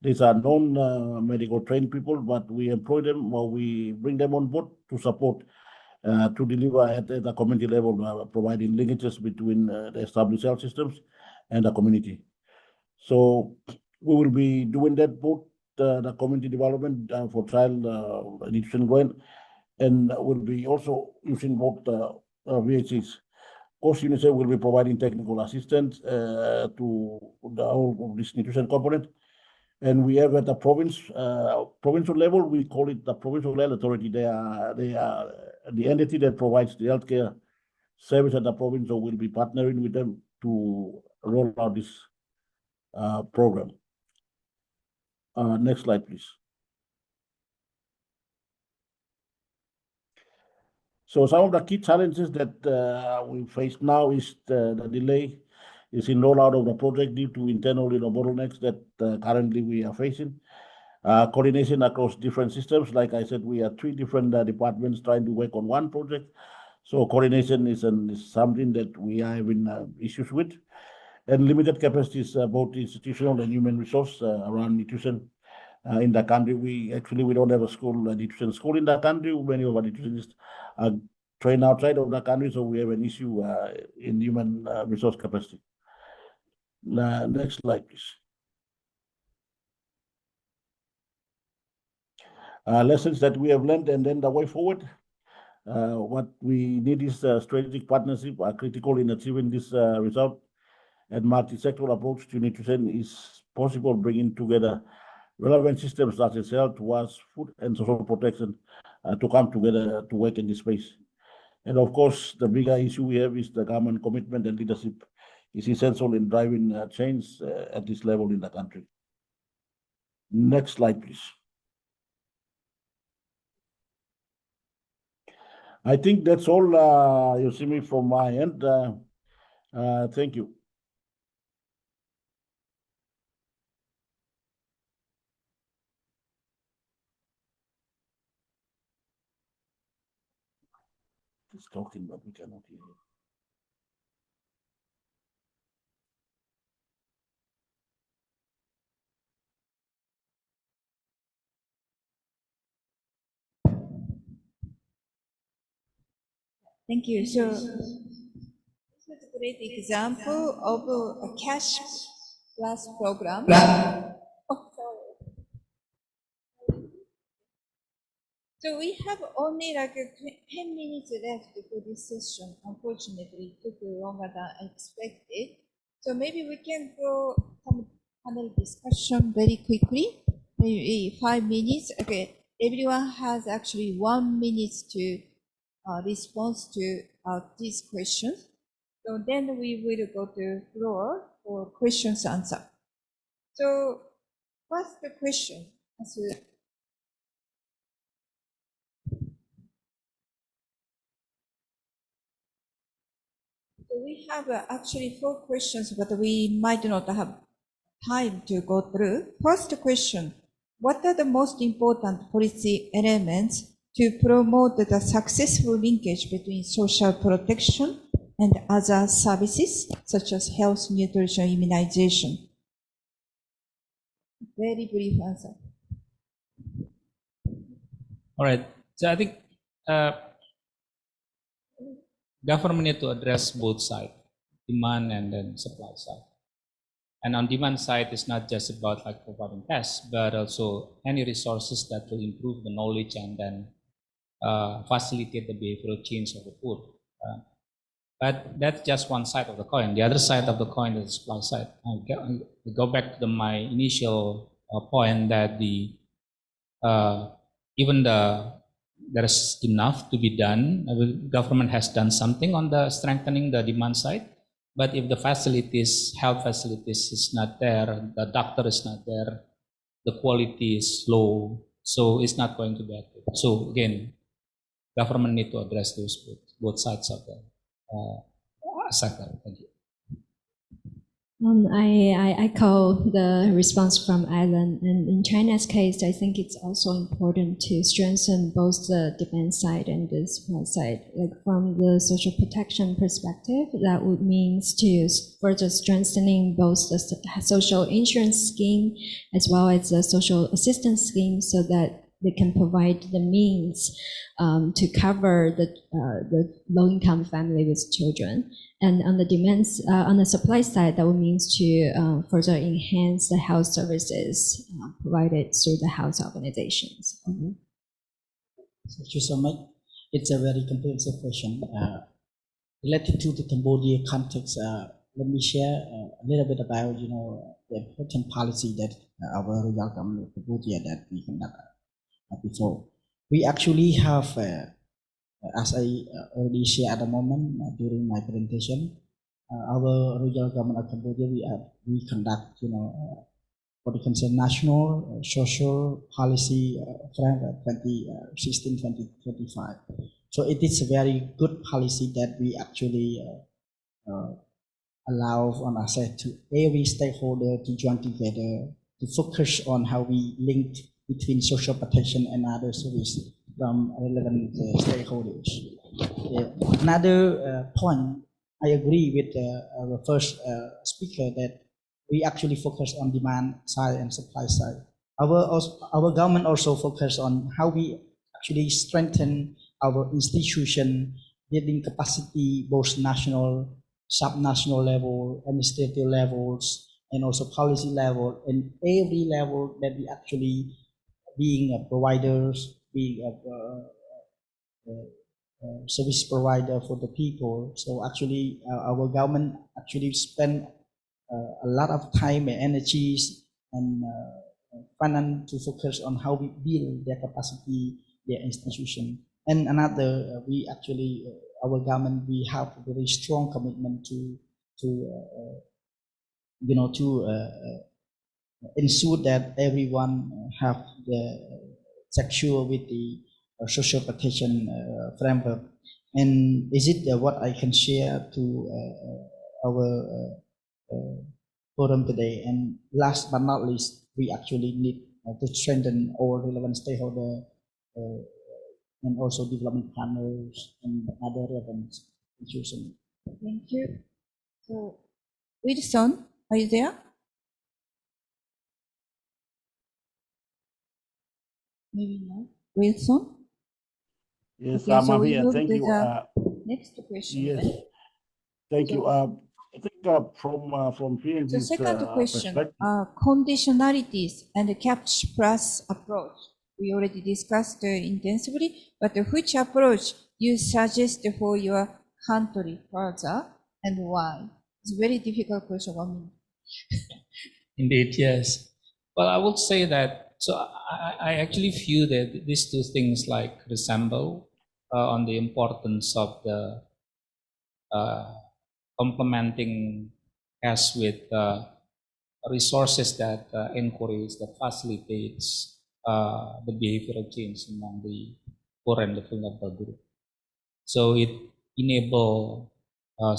Speaker 22: These are non-medical trained people, but we employ them or we bring them on board to support, to deliver at the community level, providing linkages between the established health systems and the community. So we will be doing that both the community development for child nutrition going, and we'll be also using both VHCs. Of course, UNICEF will be providing technical assistance to the whole of this nutrition component. And we have at the provincial level, we call it the Provincial Health Authority. They are the entity that provides the healthcare service at the province, so we'll be partnering with them to roll out this program. Next slide, please. So some of the key challenges that we face now is the delay is in rollout of the project due to internal bottlenecks that currently we are facing. Coordination across different systems. Like I said, we are 3 different departments trying to work on one project. So coordination is something that we are having issues with. And limited capacities, both institutional and human resource around nutrition in the country. We don't have a school, nutrition school in the country. Many of our nutritionists are trained outside of the country, so we have an issue in human resource capacity. Next slide, please. Lessons that we have learned, and then the way forward. What we need is strategic partnership are critical in achieving this result. And multi-sectoral approach to nutrition is possible, bringing together relevant systems such as health, water, food, and social protection to come together to work in this space. And of course, the bigger issue we have is the government commitment and leadership is essential in driving change at this level in the country. Next slide, please. I think that's all, you see me from my end. Thank you. He's talking, but we cannot hear him.
Speaker 1: Thank you. So this is a great example of a cash plus program. Oh, sorry. So we have only like 10 minutes left for this session. Unfortunately, it took longer than I expected. So maybe we can go panel discussion very quickly, maybe 5 minutes. Okay, everyone has actually 1 minute to respond to these questions. So then we will go to floor for questions answer. So first the question. So we have actually 4 questions, but we might not have time to go through. First question, what are the most important policy elements to promote the successful linkage between social protection and other services, such as health, nutrition, immunization? Very brief answer.
Speaker 3: All right. So I think government need to address both sides, demand and then supply side. And on demand side, it's not just about like providing tests, but also any resources that will improve the knowledge and then facilitate the behavioral change of the poor. But that's just one side of the coin. The other side of the coin is the supply side. I go back to my initial point that there's enough to be done. The government has done something on the strengthening the demand side, but if the facilities, health facilities is not there, the doctor is not there, the quality is low, so it's not going to be active. So again, government need to address those both sides of the sector. Thank you.
Speaker 8: I echo the response from Alan, and in China's case, I think it's also important to strengthen both the demand side and the supply side. Like from the social protection perspective, that would mean to further strengthening both the social insurance scheme as well as the social assistance scheme, so that they can provide the means to cover the low-income family with children. And on the demands, on the supply side, that would mean to further enhance the health services provided through the health organizations.
Speaker 9: Thank you so much. It's a very comprehensive question. Related to the Cambodia context, let me share a little bit about the important policy that our royal government of Cambodia that we conduct before. We actually have, as I already shared at the moment during my presentation, our royal government of Cambodia, we conduct, what you can say, national social policy framework 2016-2025. So it is a very good policy that we actually allow on us to every stakeholder to join together to focus on how we link between social protection and other services from relevant stakeholders. Another point, I agree with our first speaker that we actually focus on demand side and supply side. Our government also focus on how we actually strengthen our institution, building capacity, both national, subnational level, administrative levels, and also policy level, and every level that we actually being a providers, being a service provider for the people. So actually our government actually spend a lot of time and energies and finance to focus on how we build their capacity, their institution. And another, we actually, our government, we have a very strong commitment to ensure that everyone have the secure with the social protection framework. And is it what I can share to our forum today? And last but not least, we actually need to strengthen all relevant stakeholders and also development partners and other relevant institutions.
Speaker 1: Thank you. So, Wilson, are you there? Maybe not. Wilson?
Speaker 22: Yes,
Speaker 1: Okay, so
Speaker 22: I'm
Speaker 1: we
Speaker 22: here.
Speaker 1: move
Speaker 22: Thank
Speaker 1: to
Speaker 22: you.
Speaker 1: the next question.
Speaker 22: Yes, thank you. I think from PNG's
Speaker 1: The second question,
Speaker 22: perspective,
Speaker 1: conditionalities and the catch plus approach. We already discussed intensively, but which approach you suggest for your country further and why? It's a very difficult question for me.
Speaker 3: Indeed, yes. Well, I would say that, so I actually view that these two things like resemble on the importance of the complementing us with resources that encourage, that facilitates the behavioral change among the poor and the vulnerable group. So it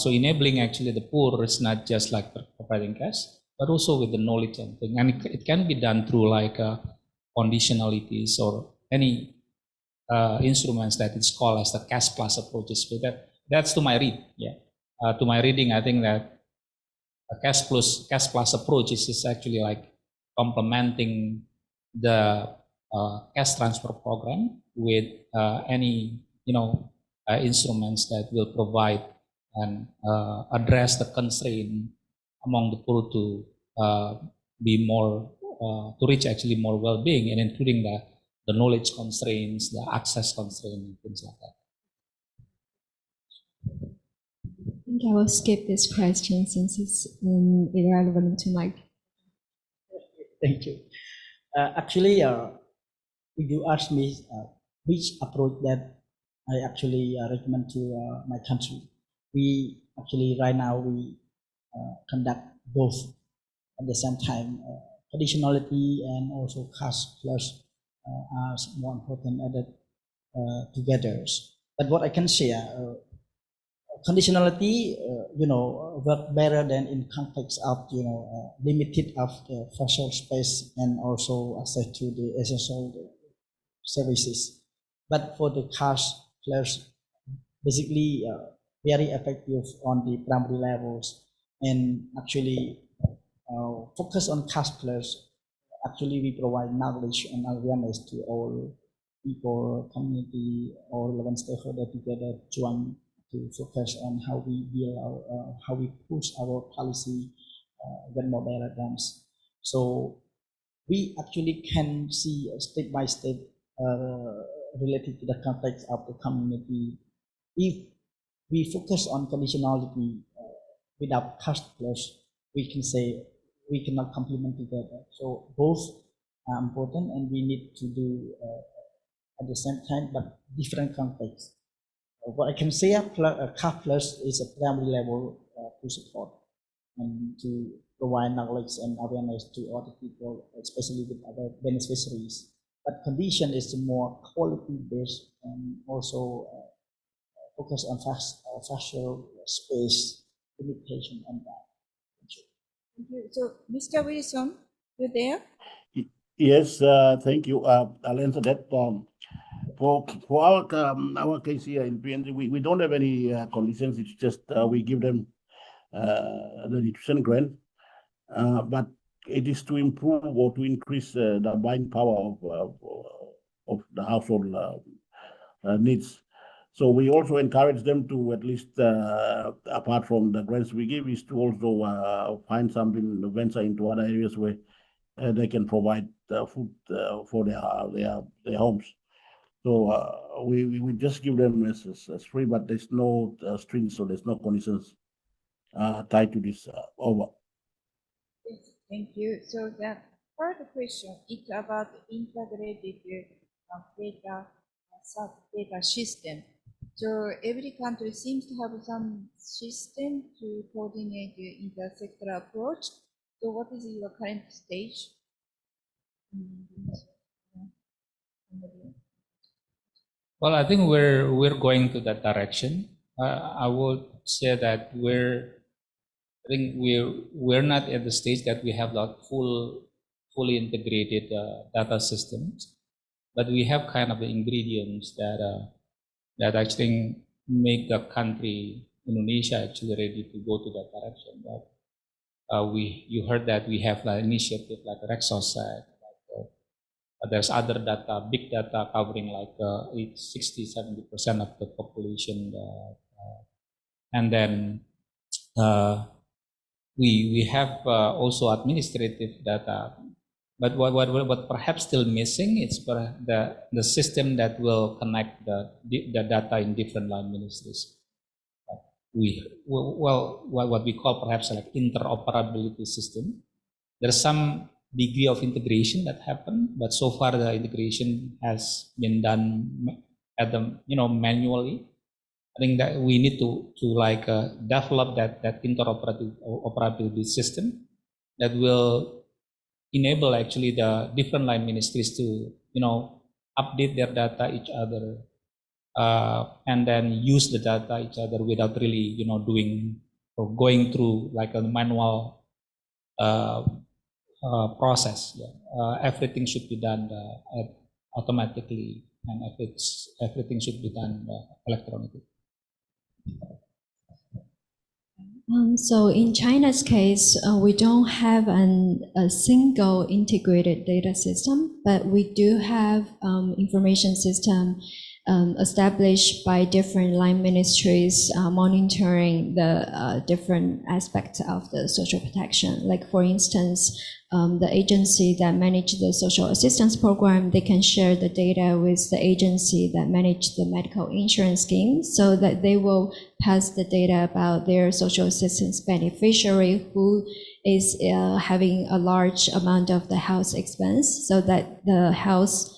Speaker 3: enabling actually the poor is not just like providing cash, but also with the knowledge and thing. And it can be done through like conditionalities or any instruments that is called as the cash plus approaches. But that's to my read. Yeah, to my reading, I think that a cash plus approach is actually like complementing the cash transfer program with any instruments that will provide and address the constraint among the poor to be more to reach actually more well-being, and including the knowledge constraints, the access constraints, and things like that.
Speaker 8: I think I will skip this question since it's irrelevant to my.
Speaker 9: Thank you. Actually, if you ask me which approach that I actually recommend to my country, we actually right now we conduct both at the same time. Conditionality and also cash plus are more important added together. But what I can share, conditionality, work better than in context of, limited of the facial space and also access to the essential services. But for the cash players, basically very effective on the primary levels, and actually focus on cash players. Actually, we provide knowledge and awareness to all people, community, or relevant stakeholders together to focus on how we build our, how we push our policy get more paradigms. So we actually can see step by step related to the context of the community. If we focus on conditionality without cost plus, we can say we cannot complement together. So both are important, and we need to do at the same time, but different contexts. What I can say, CAF Plus is a primary level to support and to provide knowledge and awareness to other people, especially with other beneficiaries. But condition is more quality based and also focus on facial space limitation on that.
Speaker 1: Thank you. So, Mr. Wilson, you there?
Speaker 22: Yes, thank you. I'll answer that. For our case here in PNG, we don't have any conditions. It's just we give them the nutrition grant, but it is to improve or to increase the buying power of the household needs. So we also encourage them to, at least apart from the grants we give, is to also find something, venture into other areas where they can provide food for their homes. So we just give them as free, but there's no strings, so there's no conditions tied to this over.
Speaker 1: Yes, thank you. So the third question is about integrated data system. So every country seems to have some system to coordinate the intersectoral approach. So what is your current stage?
Speaker 3: Well, I think we're going to that direction. I would say that we're not at the stage that we have that fully integrated data systems, but we have kind of the ingredients that actually make the country Indonesia actually ready to go to that direction. But you heard that we have an initiative like Rexosat. There's other data, big data covering like 60-70% of the population, and then we have also administrative data. But what perhaps still missing is the system that will connect the data in different line ministries. What we call perhaps like interoperability system. There's some degree of integration that happened, but so far the integration has been done at the manually. I think that we need to like develop that interoperability system that will enable actually the different line ministries to update their data each other and then use the data each other without really doing or going through like a manual process. Everything should be done automatically, and everything should be done electronically.
Speaker 8: So in China's case, we don't have a single integrated data system, but we do have information system established by different line ministries monitoring the different aspects of the social protection. Like for instance, the agency that manage the social assistance program, they can share the data with the agency that manage the medical insurance scheme, so that they will pass the data about their social assistance beneficiary who is having a large amount of the health expense, so that the health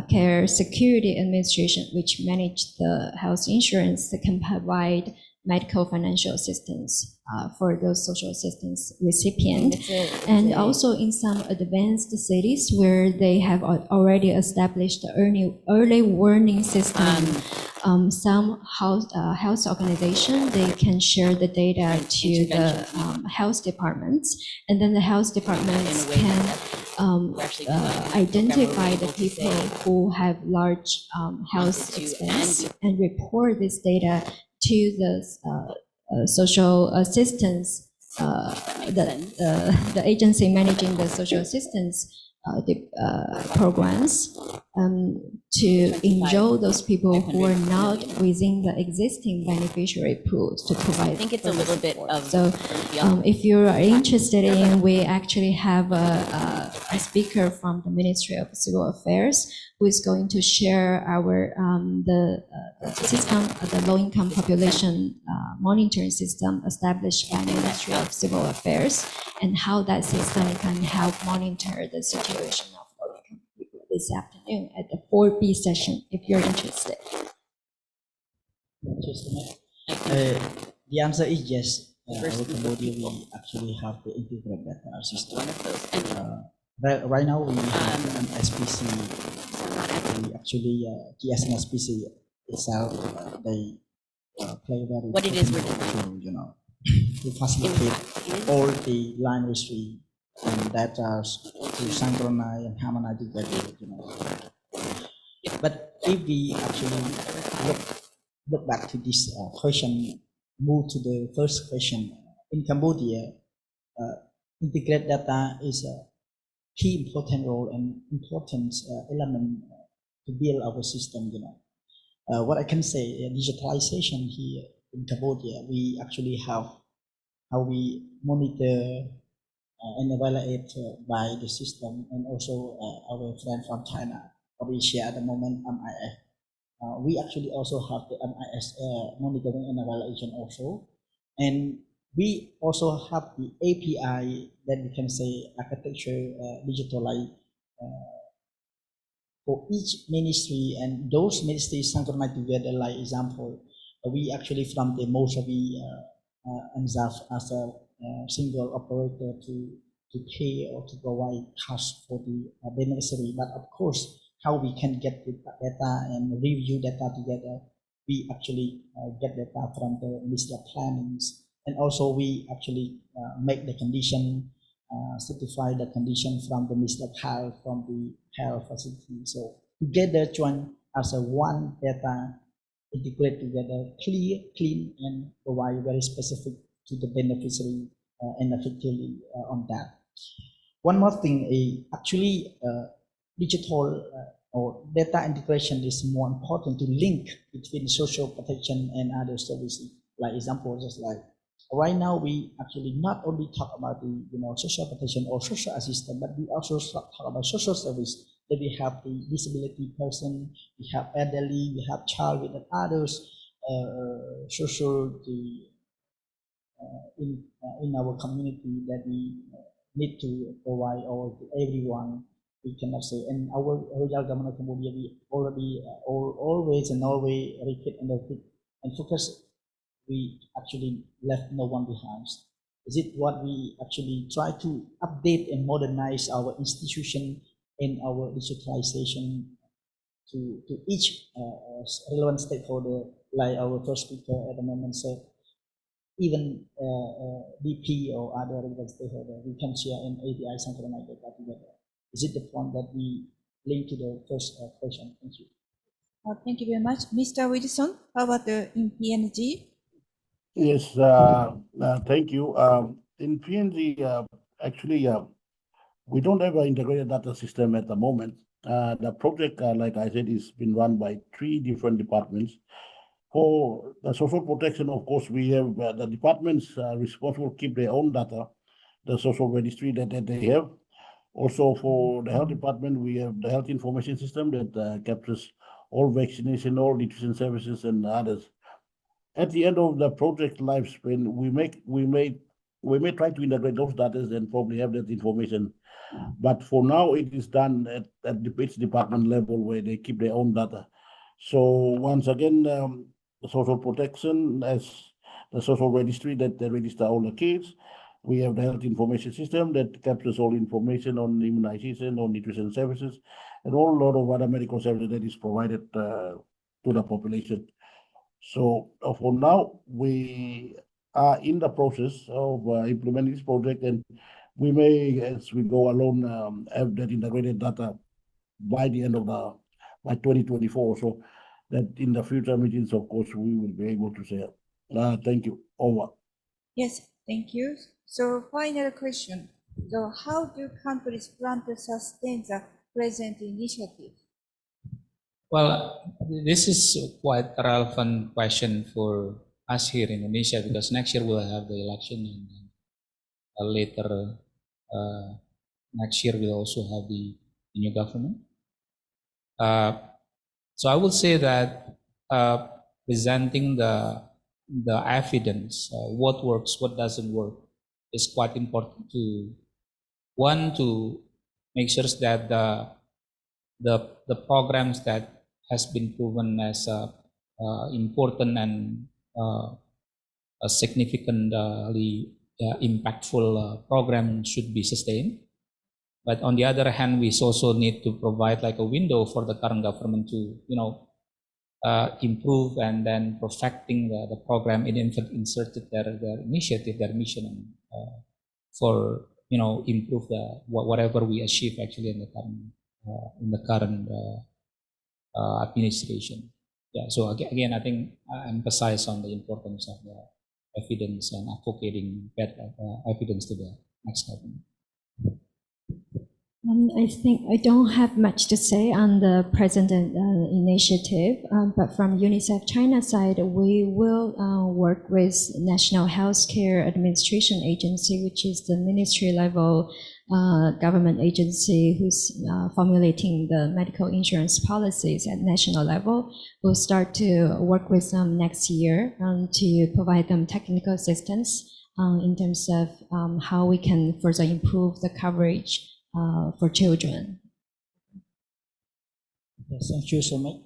Speaker 8: care security administration, which manage the health insurance, that can provide medical financial assistance for those social assistance recipients. And also in some advanced cities where they have already established the early warning system, some health organization, they can share the data to the health departments, and then the health departments can identify the people who have large health expense and report this data to the social assistance, the agency managing the social assistance programs, to enroll those people who are not within the existing beneficiary pools to provide.
Speaker 10: I think it's a little bit of.
Speaker 8: So if you are interested in, we actually have a speaker from the Ministry of Civil Affairs who is going to share our the system, the low-income population monitoring system established by the Ministry of Civil Affairs, and how that system can help monitor the situation of low-income people this afternoon at the 4B session, if you're interested.
Speaker 9: The answer is yes. Our Cambodia, we actually have the integrated data system. Right now, we have an SPC. We actually, GS and SPC itself, they play very
Speaker 10: What it is we're
Speaker 9: doing, you know, to facilitate all the line registry and data to synchronize and harmonize together, you know. But if we actually look back to this question, move to the first question. In Cambodia, integrated data is a key important role and important element to build our system, you know. What I can say, digitalization here in Cambodia, we actually have how we monitor and evaluate by the system, and also our friend from China, we share at the moment MIS. We actually also have the MIS monitoring and evaluation also, and we also have the API that we can say architecture digitalize for each ministry, and those ministries synchronize together. Like example, we actually from the Moshavi and ZAF as a single operator to pay or to provide cash for the beneficiary. But of course, how we can get the data and review data together, we actually get data from the Ministry of Plannings, and also we actually make the condition, certify the condition from the Ministry of Health, from the health facility. So together join as a one data, integrate together, clear, clean, and provide very specific to the beneficiary and effectively on that. One more thing, actually digital or data integration is more important to link between social protection and other services. Like example, just like right now, we actually not only talk about the social protection or social assistance, but we also talk about social service. That we have the disability person, we have elderly, we have child with others, social in our community that we need to provide or to everyone. We cannot say, and our Royal Government of Cambodia, we already always repeat and repeat and focus. We actually left no one behind. Is it what we actually try to update and modernize our institution and our digitalization to each relevant stakeholder, like our first speaker at the moment said, even BP or other relevant stakeholder, we can share an API synchronized data together. Is it the point that we link to the first question? Thank you.
Speaker 1: Thank you very much. Mr. Wilson, how about in PNG?
Speaker 22: Yes, thank you. In PNG, actually, we don't have an integrated data system at the moment. The project, like I said, is been run by 3 different departments. For the social protection, of course, we have the departments responsible to keep their own data, the social registry that they have. Also, for the health department, we have the health information system that captures all vaccination, all nutrition services, and others. At the end of the project lifespan, we may try to integrate those data and probably have that information. But for now, it is done at the each department level where they keep their own data. So once again, social protection, as the social registry that they register all the kids. We have the health information system that captures all information on immunization, on nutrition services, and all lot of other medical services that is provided to the population. So for now, we are in the process of implementing this project, and we may, as we go along, have that integrated data by the end of by 2024. So that in the future meetings, of course, we will be able to share. Thank you. Over.
Speaker 1: Yes, thank you. So final question. So how do countries plan to sustain the present initiative?
Speaker 3: Well, this is quite a relevant question for us here in Indonesia, because next year we'll have the election, and later next year we'll also have the new government. So I would say that presenting the evidence, what works, what doesn't work, is quite important to make sure that the programs that has been proven as important and a significantly impactful program should be sustained. But on the other hand, we also need to provide like a window for the current government to, improve and then perfecting the program in inserted their initiative, their mission, for improve whatever we achieve actually in the current administration. Yeah. So again, I think I emphasize on the importance of the evidence and advocating that evidence to the next government.
Speaker 8: I think I don't have much to say on the present initiative, but from UNICEF China side, we will work with National Healthcare Administration Agency, which is the ministry level government agency who's formulating the medical insurance policies at national level. We'll start to work with them next year to provide them technical assistance in terms of how we can further improve the coverage for children.
Speaker 9: Yes, thank you so much.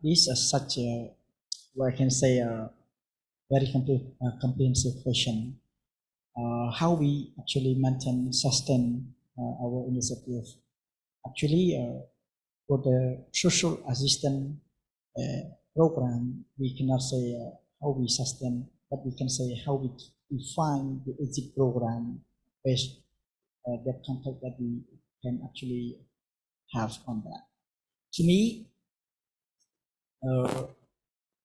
Speaker 9: This is such a, what I can say, a very comprehensive question. How we actually maintain, sustain our initiative. Actually, for the social assistance program, we cannot say how we sustain, but we can say how we define the exit program based that context that we can actually have on that. To me,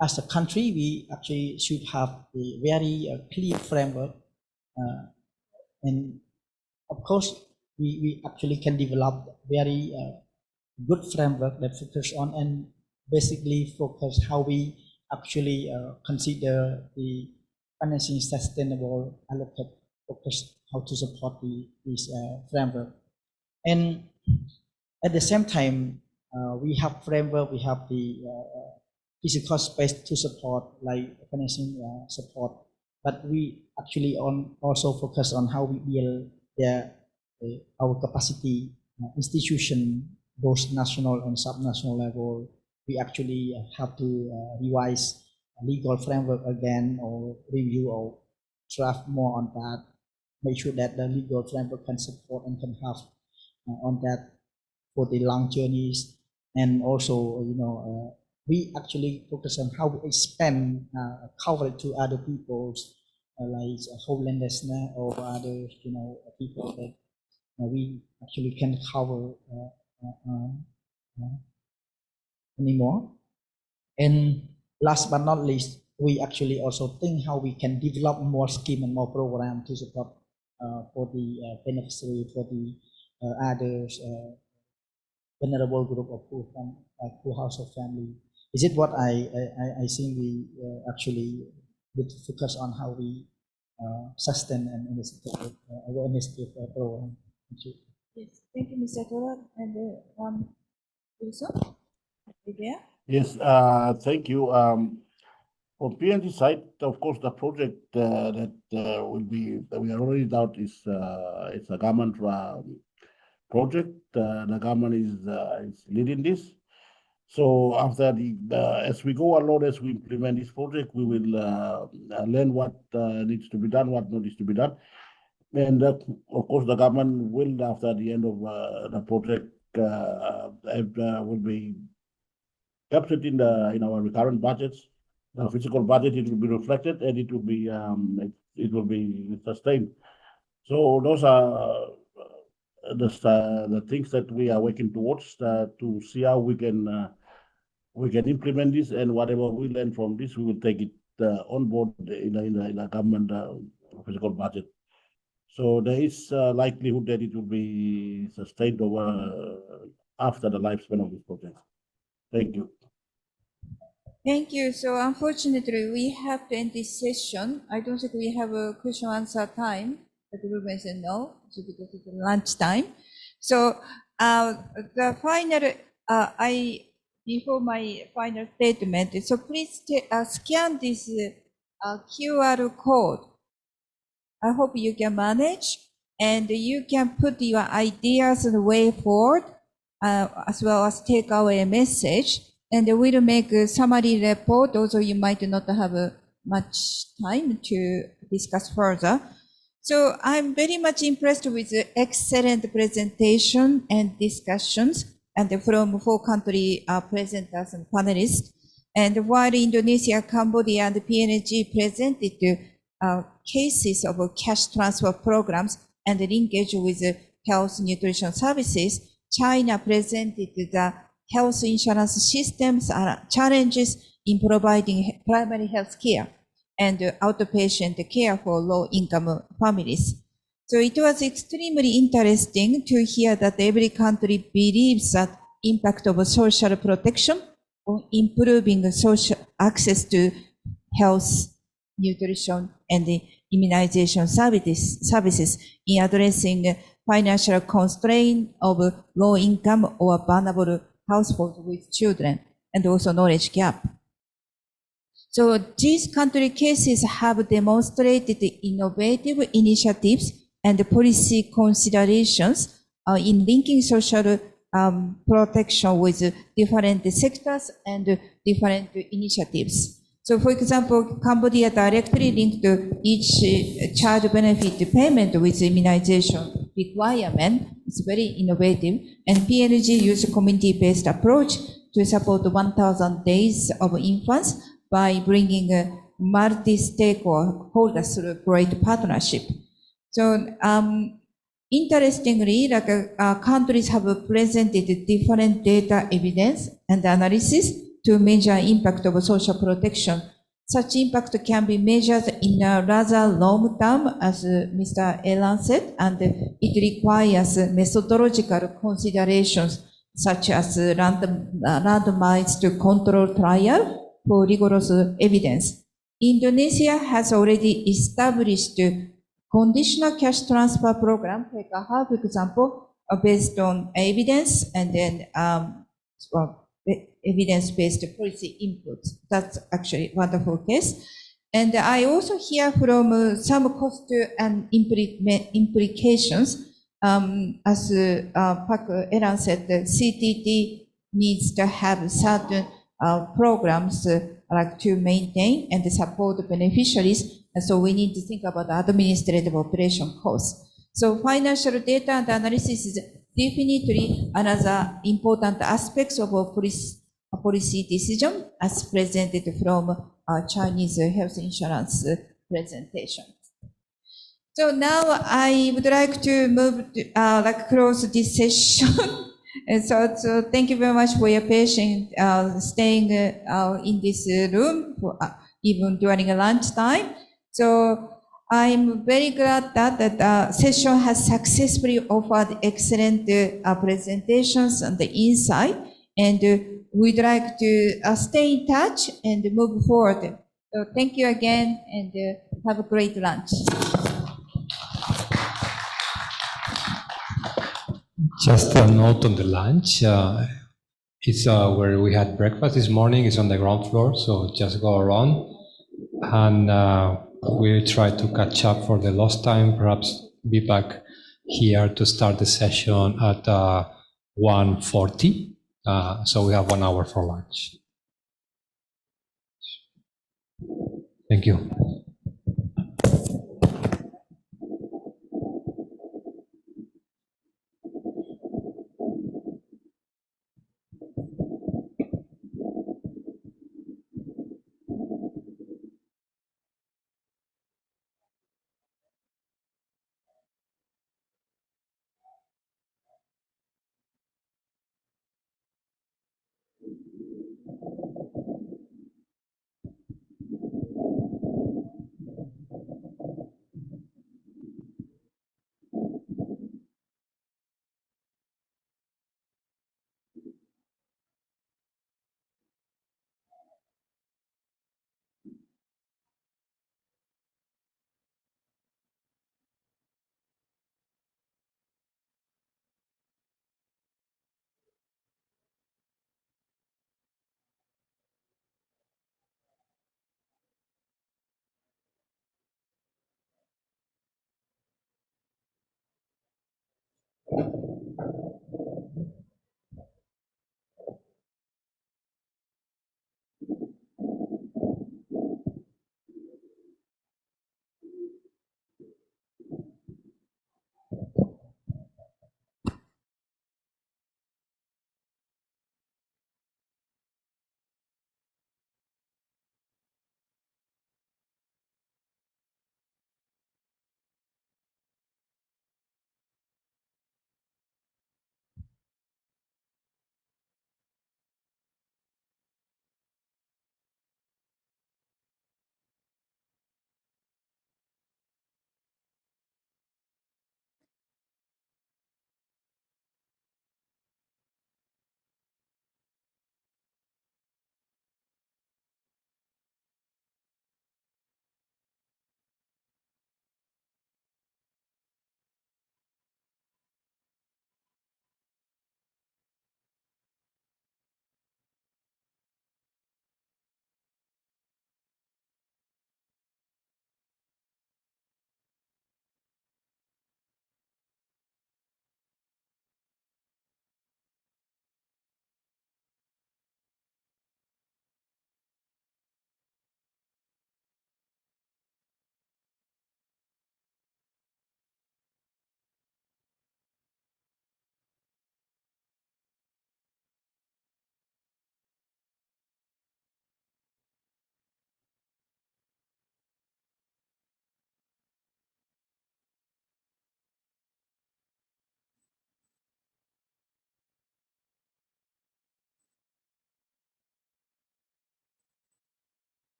Speaker 9: as a country, we actually should have a very clear framework, and of course, we actually can develop very good framework that focus on and basically focus how we actually consider the financing sustainable, allocate, focus how to support this framework. And at the same time, we have framework, we have the physical space to support, like financing support, but we actually also focus on how we build our capacity, institution, both national and subnational level. We actually have to revise legal framework again, or review or draft more on that. Make sure that the legal framework can support and can have on that for the long journeys. And also, we actually focus on how we expand coverage to other peoples, like homelessness or other, people that we actually can cover anymore. And last but not least, we actually also think how we can develop more scheme and more program to support for the beneficiary, for the others, vulnerable group of poor household family. Is it what I think we actually need to focus on how we sustain and our initiative program. Thank you.
Speaker 1: Yes, thank you, Mr. Tola. And Wilson, there?
Speaker 22: Yes, thank you. On PNG side, of course, the project that we are rolling out is it's a government project. The government is leading this, So after as we go along, as we implement this project, we will learn what needs to be done, what needs to be done. And of course, the government will, after the end of the project, will be captured in our recurrent budgets. The physical budget, it will be reflected, and it will be sustained. So those are the things that we are working towards to see how we can implement this, and whatever we learn from this, we will take it on board in the government physical budget. So there is a likelihood that it will be sustained over after the lifespan of this project. Thank you.
Speaker 1: Thank you. So unfortunately, we have to end this session. I don't think we have a question answer time. The group said no, so because it's lunch time. So the final, before my final statement, so please scan this QR code. I hope you can manage, and you can put your ideas and way forward, as well as take away a message. And we'll make a summary report, although you might not have much time to discuss further. So I'm very much impressed with the excellent presentation and discussions, and from 4 country presenters and panelists. And while Indonesia, Cambodia, and PNG presented cases of cash transfer programs and linkage with health nutrition services, China presented the health insurance systems challenges in providing primary health care and outpatient care for low-income families. So it was extremely interesting to hear that every country believes that impact of social protection on improving social access to health, nutrition, and immunization services in addressing financial constraint of low-income or vulnerable households with children, and also knowledge gap. So these country cases have demonstrated innovative initiatives and policy considerations in linking social protection with different sectors and different initiatives. So for example, Cambodia directly linked each child benefit payment with immunization requirement. It's very innovative. And PNG used a community-based approach to support 1,000 days of infants by bringing multi-stakeholders through great partnership. So interestingly, countries have presented different data evidence and analysis to measure impact of social protection. Such impact can be measured in a rather long term, as Mr. Elan said, and it requires methodological considerations such as randomized control trial for rigorous evidence. Indonesia has already established conditional cash transfer program, PKH, for example, based on evidence and then evidence-based policy inputs. That's actually a wonderful case. And I also hear from some cost and implications, as Pak Eran said, the CTT needs to have certain programs like to maintain and support the beneficiaries. And so we need to think about administrative operation costs. So financial data and analysis is definitely another important aspect of a policy decision, as presented from Chinese health insurance presentation. So now I would like to move to, close this session. And so thank you very much for your patience staying in this room for, even during lunchtime. So I'm very glad that the session has successfully offered excellent presentations and the insight, and we'd like to stay in touch and move forward. So thank you again, and have a great lunch.
Speaker 16: Just a note on the lunch. It's where we had breakfast this morning. It's on the ground floor, so just go around. And we'll try to catch up for the lost time, perhaps be back here to start the session at 1:40. So we have 1 hour for lunch. Thank you.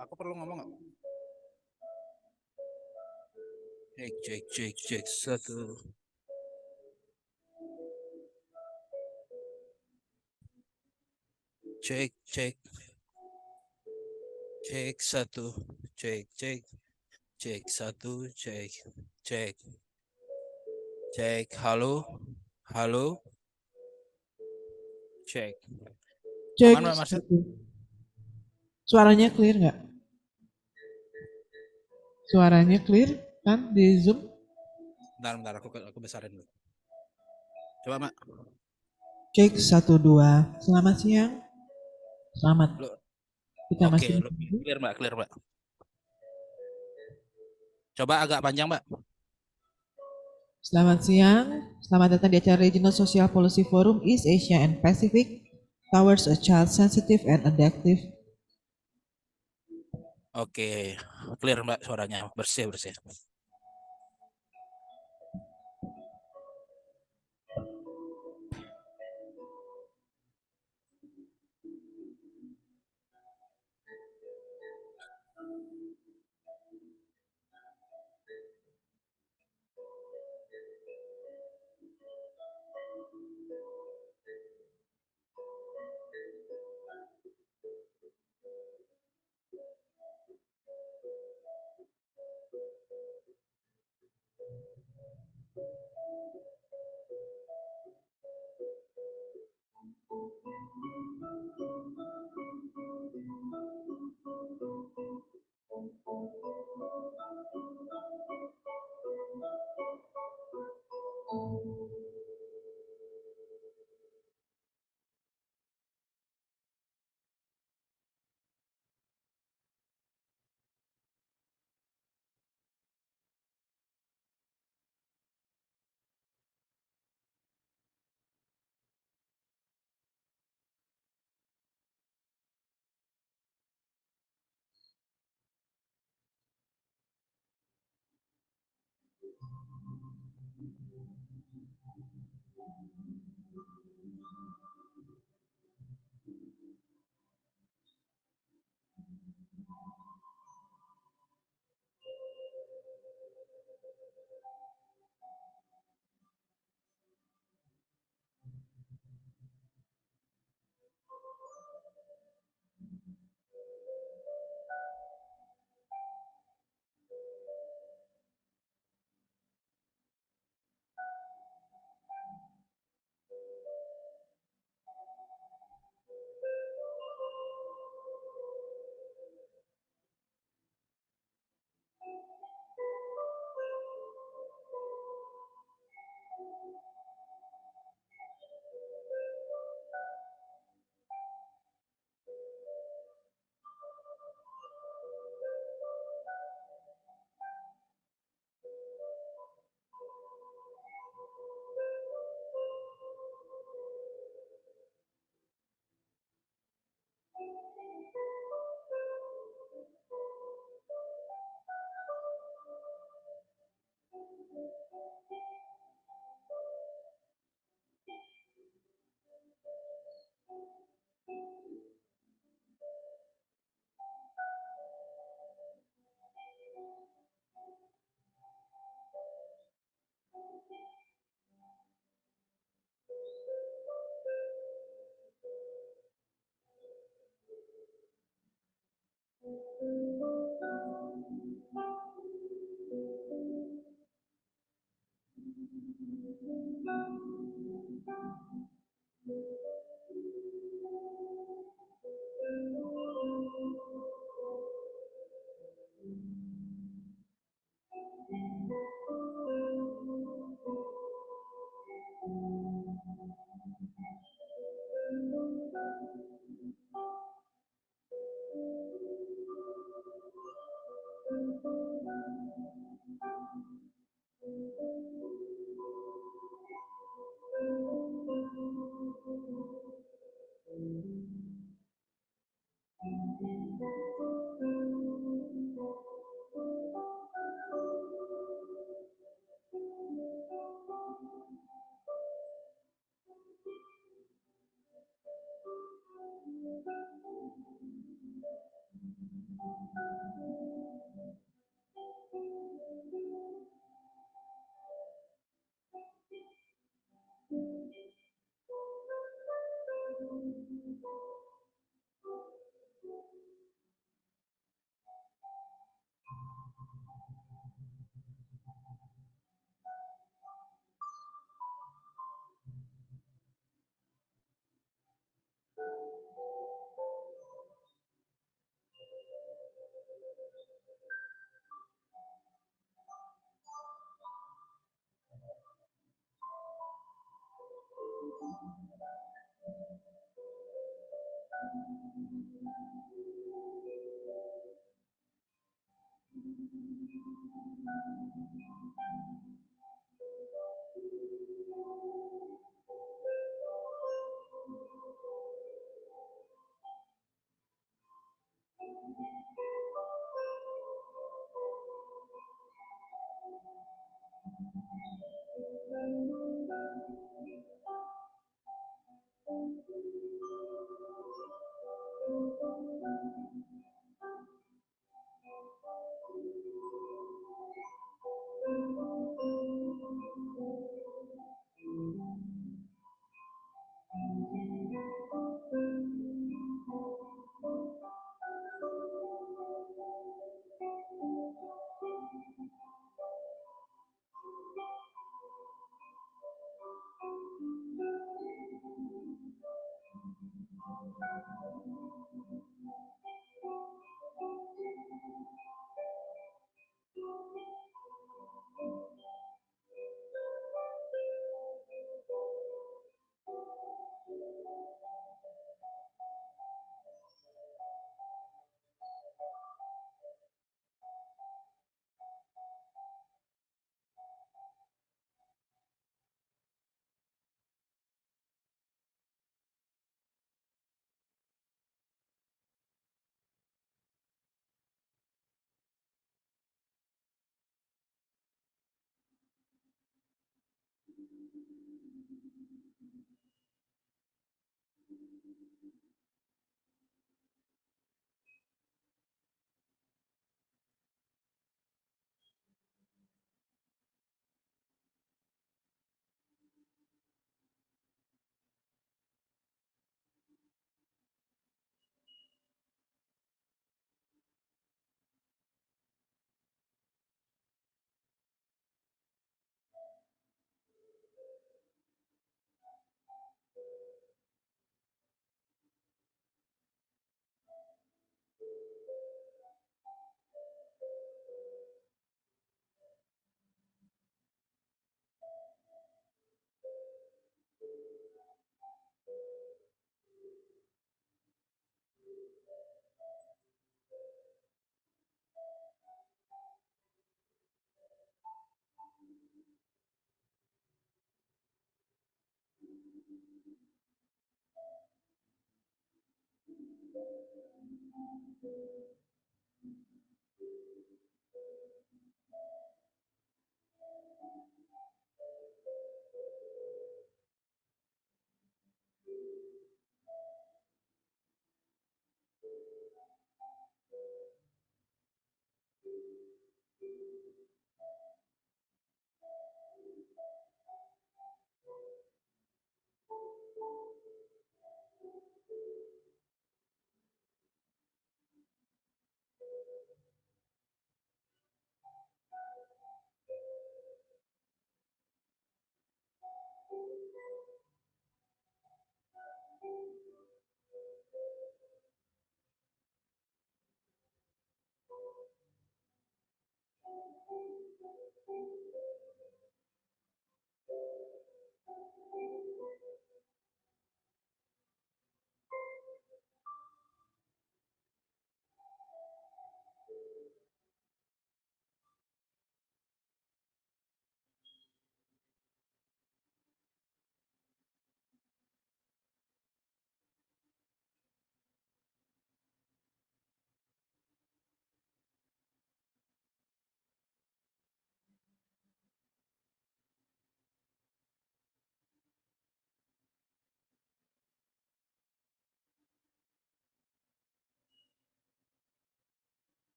Speaker 10: Aku perlu ngomong nggak? Cek satu. Cek satu. Cek satu. Cek. Halo. Cek.
Speaker 20: Cek.
Speaker 10: Aman, Mbak Marcel?
Speaker 20: Suaranya clear nggak? Suaranya clear kan di Zoom?
Speaker 10: Bentar, aku besarin dulu. Coba, Mak.
Speaker 20: Cek 1, 2. Selamat siang. Selamat. Kita
Speaker 10: Oke,
Speaker 20: masih
Speaker 10: clear, Mbak. Coba agak panjang, Mbak.
Speaker 20: Selamat siang. Selamat datang di acara Regional Social Policy Forum East Asia and Pacific towards a child sensitive and adaptive
Speaker 10: Oke, clear Mbak suaranya, bersih.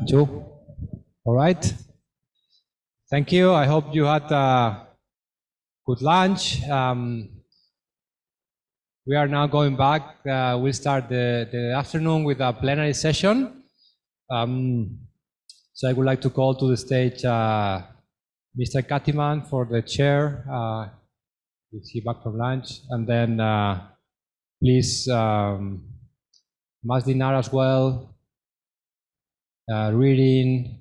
Speaker 16: Joe. All right. Thank you. I hope you had a good lunch. We are now going back. We'll start the afternoon with a plenary session. So I would like to call to the stage Mr. Katiman for the chair. Is he back from lunch? And then please, Mas Dinar as well. Reading,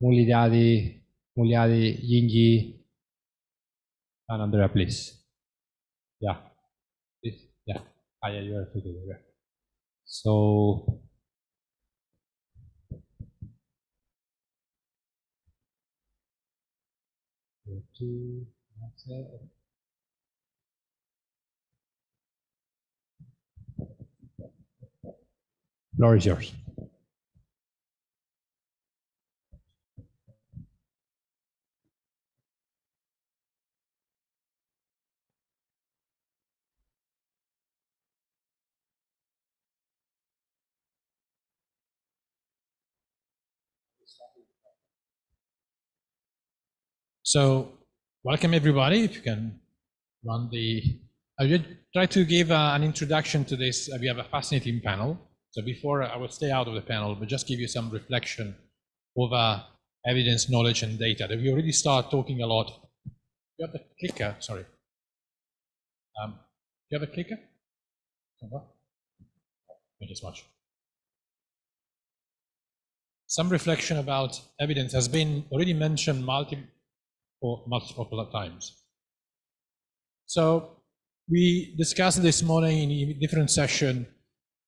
Speaker 16: Mulyadi, Yinji, and Andrea, please. Yeah, please. Yeah, yeah, you are free to do that. So, floor is yours.
Speaker 15: So welcome everybody. If you can run the, I will try to give an introduction to this. We have a fascinating panel. So before I will stay out of the panel, but just give you some reflection over evidence, knowledge, and data. That we already start talking a lot. You have the clicker, sorry. You have a clicker? Thank you so much. Some reflection about evidence has been already mentioned multiple times. So we discussed this morning in a different session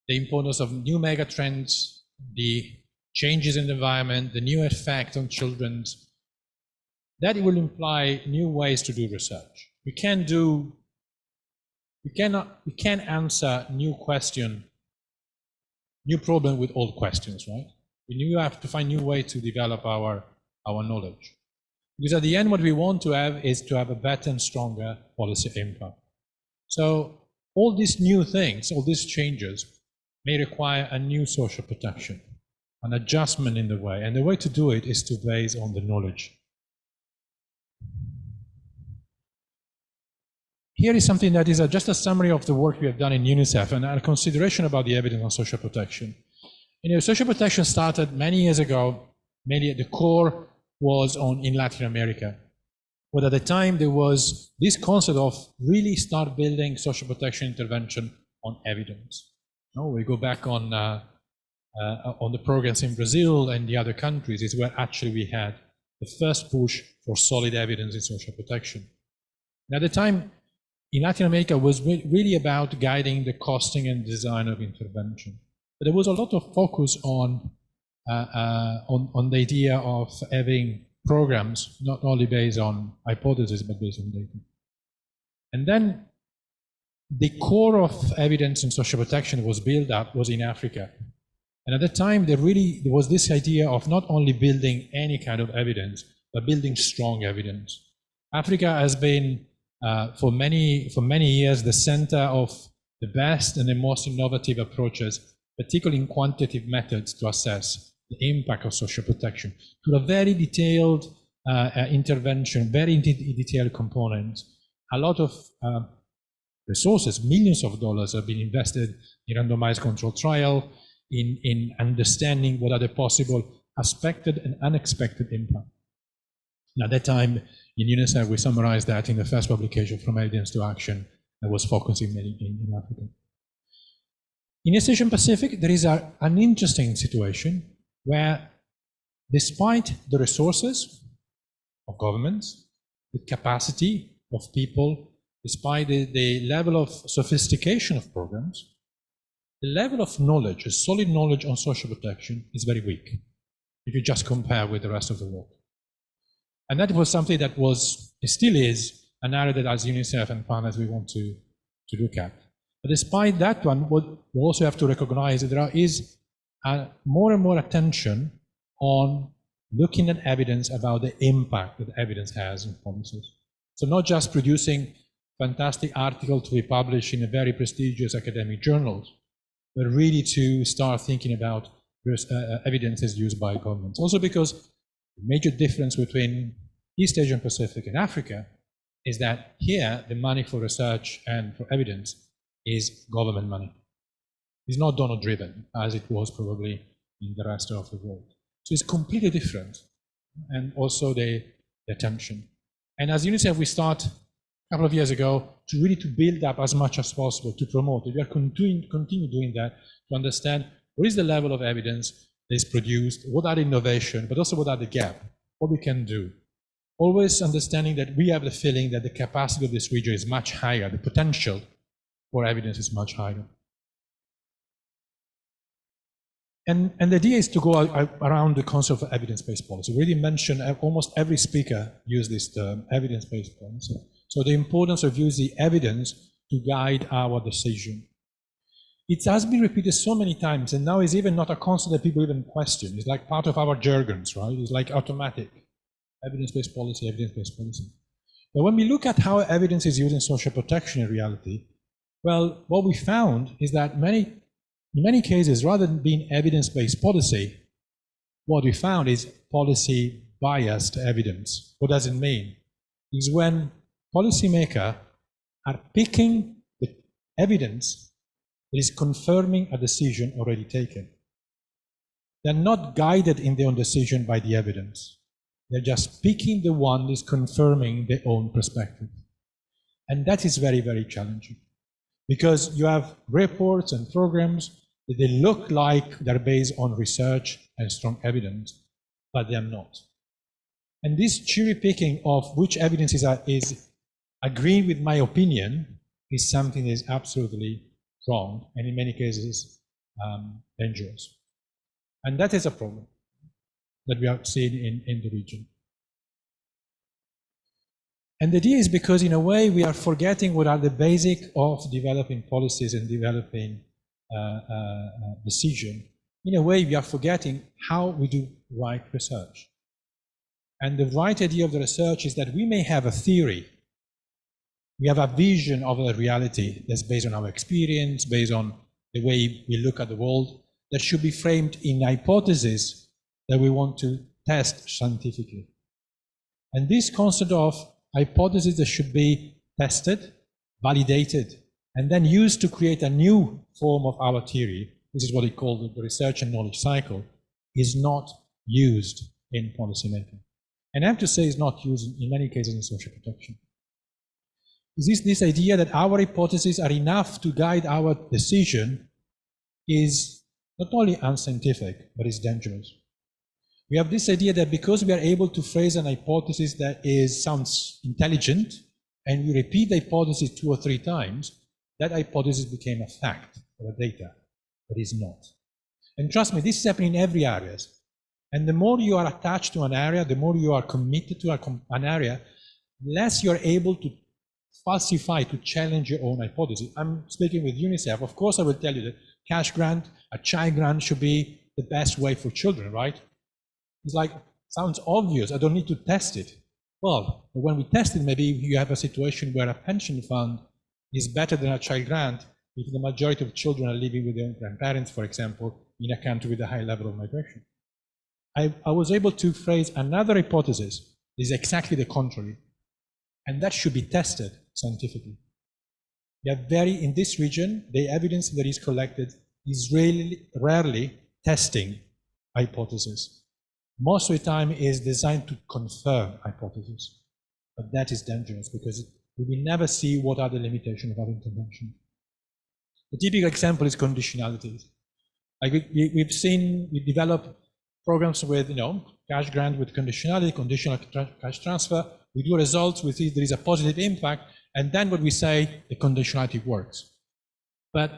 Speaker 15: the importance of new mega trends, the changes in the environment, the new effect on children. That will imply new ways to do research. We can't answer new question, new problem with old questions, right? We have to find new way to develop our knowledge. Because at the end, what we want to have is to have a better and stronger policy impact. So all these new things, all these changes may require a new social protection, an adjustment in the way. And the way to do it is to base on the knowledge. Here is something that is just a summary of the work we have done in UNICEF and a consideration about the evidence on social protection. You know, social protection started many years ago, mainly at the core was in Latin America. But at the time there was this concept of really start building social protection intervention on evidence. No, we go back on the programs in Brazil and the other countries is where actually we had the first push for solid evidence in social protection. And at the time in Latin America was really about guiding the costing and design of intervention. But there was a lot of focus on the idea of having programs not only based on hypotheses but based on data. And then the core of evidence in social protection was built up was in Africa. And at the time there was this idea of not only building any kind of evidence but building strong evidence. Africa has been for many years the center of the best and the most innovative approaches, particularly in quantitative methods to assess the impact of social protection, to a very detailed intervention, very detailed components. A lot of resources, millions of dollars have been invested in randomized controlled trial, in understanding what are the possible expected and unexpected impact. And at that time, in UNICEF, we summarized that in the first publication, From Evidence to Action, that was focusing in Africa. In East Asian Pacific, there is an interesting situation where, despite the resources of governments, the capacity of people, despite the level of sophistication of programs, the level of knowledge, a solid knowledge on social protection is very weak if you just compare with the rest of the world. And that was something that still is an area that as UNICEF and partners we want to look at. But despite that one, what we also have to recognize that there is more and more attention on looking at evidence about the impact that evidence has in policies. So not just producing fantastic articles to be published in a very prestigious academic journals, but really to start thinking about evidences used by governments. Also because the major difference between East Asian Pacific and Africa is that here the money for research and for evidence is government money. It's not donor-driven as it was probably in the rest of the world. So it's completely different, and also the attention. And as UNICEF, we start a couple of years ago to really build up as much as possible to promote it. We are continue doing that to understand what is the level of evidence that is produced, what are the innovation, but also what are the gap, what we can do. Always understanding that we have the feeling that the capacity of this region is much higher, the potential for evidence is much higher. And the idea is to go around the concept of evidence-based policy. We already mentioned, almost every speaker used this term, evidence-based policy. So the importance of using the evidence to guide our decision. It has been repeated so many times, and now it's even not a concept that people even question. It's like part of our jargons, right? It's like automatic. Evidence-based policy, evidence-based policy. But when we look at how evidence is used in social protection in reality, well, what we found is that in many cases, rather than being evidence-based policy, what we found is policy biased evidence. What does it mean? Is when policymakers are picking the evidence that is confirming a decision already taken. They're not guided in their own decision by the evidence. They're just picking the one that is confirming their own perspective. And that is very, very challenging. Because you have reports and programs that they look like they're based on research and strong evidence, but they're not. And this cherry picking of which evidence is agreeing with my opinion is something that is absolutely wrong, and in many cases dangerous. And that is a problem that we have seen in the region. And the idea is because in a way we are forgetting what are the basic of developing policies and developing decision. In a way we are forgetting how we do right research. And the right idea of the research is that we may have a theory, we have a vision of the reality that's based on our experience, based on the way we look at the world, that should be framed in hypotheses that we want to test scientifically. And this concept of hypotheses that should be tested, validated, and then used to create a new form of our theory, this is what we call the research and knowledge cycle, is not used in policymaking. And I have to say it's not used in many cases in social protection. This idea that our hypotheses are enough to guide our decision is not only unscientific, but it's dangerous. We have this idea that because we are able to phrase an hypothesis that sounds intelligent, and we repeat the hypothesis 2 or 3 times, that hypothesis became a fact or a data, but it's not. And trust me, this is happening in every area. And the more you are attached to an area, the more you are committed to an area, less you are able to falsify, to challenge your own hypothesis. I'm speaking with UNICEF. Of course, I will tell you that cash grant, a child grant should be the best way for children, right? It's like, sounds obvious, I don't need to test it. Well, when we test it, maybe you have a situation where a pension fund is better than a child grant if the majority of children are living with their own grandparents, for example, in a country with a high level of migration. I was able to phrase another hypothesis that is exactly the contrary, and that should be tested scientifically. In this region, the evidence that is collected is rarely testing hypotheses. Most of the time is designed to confirm hypotheses, but that is dangerous because we will never see what are the limitations of our intervention. The typical example is conditionalities. Like we develop programs with, cash grant with conditionality, conditional cash transfer. We do results, we see there is a positive impact, and then what we say, the conditionality works. But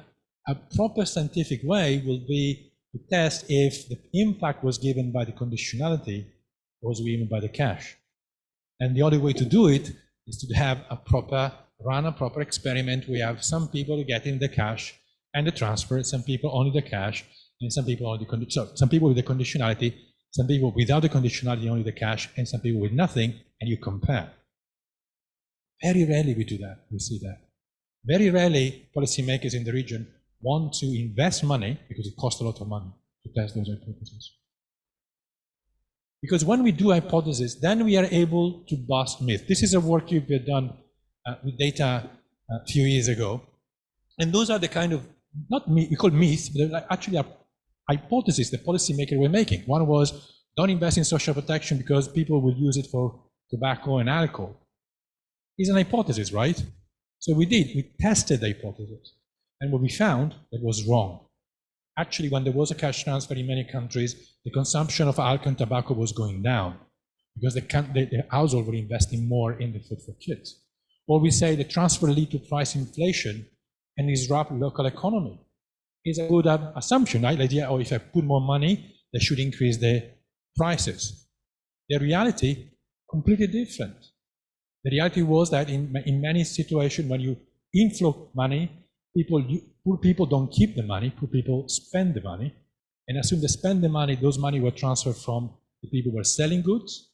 Speaker 15: a proper scientific way will be to test if the impact was given by the conditionality or was given by the cash. And the only way to do it is to run a proper experiment. We have some people getting the cash and the transfer, some people only the cash, and some people only some people with the conditionality, some people without the conditionality, only the cash, and some people with nothing, and you compare. Very rarely we do that, we see that. Very rarely policymakers in the region want to invest money, because it costs a lot of money to test those hypotheses. Because when we do hypotheses, then we are able to bust myths. This is a work we've done with data a few years ago. And those are the kind of, we call myths, but they're actually a hypothesis the policymakers were making. One was, don't invest in social protection because people will use it for tobacco and alcohol. It's an hypothesis, right? So we tested the hypothesis. And what we found, that was wrong. Actually, when there was a cash transfer in many countries, the consumption of alcohol and tobacco was going down because the household were investing more in the food for kids. Or we say the transfer lead to price inflation and disrupt local economy. Is a good assumption, right? The idea, if I put more money, they should increase the prices. The reality, completely different. The reality was that in many situations, when you inflow money, poor people don't keep the money, poor people spend the money. And as soon as they spend the money, those money were transferred from the people who were selling goods,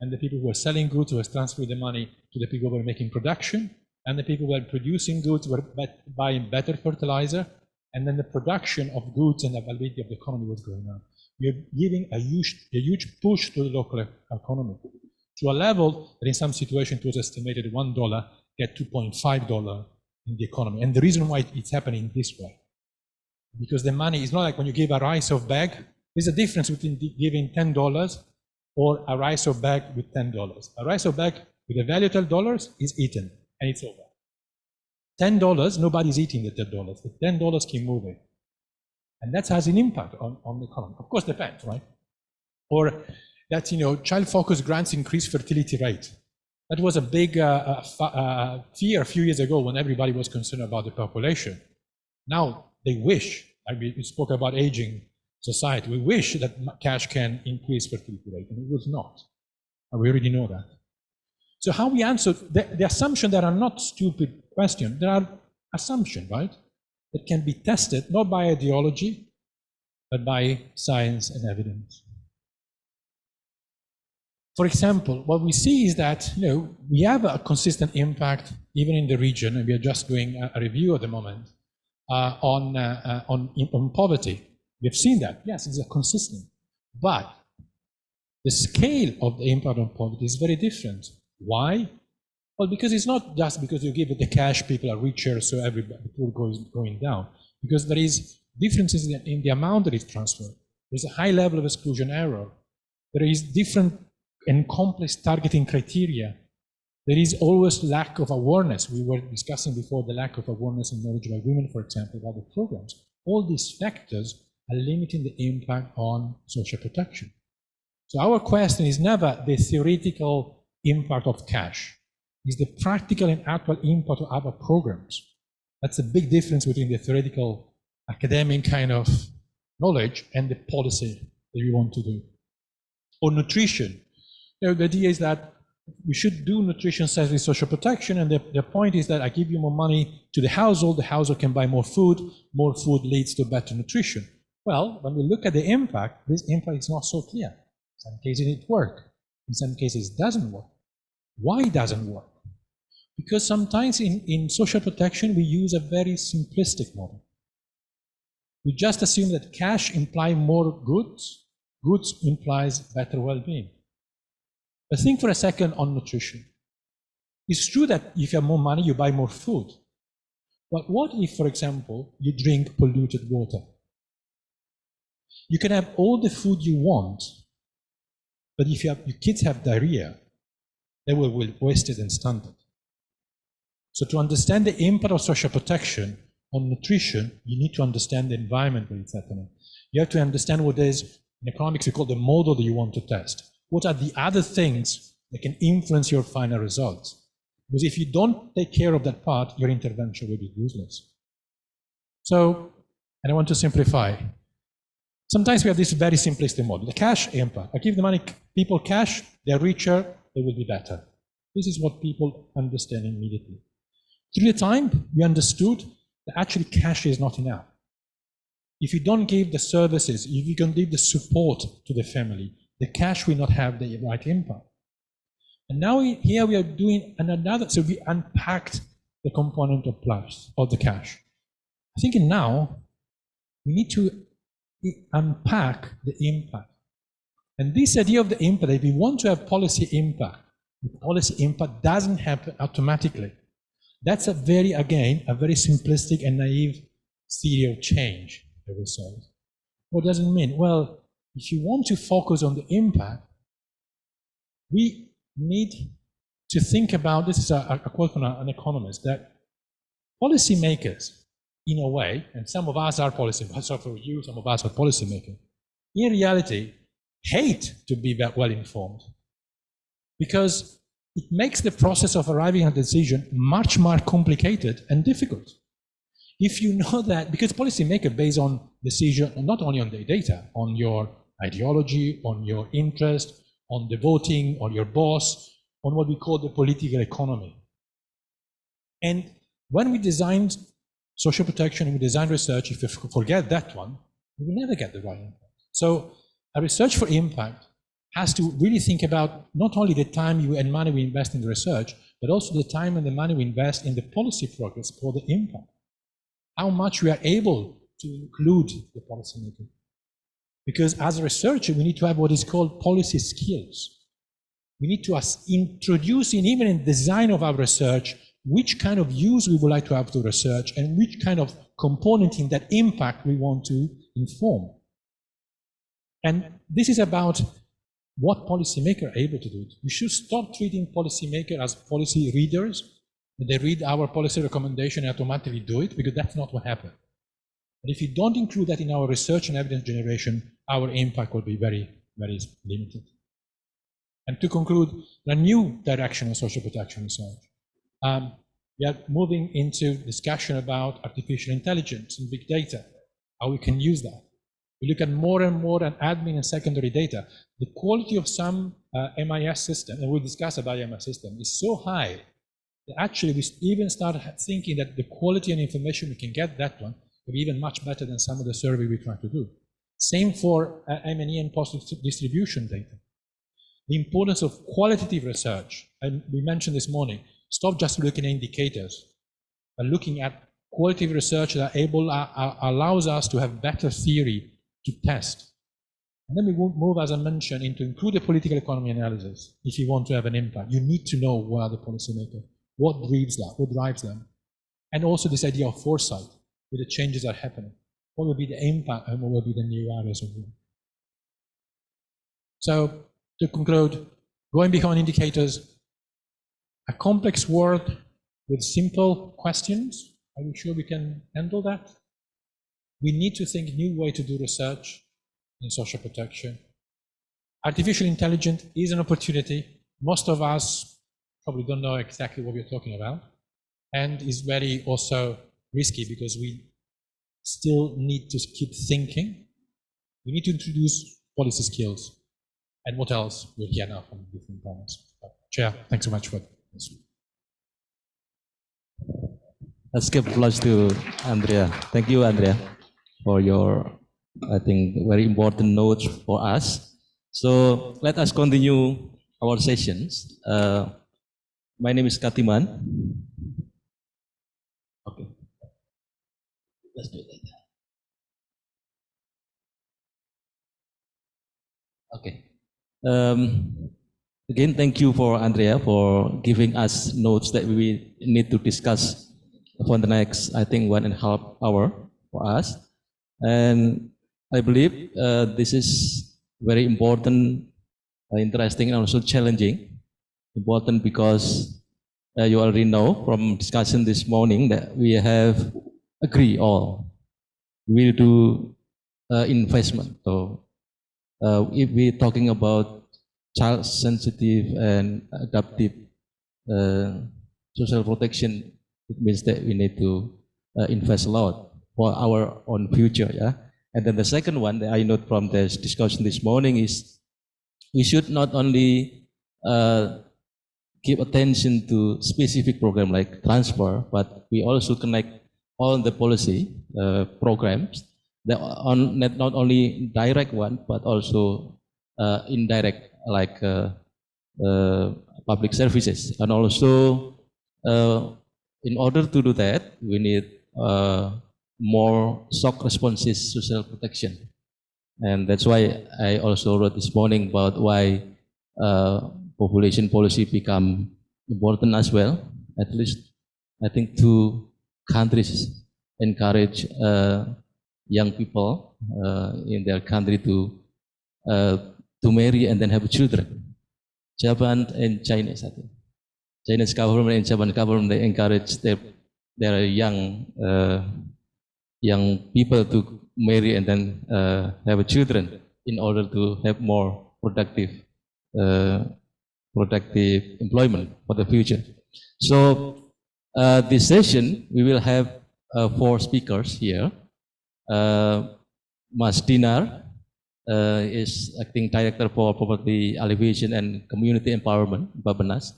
Speaker 15: and the people who were selling goods were transferring the money to the people who were making production, and the people who were producing goods were buying better fertilizer, and then the production of goods and the availability of the economy was going on.
Speaker 2: we're giving a huge push to the local economy to a level that in some situations it was estimated $1 get $2.5 in the economy. And the reason why it's happening this way, because the money is not like when you give a rice of bag. There's a difference between giving $10 or a rice of bag with $10. A rice of bag with a value of $10 is eaten and it's over. $10, nobody's eating the $10. The $10 keep moving. And that has an impact on the economy. Of course, depends, right? Or that, child-focused grants increase fertility rate. That was a big fear a few years ago when everybody was concerned about the population. Now they wish, like we spoke about aging society, we wish that cash can increase fertility rate, and it was not. And we already know that. So how we answer the assumption that are not stupid questions, there are assumptions, right? That can be tested not by ideology, but by science and evidence. For example, what we see is that we have a consistent impact even in the region, and we are just doing a review at the moment on poverty. We have seen that, yes, it's a consistent, but the scale of the impact on poverty is very different. Why? Well, because it's not just because you give it the cash, people are richer, so everybody goes going down. Because there is differences in the amount that is transferred. There's a high level of exclusion error. There is different and complex targeting criteria. There is always lack of awareness. We were discussing before the lack of awareness and knowledge by women, for example, about the programs. All these factors are limiting the impact on social protection. So our question is never the theoretical impact of cash. It's the practical and actual impact of our programs. That's a big difference between the theoretical academic kind of knowledge and the policy that we want to do. Or nutrition. The idea is that we should do nutrition science with social protection, and the point is that I give you more money to the household can buy more food leads to better nutrition. Well, when we look at the impact, this impact is not so clear. In some cases it works, in some cases it doesn't work. Why it doesn't work? Because sometimes in social protection we use a very simplistic model. We just assume that cash implies more goods, goods implies better well-being. But think for a second on nutrition. It's true that if you have more money, you buy more food. But what if, for example, you drink polluted water? You can have all the food you want, but if your kids have diarrhea, they will be wasted and stunted. So to understand the impact of social protection on nutrition, you need to understand the environment where it's happening. You have to understand what is, in economics we call the model that you want to test. What are the other things that can influence your final results? Because if you don't take care of that part, your intervention will be useless. So, and I want to simplify. Sometimes we have this very simplistic model, the cash impact. I give the money, people cash, they're richer, they will be better. This is what people understand immediately. Through the time, we understood that actually cash is not enough. If you don't give the services, if you don't give the support to the family, the cash will not have the right impact. And now here we are doing another, so we unpacked the component of plus, of the cash. I think now we need to unpack the impact. And this idea of the impact, if we want to have policy impact, the policy impact doesn't happen automatically. That's a very simplistic and naive theory of change, I would say. What does it mean? Well, if you want to focus on the impact, we need to think about, this is a quote from an economist, that policymakers, in a way, and some of us are policymakers, so for you, some of us are policymakers, in reality, hate to be well informed, because it makes the process of arriving at a decision much more complicated and difficult. If you know that, because policymakers based on decision, not only on the data, on your ideology, on your interest, on the voting, on your boss, on what we call the political economy. And when we designed social protection and we design research, if you forget that one, we will never get the right impact. So a research for impact has to really think about not only the time and money we invest in the research, but also the time and the money we invest in the policy progress for the impact. How much we are able to include the policymaker. Because as a researcher, we need to have what is called policy skills. We need to introduce even in design of our research, which kind of use we would like to have to research and which kind of component in that impact we want to inform. And this is about what policymakers are able to do. We should stop treating policymakers as policy readers. They read our policy recommendation and automatically do it, because that's not what happened. And if you don't include that in our research and evidence generation, our impact will be very, very limited. And to conclude, a new direction of social protection research. We are moving into discussion about artificial intelligence and big data, how we can use that. We look at more and more at admin and secondary data. The quality of some MIS system, and we'll discuss about MIS system, is so high that actually we even start thinking that the quality and information we can get that one will be even much better than some of the survey we try to do. Same for M&E and post-distribution data. The importance of qualitative research, and we mentioned this morning, stop just looking at indicators, but looking at qualitative research that allows us to have better theory to test. And then we move, as I mentioned, into include the political economy analysis. If you want to have an impact, you need to know what are the policymakers, what drives them, and also this idea of foresight with the changes that are happening. What will be the impact and what will be the new areas of work? So to conclude, going beyond indicators, a complex world with simple questions. Are you sure we can handle that? We need to think new way to do research in social protection. Artificial intelligence is an opportunity. Most of us probably don't know exactly what we're talking about, and is very also risky because we still need to keep thinking. We need to introduce policy skills. And what else? We'll hear now from different panels. Chair, thanks so much for this.
Speaker 5: Let's give applause to Andrea. Thank you, Andrea, for your, I think, very important notes for us. So let us continue our sessions. My name is Katiman. Okay. Let's do that. Okay. Again, thank you for Andrea for giving us notes that we need to discuss for the next, I think, 1.5 hours for us. And I believe this is very important, interesting, and also challenging. Important because you already know from discussion this morning that we have agreed all. We will do investment. So if we're talking about child-sensitive and adaptive social protection, it means that we need to invest a lot for our own future. Yeah. And then the second one that I note from this discussion this morning is we should not only give attention to specific program like transfer, but we also connect all the policy programs that on not only direct one, but also indirect, like public services. And also, in order to do that, we need more shock responses social protection. And that's why I also wrote this morning about why population policy become important as well. At least, I think 2 countries encourage young people in their country to marry and then have children. Japan and China, I think. Chinese government and Japan government, they encourage their young people to marry and then have children in order to have more productive employment for the future. So this session, we will have 4 speakers here. Mas Dinar is acting director for poverty alleviation and community empowerment, Bapenas.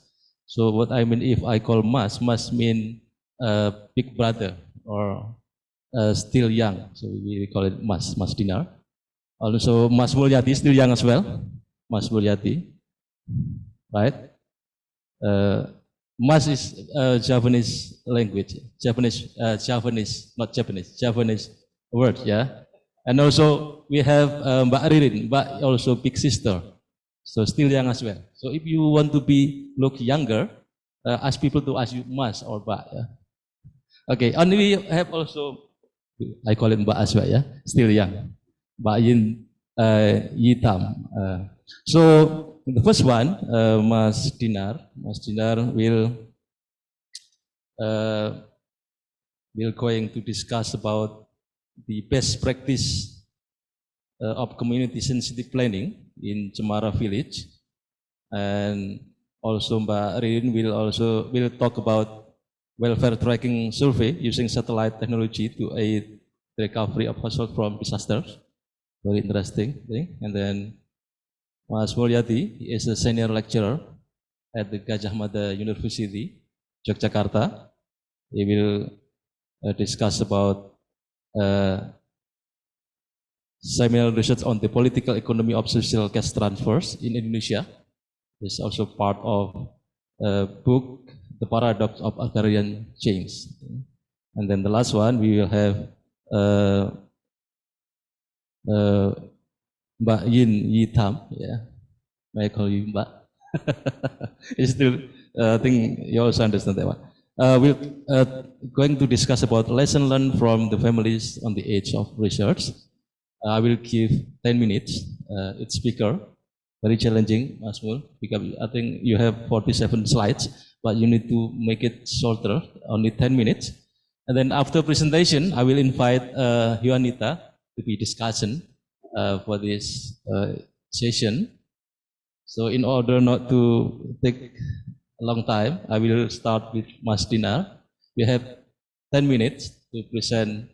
Speaker 5: So what I mean, if I call Mas mean big brother or still young. So we call it Mas Dinar. Also Mas Mulyati, still young as well. Mas Mulyati, right? Mas is Javanese language, Javanese, not Japanese, Javanese word, yeah.
Speaker 13: And also we have Mbak Ririn, Mbak also big sister, so still young as well. So if you want to look younger, ask people to ask you Mas or Mbak. Yeah. Okay, and we have also, I call it Mbak as well, yeah, still young, Mbak Yitam. So the first one, Mas Dinar will going to discuss about the best practice of community sensitive planning in Cemara village, and also Mbak Ririn will talk about welfare tracking survey using satellite technology to aid the recovery of households from disasters. Very interesting thing. And then Mas Mulyadi is a senior lecturer at the Gajah Mada University, Yogyakarta. He will discuss about seminal research on the political economy of social cash transfers in Indonesia. It's also part of a book, The Paradox of Agrarian Change. And then the last one, we will have Mbak Yitam, yeah. May I call you Mbak? It's still, I think you also understand that one. We're going to discuss about lesson learned from the families on the age of research. I will give 10 minutes each speaker. Very challenging, Mas Mul, because I think you have 47 slides, but you need to make it shorter, only 10 minutes. And then after presentation, I will invite Juanita to be discussion for this session. So in order not to take a long time, I will start with Mas Dinar. You have 10 minutes to present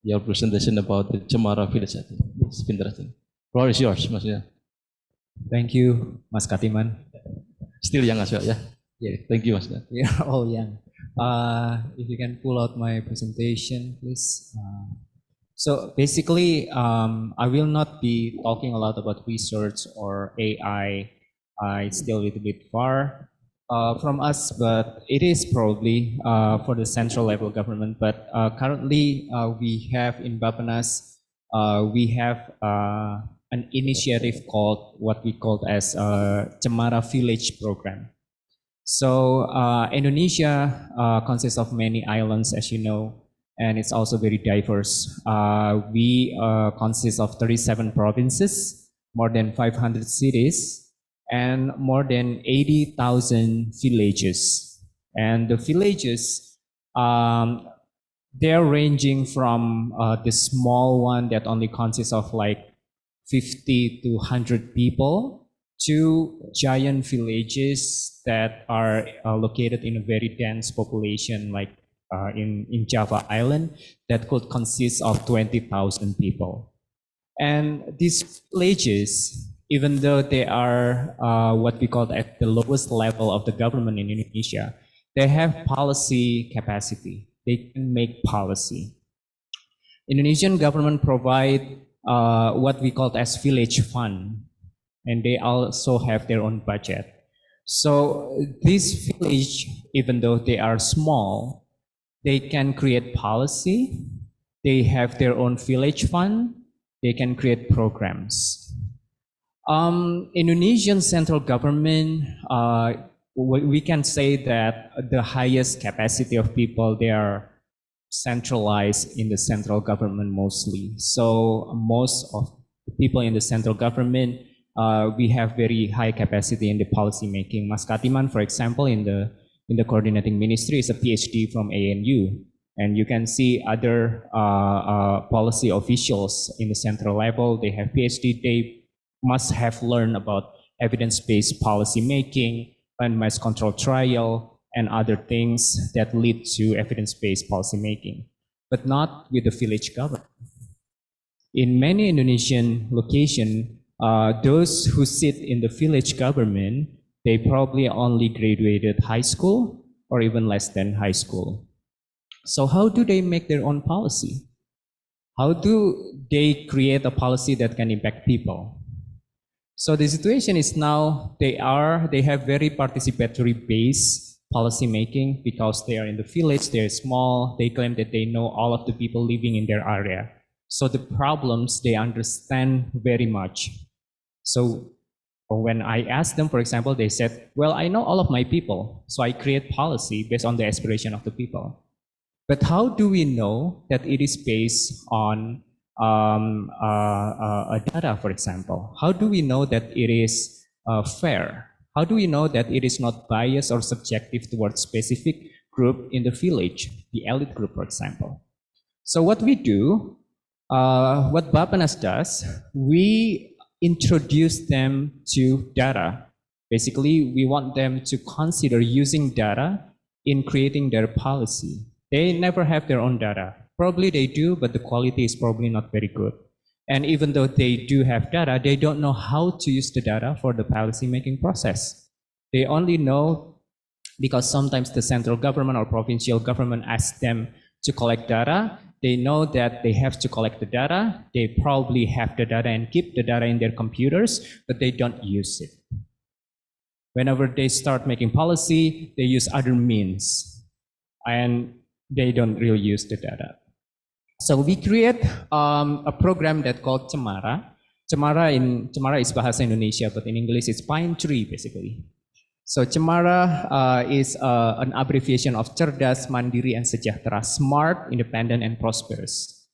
Speaker 13: your presentation about the Cemara village. It's interesting. Floor is yours, Mas Dinar.
Speaker 14: Thank you, Mas Katiman.
Speaker 13: Still young as well, yeah?
Speaker 14: Yeah.
Speaker 13: Thank you, Mas Dinar.
Speaker 14: We are all young. If you can pull out my presentation, please. So basically, I will not be talking a lot about research or AI. It's still a little bit far from us, but it is probably for the central level government. But currently, we have in Bappenas, we have an initiative called what we call as Cemara Village Program. So Indonesia consists of many islands, as you know, and it's also very diverse. We consist of 37 provinces, more than 500 cities, and more than 80,000 villages. And the villages, they're ranging from the small one that only consists of like 50 to 100 people to giant villages that are located in a very dense population, like in Java Island, that could consist of 20,000 people. And these villages, even though they are what we call at the lowest level of the government in Indonesia, they have policy capacity. They can make policy. Indonesian government provide what we call as village fund, and they also have their own budget. So this village, even though they are small, they can create policy. They have their own village fund. They can create programs. Indonesian central government, we can say that the highest capacity of people, they are centralized in the central government mostly. So most of the people in the central government, we have very high capacity in the policy making. Mas Katiman, for example, in the coordinating ministry is a PhD from ANU. And you can see other policy officials in the central level, they have PhD, they must have learned about evidence-based policy making, randomized control trial, and other things that lead to evidence-based policy making, but not with the village government. In many Indonesian locations, those who sit in the village government, they probably only graduated high school or even less than high school. So how do they make their own policy? How do they create a policy that can impact people? So the situation is now they have very participatory based policy making because they are in the village, they're small, they claim that they know all of the people living in their area. So the problems they understand very much. So when I asked them, for example, they said, well, I know all of my people, so I create policy based on the aspiration of the people. But how do we know that it is based on data, for example? How do we know that it is fair? How do we know that it is not biased or subjective towards specific group in the village, the elite group, for example? So what we do, what Bappenas does, we introduce them to data. Basically, we want them to consider using data in creating their policy. They never have their own data. Probably they do, but the quality is probably not very good. And even though they do have data, they don't know how to use the data for the policy making process. They only know because sometimes the central government or provincial government asks them to collect data. They know that they have to collect the data. They probably have the data and keep the data in their computers, but they don't use it. Whenever they start making policy, they use other means, and they don't really use the data. So we create a program that called Cemara. Cemara is bahasa Indonesia, but in English it's pine tree, basically. So Cemara is an abbreviation of cerdas, mandiri, and sejahtera, smart, independent, and prosperous.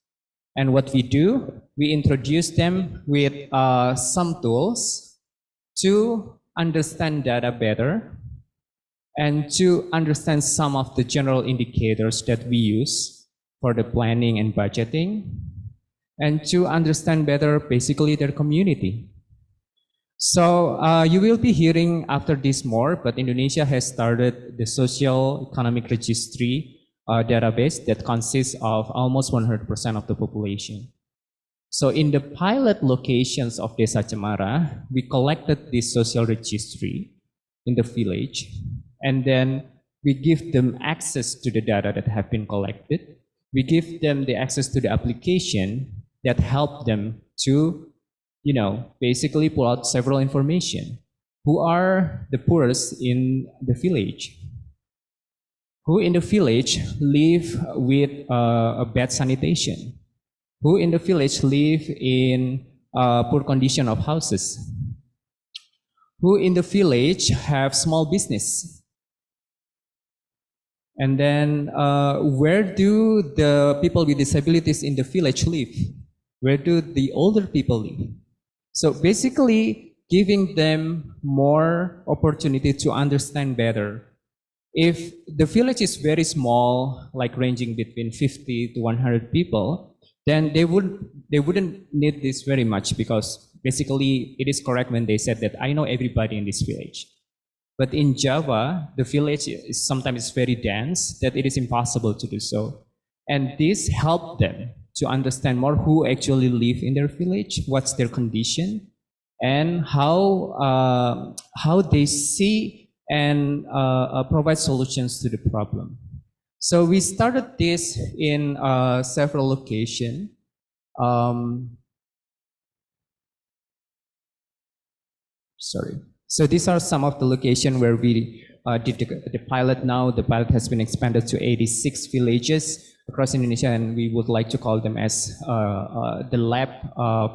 Speaker 14: And what we do, we introduce them with some tools to understand data better and to understand some of the general indicators that we use for the planning and budgeting, and to understand better basically their community. So you will be hearing after this more, but Indonesia has started the social economic registry database that consists of almost 100% of the population. So in the pilot locations of Desa Cemara, we collected this social registry in the village, and then we give them access to the data that have been collected. We give them the access to the application that help them to, basically pull out several information. Who are the poorest in the village? Who in the village live with a bad sanitation? Who in the village live in poor condition of houses? Who in the village have small business? And then where do the people with disabilities in the village live? Where do the older people live? So basically giving them more opportunity to understand better. If the village is very small, like ranging between 50 to 100 people, then they wouldn't need this very much, because basically it is correct when they said that I know everybody in this village. But in Java, the village is sometimes very dense that it is impossible to do so. And this helped them to understand more who actually live in their village, what's their condition, and how they see and provide solutions to the problem. So we started this in several locations. So these are some of the locations where we did the pilot now. The pilot has been expanded to 86 villages across Indonesia, and we would like to call them as the lab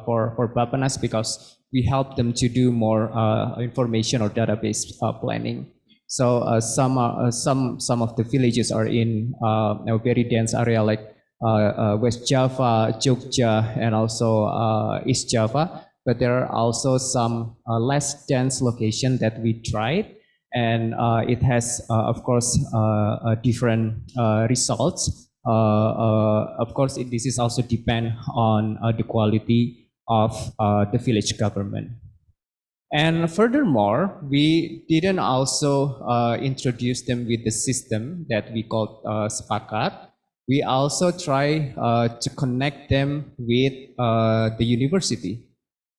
Speaker 14: for Bappenas, because we help them to do more information or database planning. So some of the villages are in a very dense area like West Java, Jogja, and also East Java. But there are also some less dense locations that we tried, and it has, of course, different results. Of course, this is also depend on the quality of the village government. And furthermore, we didn't also introduce them with the system that we call Sepakat. We also try to connect them with the university.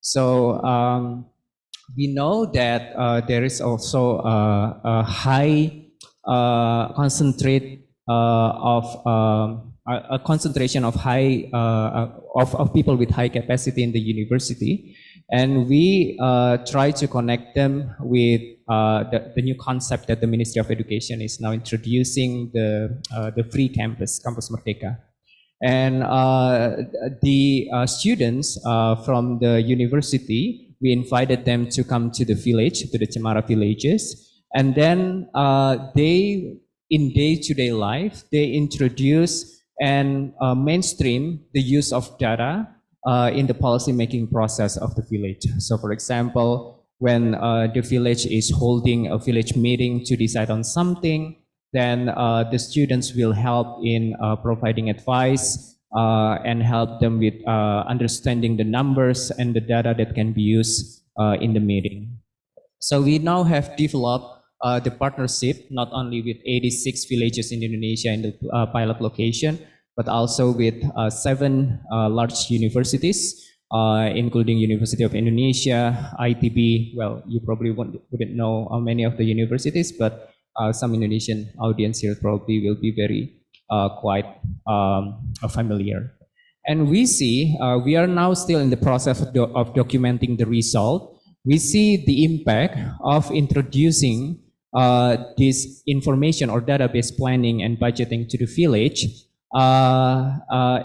Speaker 14: So we know that there is also a high concentration of high of people with high capacity in the university, and we try to connect them with the new concept that the Ministry of Education is now introducing, the free campus Merdeka. And the students from the university, we invited them to come to the village, to the Cemara villages. And then they, in day-to-day life, they introduce and mainstream the use of data in the policy-making process of the village. So for example, when the village is holding a village meeting to decide on something, then the students will help in providing advice and help them with understanding the numbers and the data that can be used in the meeting. So we now have developed the partnership not only with 86 villages in Indonesia in the pilot location, but also with 7 large universities, including University of Indonesia, ITB. Well, you probably wouldn't know many of the universities, but some Indonesian audience here probably will be very quite familiar. And we see, we are now still in the process of documenting the result. We see the impact of introducing this information or database planning and budgeting to the village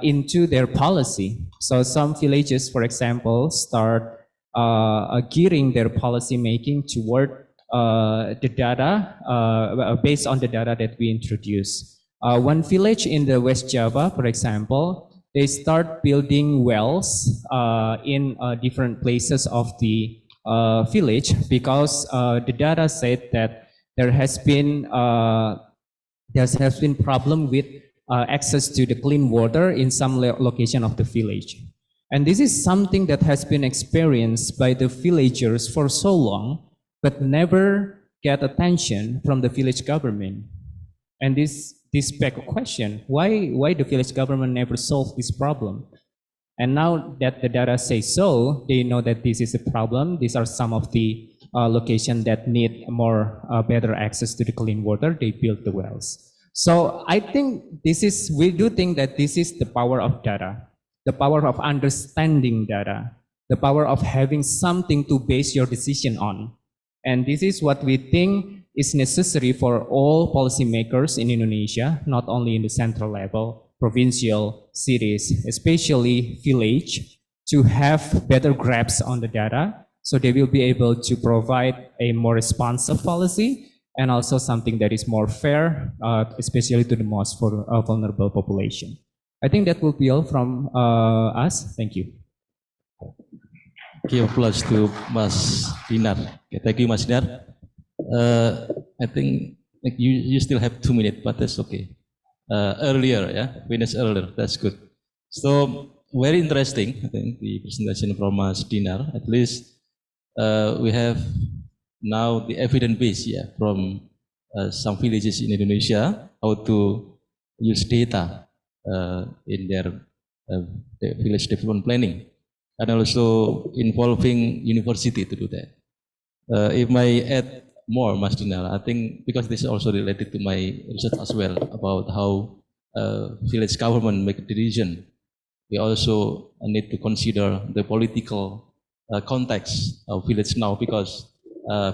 Speaker 14: into their policy. So some villages, for example, start gearing their policy making toward the data, based on the data that we introduce. One village in the West Java, for example, they start building wells in different places of the village because the data said that there has been problem with access to the clean water in some location of the village. And this is something that has been experienced by the villagers for so long, but never get attention from the village government. And this begs a question, why the village government never solved this problem? And now that the data say so, they know that this is a problem. These are some of the locations that need more better access to the clean water. They build the wells. So I think we do think that this is the power of data, the power of understanding data, the power of having something to base your decision on. And this is what we think is necessary for all policymakers in Indonesia, not only in the central level, provincial, cities, especially village, to have better grasp on the data, so they will be able to provide a more responsive policy and also something that is more fair, especially to the most vulnerable population. I think that will be all from us. Thank you.
Speaker 13: Give applause to Mas Dinar. Okay, thank you, Mas Dinar. I think you still have 2 minutes, but that's okay. Earlier, yeah, finish earlier. That's good. So very interesting. I think the presentation from Mas Dinar. At least we have now the evidence base, yeah, from some villages in Indonesia how to use data in their village development planning, and also involving university to do that. If I add more, Mas Dinar, I think because this is also related to my research as well about how village government make a decision, we also need to consider the political context of village now, because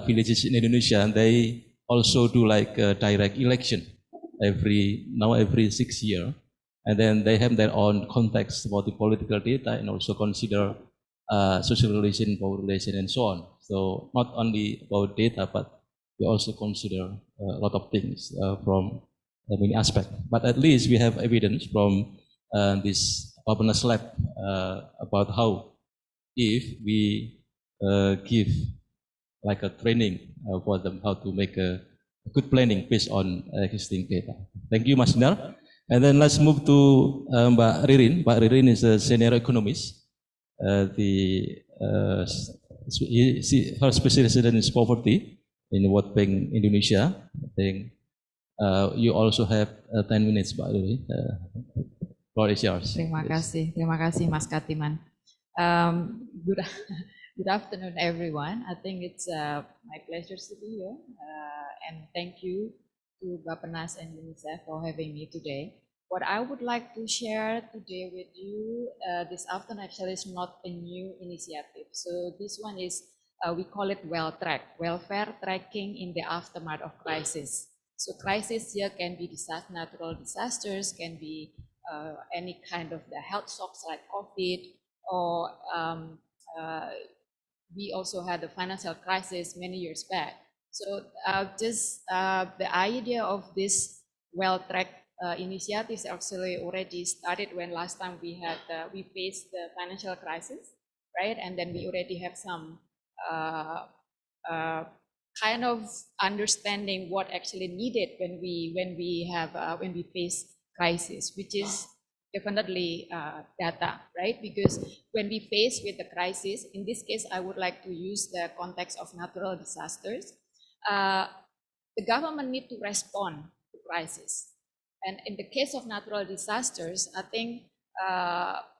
Speaker 13: villages in Indonesia, they also do like a direct election every 6 years, and then they have their own context about the political data and also consider social relation, power relation, and so on. So not only about data, but we also consider a lot of things from many aspects. But at least we have evidence from this Bapenas lab about how if we give like a training for them how to make a good planning based on existing data. Thank you, Mas Dinar. And then let's move to Mbak Ririn. Mbak Ririn is a senior economist. Her specialization is poverty in World Bank Indonesia. I think you also have 10 minutes, Mbak Ririn. Floor is yours.
Speaker 4: Terima kasih Mas Katiman. Good afternoon, everyone. I think it's my pleasure to be here, and thank you to Bapenas and UNICEF for having me today. What I would like to share today with you this afternoon actually is not a new initiative. So this one is, we call it welfare tracking in the aftermath of crisis. So crisis here can be natural disasters, can be any kind of the health shocks like COVID, or we also had the financial crisis many years back. So the idea of this well-tracked initiatives actually already started when last time we faced the financial crisis, right? And then we already have some kind of understanding what actually needed when we face crisis, which is definitely data, right? Because when we face with the crisis, in this case, I would like to use the context of natural disasters. The government need to respond to crisis. And in the case of natural disasters, I think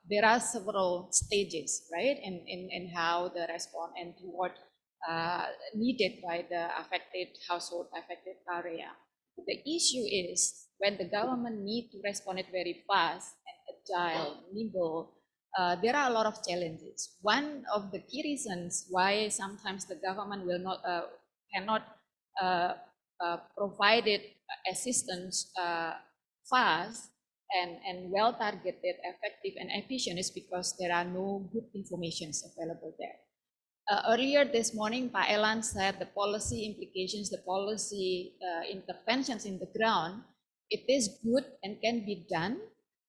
Speaker 4: there are several stages, right? In how the response and what needed by the affected household, affected area. The issue is when the government need to respond it very fast and agile, nimble, there are a lot of challenges. One of the key reasons why sometimes the government will not cannot provide assistance fast and well targeted, effective and efficient is because there are no good information available there. Earlier this morning, Pak Elan said the policy implications, the policy interventions in the ground, it is good and can be done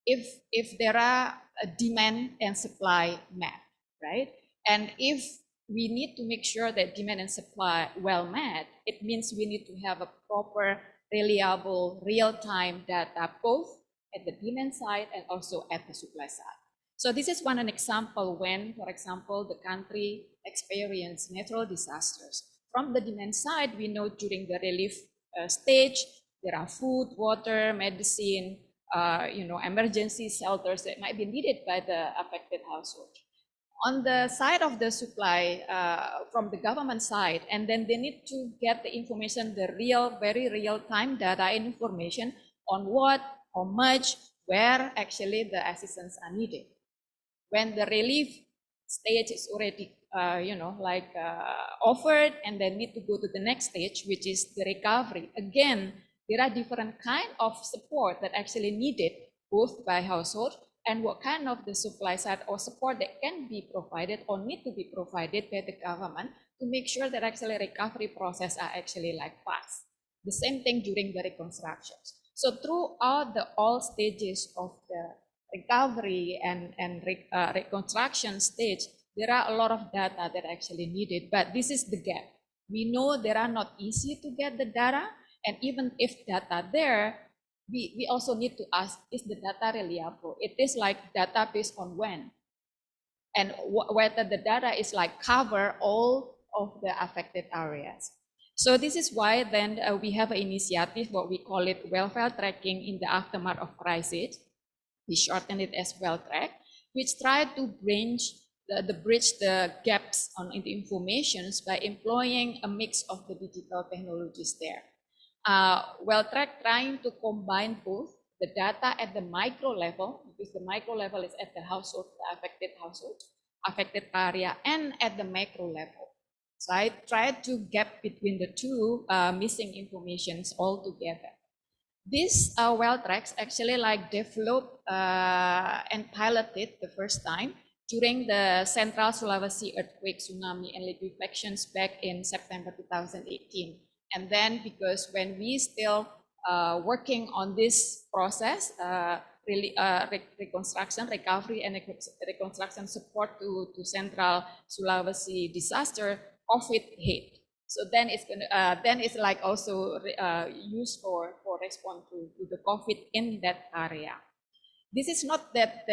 Speaker 4: if there are a demand and supply met, right? And if we need to make sure that demand and supply well met, it means we need to have a proper, reliable, real-time data, both at the demand side and also at the supply side. So this is an example when, for example, the country experienced natural disasters. From the demand side, we know during the relief stage, there are food, water, medicine, emergency shelters that might be needed by the affected household. On the side of the supply, from the government side, and then they need to get the information, the very real-time data and information on what, how much, where actually the assistance are needed. When the relief stage is already, offered, and then need to go to the next stage, which is the recovery. Again, there are different kind of support that actually needed both by household and what kind of the supply side or support that can be provided or need to be provided by the government to make sure that actually recovery process are actually fast. The same thing during the reconstructions. So throughout all stages of the recovery and reconstruction stage, there are a lot of data that actually needed, but this is the gap. We know there are not easy to get the data, and even if data there, we also need to ask, is the data reliable? It is data based on when, and whether the data is cover all of the affected areas. So this is why then we have an initiative, what we call it welfare tracking in the aftermath of crisis. We shorten it as WellTrack, which try to bridge the gaps on the informations by employing a mix of the digital technologies there. WellTrack trying to combine both the data at the micro level, because the micro level is at the household, the affected area, and at the macro level. So I tried to gap between the two missing informations all together. This WellTracks actually developed and piloted the first time during the Central Sulawesi earthquake, tsunami, and liquefacions back in September 2018. And then because when we still working on this process, reconstruction, recovery, and reconstruction support to Central Sulawesi disaster, COVID hit. So then it's also used for response to the COVID in that area. This is not that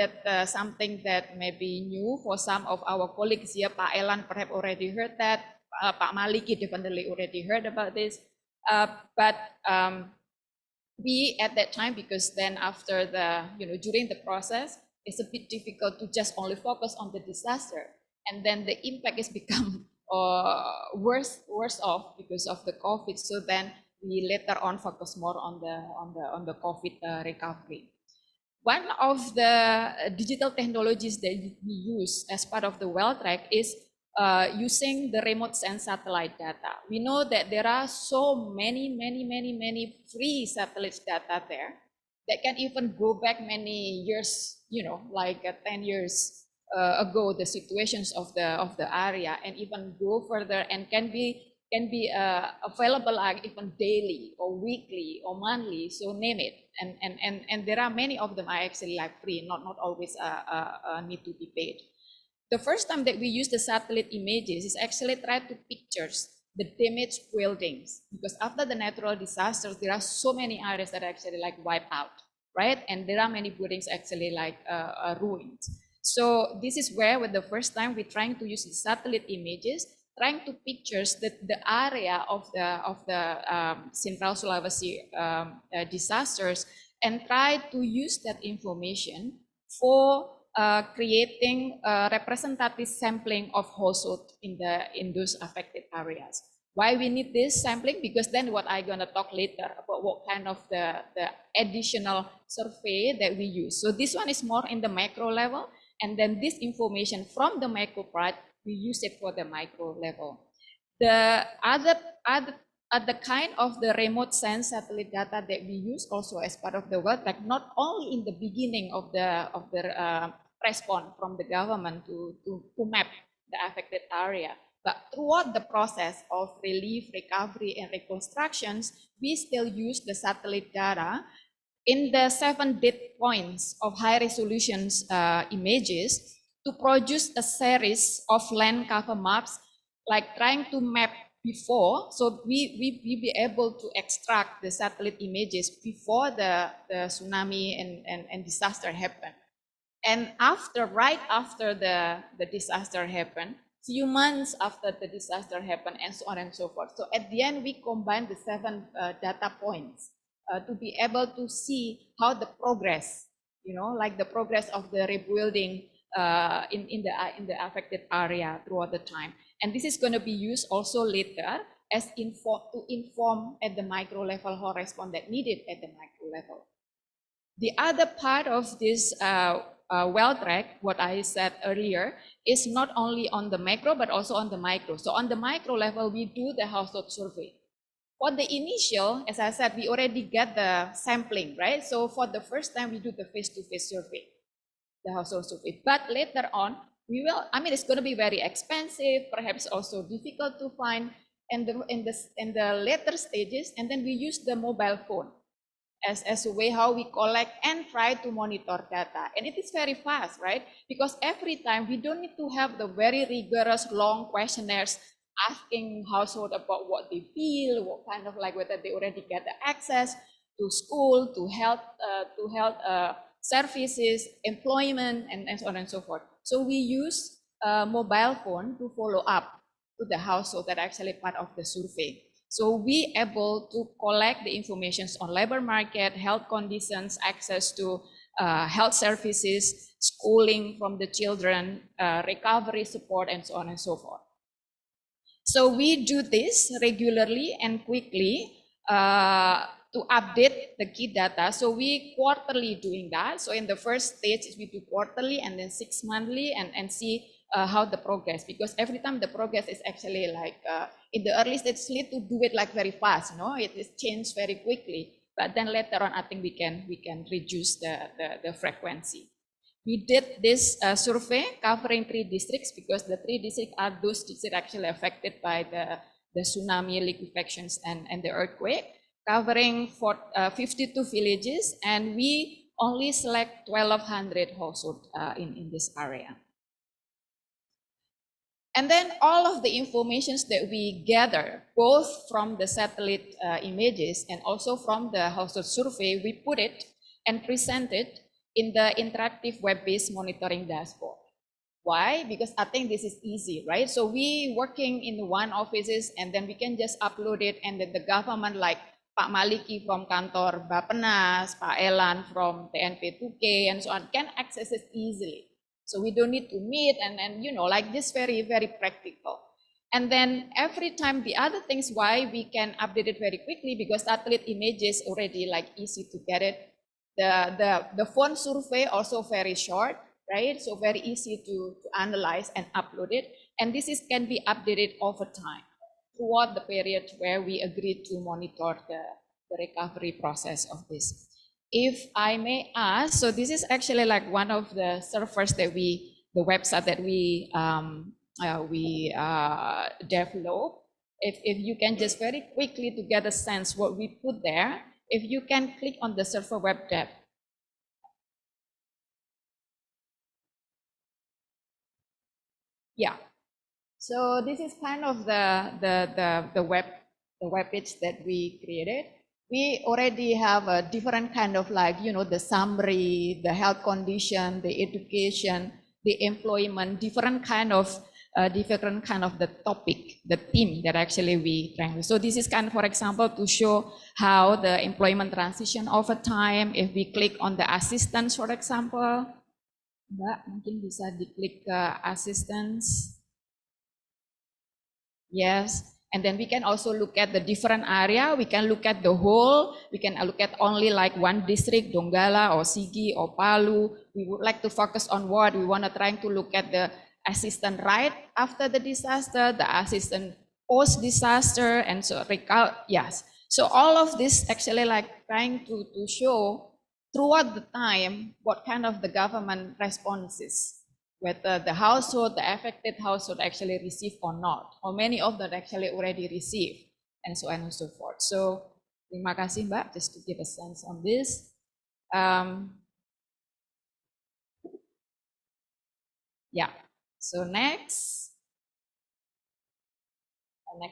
Speaker 4: something that may be new for some of our colleagues here. Pak Elan perhaps already heard that. Pak Maliki definitely already heard about this. But we at that time, because then after during the process, it's a bit difficult to just only focus on the disaster, and then the impact is become worse off because of the COVID. So then we later on focus more on the COVID recovery. One of the digital technologies that we use as part of the WellTrack is using the remote sense satellite data. We know that there are so many free satellite data there, that can even go back many years, you know, like 10 years ago, the situations of the area, and even go further, and can be available like even daily or weekly or monthly, so name it. And there are many of them are actually like free, not always need to be paid. The first time that we use the satellite images is actually try to pictures the damaged buildings, because after the natural disasters, there are so many areas that are actually like wiped out, right? And there are many buildings actually like ruined. So this is where, with the first time, we're trying to use the satellite images, trying to pictures the area of the Central Sulawesi disasters, and try to use that information for creating representative sampling of household in those affected areas. Why we need this sampling? Because then what I'm gonna talk later about what kind of the additional survey that we use. So this one is more in the macro level, and then this information from the macro part, we use it for the micro level. The other kind of the remote sense satellite data that we use also as part of the work, like not only in the beginning of the response from the government to map the affected area, but throughout the process of relief, recovery, and reconstructions, we still use the satellite data in the 7 data points of high resolutions images to produce a series of land cover maps, like trying to map before, so we be able to extract the satellite images before the tsunami and disaster happened. And after, right after the disaster happened, few months after the disaster happened, and so on and so forth. So at the end, we combine the 7 data points to be able to see how the progress, you know, like the progress of the rebuilding in the affected area throughout the time. And this is going to be used also later as to inform at the micro level how response that needed at the micro level. The other part of this well track, what I said earlier, is not only on the macro but also on the micro. So on the micro level, we do the household survey. For the initial, as I said, we already get the sampling, right? So for the first time, we do the face-to-face survey, the household survey. But later on, we will, I mean, it's going to be very expensive, perhaps also difficult to find in the later stages. And then we use the mobile phone as a way how we collect and try to monitor data. And it is very fast, right? Because every time we don't need to have the very rigorous long questionnaires asking household about what they feel, what kind of like whether they already get the access to school, to health services, employment, and so on and so forth. So we use mobile phone to follow up to the household that are actually part of the survey. So we able to collect the information on labor market, health conditions, access to health services, schooling from the children, recovery support, and so on and so forth. So we do this regularly and quickly to update the key data. So we quarterly doing that. So in the first stage, we do quarterly and then 6 monthly and see how the progress, because every time the progress is actually like in the early stage, need to do it like very fast, you know, it is changed very quickly. But then later on, I think we can reduce the frequency. We did this survey covering 3 districts, because the 3 districts are those districts actually affected by the tsunami, liquefations, and the earthquake, covering 52 villages, and we only select 1,200 households in this area. And then all of the informations that we gather, both from the satellite images and also from the household survey, we put it and present it in the interactive web-based monitoring dashboard. Why? Because I think this is easy, right? So we working in the one offices, and then we can just upload it, and then the government, like Pak Maliki from kantor Bappenas, Pak Elan from TNP 2K, and so on, can access it easily. So we don't need to meet and you know, like this very, very practical. And then every time, the other things why we can update it very quickly, because satellite images already like easy to get it. The phone survey also very short, right? So very easy to analyze and upload it. And this can be updated over time throughout the period where we agreed to monitor the recovery process of this. if I may ask, so this is actually like one of the servers that the website that we develop. If you can just very quickly to get a sense what we put there, if you can click on the server web tab. Yeah, so this is kind of the web page that we created. We already have a different kind of like, you know, the summary, the health condition, the education, the employment, different kind of the topic, the theme that actually we trying. So this is kind of, for example, to show how the employment transition over time. If we click on the assistance, for example, Mbak, mungkin bisa diklik ke assistance. Yes, and then we can also look at the different area. We can look at the whole. We can look at only like one district, Donggala or Sigi or Palu. We would like to focus on what we want to try to look at the assistant right after the disaster, the assistant post disaster, and so yes. So all of this actually like trying to show throughout the time what kind of the government responses. Whether the household, the affected household actually receive or not, or many of them actually already receive, and so on and so forth. So, terima kasih Mbak, just to give a sense on this. Yeah, so next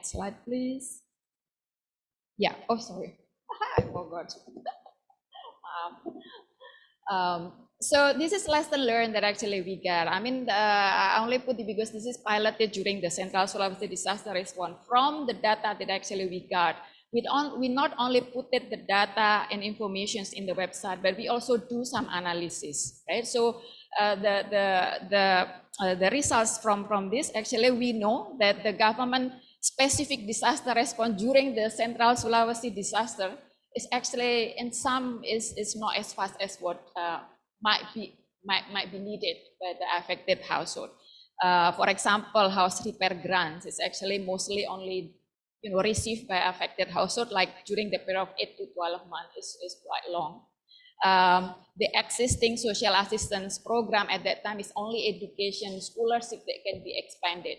Speaker 4: slide, please. Yeah, oh sorry, I forgot. So this is lesson learned that actually we got. I mean, I only put it because this is piloted during the Central Sulawesi disaster response. From the data that actually we got, we not only put the data and informations in the website, but we also do some analysis, right? So the results from this, actually we know that the government specific disaster response during the Central Sulawesi disaster is actually in some is not as fast as what might be needed by the affected household. For example, house repair grants is actually mostly only received by affected household, like during the period of 8 to 12 months is quite long. The existing social assistance program at that time is only education, scholarship that can be expanded.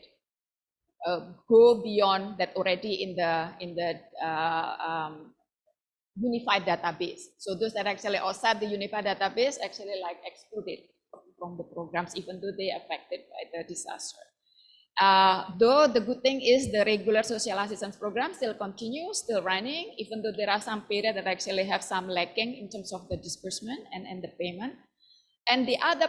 Speaker 4: Go beyond that already in the unified database. So those that actually outside the unified database actually like excluded from the programs, even though they affected by the disaster. Though the good thing is the regular social assistance program still continues, still running, even though there are some periods that actually have some lacking in terms of the disbursement and the payment. And the other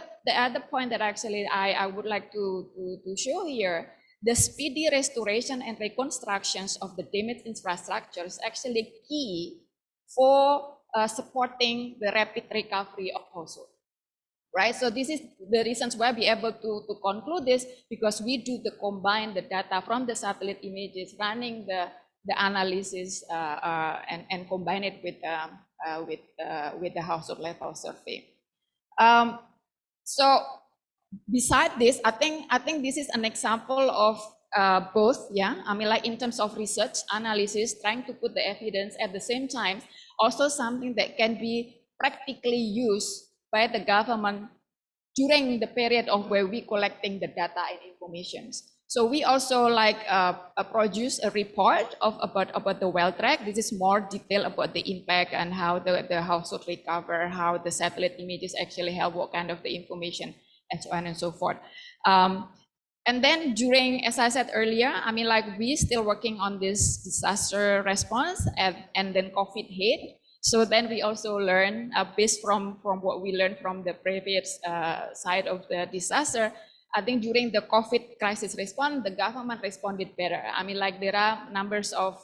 Speaker 4: point that actually I would like to show here, the speedy restoration and reconstructions of the damaged infrastructure is actually key for supporting the rapid recovery of household, right? So this is the reasons why we are able to conclude this, because we do combine the data from the satellite images, running the analysis and combine it with the household level survey. So beside this, I think this is an example of both, yeah. I mean, like in terms of research analysis, trying to put the evidence at the same time, also something that can be practically used by the government during the period of where we collecting the data and information. So we also like produce a report about the well track. This is more detail about the impact and how the household recover, how the satellite images actually help, what kind of the information, and so on and so forth. And then during, as I said earlier, I mean, like we still working on this disaster response and then COVID hit. So then we also learn based from what we learned from the previous side of the disaster. I think during the COVID crisis response, the government responded better. I mean, like there are numbers of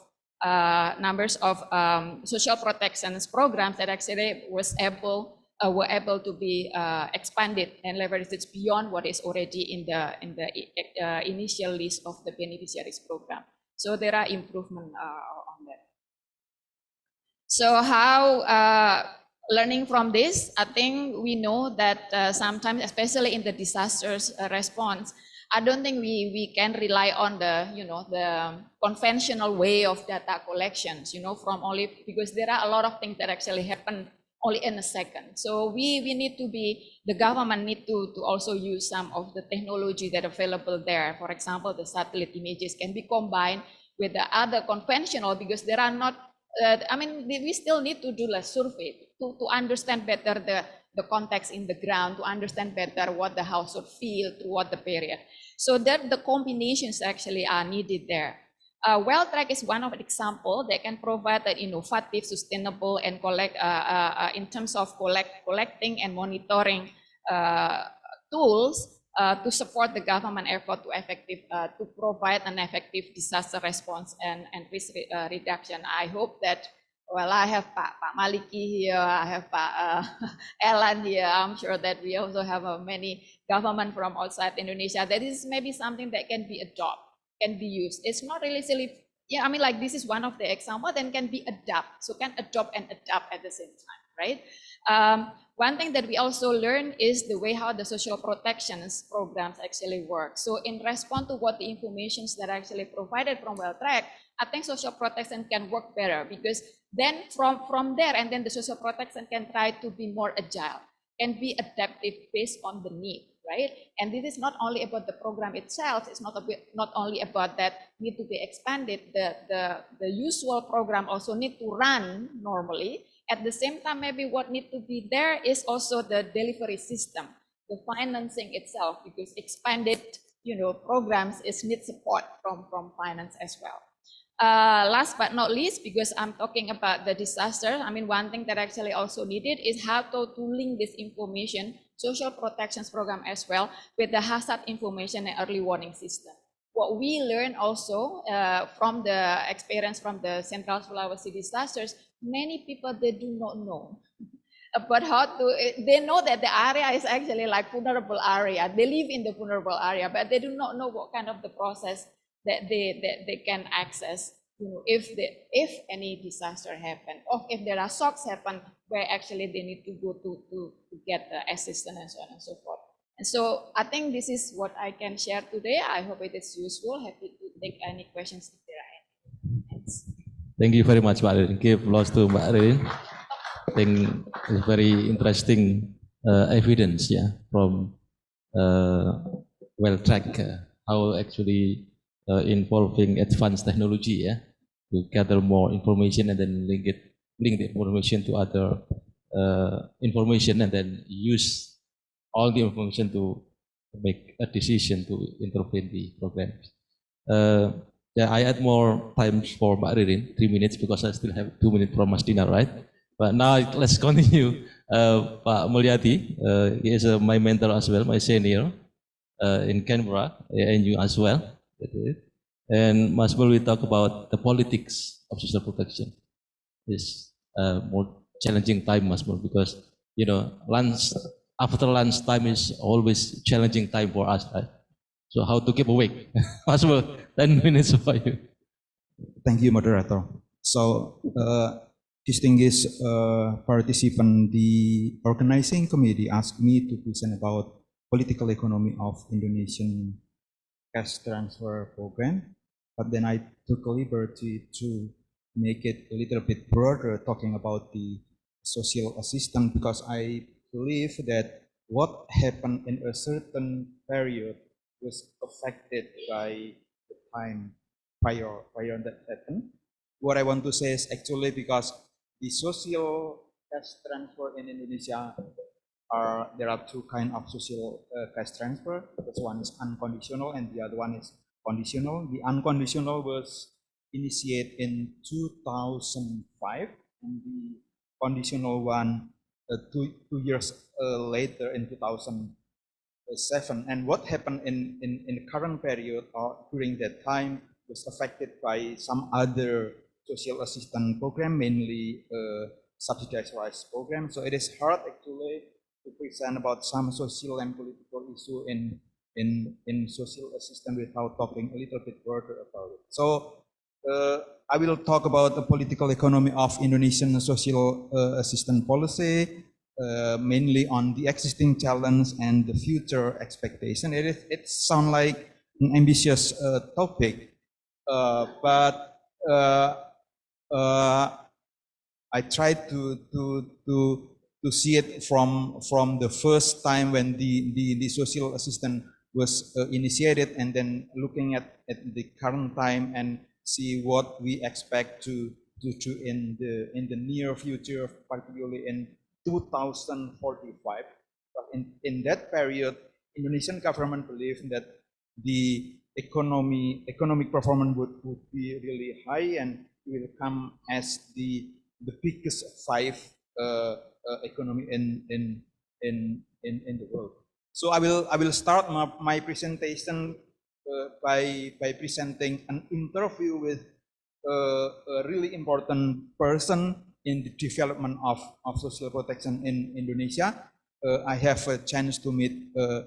Speaker 4: social protection programs that actually were able to be expanded and leveraged beyond what is already in the initial list of the beneficiaries program. So there are improvements on that. So how learning from this, I think we know that sometimes, especially in the disasters response, I don't think we can rely on the conventional way of data collections, from only, because there are a lot of things that actually happen only in a second. So we need to be, the government need to also use some of the technology that are available there. For example, the satellite images can be combined with the other conventional, because there are not, I mean, we still need to do a survey to understand better the context in the ground, to understand better what the household feel throughout the period. So that the combinations actually are needed there. WellTrack is one of the examples that can provide an innovative, sustainable, and collect in terms of collecting and monitoring tools to support the government effort to provide an effective disaster response and risk reduction. I hope that, well, I have Pak Maliki here, I have Pak Elan here. I'm sure that we also have many government from outside Indonesia. That is maybe something that can be adopted, can be used. It's not really silly. Yeah, I mean, like this is one of the examples, then can be adapted. So can adopt and adapt at the same time, right? One thing that we also learn is the way how the social protections programs actually work. So in response to what the informations that are actually provided from WellTrack, I think social protection can work better, because then from there, and then the social protection can try to be more agile and be adaptive based on the need, right? And this is not only about the program itself, it's not only about that need to be expanded, the usual program also need to run normally. At the same time, maybe what need to be there is also the delivery system, the financing itself, because expanded, programs need support from finance as well. Last but not least, because I'm talking about the disaster, I mean, one thing that actually also needed is how to link this information, social protections program as well, with the hazard information and early warning system. What we learned also from the experience from the Central Sulawesi disasters, many people, they do not know about how to, they know that the area is actually like vulnerable area. They live in the vulnerable area, but they do not know what kind of the process that they can access, if any disaster happen, or if there are shocks happen, where actually they need to go to get the assistance and so on and so forth. And so I think this is what I can share today. I hope it is useful. Happy to take any questions if there are any. Thanks.
Speaker 13: Thank you very much, Mbak Ririn. Give applause to Mbak Ririn. I think it's very interesting evidence, from WellTrack, how actually involving advanced technology, to gather more information and then link the information to other information, and then use all the information to make a decision to intervene the programs. I had more time for Mbak Ririn, 3 minutes, because I still have 2 minutes from Mas Dinar, right? But now let's continue. Pak Mulyadi, he is my mentor as well, my senior in Canberra, and you as well. And Mas Mul will talk about the politics of social protection. It's more challenging time, Mas Mul, because after lunch time is always challenging time for us, right? So how to keep awake? Mas Mul, 10 minutes for you.
Speaker 12: Thank you, moderator. So, distinguished participant, the organizing committee asked me to present about political economy of Indonesian cash transfer program, but then I took a liberty to make it a little bit broader, talking about the social assistance, because I believe that what happened in a certain period was affected by the time prior that happened. What I want to say is actually because the social cash transfer in Indonesia there are two kinds of social cash transfer. The first one is unconditional and the other one is conditional. The unconditional was initiated in 2005 and the conditional one 2 years later in 2007. And what happened in the current period or during that time was affected by some other social assistance program, mainly subsidized rice program. So it is hard actually to present about some social and political issue in social assistance without talking a little bit further about it. So I will talk about the political economy of Indonesian social assistance policy, mainly on the existing challenge and the future expectation. It sounds like an ambitious topic, but I tried to to see it from the first time when the social assistance was initiated, and then looking at the current time and see what we expect to in the near future, particularly in 2045. In that period, Indonesian government believed that the economic performance would be really high and will come as the biggest 5 economy in the world. So I will start my presentation by presenting an interview with a really important person in the development of social protection in Indonesia. I have a chance to meet a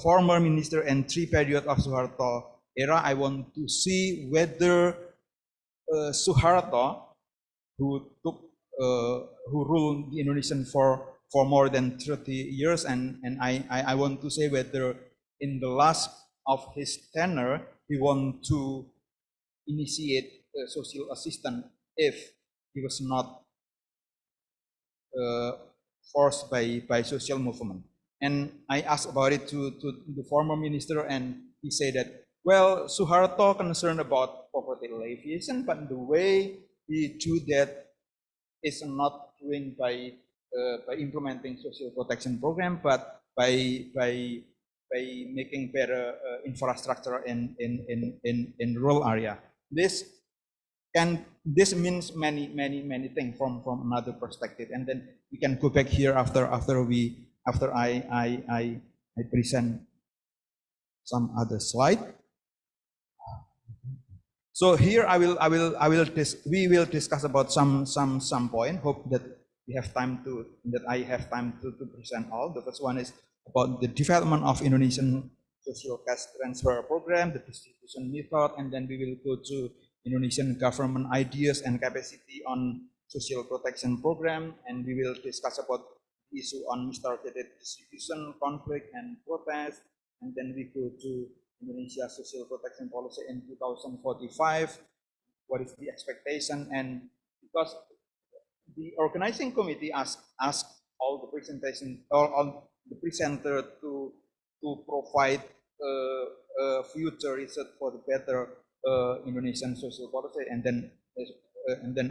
Speaker 12: former minister and 3 period of Suharto era. I want to see whether Suharto, who ruled the Indonesian for more than 30 years, and I want to say whether in the last of his tenure he want to initiate social assistance if he was not forced by social movement. And I asked about it to the former minister, and he said that, well, Suharto concerned about poverty alleviation, but the way he do that is not doing by implementing social protection program, but by making better infrastructure in rural area. This means many things from another perspective, and then we can go back here after I present some other slide. So here we will discuss about some point. Hope that I have time to present all. The first one is about the development of Indonesian social cash transfer program, the distribution method, and then we will go to Indonesian government ideas and capacity on social protection program, and we will discuss about the issue on mistargeted distribution, conflict, and protest, and then we go to Indonesia social protection policy in 2045. What is the expectation? And because the organizing committee asked all the presentation, all the presenter to provide future research for the better Indonesian social policy, and then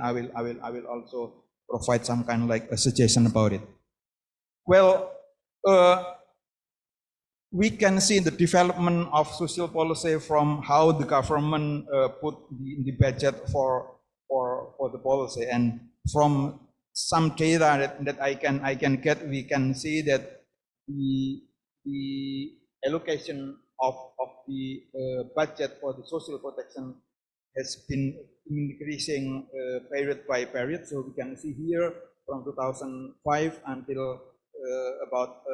Speaker 12: I will also provide some kind of like a suggestion about it. Well, we can see the development of social policy from how the government put the budget for the policy, and from some data that I can get, we can see that the allocation of the budget for the social protection has been increasing period by period. So we can see here from 2005 until about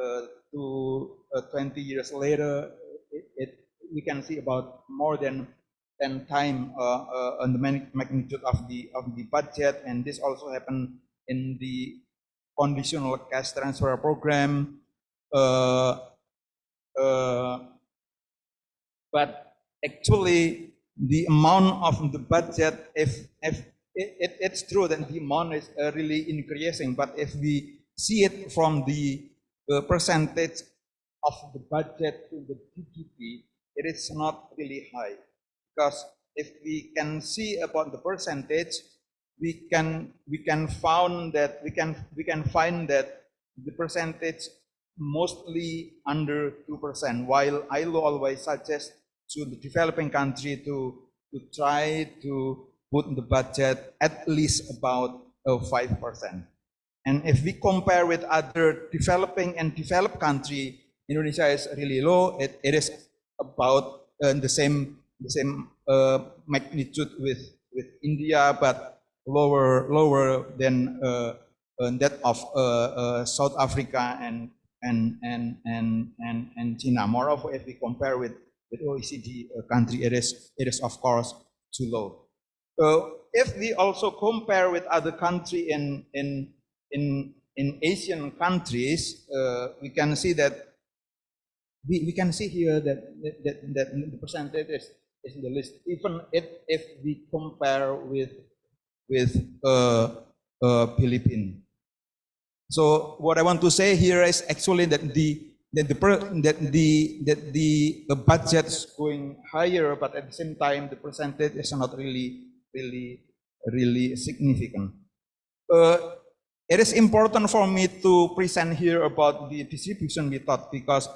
Speaker 12: 20 years later, we can see about more than 10 times on the magnitude of the budget, and this also happened in the conditional cash transfer program. But actually, the amount of the budget, if it's true that the amount is really increasing, but if we see it from the percentage of the budget to the GDP, it is not really high. Because if we can see about the percentage, we can find that the percentage mostly under 2%, while ILO always suggests to the developing country to try to put the budget at least about 5%. And if we compare with other developing and developed country, Indonesia is really low. It is about the same magnitude with India, but lower than that of South Africa and China. Moreover, if we compare with OECD country, it is of course too low. If we also compare with other country in Asian countries, we can see that we can see here that the percentage is in the list. Even if we compare with Philippines, So what I want to say here is actually that the budget's going higher, but at the same time the percentage is not really significant. It is important for me to present here about the distribution method because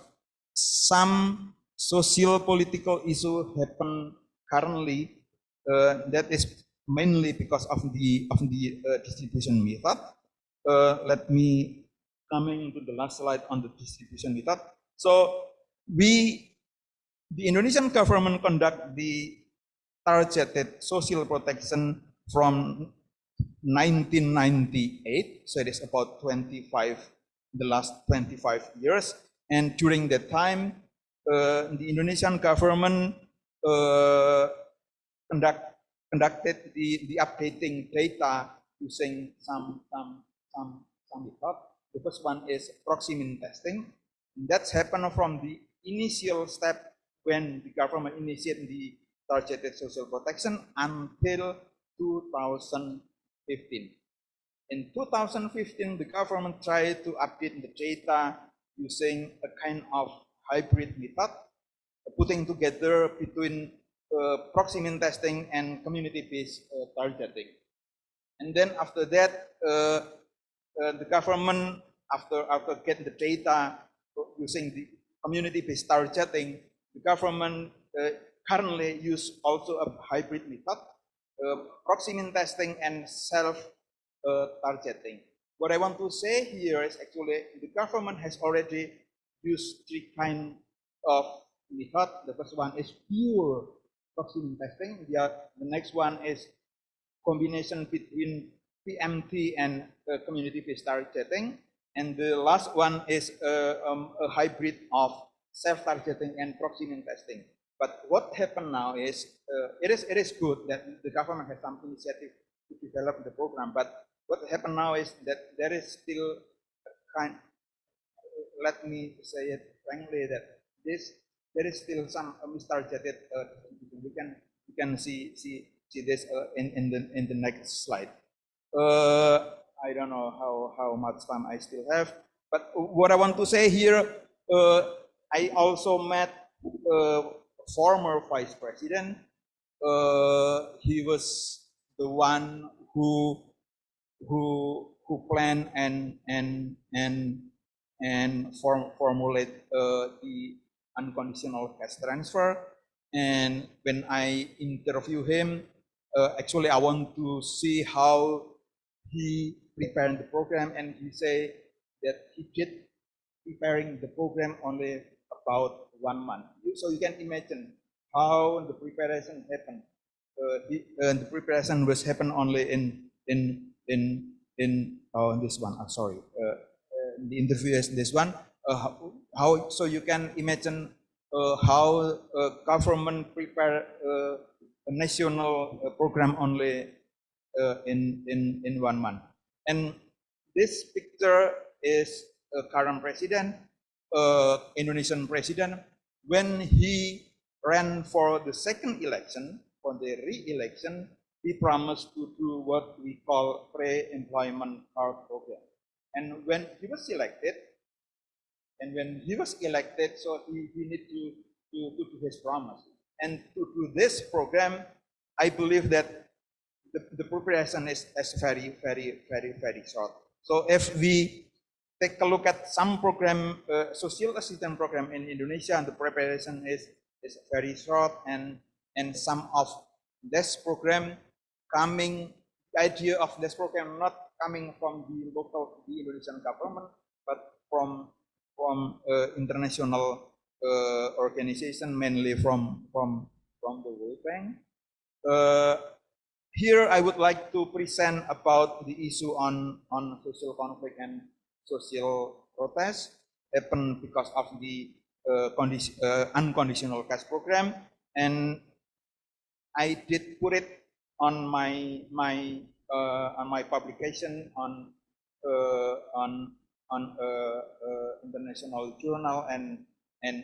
Speaker 12: some social political issue happen currently. That is mainly because of the distribution method. Let me coming to the last slide on the distribution method. So the Indonesian government conduct the targeted social protection from 1998, so it is about the last 25 years. And during that time, the Indonesian government conducted the updating data using some method. The first one is proximity testing. And that's happened from the initial step when the government initiated the targeted social protection until 2015. In 2015, the government tried to update the data using a kind of hybrid method, putting together between proximity testing and community-based targeting. And then after that, the government, after getting the data using the community-based targeting, the government currently use also a hybrid method, proximity testing and self-targeting. What I want to say here is actually the government has already used three kinds of method. The first one is pure proximity testing. The next one is combination between PMT and community-based targeting. And the last one is a hybrid of self-targeting and proximity testing. But what happened now is, it is good that the government has some initiative to develop the program, but what happened now is that there is still a kind, let me say it frankly, that there is still some mistargeted. We can see this in the next slide. I don't know how much time I still have, but what I want to say here, I also met former vice president. He was the one who planned and formulate the unconditional cash transfer. And when I interview him, actually I want to see how he prepared the program, and he say that he did preparing the program only about 1 month. So you can imagine how the preparation happened. The preparation was happen only in this one. Sorry, the interview is this one. How so you can imagine how government prepare a national program only in 1 month. And this picture is a current president, Indonesian president, when he ran for the second election, for the re-election, he promised to do what we call pre-employment card program. And when he was elected, so he need to do his promise. And to do this program, I believe that the preparation is very short. So if we take a look at some program, social assistance program in Indonesia, and the preparation is very short, and some of this program coming, the idea of this program not coming from the Indonesian government, but from international organization, mainly from the World Bank. Here I would like to present about the issue on social conflict and social protest happen because of the unconditional cash program, and I did put it on my publication on international journal, and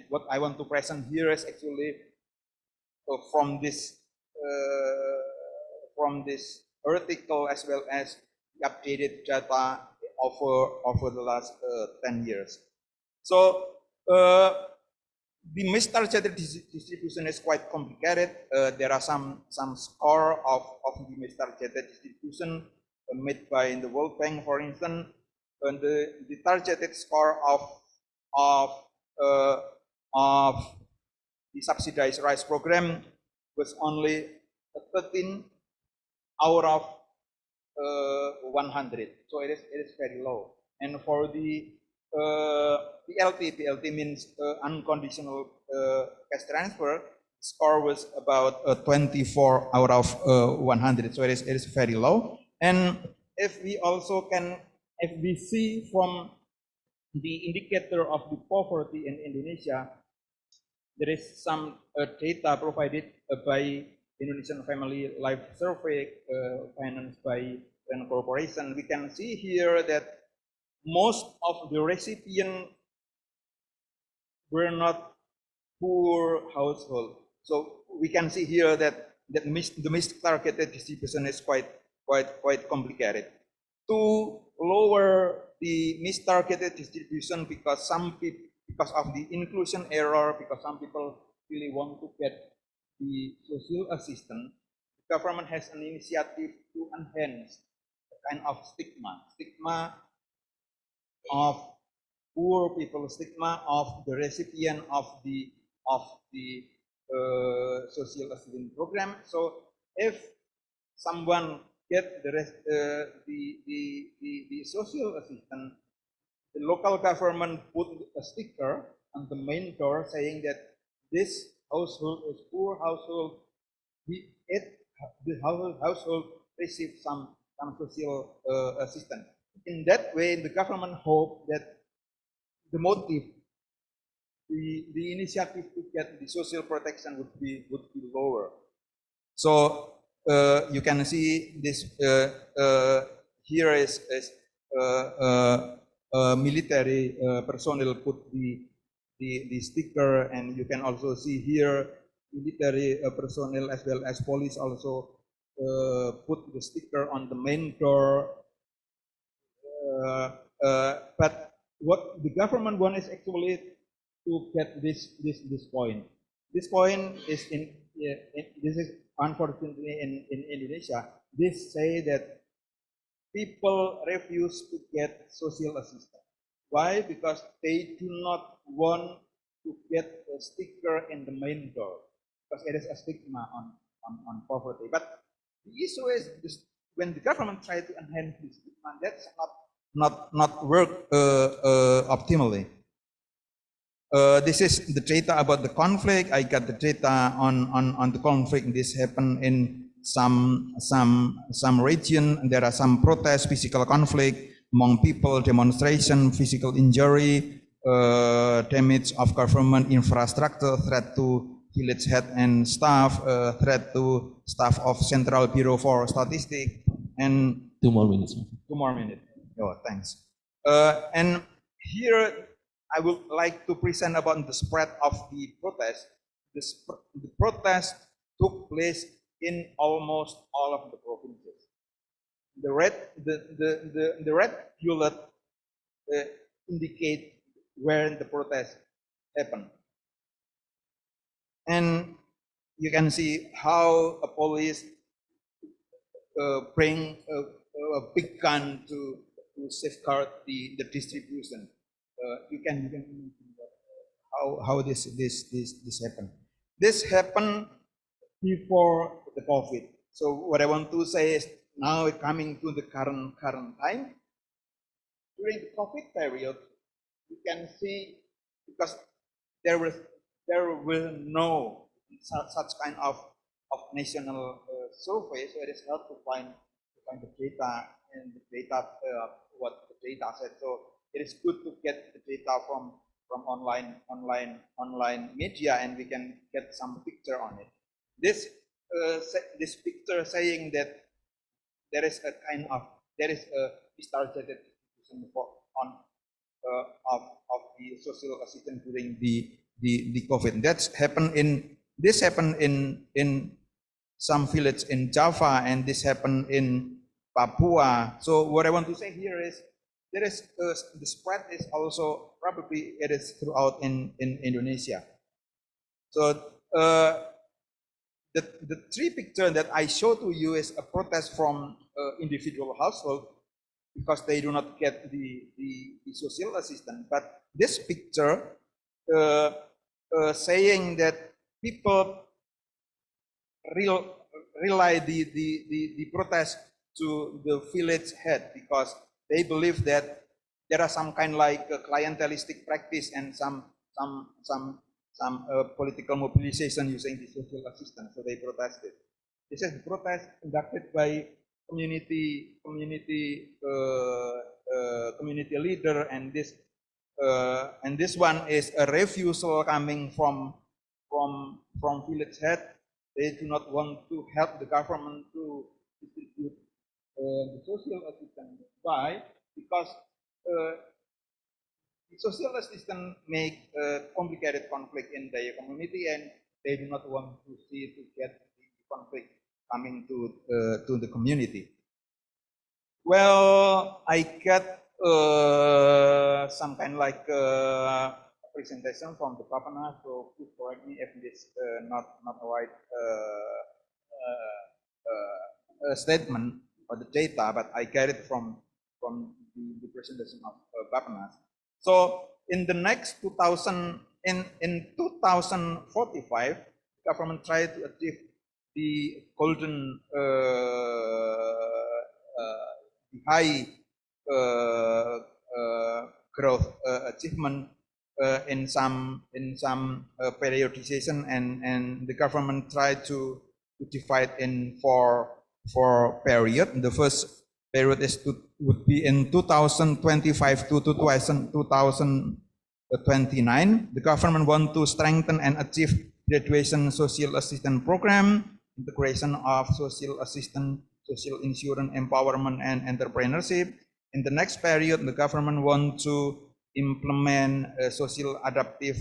Speaker 12: what I want to present here is actually from this article, as well as the updated data over the last 10 years. So the mistargeted distribution is quite complicated. There are some score of the mistargeted distribution made by the World Bank, for instance, and the targeted score of the subsidized rice program was only 13 out of 100, so it is very low. And for the BLT means unconditional cash transfer, score was about 24 out of 100, so it is very low. And if we see from the indicator of the poverty in Indonesia, there is some data provided by Indonesian Family Life Survey financed by Rand Corporation. We can see here that most of the recipients were not poor household. So we can see here that the mistargeted distribution is quite complicated. To lower the mistargeted distribution, because of the inclusion error, because some people really want to get the social assistance, the government has an initiative to enhance the kind of stigma of poor people, stigma of the recipient of the social assistance program. So if someone get the social assistance, the local government put a sticker on the main door saying that this household is poor household. The household receives some social assistance. In that way, the government hoped that the motive, the initiative to get the social protection would be lower. So you can see this here is military personnel put the sticker, and you can also see here military personnel as well as police also put the sticker on the main door. But what the government wants is actually to get this point. This point is this is unfortunately in Indonesia. This say that people refuse to get social assistance. Why? Because they do not want to get a sticker in the main door, because it is a stigma on poverty. But the issue is this, when the government try to enhance this stigma, that's not work optimally. This is the data about the conflict. I got the data on the conflict. This happened in some region. There are some protests, physical conflict among people, demonstration, physical injury, damage of government infrastructure, threat to village head and staff, threat to staff of Central Bureau for Statistics, and
Speaker 13: 2 more minutes.
Speaker 12: 2 more minutes. Oh, thanks. And here I would like to present about the spread of the protest. The protest took place in almost all of the provinces. The red bullet indicate where the protest happened, and you can see how a police bring a big gun to safeguard the distribution. You can how this happened. This happened before the COVID. So what I want to say is now coming to the current time. During the COVID period, you can see, because there will no such kind of national survey, so it is hard to find the data and the data what the data said. So it is good to get the data from online media, and we can get some picture on it. This picture saying that there is a mistargeted distribution of the social assistance during the COVID. This happened in some village in Java, and this happened in Papua. So what I want to say here is there is the spread is also probably it is throughout in Indonesia. So the three picture that I show to you is a protest from individual household because they do not get the social assistance. But this picture saying that people rely the protest to the village head because they believe that there are some kind like clientelistic practice and some political mobilization using the social assistance, so they protested. This is the protest conducted by community leader, and this one is a refusal coming from village head. They do not want to help the government to distribute the social assistance. Why? Because the social assistance make complicated conflict in their community, and they do not want to get the conflict coming to the community. Well, I get some kind like presentation from the Bappenas, so please correct me if this not a right statement or the data, but I get it from the presentation of Bappenas. So in the next 2045, government tried to achieve the golden high growth achievement in some periodization, and the government tried to divide in four period. The first period would be in 2025 to 2029. The government want to strengthen and achieve graduation social assistance program, integration of social assistance, social insurance, empowerment, and entrepreneurship. In the next period, the government want to implement social adaptive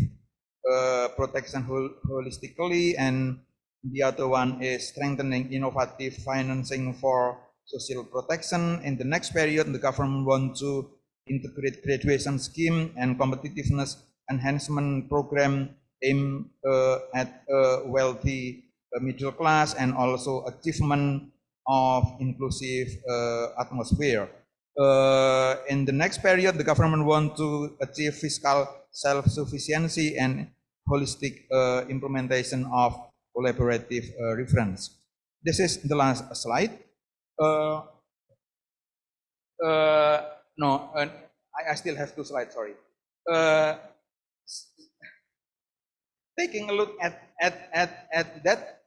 Speaker 12: protection holistically, and the other one is strengthening innovative financing for social protection. In the next period, the government want to integrate graduation scheme and competitiveness enhancement program aimed at a wealthy middle class, and also achievement of inclusive atmosphere. In the next period, the government want to achieve fiscal self-sufficiency and holistic implementation of collaborative reference. This is the last slide. No, I still have 2 slides, sorry. Taking a look at that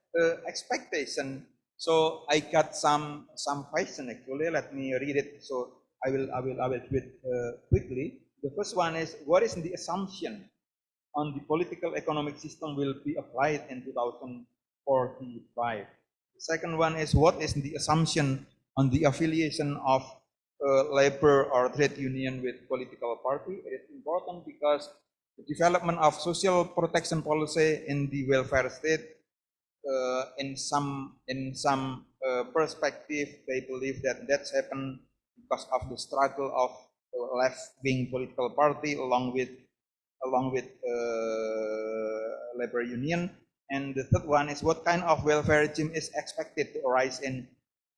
Speaker 12: expectation, so I got some question actually. Let me read it. So I will do it quickly. The first one is, what is the assumption on the political economic system will be applied in 2045? The second one is, what is the assumption on the affiliation of labor or trade union with political party? It is important because the development of social protection policy in the welfare state, in some perspective, they believe that that's happened because of the struggle of left-wing political party along with labor union. And the third one is, what kind of welfare regime is expected to arise in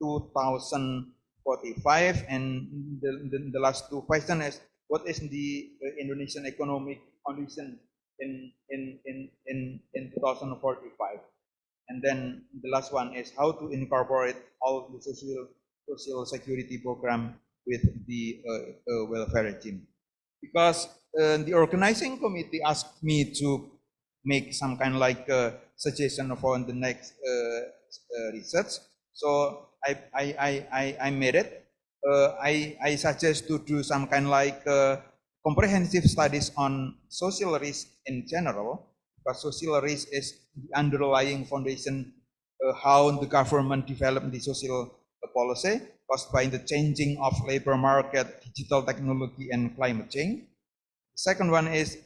Speaker 12: 2045? And the last 2 questions is, what is the Indonesian economic condition in 2045? And then the last one is, how to incorporate all the social security program with the welfare regime. Because the organizing committee asked me to make some kind of like suggestion for the next research. So I made it. I suggest to do some kind of like comprehensive studies on social risk in general, because social risk is the underlying foundation how the government developed the social policy caused by the changing of labor market, digital technology, and climate change. The second one is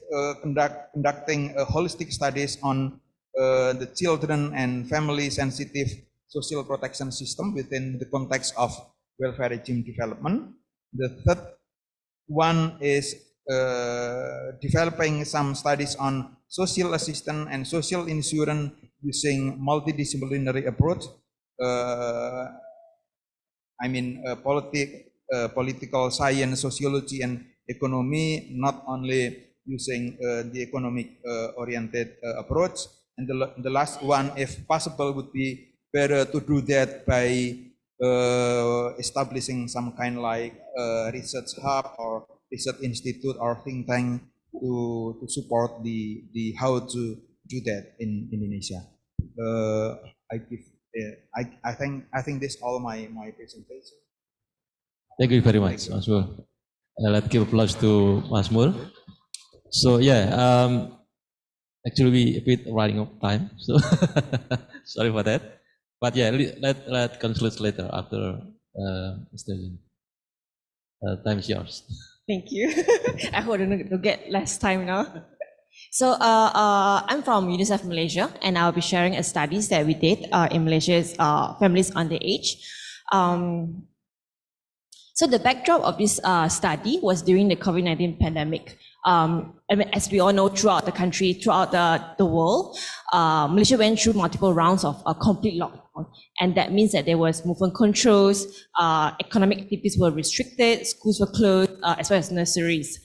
Speaker 12: conducting holistic studies on the children and family sensitive social protection system within the context of welfare regime development. The third one is developing some studies on social assistance and social insurance using multidisciplinary approach. I mean, political science, sociology, and economy, not only using the economic oriented approach. And the last one, if possible, would be better to do that by establishing some kind like research hub or research institute or think tank to support the how to do that in Indonesia. I think this all my presentation.
Speaker 13: Thank you very much, Mas Mul. Let's give applause to Mas Mul. So yeah, actually we a bit running out of time, so sorry for that. But yeah, let's conclude later after Mr. Yin. Time is yours.
Speaker 18: Thank you. I hope to get less time now. So I'm from UNICEF Malaysia, and I'll be sharing a studies that we did in Malaysia's families underage. So the backdrop of this study was during the COVID-19 pandemic. I mean, as we all know, throughout the country, throughout the world, Malaysia went through multiple rounds of a complete lockdown. And that means that there was movement controls, economic activities were restricted, schools were closed, as well as nurseries.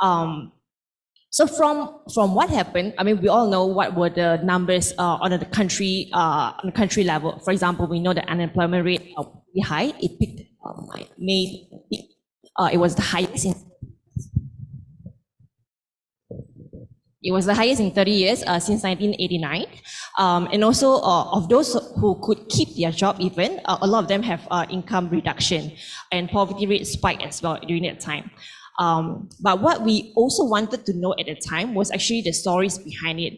Speaker 18: So from what happened, I mean, we all know what were the numbers on the country level. For example, we know the unemployment rate was really high. It peaked May. It was the highest in 30 years since 1989. And also of those who could keep their job even, a lot of them have income reduction, and poverty rate spiked as well during that time. But what we also wanted to know at the time was actually the stories behind it.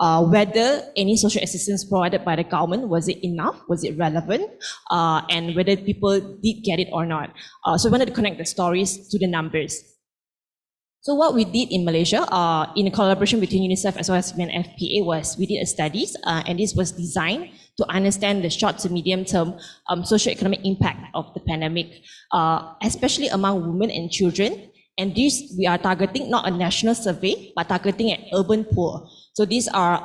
Speaker 18: Whether any social assistance provided by the government, was it enough? Was it relevant? And whether people did get it or not. So we wanted to connect the stories to the numbers. So what we did in Malaysia, in collaboration between UNICEF as well as UNFPA, was we did a studies, and this was designed to understand the short to medium term socio-economic impact of the pandemic, especially among women and children. And this, we are targeting not a national survey, but targeting an urban poor. So these are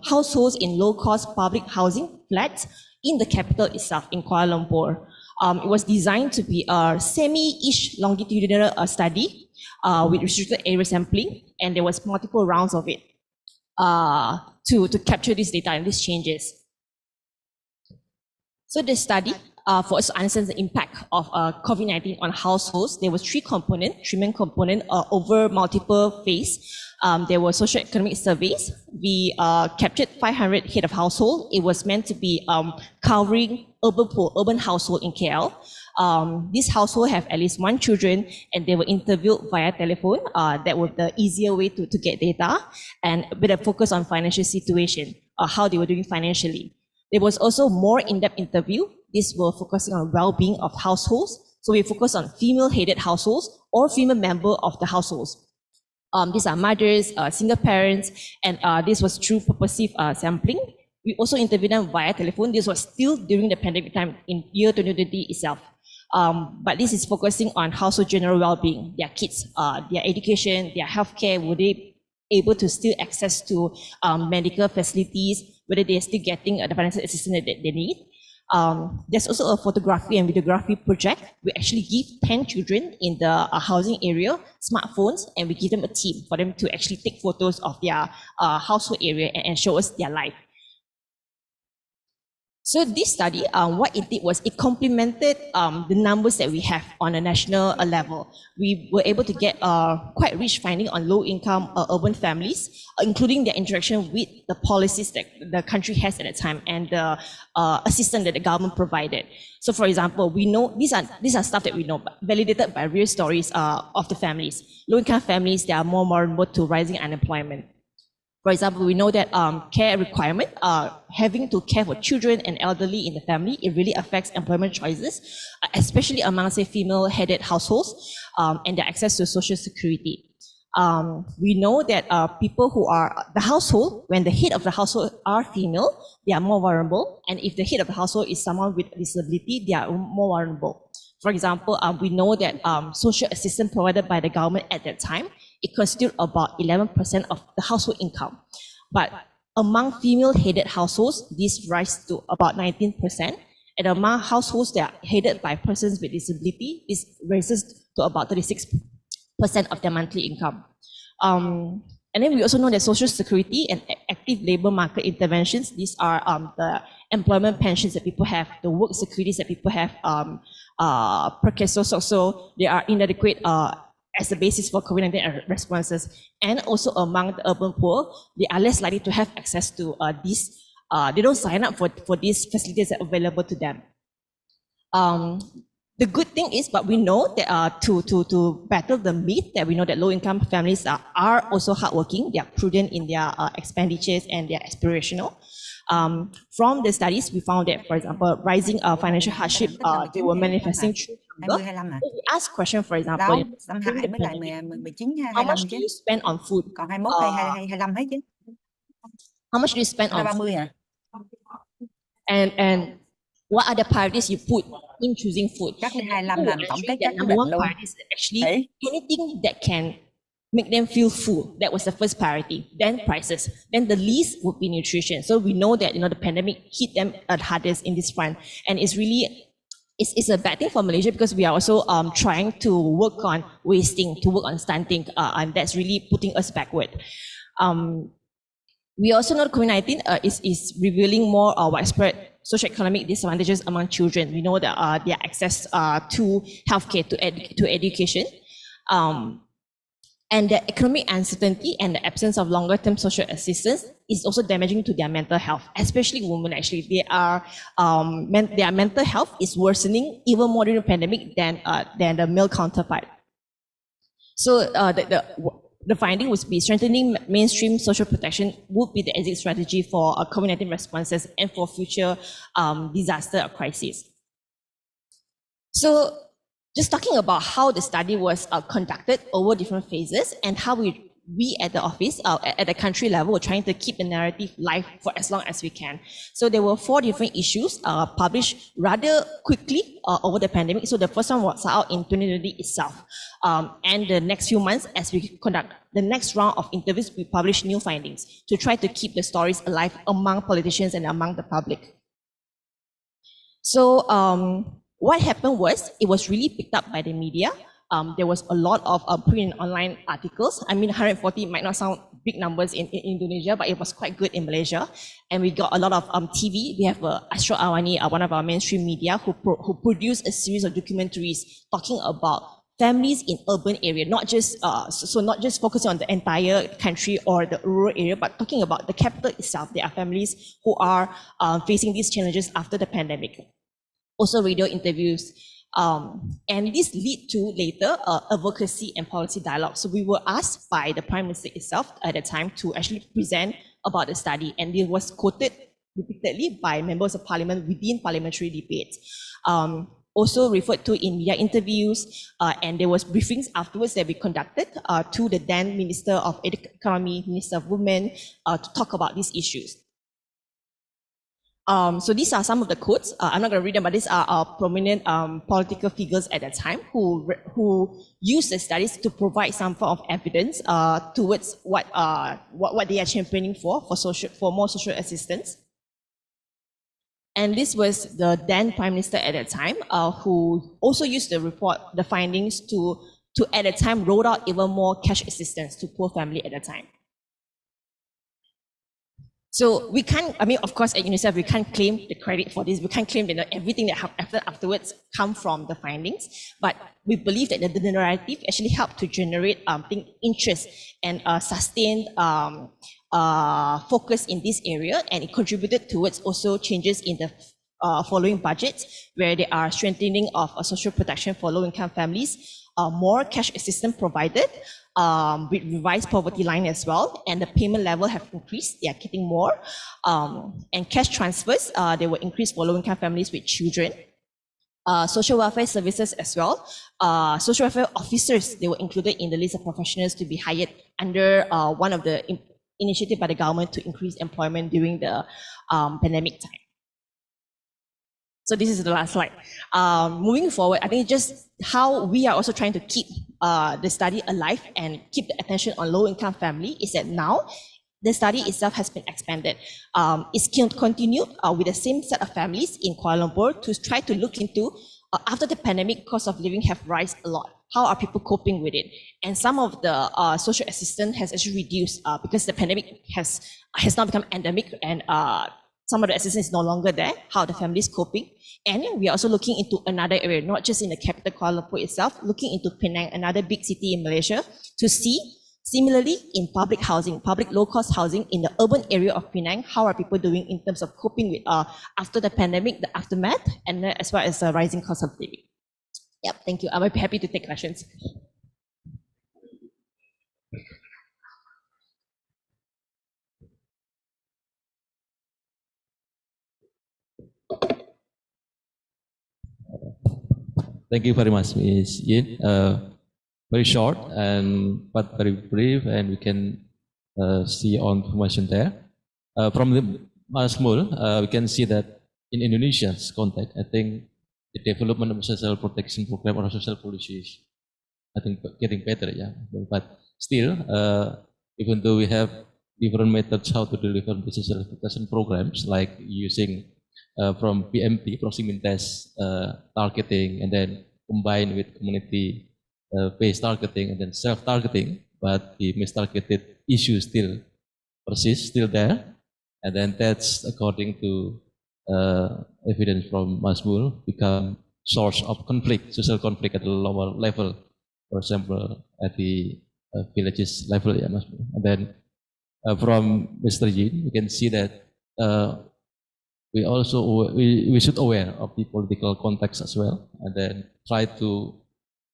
Speaker 18: households in low-cost public housing flats in the capital itself, in Kuala Lumpur. It was designed to be a semi-ish longitudinal study with restricted area sampling, and there was multiple rounds of it to capture this data and these changes. So this study, for us to understand the impact of COVID-19 on households, there was three main components over multiple phases. There were socio-economic surveys. We captured 500 head of household. It was meant to be covering urban household in KL. This household have at least one children, and they were interviewed via telephone. That was the easier way to get data, and with a focus on financial situation, how they were doing financially. There was also more in-depth interview. These were focusing on well-being of households. So we focus on female-headed households or female member of the households. These are mothers, single parents, and this was through purposive sampling. We also interviewed them via telephone. This was still during the pandemic time in year 2020 itself. But this is focusing on household general well-being, their kids, their education, their healthcare. Were they able to still access to medical facilities? Whether they're still getting the financial assistance that they need? There's also a photography and videography project. We actually give 10 children in the housing area smartphones, and we give them a team for them to actually take photos of their household area and show us their life. So this study, what it did was it complemented the numbers that we have on a national level. We were able to get quite rich finding on low-income urban families, including their interaction with the policies that the country has at the time and the assistance that the government provided. So, for example, we know these are stuff that we know, validated by real stories of the families. Low-income families, they are more vulnerable to rising unemployment. For example, we know that care requirement, having to care for children and elderly in the family, it really affects employment choices, especially among, say, female-headed households and their access to social security. We know that people who are the household, when the head of the household are female, they are more vulnerable. And if the head of the household is someone with disability, they are more vulnerable. For example, we know that social assistance provided by the government at that time, it constituted about 11% of the household income. But among female-headed households, this rises to about 19%. And among households that are headed by persons with disability, this rises to about 36% of their monthly income. And then we also know that social security and active labor market interventions, these are the employment pensions that people have, the work securities that people have per case. So they are inadequate as a basis for COVID-19 responses. And also among the urban poor, they are less likely to have access to these. They don't sign up for these facilities that are available to them. The good thing is, but we know that to battle the myth that we know that low-income families are also hardworking, they are prudent in their expenditures and they are aspirational. From the studies, we found that, for example, rising financial hardship, they were manifesting through hunger. We ask question, for example, how much do you spend on food? How much do you spend on food? And what are the priorities you put in choosing food? The number one priority is actually anything that can make them feel full. That was the first priority. Then prices. Then the least would be nutrition. So we know that the pandemic hit them at hardest in this front, and it's really it's a bad thing for Malaysia because we are also trying to work on wasting, to work on stunting, and that's really putting us backward. We also know COVID-19 is revealing more widespread socioeconomic disadvantages among children. We know that their access to healthcare, to education, and the economic uncertainty and the absence of longer-term social assistance is also damaging to their mental health, especially women. Actually, their mental health is worsening even more during the pandemic than the male counterpart. So the finding would be strengthening mainstream social protection would be the exit strategy for COVID-19 responses and for future disaster or crises. So just talking about how the study was conducted over different phases and how we at the office, at the country level, were trying to keep the narrative live for as long as we can. So there were 4 different issues published rather quickly over the pandemic. So the first one was out in 2020 itself. And the next few months, as we conduct the next round of interviews, we publish new findings to try to keep the stories alive among politicians and among the public. So what happened was, it was really picked up by the media. There was a lot of print and online articles. I mean, 140 might not sound big numbers in Indonesia, but it was quite good in Malaysia. And we got a lot of TV. We have Astro Awani, one of our mainstream media, who produced a series of documentaries talking about families in urban area, not just not just focusing on the entire country or the rural area, but talking about the capital itself. There are families who are facing these challenges after the pandemic. Also radio interviews. And this lead to later advocacy and policy dialogue. So we were asked by the Prime Minister itself at the time to actually present about the study, and it was quoted repeatedly by members of parliament within parliamentary debates. Also referred to in media interviews, and there was briefings afterwards that we conducted to the then Minister of Economy, Minister of Women, to talk about these issues. So these are some of the quotes. I'm not going to read them, but these are our prominent political figures at that time who used the studies to provide some form of evidence towards what they are championing for more social assistance. And this was the then Prime Minister at that time who also used the report, the findings to at the time roll out even more cash assistance to poor family at the time. So we can't, I mean, of course, at UNICEF, we can't claim the credit for this. We can't claim that everything that happened afterwards come from the findings. But we believe that the narrative actually helped to generate interest and sustained focus in this area. And it contributed towards also changes in the following budgets, where there are strengthening of social protection for low-income families, more cash assistance provided, with revised poverty line as well, and the payment level have increased. They are getting more, and cash transfers they were increased for low-income families with children. Social welfare services as well. Social welfare officers, they were included in the list of professionals to be hired under one of the initiatives by the government to increase employment during the pandemic time. So this is the last slide. Moving forward, I think just how we are also trying to keep the study alive and keep the attention on low-income family is that now the study itself has been expanded. It's continued with the same set of families in Kuala Lumpur to try to look into, after the pandemic, cost of living have risen a lot. How are people coping with it? And some of the social assistance has actually reduced because the pandemic has now become endemic, and some of the assistance is no longer there. How the family is coping. And we are also looking into another area, not just in the capital Kuala Lumpur itself, looking into Penang, another big city in Malaysia, to see similarly in public housing, public low-cost housing in the urban area of Penang, how are people doing in terms of coping with after the pandemic, the aftermath, and as well as the rising cost of living. Yep, thank you. I'll be happy to take questions.
Speaker 13: Thank you very much, Ms. Yin. Very short but very brief, and we can see all information there. From the Masmul, we can see that in Indonesia's context, I think the development of social protection program or social policy is, I think, getting better, yeah. But still, even though we have different methods how to deliver the social protection programs, like using from PMT, proximity test targeting, and then combined with community-based targeting, and then self-targeting, but the mistargeted issue still persists, still there, and then that's according to evidence from Masmul become source of conflict, social conflict at the lower level, for example, at the villages level, yeah, Masmul. And then from Mr. Yin, we can see that we also we should aware of the political context as well, and then try to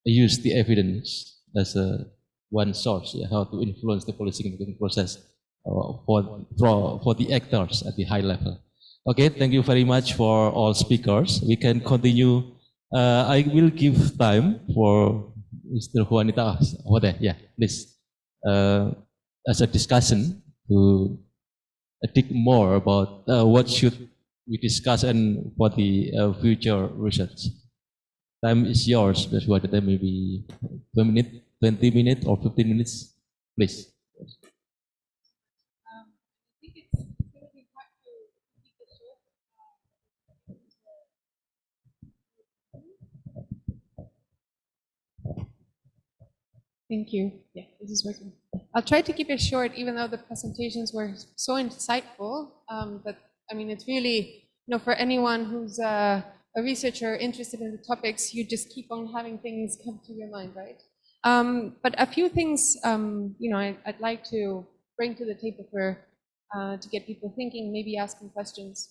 Speaker 13: use the evidence as a one source, yeah, how to influence the policy making process for the actors at the high level. Okay, thank you very much for all speakers. We can continue. I will give time for Mr. Juanita over there. Yeah, please. As a discussion to think more about what should we discuss and for the future research. Time is yours, Mr. Juanita. Maybe 20 minutes or 15 minutes, please.
Speaker 17: Thank you. Yeah, this is working. I'll try to keep it short, even though the presentations were so insightful. But I mean, it's really, for anyone who's a researcher interested in the topics, you just keep on having things come to your mind, right? But a few things, I'd like to bring to the table to get people thinking, maybe asking questions.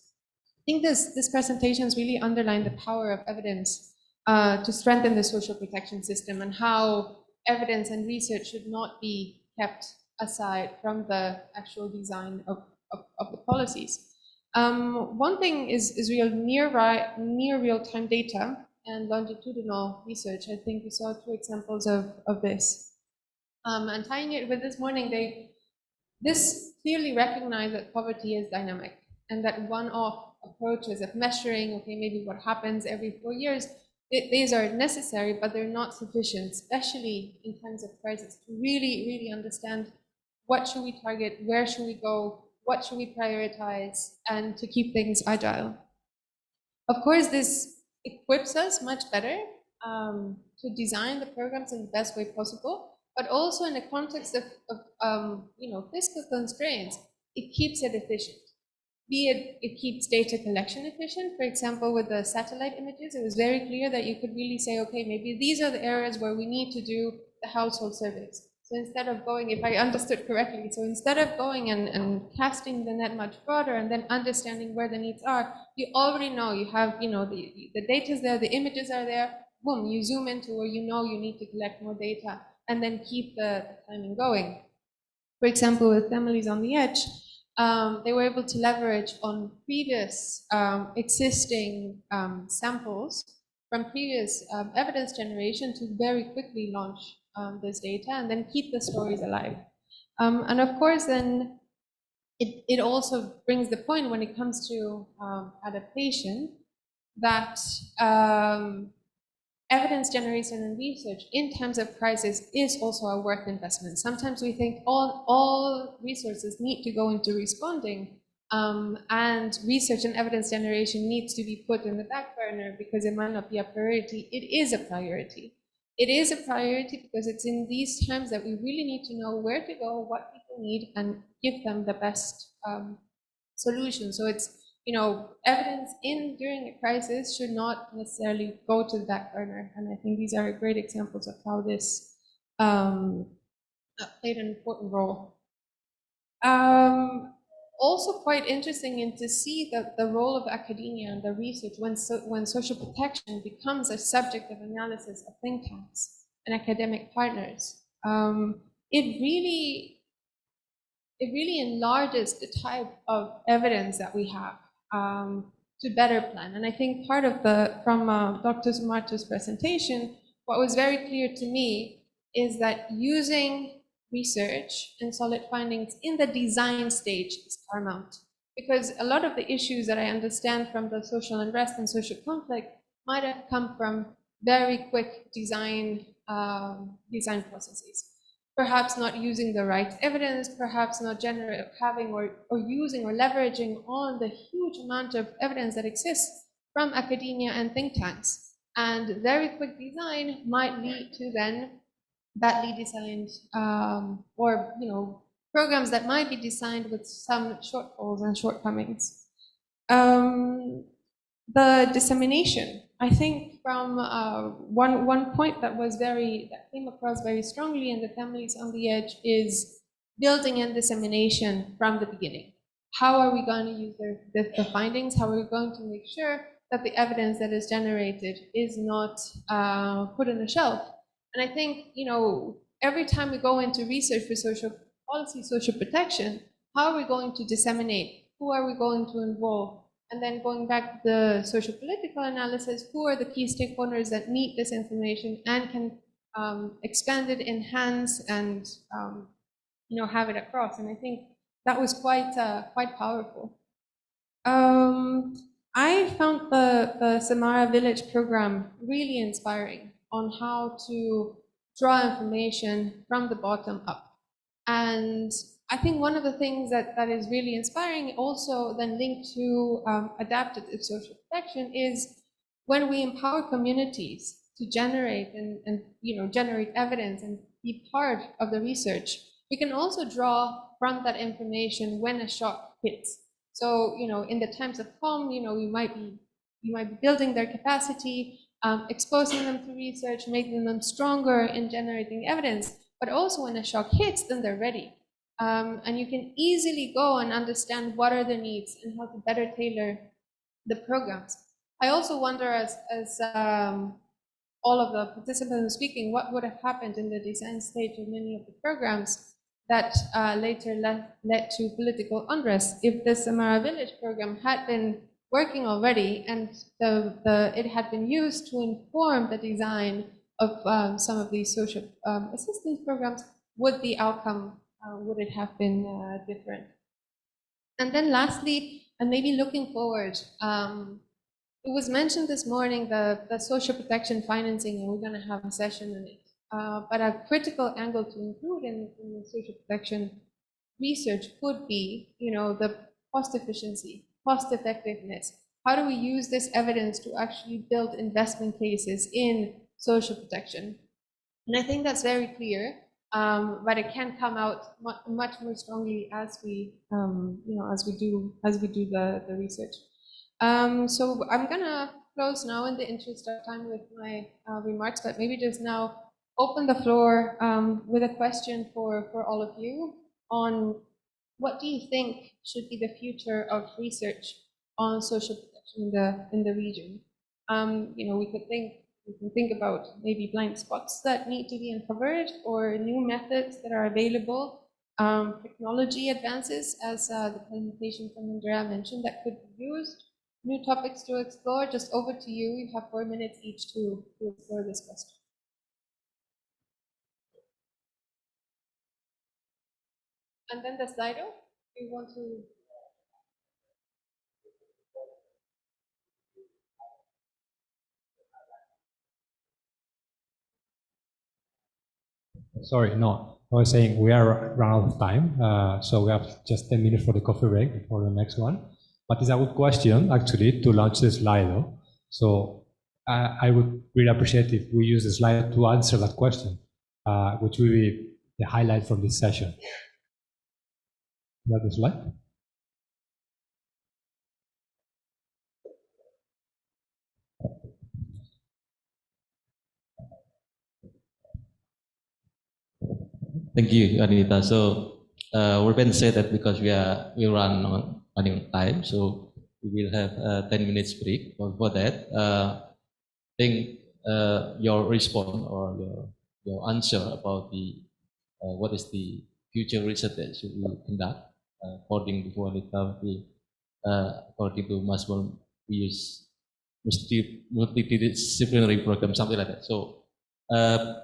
Speaker 17: I think this presentations really underline the power of evidence to strengthen the social protection system, and how evidence and research should not be kept aside from the actual design of the policies. One thing is near real-time data and longitudinal research. I think we saw 2 examples of this. And tying it with this morning, this clearly recognized that poverty is dynamic, and that one-off approaches of measuring, okay, maybe what happens every 4 years, these are necessary, but they're not sufficient, especially in times of crisis, to really, really understand what should we target, where should we go, what should we prioritize, and to keep things agile. Of course, this equips us much better to design the programs in the best way possible, but also in the context of fiscal constraints, it keeps it efficient. Be it keeps data collection efficient. For example, with the satellite images, it was very clear that you could really say, okay, maybe these are the areas where we need to do the household surveys. So instead of going, if I understood correctly, so instead of going and casting the net much broader and then understanding where the needs are, you already know, you have, the data is there, the images are there, boom, you zoom into where you know you need to collect more data, and then keep the timing going. For example, with Families on the Edge, they were able to leverage on previous existing samples from previous evidence generation to very quickly launch this data and then keep the stories alive. And of course, then it also brings the point when it comes to adaptation.
Speaker 19: that evidence generation and research in times of crisis is also a worth investment. Sometimes we think all resources need to go into responding, and research and evidence generation needs to be put in the back burner because it might not be a priority. It is a priority. It is a priority because it's in these times that we really need to know where to go, what people need, and give them the best solution. So it's, evidence during a crisis should not necessarily go to the back burner. And I think these are great examples of how this played an important role. Also quite interesting to see that the role of academia and the research when social protection becomes a subject of analysis of think tanks and academic partners. It really enlarges the type of evidence that we have to better plan. And I think part of from Dr. Sumarto's presentation, what was very clear to me is that using research and solid findings in the design stage is paramount. Because a lot of the issues that I understand from the social unrest and social conflict might have come from very quick design processes. Perhaps not using the right evidence, perhaps not having or using or leveraging on the huge amount of evidence that exists from academia and think tanks. And very quick design might lead to then badly designed or programs that might be designed with some shortfalls and shortcomings. The dissemination, I think from one point that came across very strongly in the Families on the Edge is building in dissemination from the beginning. How are we going to use the findings? How are we going to make sure that the evidence that is generated is not put on a shelf? And I think, every time we go into research for social policy, social protection, how are we going to disseminate? Who are we going to involve? And then going back to the social political analysis, who are the key stakeholders that need this information and can expand it, enhance, and have it across? And I think that was quite powerful. I found the Samara Village program really inspiring on how to draw information from the bottom up. And I think one of the things that is really inspiring, also then linked to adaptive social protection, is when we empower communities to generate and generate evidence and be part of the research, we can also draw from that information when a shock hits. So in the times of calm, you might be building their capacity, exposing them to research, making them stronger in generating evidence. But also when a shock hits, then they're ready. And you can easily go and understand what are the needs and how to better tailor the programs. I also wonder, as all of the participants speaking, what would have happened in the design stage of many of the programs that later led to political unrest if the Samara Village program had been working already and it had been used to inform the design of some of these social assistance programs. Would the outcome, would it have been different? And then lastly, and maybe looking forward, it was mentioned this morning, the social protection financing, and we're going to have a session on it. But a critical angle to include in the social protection research could be, the cost efficiency, cost effectiveness. How do we use this evidence to actually build investment cases in social protection? And I think that's very clear, but it can come out much more strongly as we, as we do the research. So I'm gonna close now in the interest of time with my remarks, but maybe just now open the floor with a question for all of you on what do you think should be the future of research on social protection in the region? We can think about maybe blind spots that need to be uncovered or new methods that are available, technology advances, as the presentation from Andrea mentioned, that could be used, new topics to explore. Just over to you. You have 4 minutes each to explore this question. And then the Slido, you want to?
Speaker 16: Sorry, no. I was saying we are run out of time, so we have just 10 minutes for the coffee break before the next one. But it's a good question, actually, to launch the Slido. So I would really appreciate if we use the slide to answer that question, which will be the highlight from this session. Is that the slide?
Speaker 13: Thank you, Anita. So Ruben said that because we run on running time, so we will have a 10 minutes break. For that, I think your response or your answer about the what is the future research that should we conduct according to Anita, according to Masmur, we use multidisciplinary program, something like that. So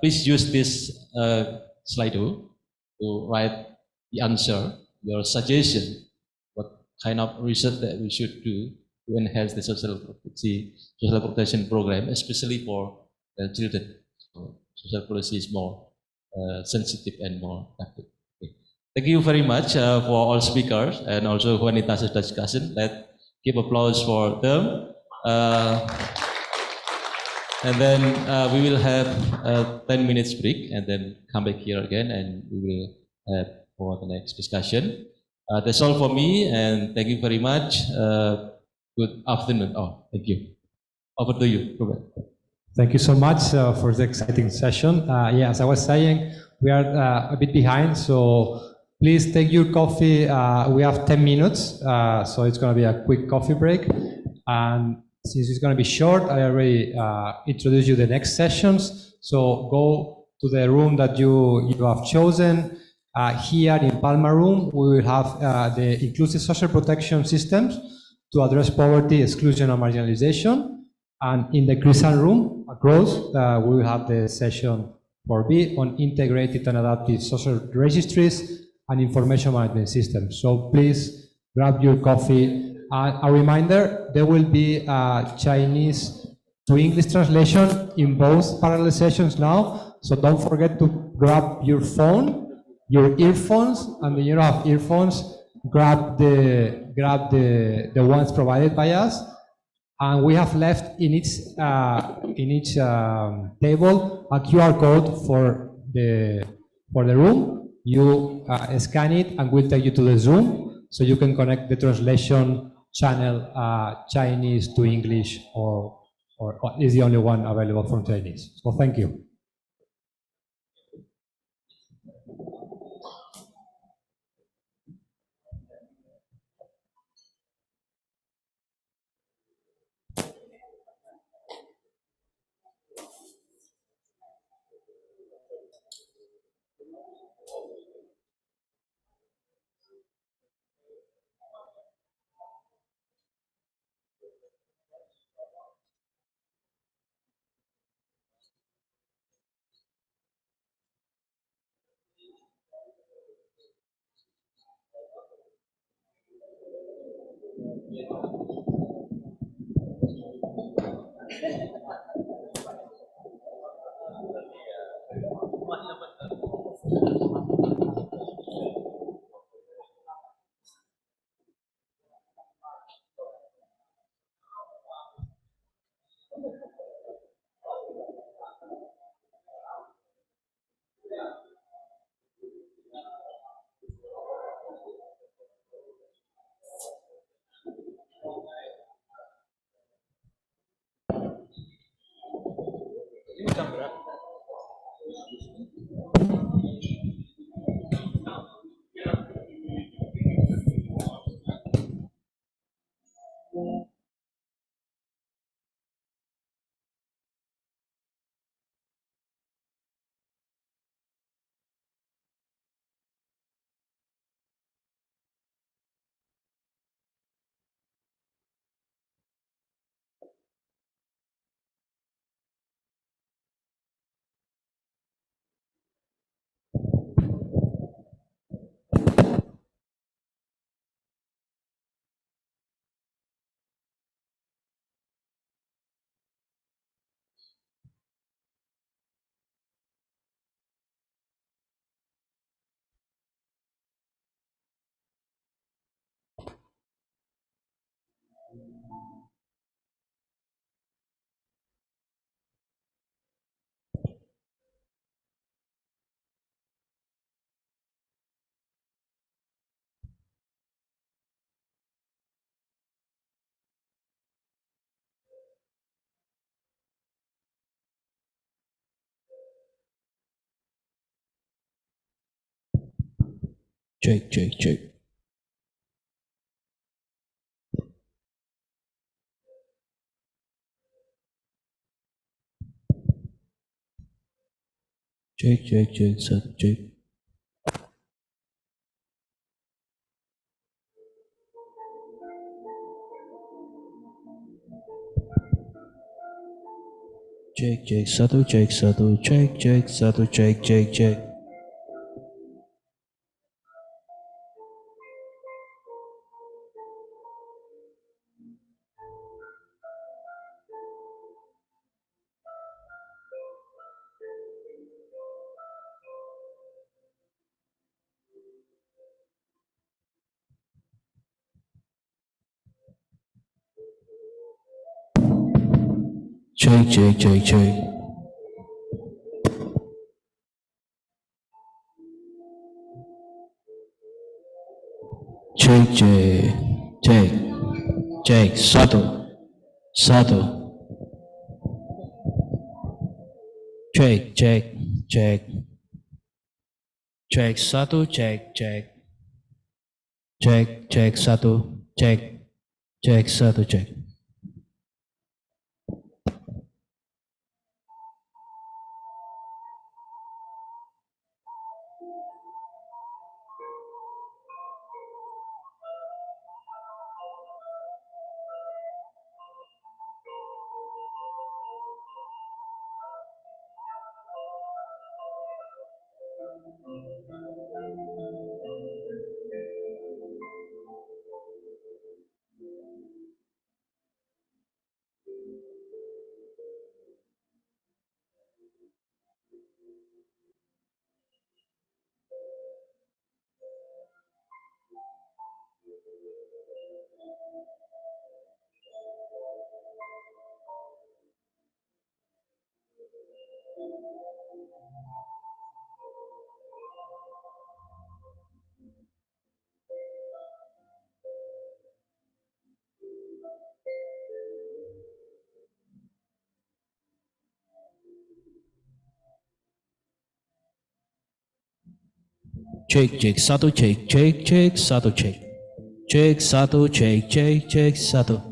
Speaker 13: please use this Slido to write the answer, your suggestion, what kind of research that we should do to enhance the social protection program, especially for children. So social policy is more sensitive and more active. Okay. Thank you very much for all speakers and also Juanita's discussion. Let's give applause for them. And then we will have a 10 minutes break and then come back here again and we will have for the next discussion. That's all for me and thank you very much. Good afternoon. Oh, thank you. Over to you, Robert.
Speaker 16: Thank you so much for the exciting session. Yeah, as I was saying, we are a bit behind, so please take your coffee. We have 10 minutes, so it's going to be a quick coffee break. And since it's going to be short, I already introduced you the next sessions. So go to the room that you have chosen. Here in Palma Room, we will have the inclusive social protection systems to address poverty, exclusion, and marginalization. And in the Crescent Room across, we will have the session 4B on integrated and adaptive social registries and information management systems. So please grab your coffee. A reminder, there will be a Chinese to English translation in both parallel sessions now. So don't forget to grab your phone, your earphones, and when you don't have earphones, grab the ones provided by us. And we have left in each table a QR code for the room. You scan it and we'll take you to the Zoom so you can connect the translation channel Chinese to English or is the only one available from Chinese. So thank you.
Speaker 13: Check, check, check. Check, check, check, satu, check. Check, check, satu, check, satu, check, check, satu, check, check, check. Check, check, check, check. Check, check, check, check, satu, satu. Check, check, check. Check, satu, check, check. Check, check, satu, check, check, satu, check. Check, check, satu, check, check, check, satu, check. Check, satu, check, check, check, satu.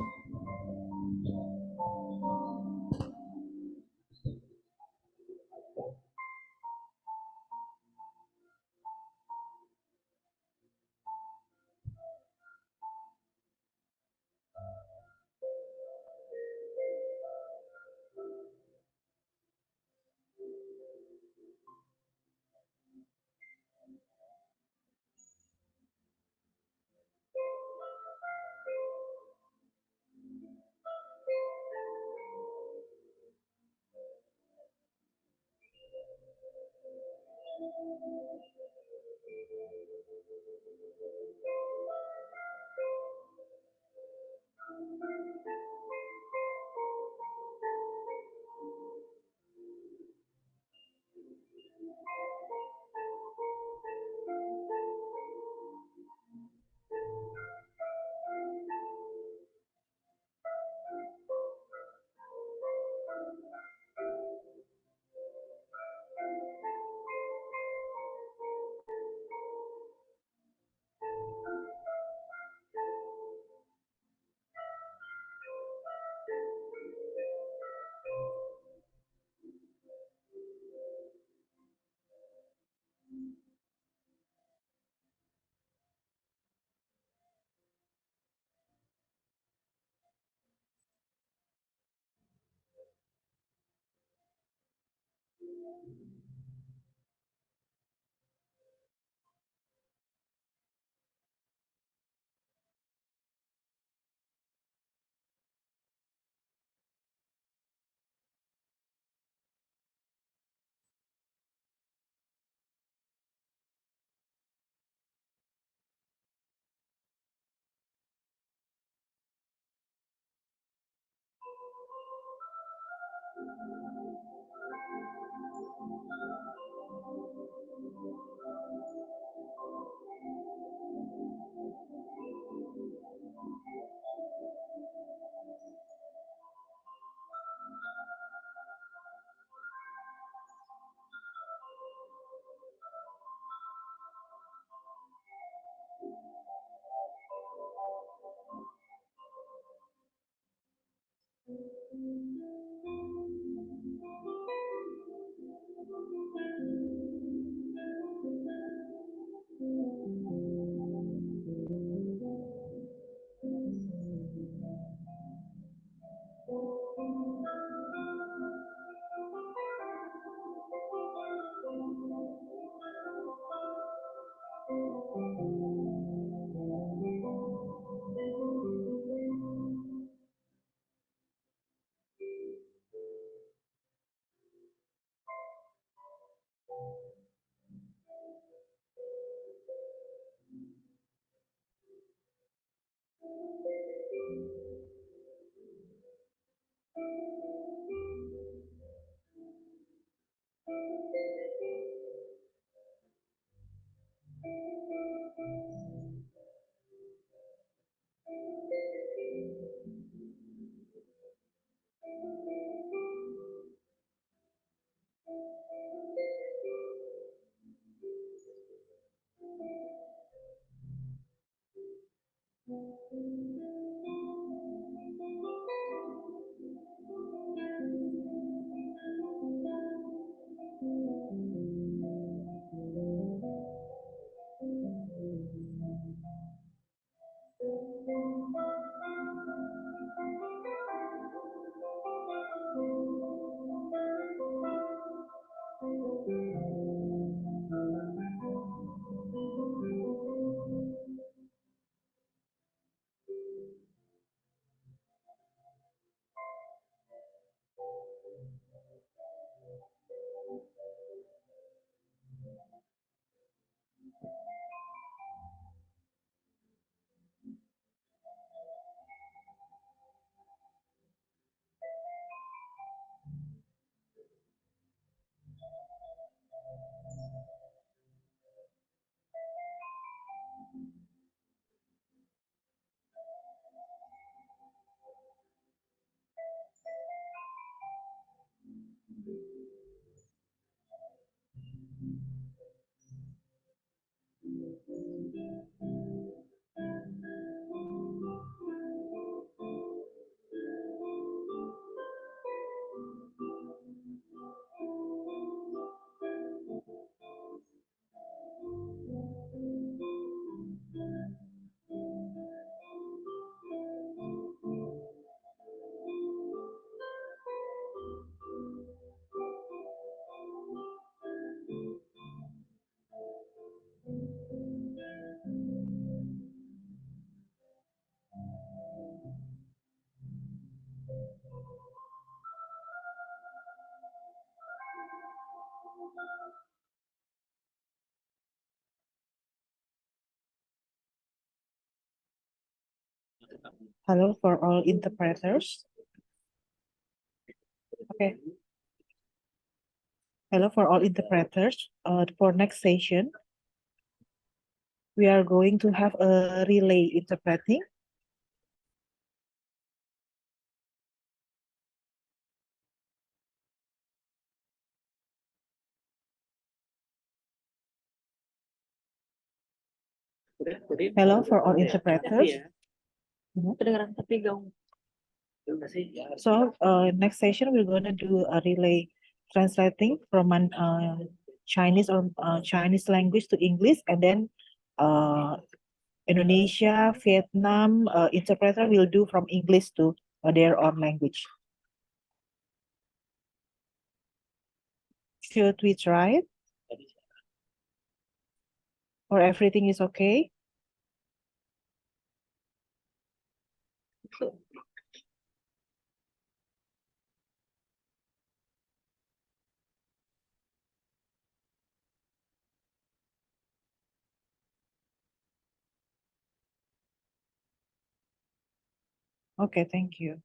Speaker 11: Hello for all interpreters. Okay. Hello for all interpreters. For next session, we are going to have a relay interpreting. Hello for all interpreters. So next session we're going to do a relay translating from an Chinese or Chinese language to English, and then Indonesia, Vietnam interpreter will do from English to their own language. Should we try it? Or everything is okay? Okay, thank you.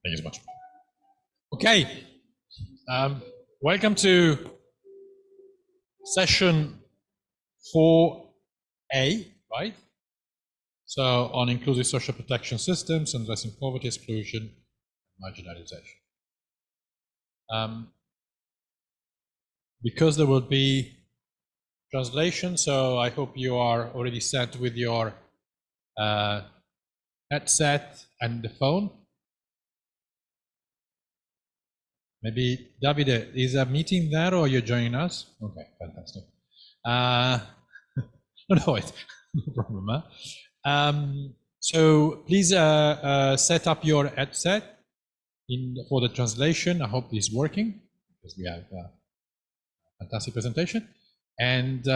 Speaker 15: Thank you so much. Okay, welcome to session 4A, right? So on inclusive social protection systems and addressing poverty, exclusion, marginalization. Because there will be translation, so I hope you are already set with your headset and the phone. Maybe Davide, is a meeting there or you're joining us? Okay, fantastic. No, it's no problem. Huh? So please set up your headset for the translation. I hope it's working because we have a fantastic presentation. And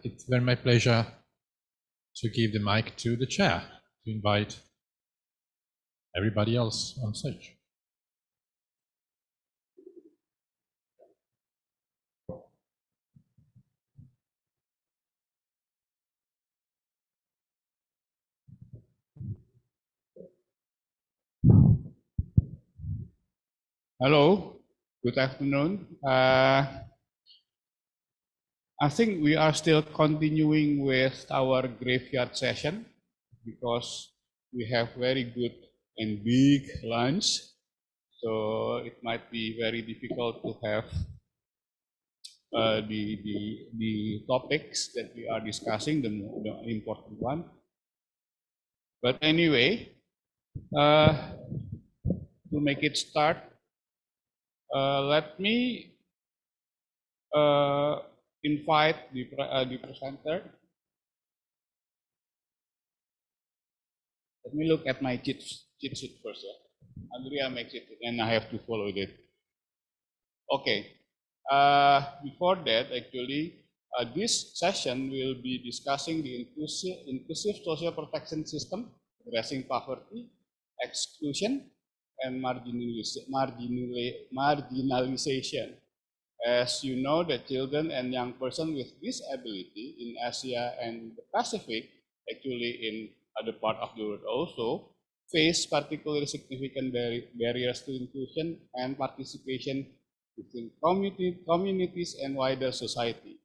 Speaker 15: it's very my pleasure to give the mic to the chair to invite everybody else on stage.
Speaker 6: Hello, good afternoon. I think we are still continuing with our graveyard session because we have very good and big lunch. So it might be very difficult to have the topics that we are discussing, the important one. But anyway, to make it start, let me invite the presenter. Let me look at my cheat sheet first. Yeah? Andrea makes it, and I have to follow it. Okay. Before that, actually, this session will be discussing the inclusive social protection system, addressing poverty, exclusion, and marginalization. As you know, the children and young persons with disability in Asia and the Pacific, actually in other part of the world also, face particularly significant barriers to inclusion and participation within communities and wider society.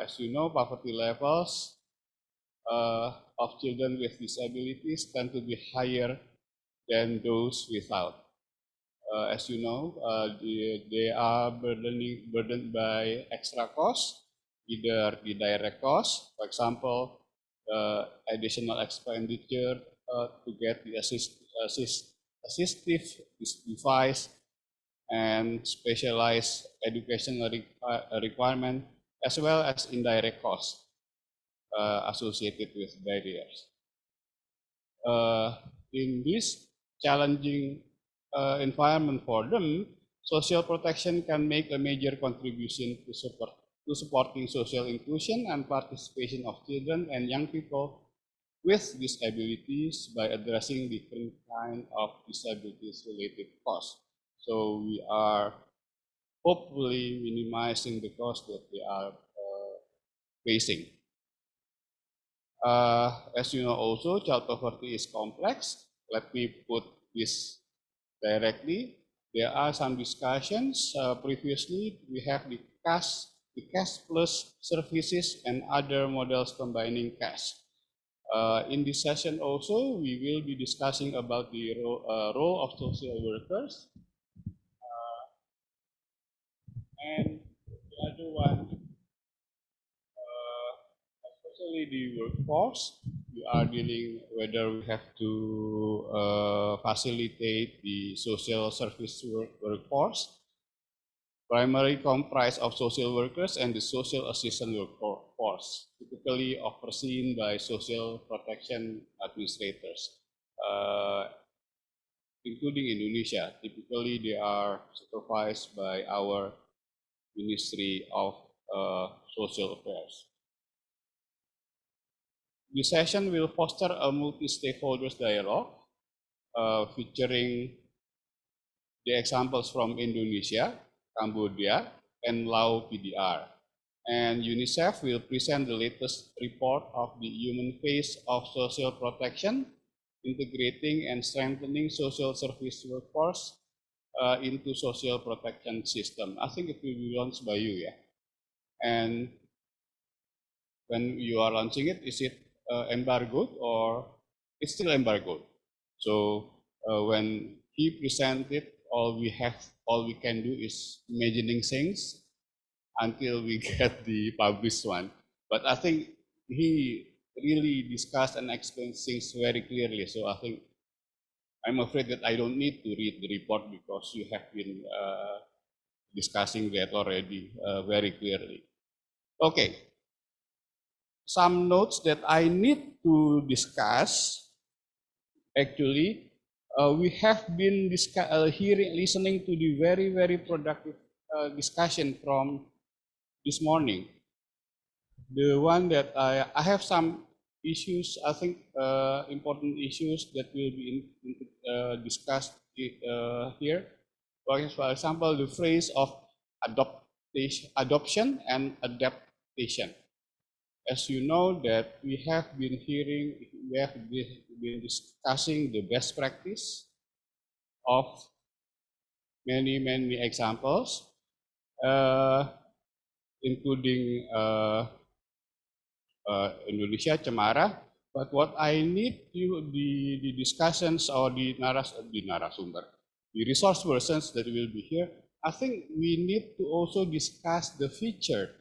Speaker 6: As you know, poverty levels of children with disabilities tend to be higher than those without. As you know, they are burdened by extra costs, either the direct costs, for example, additional expenditure to get the assistive device and specialized educational requirement, as well as indirect costs associated with barriers. In this challenging environment for them, social protection can make a major contribution to supporting social inclusion and participation of children and young people with disabilities by addressing different kinds of disabilities-related costs. So we are hopefully minimizing the cost that they are facing. As you know also, child poverty is complex. Let me put this directly. There are some discussions previously. We have the cash plus services and other models combining cash. In this session also, we will be discussing about the role of social workers. And the other one, especially the workforce, we are dealing whether we have to facilitate the social service workforce, primarily comprised of social workers and the social assistant workforce, typically overseen by social protection administrators, including Indonesia. Typically, they are supervised by our Ministry of Social Affairs. This session will foster a multi-stakeholders dialogue featuring the examples from Indonesia, Cambodia, and Laos PDR. And UNICEF will present the latest report of the human face of social protection integrating and strengthening social service workforce into social protection system. I think it will be launched by you, yeah. And when you are launching it, is it embargoed or it's still embargoed? So when he presented, all we can do is imagining things until we get the published one. But I think he really discussed and explained things very clearly. So I think I'm afraid that I don't need to read the report because you have been discussing that already very clearly. Okay, some notes that I need to discuss. Actually, we have been listening to the very productive discussion from this morning. The one that I have some issues, I think important issues that will be discussed here. For example, the phrase of adoption and adaptation. As you know that we have been discussing the best practice of many examples, including Indonesia, Cemara. But what I need the discussions or the resource persons that will be here, I think we need to also discuss the feature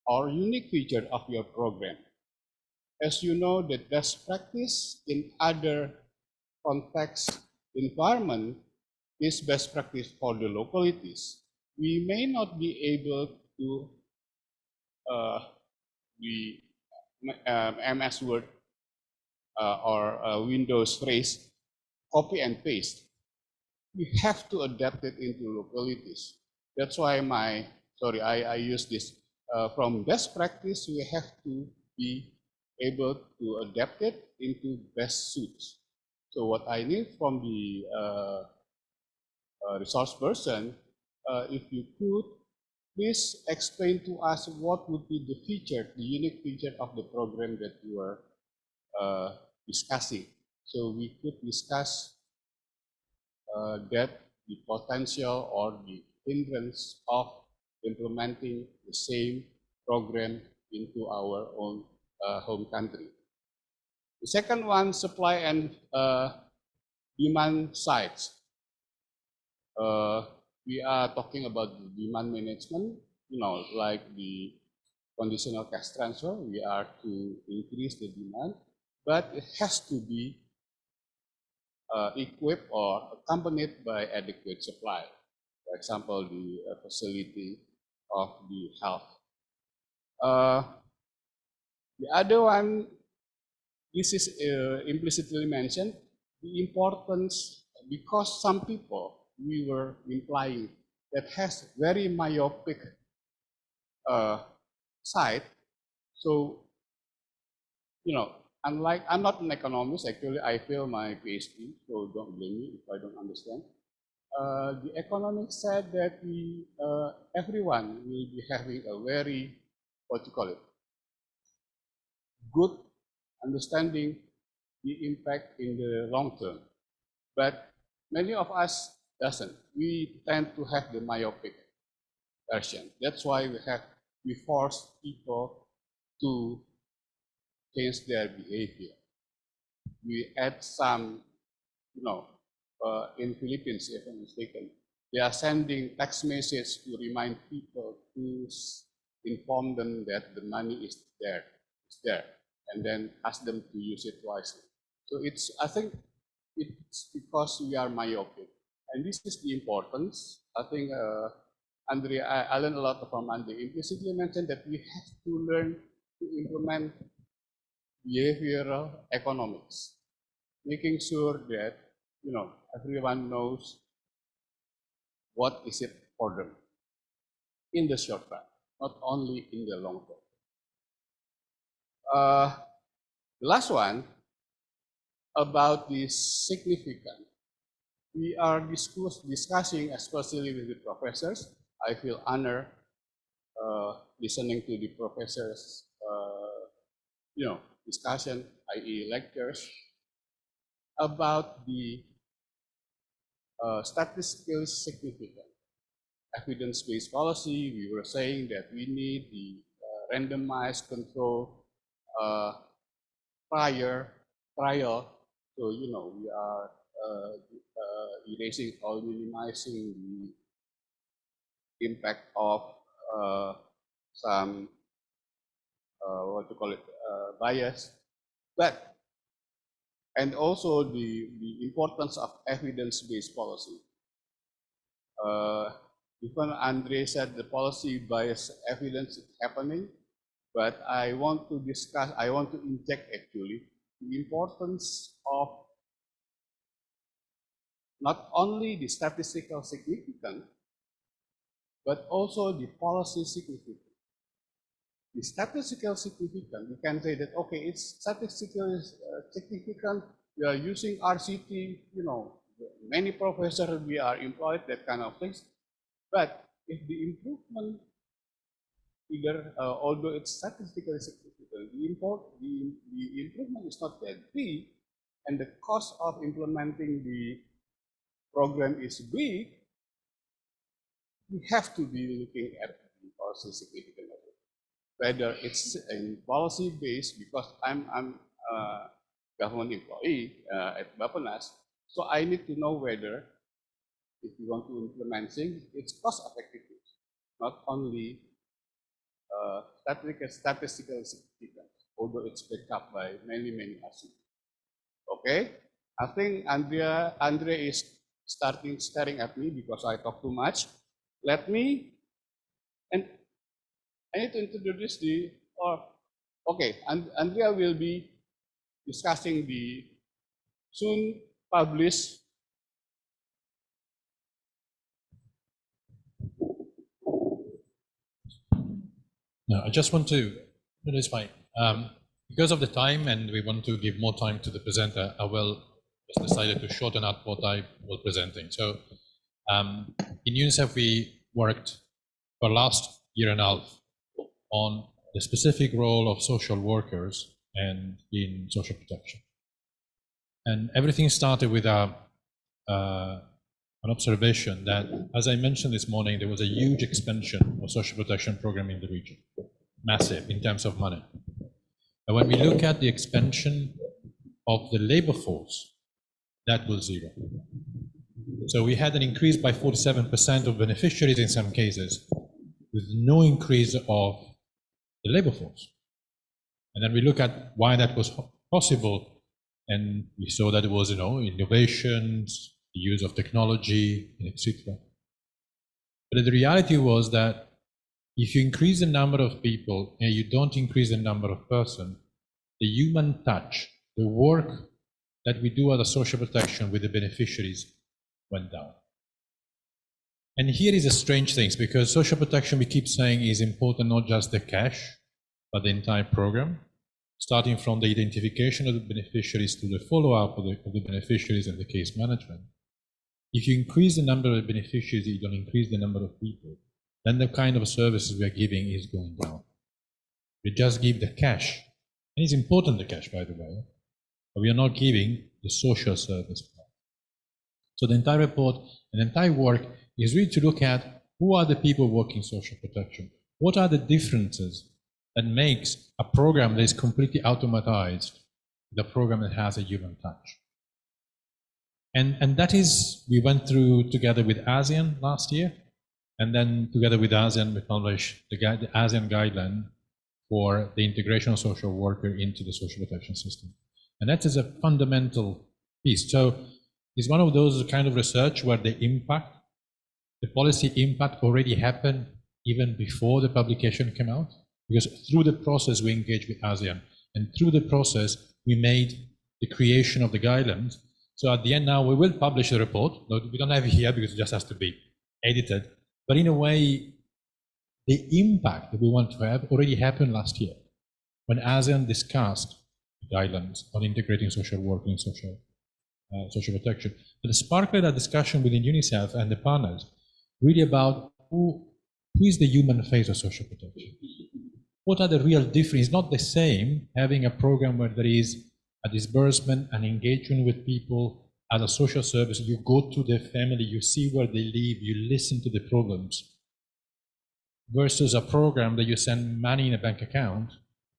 Speaker 6: or unique feature of your program. As you know, that best practice in other context environment is best practice for the localities. We may not be able to the MS Word or Windows phrase copy and paste. We have to adapt it into localities. That's why I use this. From best practice, we have to be able to adapt it into best suits. So what I need from the resource person, if you could please explain to us what would be the feature, the unique feature of the program that you are discussing. So we could discuss that the potential or the hindrance of implementing the same program into our own home country. The second one, supply and demand sides. We are talking about the demand management, like the conditional cash transfer. We are to increase the demand, but it has to be equipped or accompanied by adequate supply. For example, the facility of the health. The other one, this is implicitly mentioned, the importance, because some people, we were implying, that has very myopic side. So, unlike, I'm not an economist, actually I failed my PhD, so don't blame me if I don't understand. The economics said that everyone will be having a very, good understanding the impact in the long term. But many of us doesn't. We tend to have the myopic version. That's why we force people to change their behavior. We add some, in Philippines, if I'm mistaken, they are sending text messages to remind people to inform them that the money is there, and then ask them to use it wisely. So I think it's because we are myopic, and this is the importance. I think Andre, I learned a lot from Andre. Implicitly mentioned that we have to learn to implement behavioral economics, making sure that everyone knows what is it for them in the short run, not only in the long term. The last one about the significant. We are discussing, especially with the professors. I feel honored listening to the professors, discussion, i.e. lectures. about the statistical significance. Evidence-based policy, we were saying that we need the randomized control trial. So, you know, we are erasing or minimizing the impact of some, what to call it, bias. But, and also the importance of evidence-based policy. Even Andre said the policy bias evidence is happening, but I want to discuss, I want to inject actually the importance of not only the statistical significance, but also the policy significance. The statistical significance, we can say that, okay, it's statistically significant, we are using RCT, you know, many professors, we are employed, that kind of things. But if the improvement, either, although it's statistically significant, the improvement is not that big, and the cost of implementing the program is big, we have to be looking at the policy significance of it. Whether it's in policy based, because I'm a government employee at Bappenas, so I need to know whether if you want to implement things, it's cost effective, not only statistical significance, although it's backed up by many RCT. Okay, I think Andre is staring at me because I talk too much. Let me, and I need to introduce the, okay, Andrea will be discussing the soon published
Speaker 15: No, I just want to, no, it's fine. Because of the time and we want to give more time to the presenter, I will just decided to shorten up what I was presenting. So in UNICEF, we worked for the last year and a half on the specific role of social workers and in social protection. And everything started with an observation that, as I mentioned this morning, there was a huge expansion of social protection program in the region, massive in terms of money. And when we look at the expansion of the labor force, that was zero. So we had an increase by 47% of beneficiaries in some cases, with no increase of the labor force. And then we look at why that was possible, and we saw that it was, you know, innovations, the use of technology, etc. But the reality was that if you increase the number of people and you don't increase the number of persons, the human touch, the work that we do as a social protection with the beneficiaries went down. And here is a strange thing, because social protection, we keep saying, is important, not just the cash, but the entire program, starting from the identification of the beneficiaries to the follow-up of the beneficiaries and the case management. If you increase the number of beneficiaries, you don't increase the number of people, then the kind of services we are giving is going down. We just give the cash, and it's important, the cash, by the way, but we are not giving the social service part. So the entire report and the entire work is really to look at who are the people working social protection, what are the differences that makes a program that is completely automatized the program that has a human touch. And that is, we went through together with ASEAN last year, and then together with ASEAN, we published the ASEAN guideline for the integration of social worker into the social protection system. And that is a fundamental piece. So it's one of those kind of research where the impact, the policy impact already happened even before the publication came out, because through the process we engaged with ASEAN, and through the process we made the creation of the guidelines. So at the end now we will publish the report. We don't have it here because it just has to be edited. But in a way, the impact that we want to have already happened last year when ASEAN discussed guidelines on integrating social work and social protection. But it sparked a discussion within UNICEF and the partners really about who is the human face of social protection. What are the real differences? It's not the same having a program where there is a disbursement, an engagement with people, as a social service. You go to their family, you see where they live, you listen to the problems, versus a program that you send money in a bank account.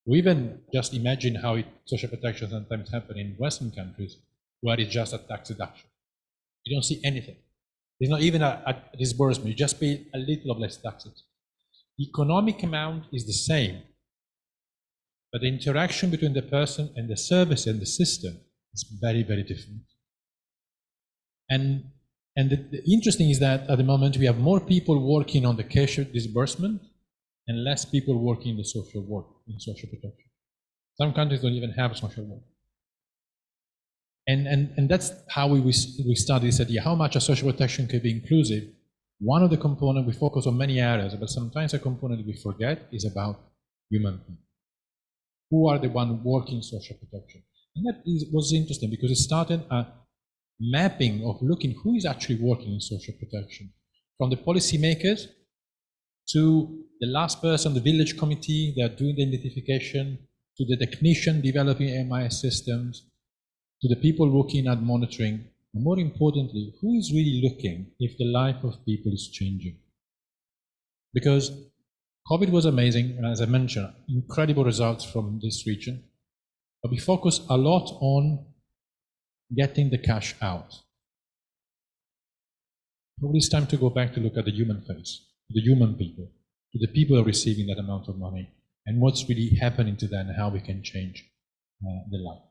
Speaker 15: Or even just imagine how social protection sometimes happen in Western countries, where it's just a tax deduction. You don't see anything. There's not even a disbursement. You just pay a little of less taxes. The economic amount is the same, but the interaction between the person and the service and the system is very, very different. And the interesting is that at the moment we have more people working on the cash disbursement and less people working in the social work, in social protection. Some countries don't even have social work. And that's how we study this idea, how much a social protection can be inclusive. One of the components, we focus on many areas, but sometimes a component we forget is about human people. Who are the ones working social protection? And that was interesting because it started a mapping of looking who is actually working in social protection. From the policymakers to the last person, the village committee that are doing the identification, to the technician developing MIS systems, to the people working at monitoring, and more importantly, who is really looking if the life of people is changing? Because COVID was amazing, and as I mentioned, incredible results from this region, but we focus a lot on getting the cash out. Probably it's time to go back to look at the human face, the human people, to the people who are receiving that amount of money, and what's really happening to them and how we can change their life.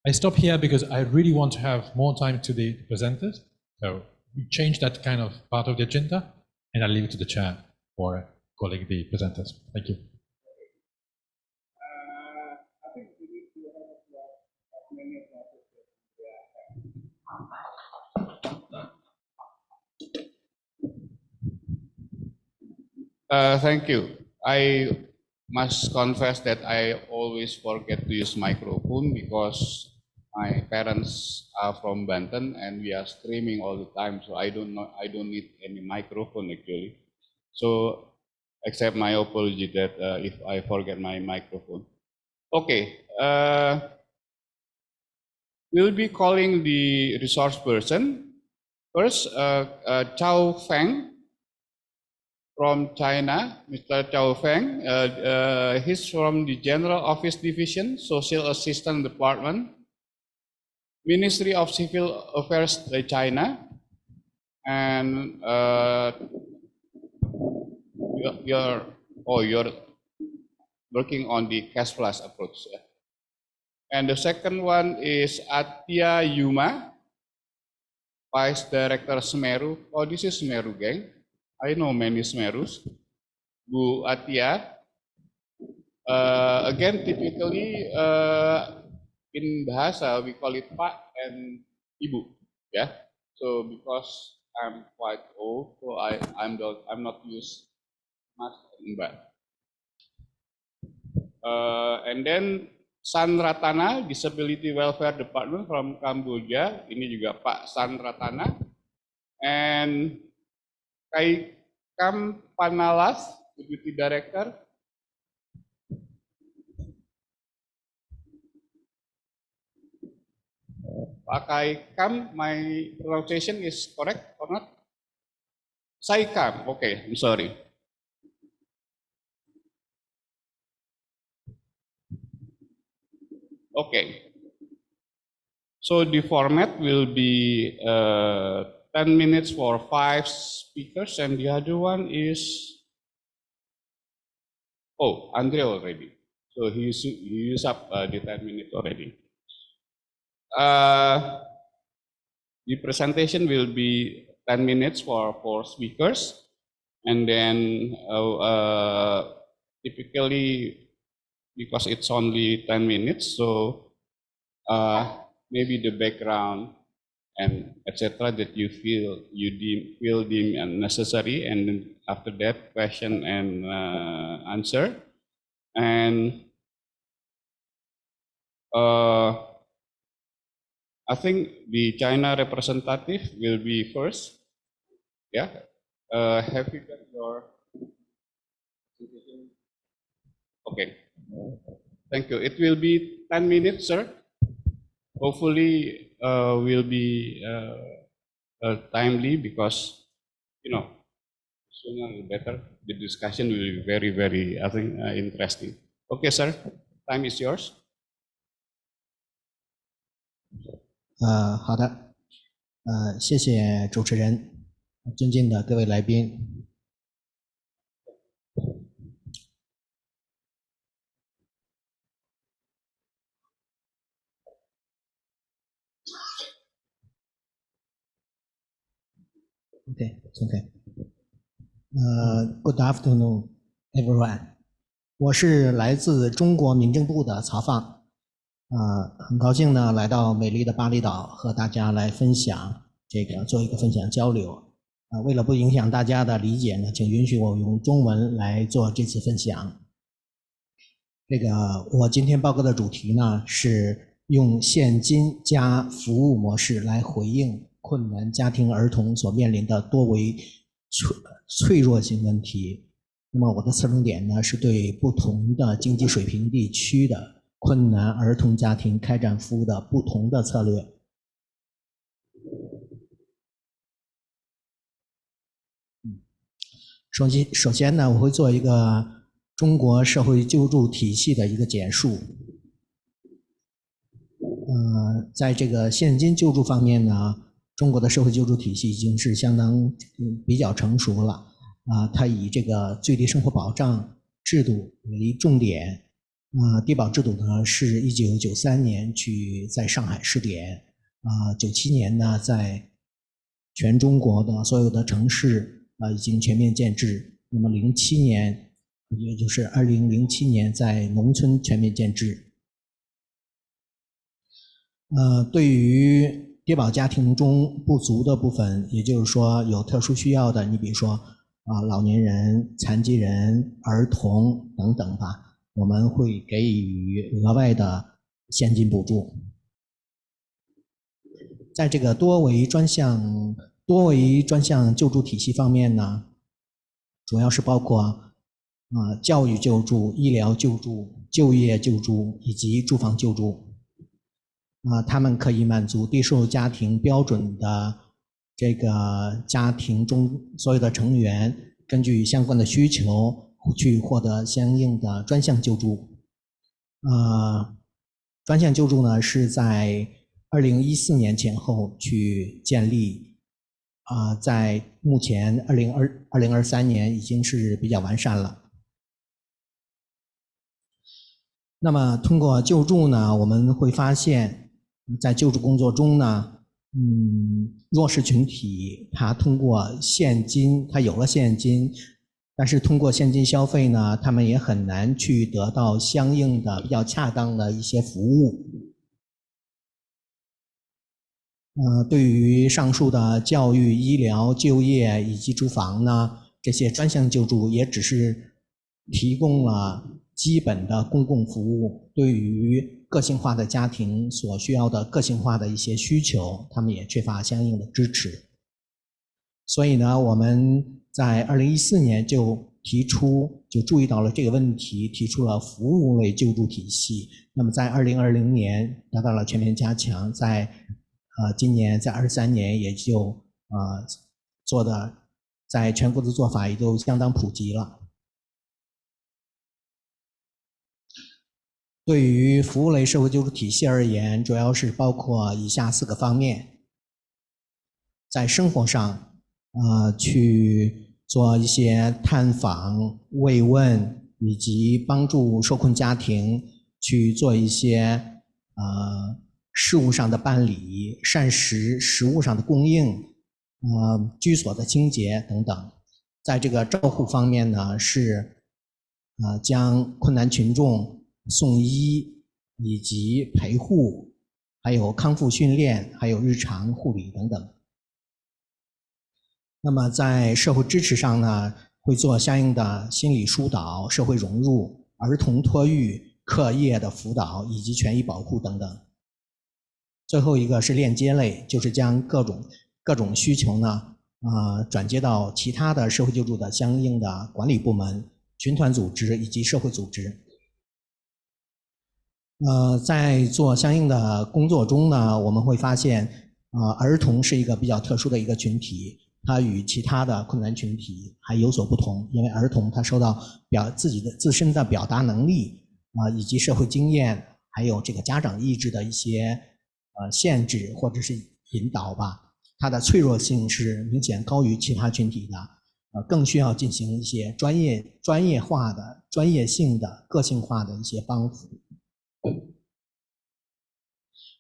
Speaker 15: I stop here because I really want to have more time to the presenters. So we change that kind of part of the agenda, and I'll leave it to the chair for calling the presenters. Thank you.
Speaker 6: Thank you. I must confess that I always forget to use microphone because my parents are from Banten and we are streaming all the time, so I don't need any microphone actually. So accept my apology that if I forget my microphone. Okay, we'll be calling the resource person. First, Chao Feng from China, Mr. Chao Feng. He's from the General Office Division, Social Assistance Department, Ministry of Civil Affairs, China. And you're working on the cash plus approach. Yeah. And the second one is Atia Yuma, Vice Director Semeru. Oh, this is Semeru gang. I know many Semerus. Bu Atia. Again, typically in Bahasa we call it Pak and Ibu. Yeah. So because I'm quite old, so I'm not used Mas and Mbak. And then San Ratana, Disability Welfare Department from Cambodia. Ini juga Pak San Ratana. And Kai Kam Panalas, Deputy Director. Pak Kai Kam, my pronunciation is correct or not? Sai Kam, okay, I'm sorry. Okay. So the format will be 10 minutes for 5 speakers, and the other one is, oh, Andre already. So he used up the 10 minutes already. The presentation will be 10 minutes for 4 speakers, and then typically, because it's only 10 minutes, so maybe the background and etc. that you feel deem necessary, and then after that question and answer, and I think the China representative will be first. Yeah, have you got your presentation? Okay, thank you. It will be 10 minutes, sir. hopefully will be timely because, sooner the better. The discussion will be very, very, I think, interesting. Okay, sir, time is yours.
Speaker 7: 好的，谢谢主持人，尊敬的各位来宾。Okay. Good afternoon, everyone. 我是来自中国民政部的曹放，很高兴呢来到美丽的巴厘岛和大家来分享做一个分享交流。为了不影响大家的理解呢，请允许我用中文来做这次分享。我今天报告的主题呢是用现金加服务模式来回应困难家庭儿童所面临的多维脆弱性问题。那么我的侧重点呢是对不同的经济水平地区的困难儿童家庭开展服务的不同的策略。首先呢，我会做一个中国社会救助体系的一个简述。在这个现金救助方面呢，中国的社会救助体系已经是相当比较成熟了。它以这个最低生活保障制度为重点。低保制度呢是1993年在上海试点，97年呢在全中国的所有的城市已经全面建制。那么07年，也就是2007年在农村全面建制。对于低保家庭中不足的部分，也就是说有特殊需要的，你比如说老年人、残疾人、儿童等等吧，我们会给予额外的现金补助。在这个多维专项救助体系方面呢，主要是包括教育救助、医疗救助、就业救助以及住房救助。他们可以满足低收入家庭标准的这个家庭中所有的成员，根据相关的需求去获得相应的专项救助。专项救助呢是在2014年前后去建立，在目前2023年已经是比较完善了。那么通过救助呢，我们会发现在救助工作中呢，弱势群体他通过现金，他有了现金，但是通过现金消费呢，他们也很难去得到相应的比较恰当的一些服务。对于上述的教育、医疗、就业以及住房呢，这些专项救助也只是提供了基本的公共服务，对于个性化的家庭所需要的个性化的一些需求，他们也缺乏相应的支持。所以呢，我们在2014年就注意到了这个问题，提出了服务类救助体系。那么在2020年达到了全面加强，在今年在23年也就在全国的做法也就相当普及了。对于服务类社会救助体系而言，主要是包括以下4个方面。在生活上，去做一些探访、慰问，以及帮助受困家庭去做一些事务上的办理、膳食、食物上的供应，居所的清洁等等。在这个照护方面呢，是将困难群众送医以及陪护，还有康复训练，还有日常护理等等。那么在社会支持上呢，会做相应的心理疏导、社会融入、儿童托育、课业的辅导以及权益保护等等。最后一个是链接类，就是将各种需求呢，转接到其他的社会救助的相应的管理部门、群团组织以及社会组织。在做相应的工作中呢，我们会发现，儿童是一个比较特殊的一个群体，它与其他的困难群体还有所不同，因为儿童他受到自身的表达能力以及社会经验，还有这个家长意志的一些限制或者是引导吧，它的脆弱性是明显高于其他群体的，更需要进行一些专业化的、专业性的、个性化的一些帮扶。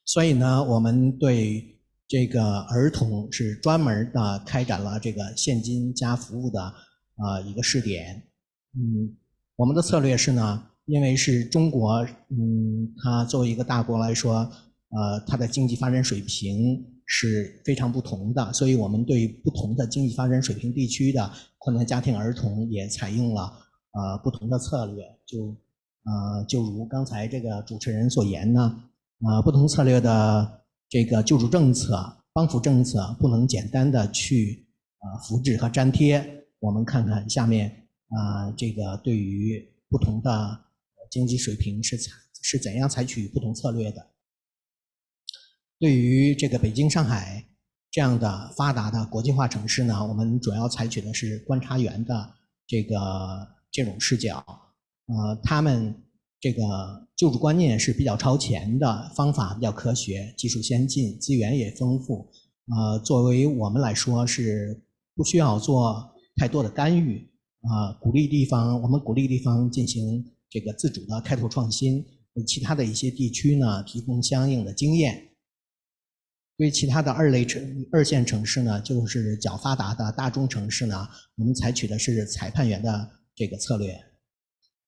Speaker 7: 所以呢，我们对这个儿童是专门的开展了这个现金加服务的一个试点。我们的策略是呢，因为是中国，它作为一个大国来说，它的经济发展水平是非常不同的，所以我们对不同的经济发展水平地区的困难家庭儿童也采用了不同的策略。就如刚才这个主持人所言呢，不同策略的这个救助政策、帮扶政策不能简单的去复制和粘贴。我们看看下面这个对于不同的经济水平是怎样采取不同策略的。对于这个北京、上海这样的发达的国际化城市呢，我们主要采取的是观察员的这种视角。他们这个救助观念是比较超前的，方法比较科学，技术先进，资源也丰富。作为我们来说是不需要做太多的干预。我们鼓励地方进行这个自主的开拓创新，为其他的一些地区呢提供相应的经验。对其他的二线城市呢，就是较发达的大中城市呢，我们采取的是裁判员的这个策略。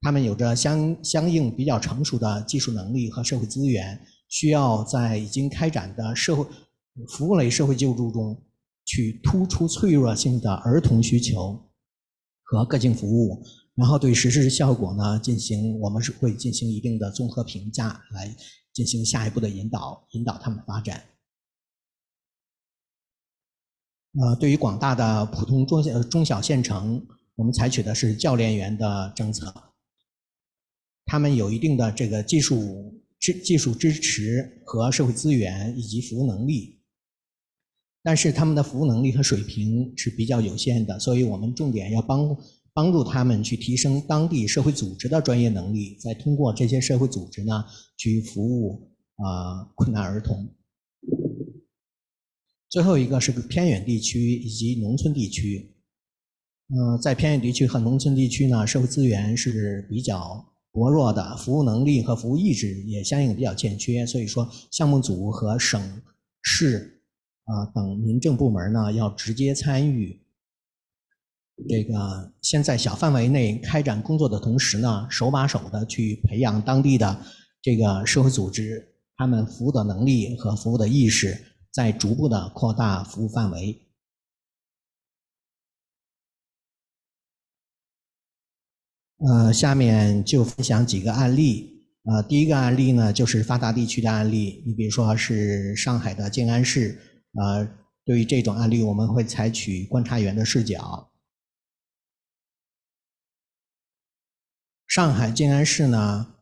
Speaker 7: 他们有着相应比较成熟的技术能力和社会资源，需要在已经开展的服务类社会救助中，去突出脆弱性的儿童需求和个性服务，然后对实施效果呢我们是会进行一定的综合评价，来进行下一步的引导他们发展。对于广大的普通中小县城，我们采取的是教练员的政策。他们有一定的这个技术支持和社会资源以及服务能力，但是他们的服务能力和水平是比较有限的，所以我们重点要帮助他们去提升当地社会组织的专业能力，再通过这些社会组织呢去服务困难儿童。最后一个是偏远地区以及农村地区。在偏远地区和农村地区呢，社会资源是比较薄弱的，服务能力和服务意识也相应比较欠缺，所以说项目组和省市等民政部门呢要直接参与这个先在小范围内开展工作的同时呢，手把手的去培养当地的这个社会组织他们服务的能力和服务的意识，再逐步的扩大服务范围。下面就分享几个案例。第一个案例呢，就是发达地区的案例。你比如说是上海的静安市，对于这种案例，我们会采取观察员的视角。上海静安市呢，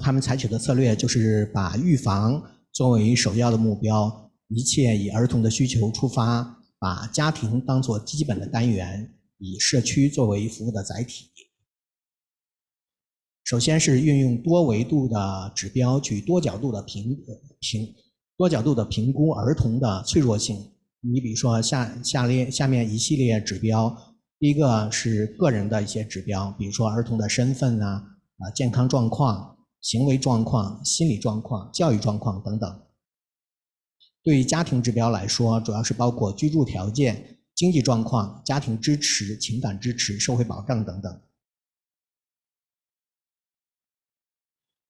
Speaker 7: 他们采取的策略就是把预防作为首要的目标，一切以儿童的需求出发，把家庭当作基本的单元，以社区作为服务的载体。首先是运用多维度的指标去多角度的评估儿童的脆弱性。你比如说下面一系列指标，第一个是个人的一些指标，比如说儿童的身份健康状况、行为状况、心理状况、教育状况等等。对于家庭指标来说，主要是包括居住条件、经济状况、家庭支持、情感支持、社会保障等等。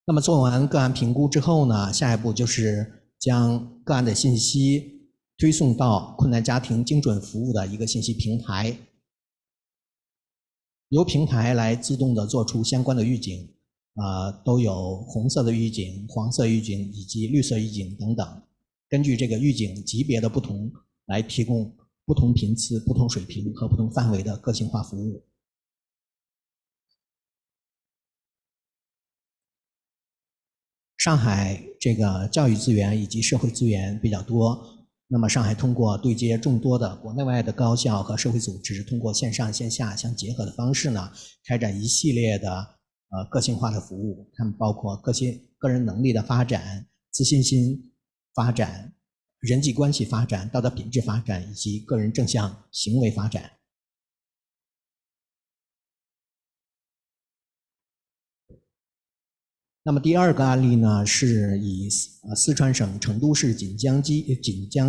Speaker 7: 那么做完个案评估之后呢，下一步就是将个案的信息推送到困难家庭精准服务的一个信息平台，由平台来自动的做出相关的预警，都有红色的预警、黄色预警以及绿色预警等等，根据这个预警级别的不同来提供不同频次、不同水平和不同范围的个性化服务。上海这个教育资源以及社会资源比较多，那么上海通过对接众多的国内外的高校和社会组织，通过线上线下相结合的方式呢，开展一系列的个性化的服务，它们包括个人能力的发展、自信心发展、人际关系发展、道德品质发展以及个人正向行为发展。那么第二个案例呢，是以四川省成都市锦江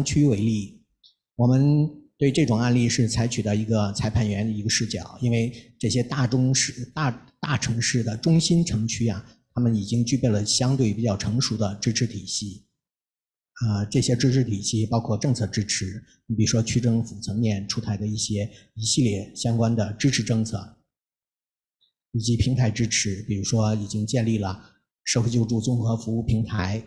Speaker 7: 区为例，我们对这种案例是采取的一个裁判员的一个视角，因为这些大城市的中心城区啊，他们已经具备了相对比较成熟的支持体系。这些支持体系包括政策支持，你比如说区政府层面出台的一系列相关的支持政策，以及平台支持，比如说已经建立了社会救助综合服务平台，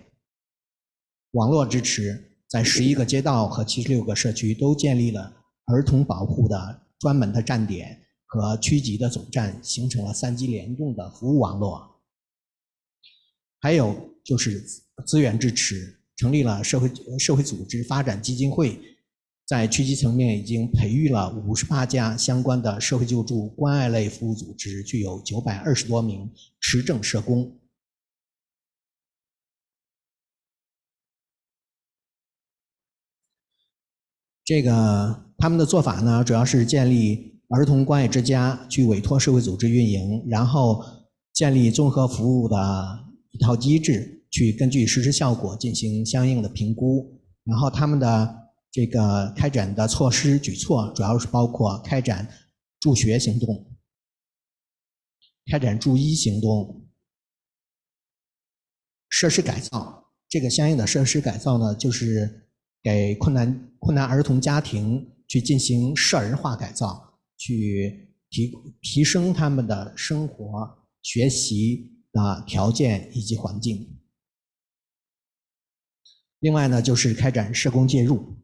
Speaker 7: 网络支持，在11个街道和76个社区都建立了儿童保护的专门的站点和区级的总站，形成了3级联动的服务网络。还有就是资源支持，成立了社会组织发展基金会，在区级层面已经培育了58家相关的社会救助关爱类服务组织，具有920多名持证社工。他们的做法呢，主要是建立儿童关爱之家，去委托社会组织运营，然后建立综合服务的一套机制，去根据实施效果进行相应的评估。然后他们的开展的举措主要是包括开展助学行动、开展助医行动、设施改造。相应的设施改造呢，就是给困难儿童家庭去进行社人化改造，去提升他们的生活、学习的条件以及环境。另外呢，就是开展社工介入。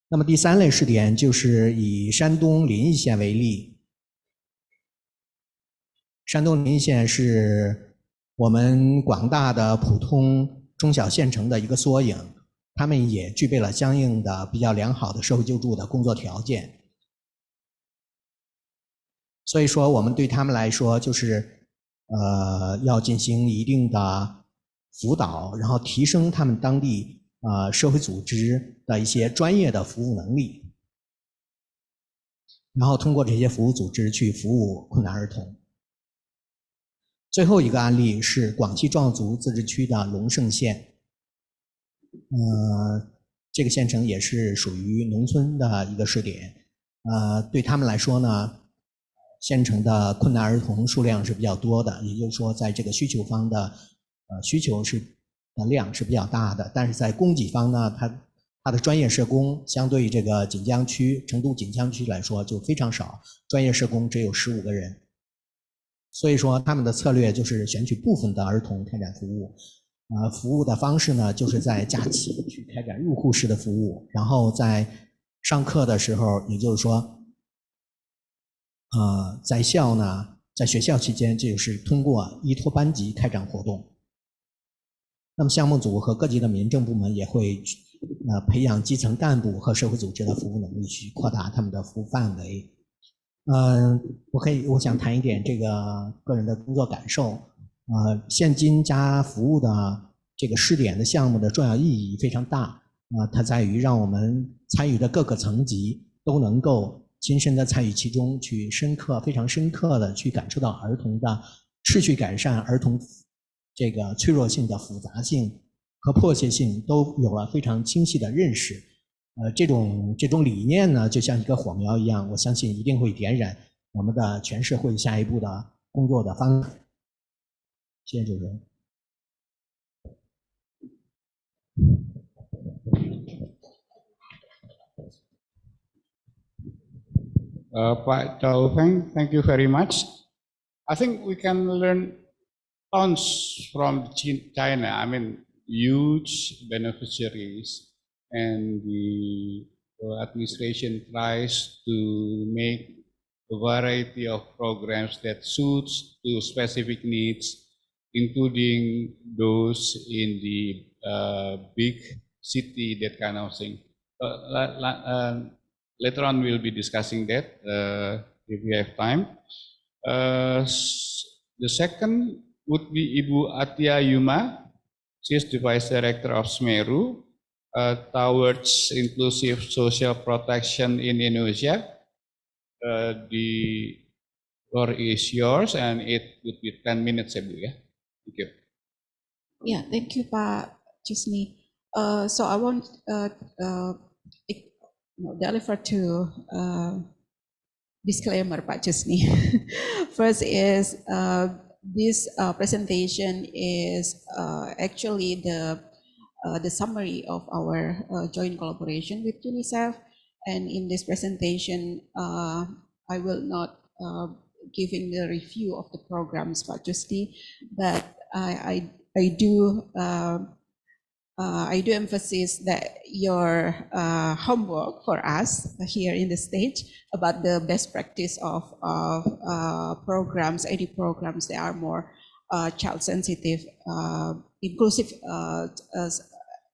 Speaker 7: 那么第3类试点就是以山东临沂县为例。山东临沂县是我们广大的普通中小县城的一个缩影，他们也具备了相应的比较良好的社会救助的工作条件。所以说我们对他们来说就是要进行一定的辅导，然后提升他们当地社会组织的一些专业的服务能力，然后通过这些服务组织去服务困难儿童。最后一个案例是广西壮族自治区的龙胜县，这个县城也是属于农村的一个试点。对他们来说呢，县城的困难儿童数量是比较多的，也就是说在这个需求方的需求的量是比较大的，但是在供给方呢，它的专业社工相对于这个成都锦江区来说就非常少，专业社工只有15个人。所以说他们的策略就是选取部分的儿童开展服务，服务的方式呢，就是在假期去开展入户式的服务，然后在上课的时候，也就是说，在学校期间，就是通过依托班级开展活动。那么项目组和各级的民政部门也会培养基层干部和社会组织的服务能力，去扩大他们的服务范围。我想谈一点这个个人的工作感受。现金加服务的这个试点的项目的重要意义非常大。它在于让我们参与的各个层级都能够亲身的参与其中，去非常深刻的去感受到儿童的持续改善，儿童这个脆弱性的复杂性和迫切性都有了非常清晰的认识。这种理念呢，就像一个火苗一样，我相信一定会点燃我们的全社会下一步的工作的方向。谢谢主持人。
Speaker 6: Pak Taufeng, thank you very much. I think we can learn tons from China. I mean, huge beneficiaries, and the administration tries to make a variety of programs that suits to specific needs, including those in the big city, that kind of thing. Later on, we'll be discussing that if we have time. The second would be Ibu Atia Yuma. She is the Vice Director of SMERU towards inclusive social protection in Indonesia. The floor is yours, and it would be 10 minutes, Ibu. Yeah. Thank you.
Speaker 3: Yeah, thank you, Pak Jusni. So I want deliver to disclaimer, Pak Jusni. First is this presentation is actually the summary of our joint collaboration with UNICEF. And in this presentation, I will not giving the review of the programs, Pak Jusni, but I do emphasize that your homework for us here in the stage about the best practice of programs, AD programs that are more child sensitive, inclusive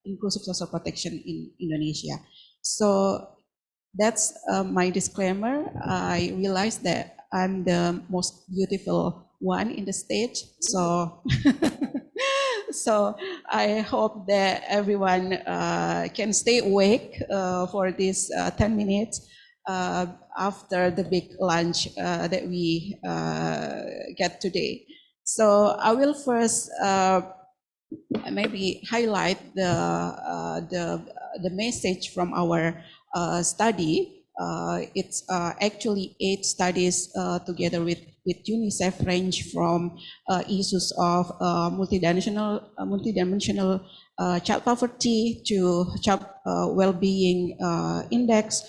Speaker 3: social protection in Indonesia. So that's my disclaimer. I realize that I'm the most beautiful one in the stage, so so I hope that everyone can stay awake for this 10 minutes after the big lunch that we get today. So I will first maybe highlight the message from our study. It's actually 8 studies together with UNICEF, range from issues of multidimensional child poverty to child well-being index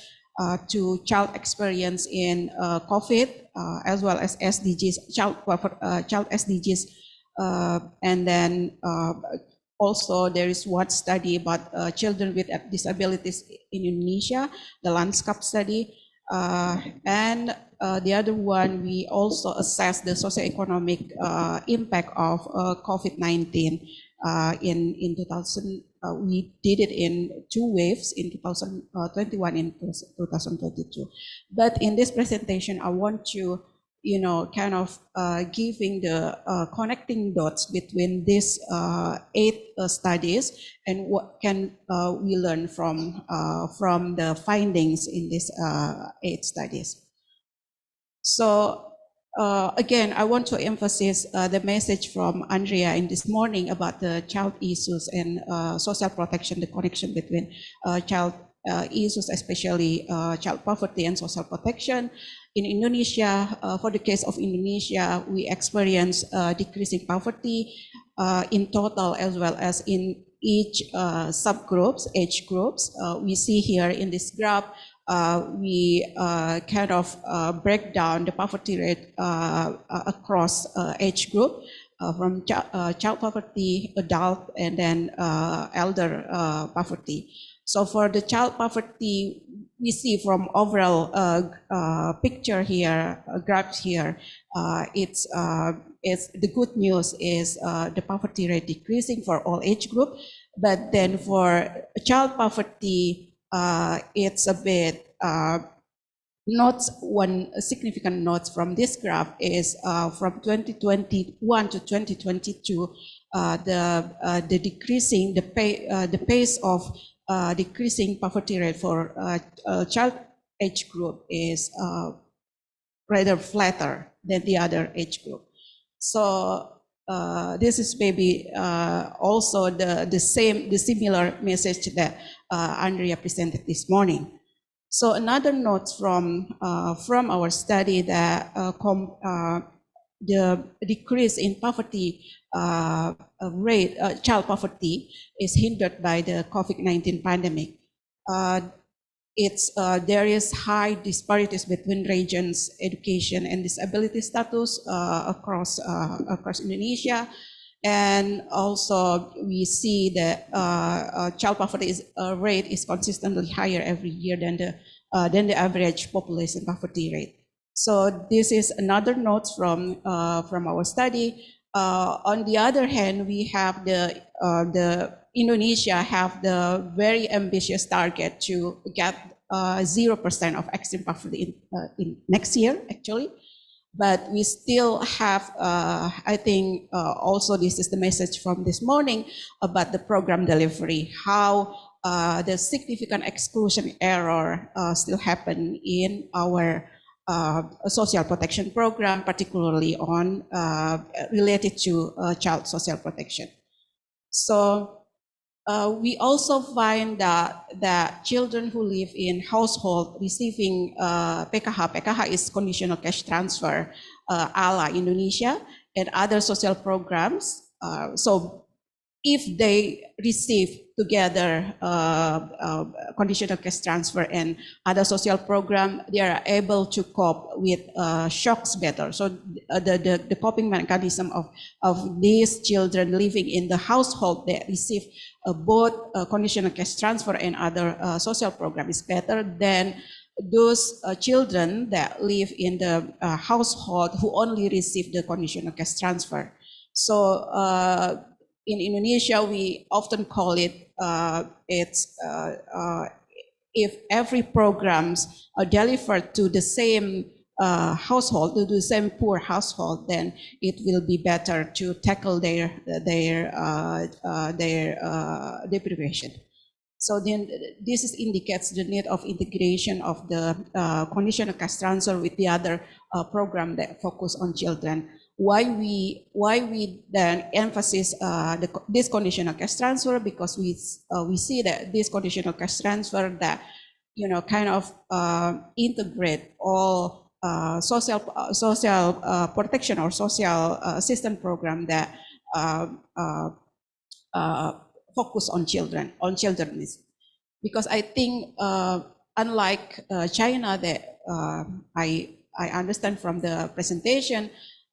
Speaker 3: to child experience in COVID, as well as SDGs, child SDGs, and then also there is one study about children with disabilities in Indonesia, the landscape study, and the other one, we also assess the socioeconomic impact of COVID-19 in 2000. We did it in 2 waves in 2021 and 2022. But in this presentation, I want to, kind of giving the connecting dots between these 8 studies and what can we learn from the findings in these 8 studies. So again, I want to emphasize the message from Andrea in this morning about the child issues and social protection, the connection between child issues, especially child poverty and social protection. In Indonesia, for the case of Indonesia, we experience decreasing poverty in total as well as in each subgroups, age groups. We see here in this graph, we kind of break down the poverty rate across age group from child poverty, adult, and then elder poverty. So for the child poverty, we see from overall picture here, graph here, it's the good news is the poverty rate decreasing for all age group, but then for child poverty, it's a bit not one significant note from this graph is from 2021 to 2022, the decreasing the pace of decreasing poverty rate for child age group is rather flatter than the other age group. So this is maybe also the similar message that Andrea presented this morning. So another note from our study that the decrease in poverty rate, child poverty, is hindered by the COVID-19 pandemic. There is high disparities between regions, education, and disability status across Indonesia. And also we see that child poverty rate is consistently higher every year than the average population poverty rate. So this is another note from our study. On the other hand, we have the Indonesia have the very ambitious target to get 0% of extreme poverty in next year, actually. But we still have, I think, also this is the message from this morning about the program delivery, how the significant exclusion error still happen in our social protection program, particularly on related to child social protection. So we also find that children who live in household receiving PKH is conditional cash transfer, ala Indonesia, and other social programs. So if they receive together conditional cash transfer and other social program, they are able to cope with shocks better. So the coping mechanism of these children living in the household that receive both conditional cash transfer and other social program is better than those children that live in the household who only receive the conditional cash transfer. So in Indonesia, we often call it, if every programs are delivered to the same household, to the same poor household, then it will be better to tackle their deprivation. So then this indicates the need of integration of the conditional cash transfer with the other program that focus on children. Why we then emphasize this conditional cash transfer, because we see that this conditional cash transfer that kind of integrate all social protection or social system program that focus on children, because I think unlike China, that I understand from the presentation,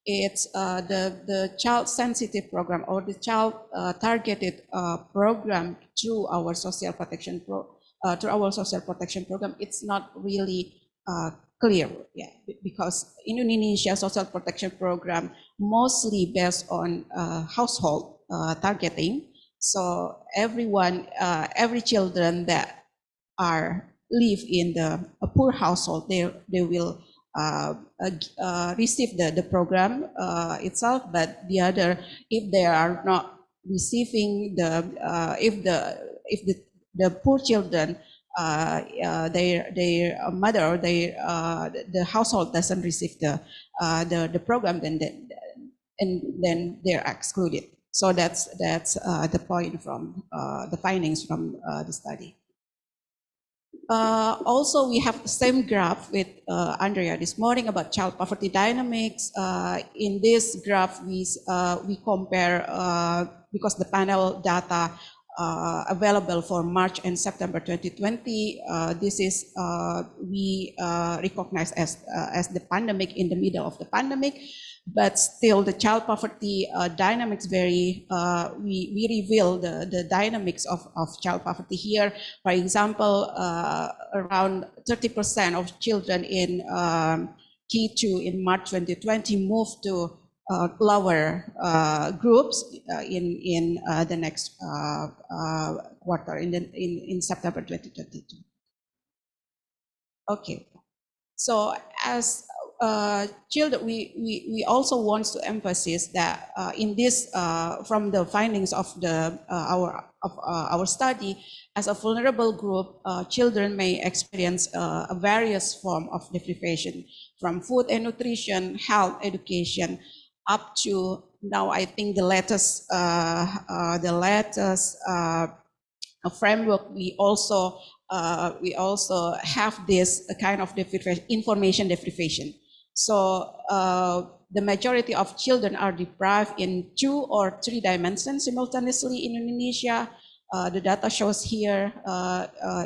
Speaker 3: it's the child sensitive program or the child targeted program through our social protection program. It's not really clear, because in Indonesia social protection program mostly based on household targeting. So everyone, every children that live in a poor household, they will receive the program itself, but the other, if they are not receiving if the poor children, their mother or the household doesn't receive the program, then they're excluded. So that's the point from the findings from the study. Also, we have the same graph with Andrea this morning about child poverty dynamics. In this graph, we compare, because the panel data available for March and September 2020, this is we recognize as the pandemic, in the middle of the pandemic. But still the child poverty dynamics vary. We reveal the dynamics of child poverty here. For example, around 30% of children in T2 in March 2020 moved to lower groups in the next quarter, in September 2022. Okay, so as children, we also want to emphasize that in this, from the findings of our study, as a vulnerable group, children may experience a various form of deprivation, from food and nutrition, health, education, up to now. I think the latest framework, we also have this kind of deprivation, information deprivation. So the majority of children are deprived in 2 or 3 dimensions simultaneously in Indonesia. The data shows here,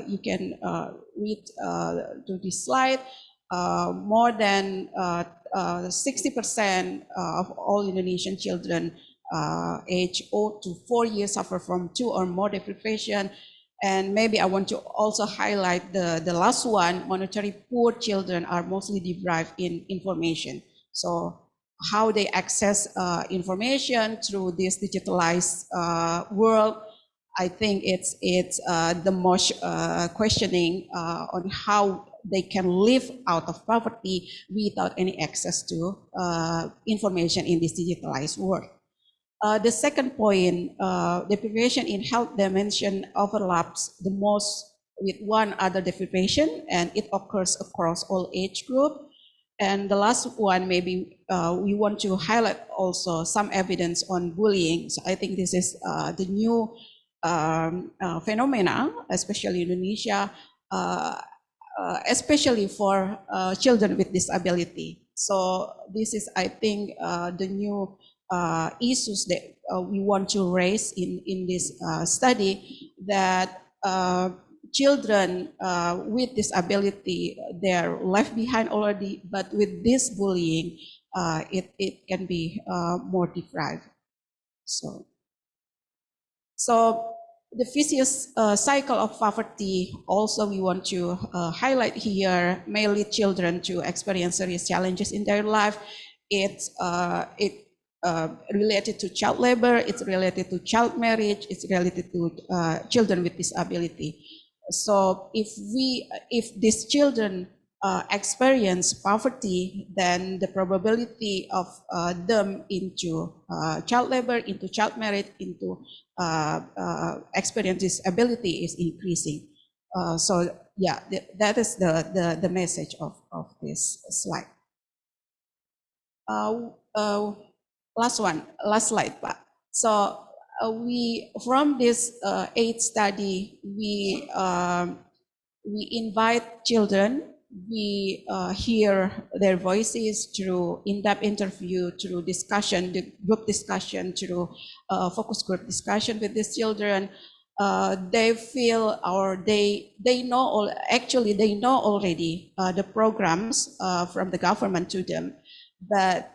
Speaker 3: you can read to this slide, more than 60% of all Indonesian children aged 0 to 4 years suffer from 2 or more deprivation. And maybe I want to also highlight the last one, monetary poor children are mostly deprived in information. So how they access information through this digitalized world, I think it's the most questioning on how they can live out of poverty without any access to information in this digitalized world. The second point, deprivation in health dimension overlaps the most with one other deprivation, and it occurs across all age group. And the last one, maybe we want to highlight also some evidence on bullying. So I think this is the new phenomena, especially in Indonesia, especially for children with disability. So this is, I think, the new issues that we want to raise in this study, that children with disability, they're left behind already, but with this bullying, it can be more deprived. So the vicious cycle of poverty also we want to highlight here may lead children to experience serious challenges in their life. It's related to child labor, it's related to child marriage, it's related to children with disability. So if these children experience poverty, then the probability of them into child labor, into child marriage, into experience disability is increasing. So yeah, that is the message of this slide. Last slide, Pak. So we, from this AIDS study, we invite children, we hear their voices through in-depth interview, through discussion, the group discussion, through focus group discussion with these children. They feel, or they know, actually they know already the programs from the government to them, but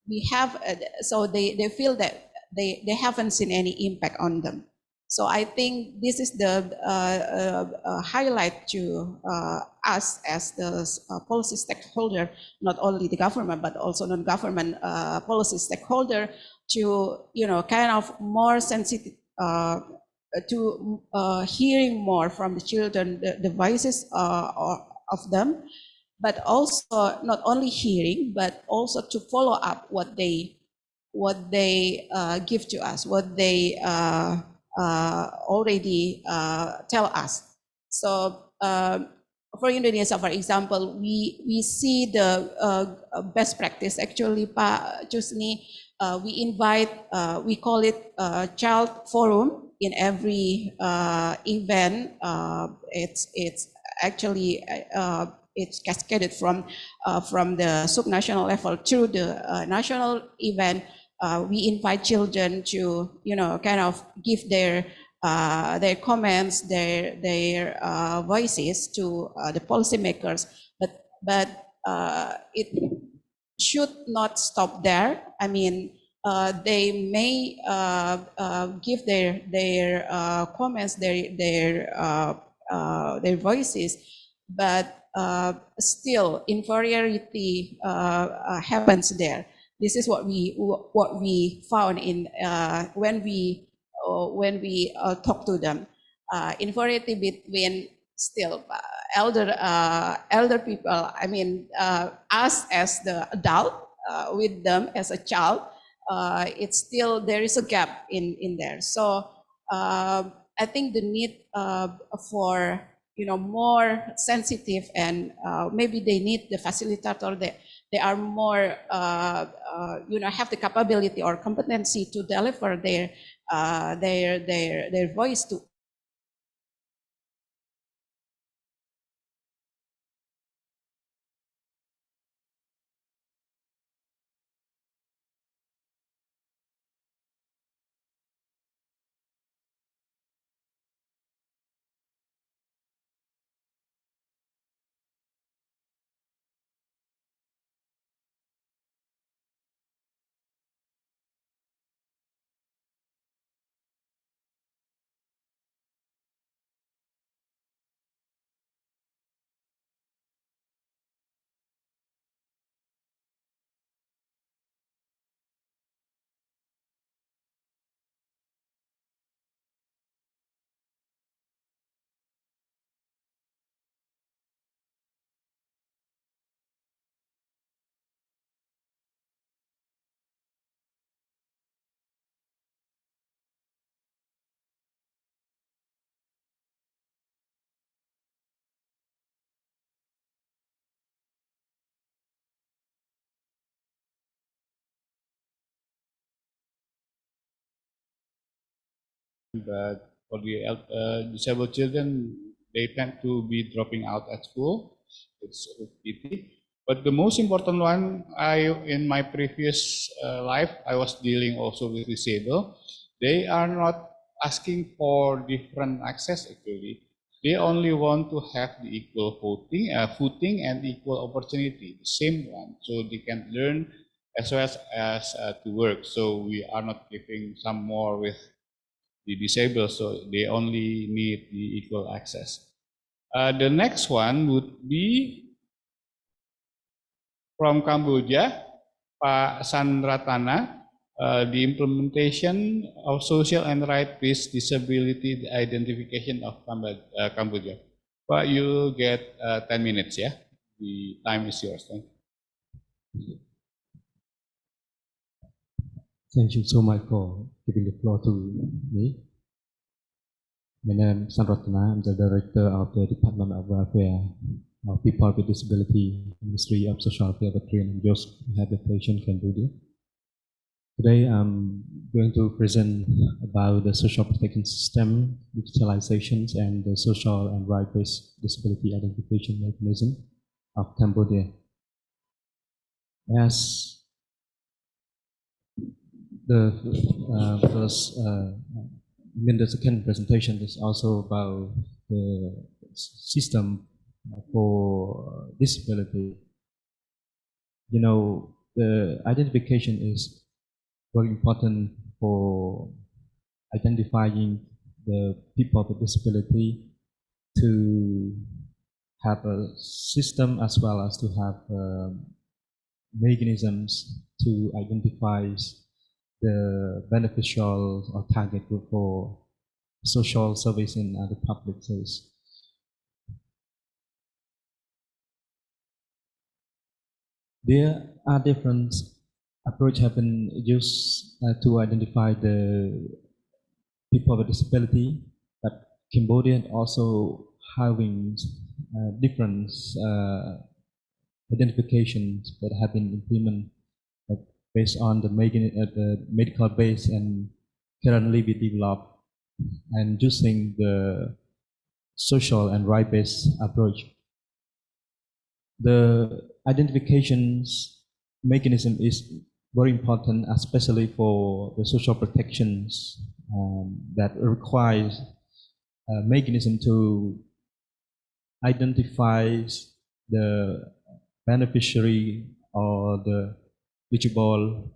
Speaker 3: we have, so they feel that they haven't seen any impact on them. So I think this is the highlight to us as the policy stakeholder, not only the government, but also non-government policy stakeholder, to, you know, kind of more sensitive to hearing more from the children, the voices of them, but also not only hearing, but also to follow up what they give to us, what they already tell us. So for Indonesia, for example, we see the best practice. Actually, Pak Chusni, we invite, we call it child forum in every event. It's actually it's cascaded from the subnational level to the national event. We invite children to, you know, kind of give their comments, their voices to the policymakers, but it should not stop there. I mean, they may give their comments, their voices, but still inferiority happens there. This is what we found in when we talk to them. Inferiority between still elder people. I mean, us as the adult with them as a child, it's still, there is a gap in there. So I think the need for, you know, more sensitive, and maybe they need the facilitator that they are more, you know, have the capability or competency to deliver their voice to
Speaker 6: But for the disabled children, they tend to be dropping out at school. It's a pity. But the most important one, in my previous life, I was dealing also with disabled. They are not asking for different access actually. They only want to have the equal footing and equal opportunity, the same one, so they can learn as well as to work. So we are not giving some more with the disabled, so they only need the equal access. The next one would be from Cambodia, Pak Sandratana, the implementation of social and right-based disability identification of Cambodia. Pak, you get 10 minutes, yeah? The time is yours. Thank you.
Speaker 8: Thank you so much for giving the floor to me. My name is Sandratana. I'm the director of the Department of Welfare of People with Disability, Ministry of Social Affairs and Youth Rehabilitation, Cambodia. Today I'm going to present about the social protection system, digitalizations, and the social and right-based disability identification mechanism of Cambodia. As the the second presentation is also about the system for disability. You know, the identification is very important for identifying the people with disability, to have a system as well as to have mechanisms to identify the beneficial or target group for social service and other public service. There are different approaches have been used to identify the people with disability, but Cambodia also having different identifications that have been implemented based on the medical base, and currently we develop and using the social and right-based approach. The identifications mechanism is very important, especially for the social protections that requires a mechanism to identify the beneficiary or the eligible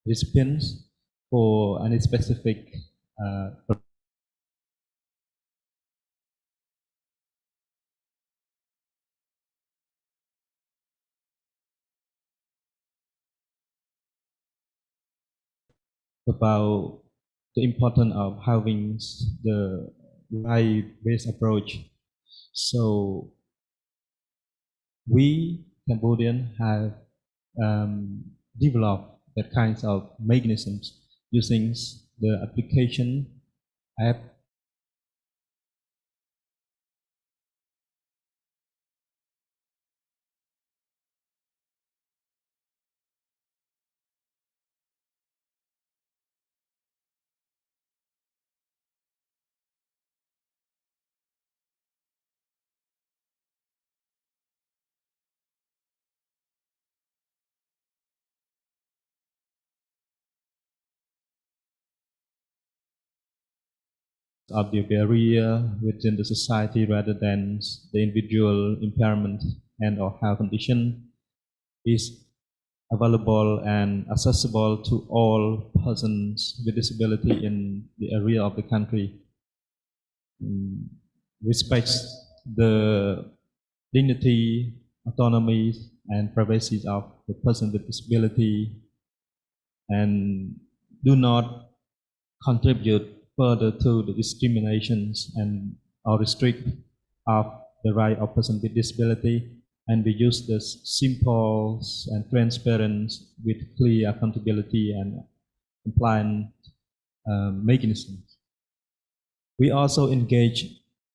Speaker 8: recipients for any specific about the importance of having the right-based approach. So we Cambodians have developed that kinds of mechanisms using the application app of the barrier within the society rather than the individual impairment and or health condition is available and accessible to all persons with disability in the area of the country. Respects the dignity, autonomy, and privacy of the person with disability, and do not contribute further to the discriminations and or restrict of the right of person with disability, and we use this simple and transparent with clear accountability and compliant mechanisms. We also engage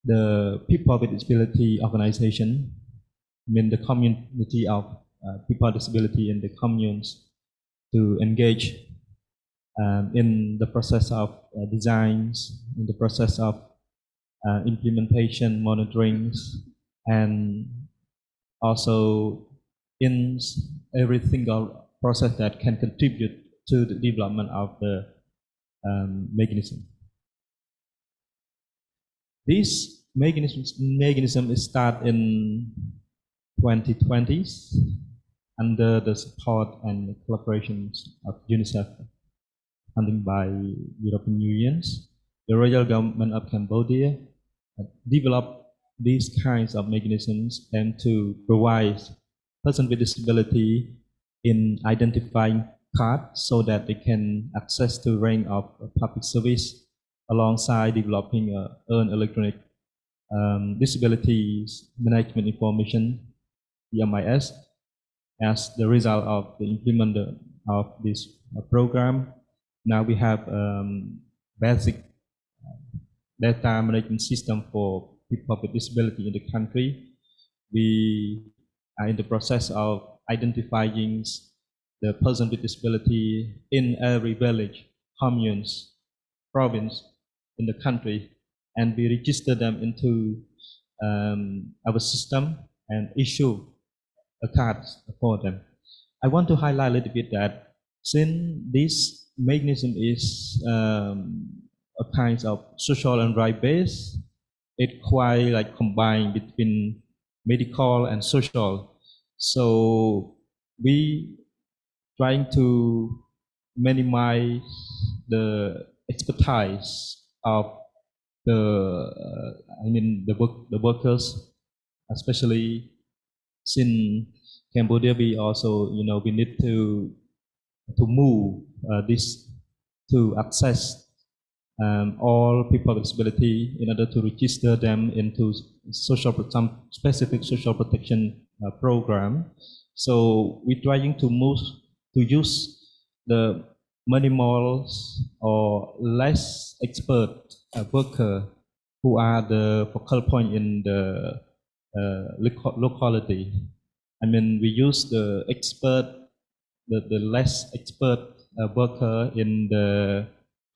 Speaker 8: the people with disability organization, the community of people with disability in the communes, to engage
Speaker 5: in the process of designs, in the process of implementation, monitorings, and also in every single process that can contribute to the development of the mechanism. This mechanism is started in 2020s under the support and collaboration of UNICEF, funded by European Union. The royal government of Cambodia developed these kinds of mechanisms and to provide persons with disability in identifying cards so that they can access to range of public service alongside developing an electronic disabilities management information, EMIS. As the result of the implementation of this program, now we have basic data management system for people with disability in the country. We are in the process of identifying the person with disability in every village, communes, province in the country, and we register them into our system and issue a card for them. I want to highlight a little bit that since this mechanism is a kind of social and right base, it quite like combined between medical and social. So we trying to minimize the expertise of the workers, especially since Cambodia, we also we need to move this to access all people with disability in order to register them into some specific social protection program. So we're trying to move to use the minimal or less expert worker who are the focal point in the locality. I mean, we use the less expert worker in the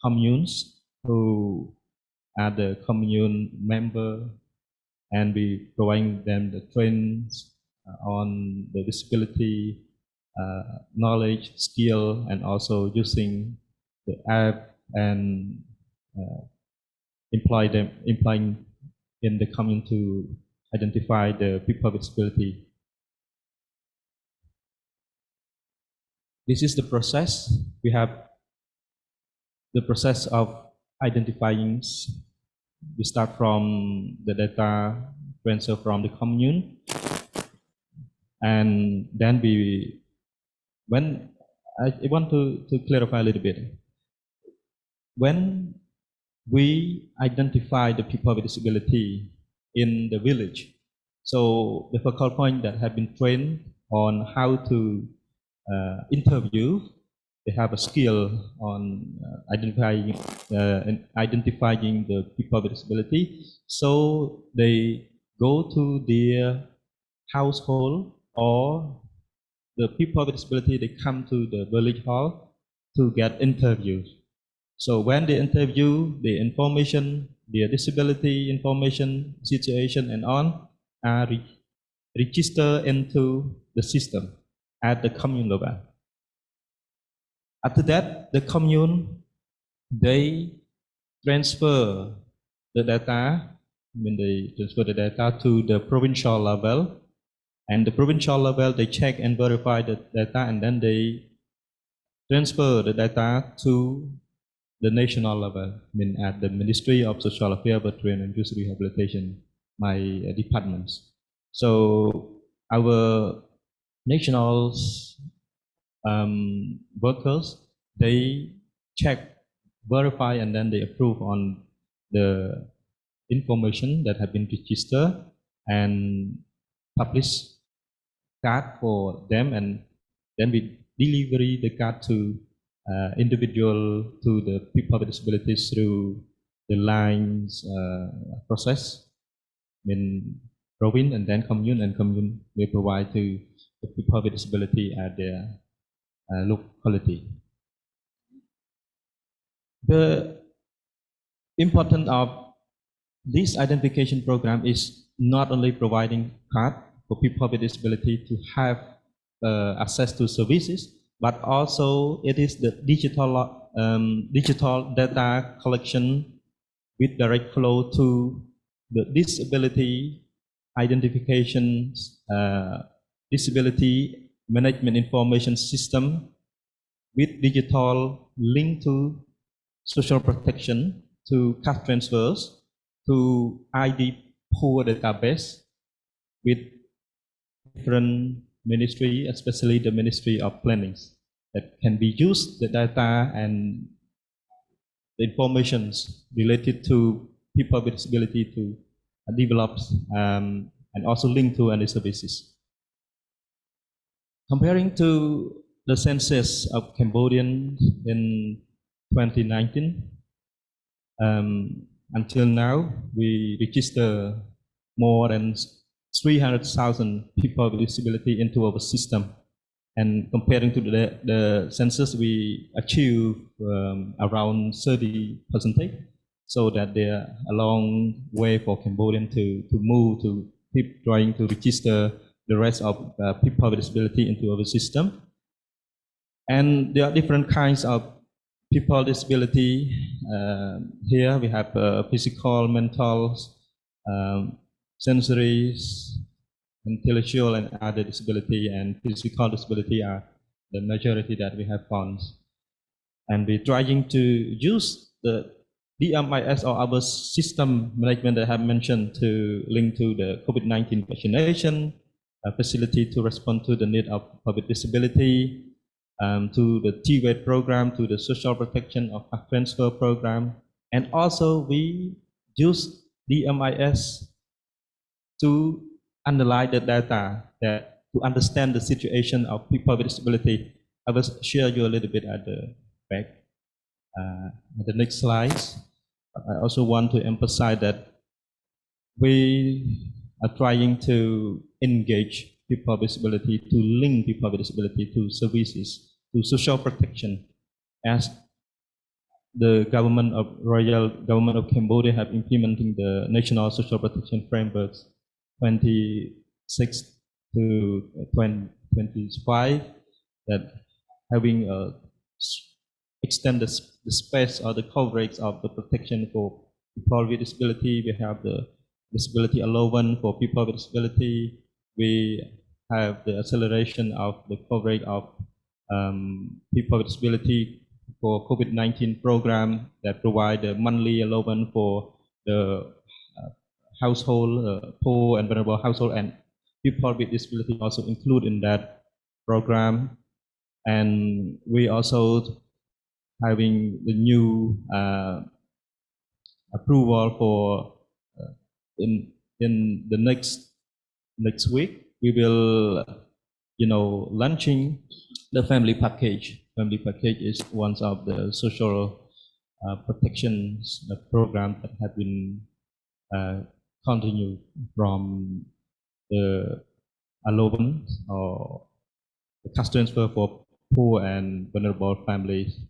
Speaker 5: communes who are the commune member, and we provide them the trainings on the disability knowledge, skill, and also using the app and implying in the commune to identify the people with disability. This is the process. We have the process of identifying. We start from the data transfer from the commune, and then I want to clarify a little bit. When we identify the people with disability in the village, so the focal point that have been trained on how to interview, they have a skill on identifying the people with disability. So they go to their household, or the people with disability, they come to the village hall to get interviewed. So when they interview, the information, their disability information, situation, and on are registered into the system at the commune level. After that, the commune, they transfer the data, to the provincial level, and the provincial level, they check and verify the data, and then they transfer the data to the national level, at the Ministry of Social Affairs, Veteran and Youth Rehabilitation, my departments. So our national workers, they check, verify, and then they approve on the information that have been registered and publish card for them, and then we deliver the card to individual, to the people with disabilities through the lines process in province, and then commune, and commune will provide to the people with disability at their locality.
Speaker 8: The importance of this identification program is not only providing card for people with disability to have access to services, but also it is the digital data collection with direct flow to the disability identification, disability management information system with digital link to social protection, to cash transfers, to ID pool database with different ministry, especially the Ministry of Planning, that can be used the data and the informations related to people with disability to develop and also link to any services. Comparing to the census of Cambodians in 2019, until now, we register more than 300,000 people with disability into our system. And comparing to the census, we achieve around 30%, so that there are a long way for Cambodian to move to keep trying to register the rest of people with disability into our system. And there are different kinds of people with disability. Here we have physical, mental, sensory, intellectual, and other disability, and physical disability are the majority that we have found. And we're trying to use the DMIS or our system management that I have mentioned to link to the COVID-19 vaccination, facility to respond to the need of people with disability, to the TWAIT program, to the social protection of transfer program. And also we use DMIS to analyze the data to understand the situation of people with disability. I will share you a little bit at the back. At the next slides, I also want to emphasize that we are trying to engage people with disability, to link people with disability to services, to social protection, as the government of Royal Government of Cambodia have implementing the National Social Protection Frameworks 26 to 25, that having extend the space or the coverage of the protection for people with disability. We have the disability allowance for people with disability. We have the acceleration of the coverage of people with disability for COVID-19 program that provide the monthly allowance for the household, poor and vulnerable household, and people with disability also include in that program. And we also having the new approval for in the next week we will launching the family package. Family package is one of the social protection program that have been continued from the allowance or the cash transfer for poor and vulnerable families,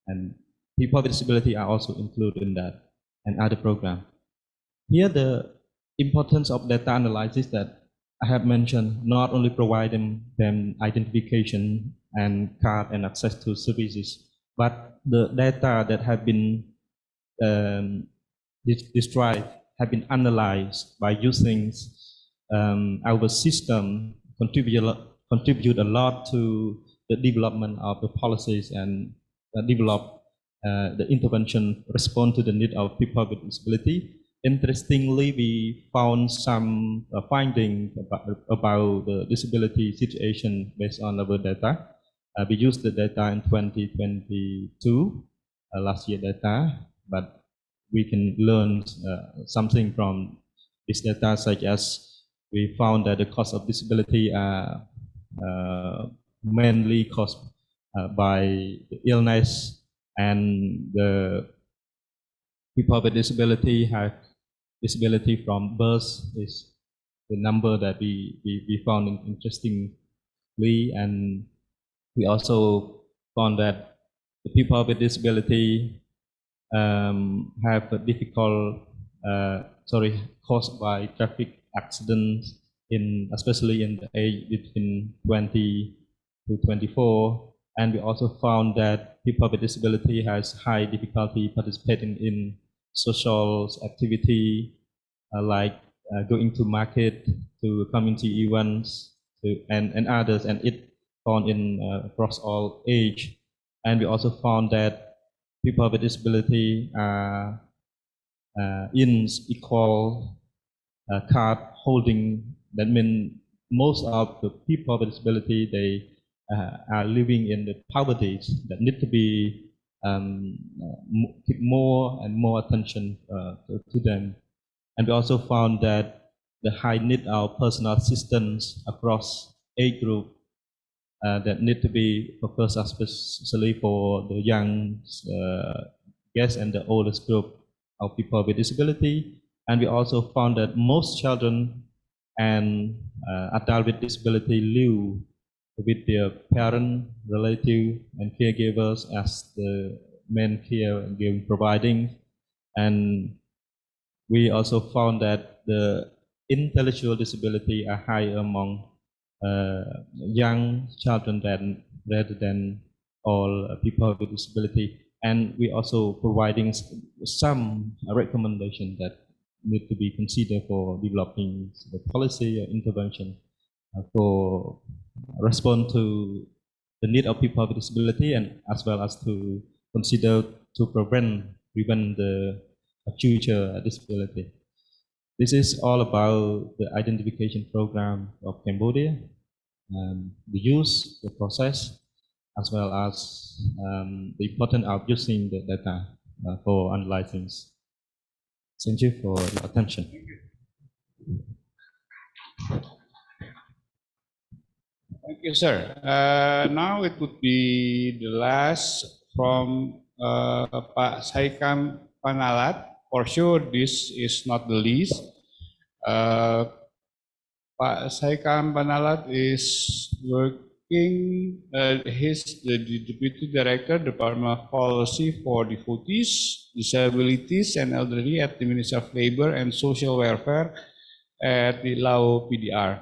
Speaker 8: and people with disability are also included in that, and other programs. Here the importance of data analysis that I have mentioned, not only providing them identification and card and access to services, but the data that have been described have been analyzed by using our system, contribute a lot to the development of the policies and develop the intervention respond to the need of people with disability. Interestingly, we found some findings about the disability situation based on our data. We used the data in 2022, last year data, but we can learn something from this data, such as we found that the cause of disability are mainly caused by the illness, and the people with disability have disability from birth is the number that we found interestingly. And we also found that the people with disability have a difficult, caused by traffic accidents, especially in the age between 20 to 24. And we also found that people with disability has high difficulty participating in social activity, like going to market, to community events, and others, and it found in across all age. And we also found that people with disability are in equal card holding. That means most of the people with disability, they are living in the poverty that need to be give more and more attention to them. And we also found that the high need of personal assistance across age group that need to be focused especially for the young guests and the oldest group of people with disability. And we also found that most children and adults with disability live with their parent, relative, and caregivers as the main care and giving providing. And we also found that the intellectual disability are high among young children rather than all people with disability. And we also providing some recommendation that need to be considered for developing the policy or intervention for respond to the need of people with disability, and as well as to consider to prevent the future disability. This is all about the identification program of Cambodia, the use, the process, as well as the importance of using the data for analyzing. Thank you for your attention.
Speaker 6: Thank you, sir. Now it would be the last from Pak Saikam Panalat. For sure, this is not the least. Pak Saikam Panalat is working, he's the Deputy Director, Department of Policy for Devotees, Disabilities and Elderly at the Ministry of Labor and Social Welfare at the Lao PDR.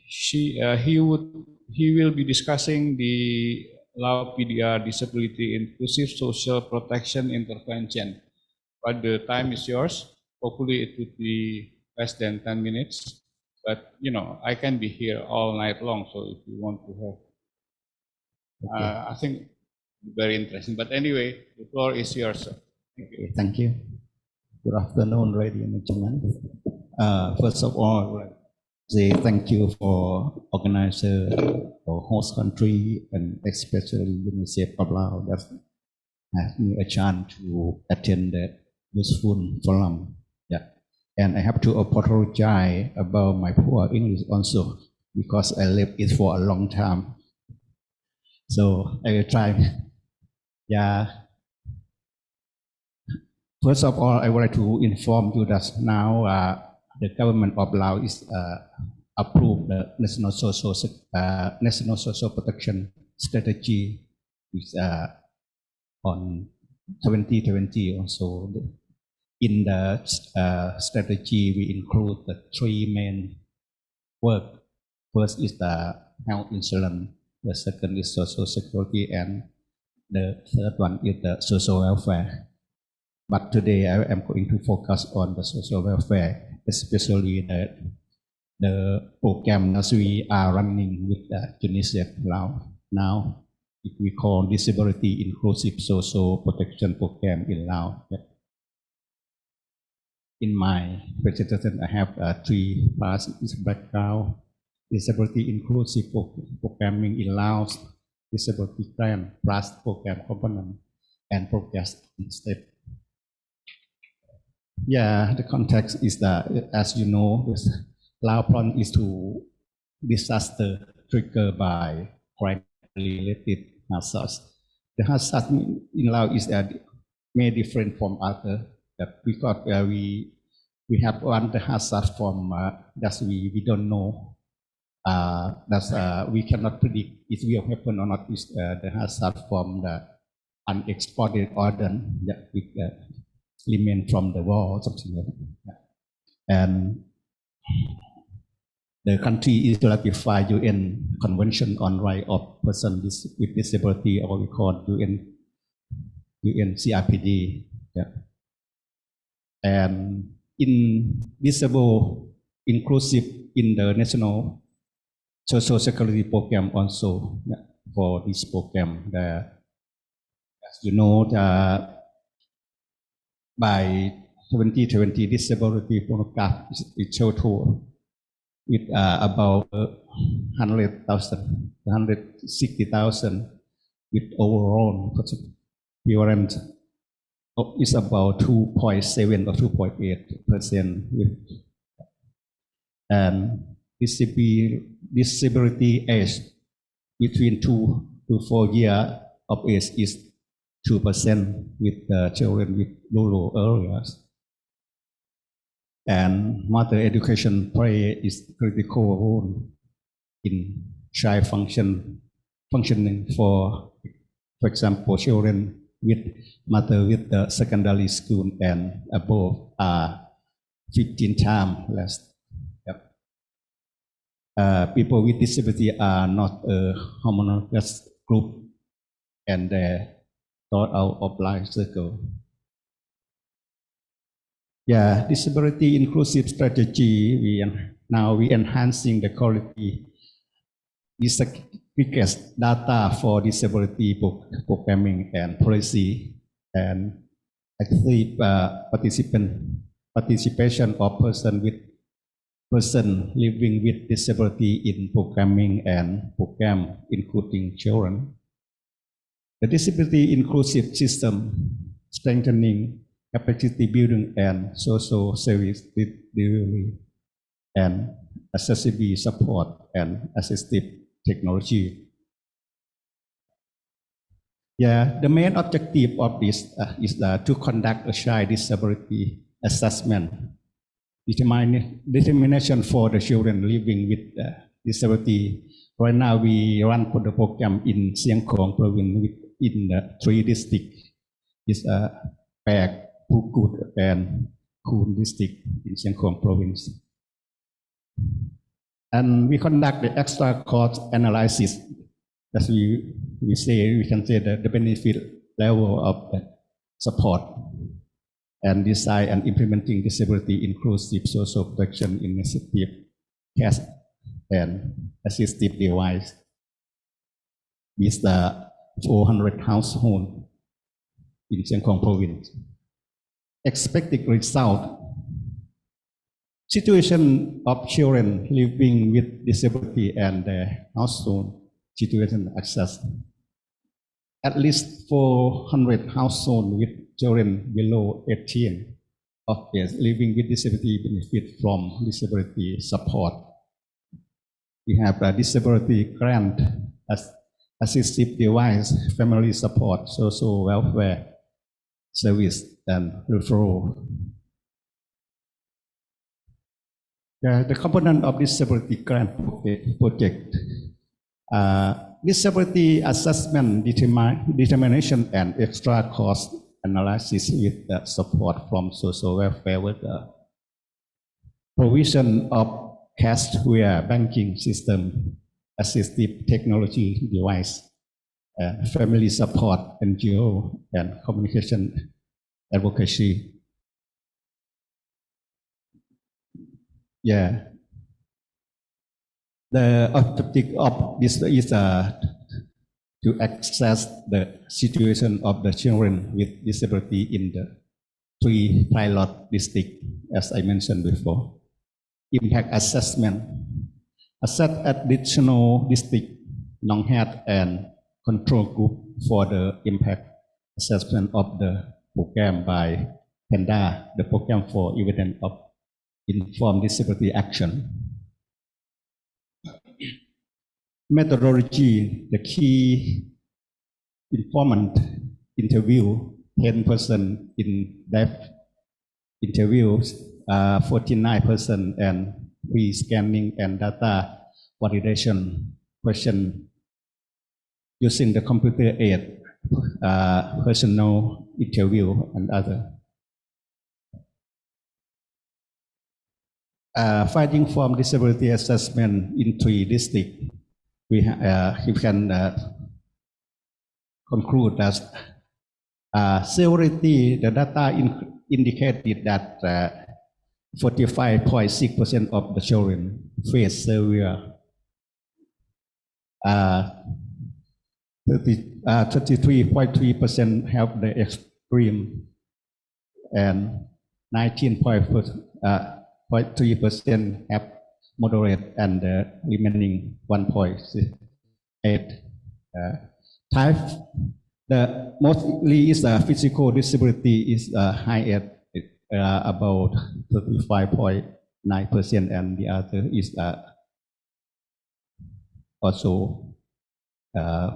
Speaker 6: He will be discussing the Lao PDR Disability Inclusive Social Protection Intervention. But the time is yours. Hopefully it would be less than 10 minutes. But you know, I can be here all night long. So if you want to have, I think very interesting. But anyway, the floor is yours, sir. Thank you.
Speaker 9: Thank you. Good afternoon, ladies and gentlemen. First of all, say thank you for organizer, for host country, and especially UNICEF of Laos that has me a chance to attend that useful forum. Yeah, and I have to apologize about my poor English also because I lived it for a long time. So I will try. Yeah. First of all, I would like to inform you that now the government of Laos is approved the National Social Protection Strategy is on 2020 also. In the strategy, we include the three main work. First is the health insurance, the second is social security, and the third one is the social welfare. But today I am going to focus on the social welfare, especially the program that we are running with UNICEF now. If we call Disability Inclusive Social Protection Program in Laos. Yeah. In my presentation, I have three parts: background, disability inclusive programming in Laos, disability plan plus program component, and progress step. Yeah, the context is that, as you know, Laos prone is to disaster triggered by crime-related hazards. The hazard in Laos is may different from other because we have one the hazard from that we don't know. That we cannot predict if it will happen or not. Is the hazard from the unexploded organ that remain from the war, something like that. And the country is ratified UN Convention on Rights of Persons with Disability, or we call UN CRPD. Yeah. And invisible, inclusive in the National Social Security Program also. Yeah, for this program, as you know, by 2020, disability program is total with about 100,000, 160,000 with overall prevalence is about 2.7 or 2.8%. And disability age between 2 to 4 years of age is 2% with children with rural areas. And mother education play is critical role in child functioning for example, children with mother with the secondary school and above are 15 times less. Yep. People with disability are not a homogeneous group, and they're thought out of life circle. Yeah, disability inclusive strategy. We enhancing the quality. This quickest data for disability programming and policy, and active participation of person living with disability in programming and program, including children. The disability inclusive system strengthening capacity building and social service delivery and accessibility support and assistive technology. Yeah, the main objective of this is to conduct a child disability assessment, determination for the children living with disability. Right now, we run for the program in Siang Khong province in 3 districts. It's Pek, Pukut, and Khun district in Siang Khong province. And we conduct the extra cost analysis, as we can say the benefit level of the support, and design and implementing disability inclusive social protection initiative, CAS, and assistive device with the 400 households in Siang Khong province. Expected result. Situation of children living with disability and their household situation access. At least 400 households with children below 18 of age living with disability benefit from disability support. We have a disability grant, assistive device, family support, social welfare service, and referral. The component of disability grant project, disability assessment determination and extra cost analysis with the support from social welfare worker, provision of cashless banking system, assistive technology device, family support, NGO, and communication advocacy. Yeah. The objective of this is to assess the situation of the children with disability in the 3 pilot districts, as I mentioned before. Impact assessment. Assess additional district, Nong Hat, and control group for the impact assessment of the program by PANDA, the program for evidence of informed disability action. Methodology, the key informant interview, 10% in depth interviews, 49%, and pre-scanning and data validation question using the computer aid personal interview and other. Finding from disability assessment in 3 districts, we can conclude that severity, the data indicated that 45.6% of the children face severe, 33.3% have the extreme, and 19.3% have moderate, and the remaining 1.8 type. The mostly is physical disability is high at about 35.9%, and the other is also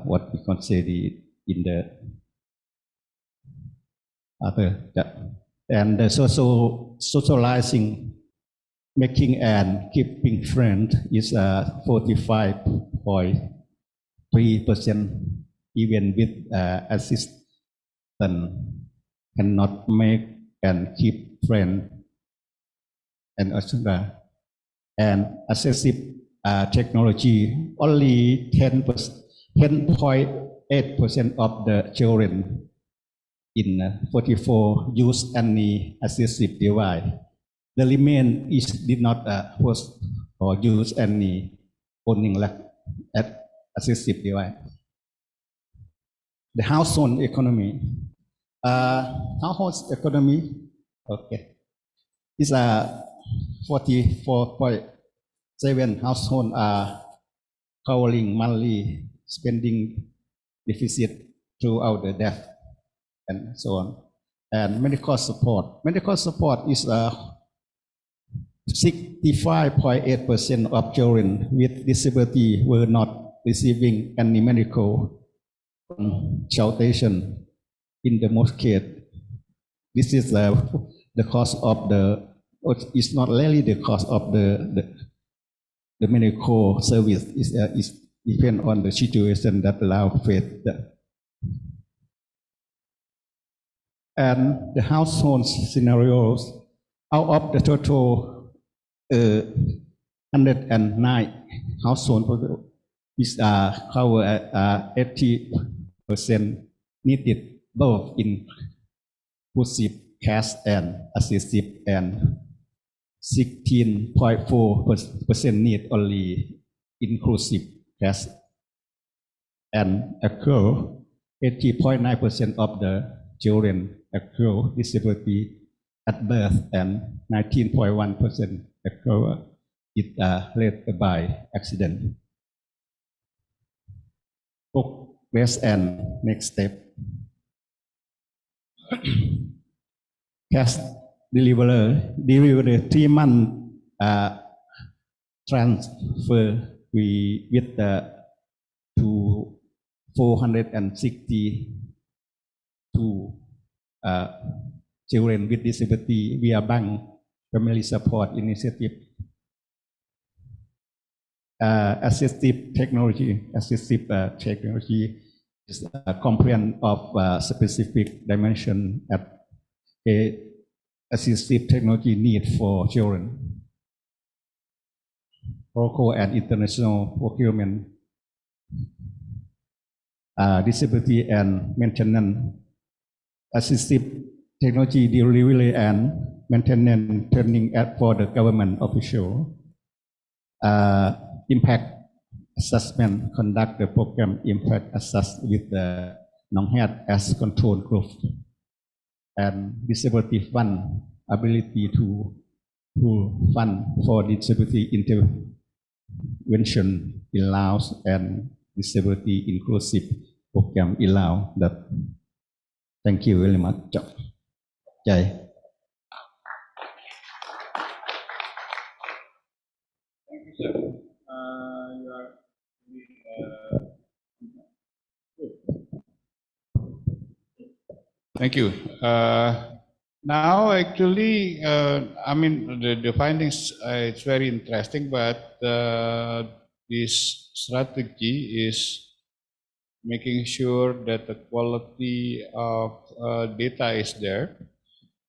Speaker 9: what we can say in the other. And the socializing, making and keeping friends is 45.3%. Even with assistance, cannot make and keep friends, and etc. And assistive technology, only 10.8% of the children in 44 use any assistive device. The remain did not post or use any owning assistive device. The household economy. Household economy, okay, is 44.7 household are covering monthly spending deficit throughout the debt and so on. And medical support. Medical support is 65.8% of children with disability were not receiving any medical consultation in the most case. This is the cost of the, it's not really the cost of the medical service, is depend on the situation that allow faith. And the household scenarios, out of the total 109 household is cover 80% needed both inclusive cash and assistive, and 16.4% need only inclusive cash. And occur 80.9% of the children occur disability at birth, and 19.1% occur it led by accident. Progress and next step. Cash deliver 3-month transfer with to 462 children with disability via bank family support initiative. Assistive technology is a component of specific dimension at assistive technology need for children. Local and international procurement, disability and maintenance, assistive technology delivery and maintenance training for the government official. Impact assessment, conduct the program impact assess with the non-health as control group. And disability fund, ability to fund for disability intervention allows, and disability inclusive program allow that. Thank you very much. Jai.
Speaker 6: Thank you, sir. Thank you. Now, actually, I mean, the findings, it's very interesting, but this strategy is making sure that the quality of data is there,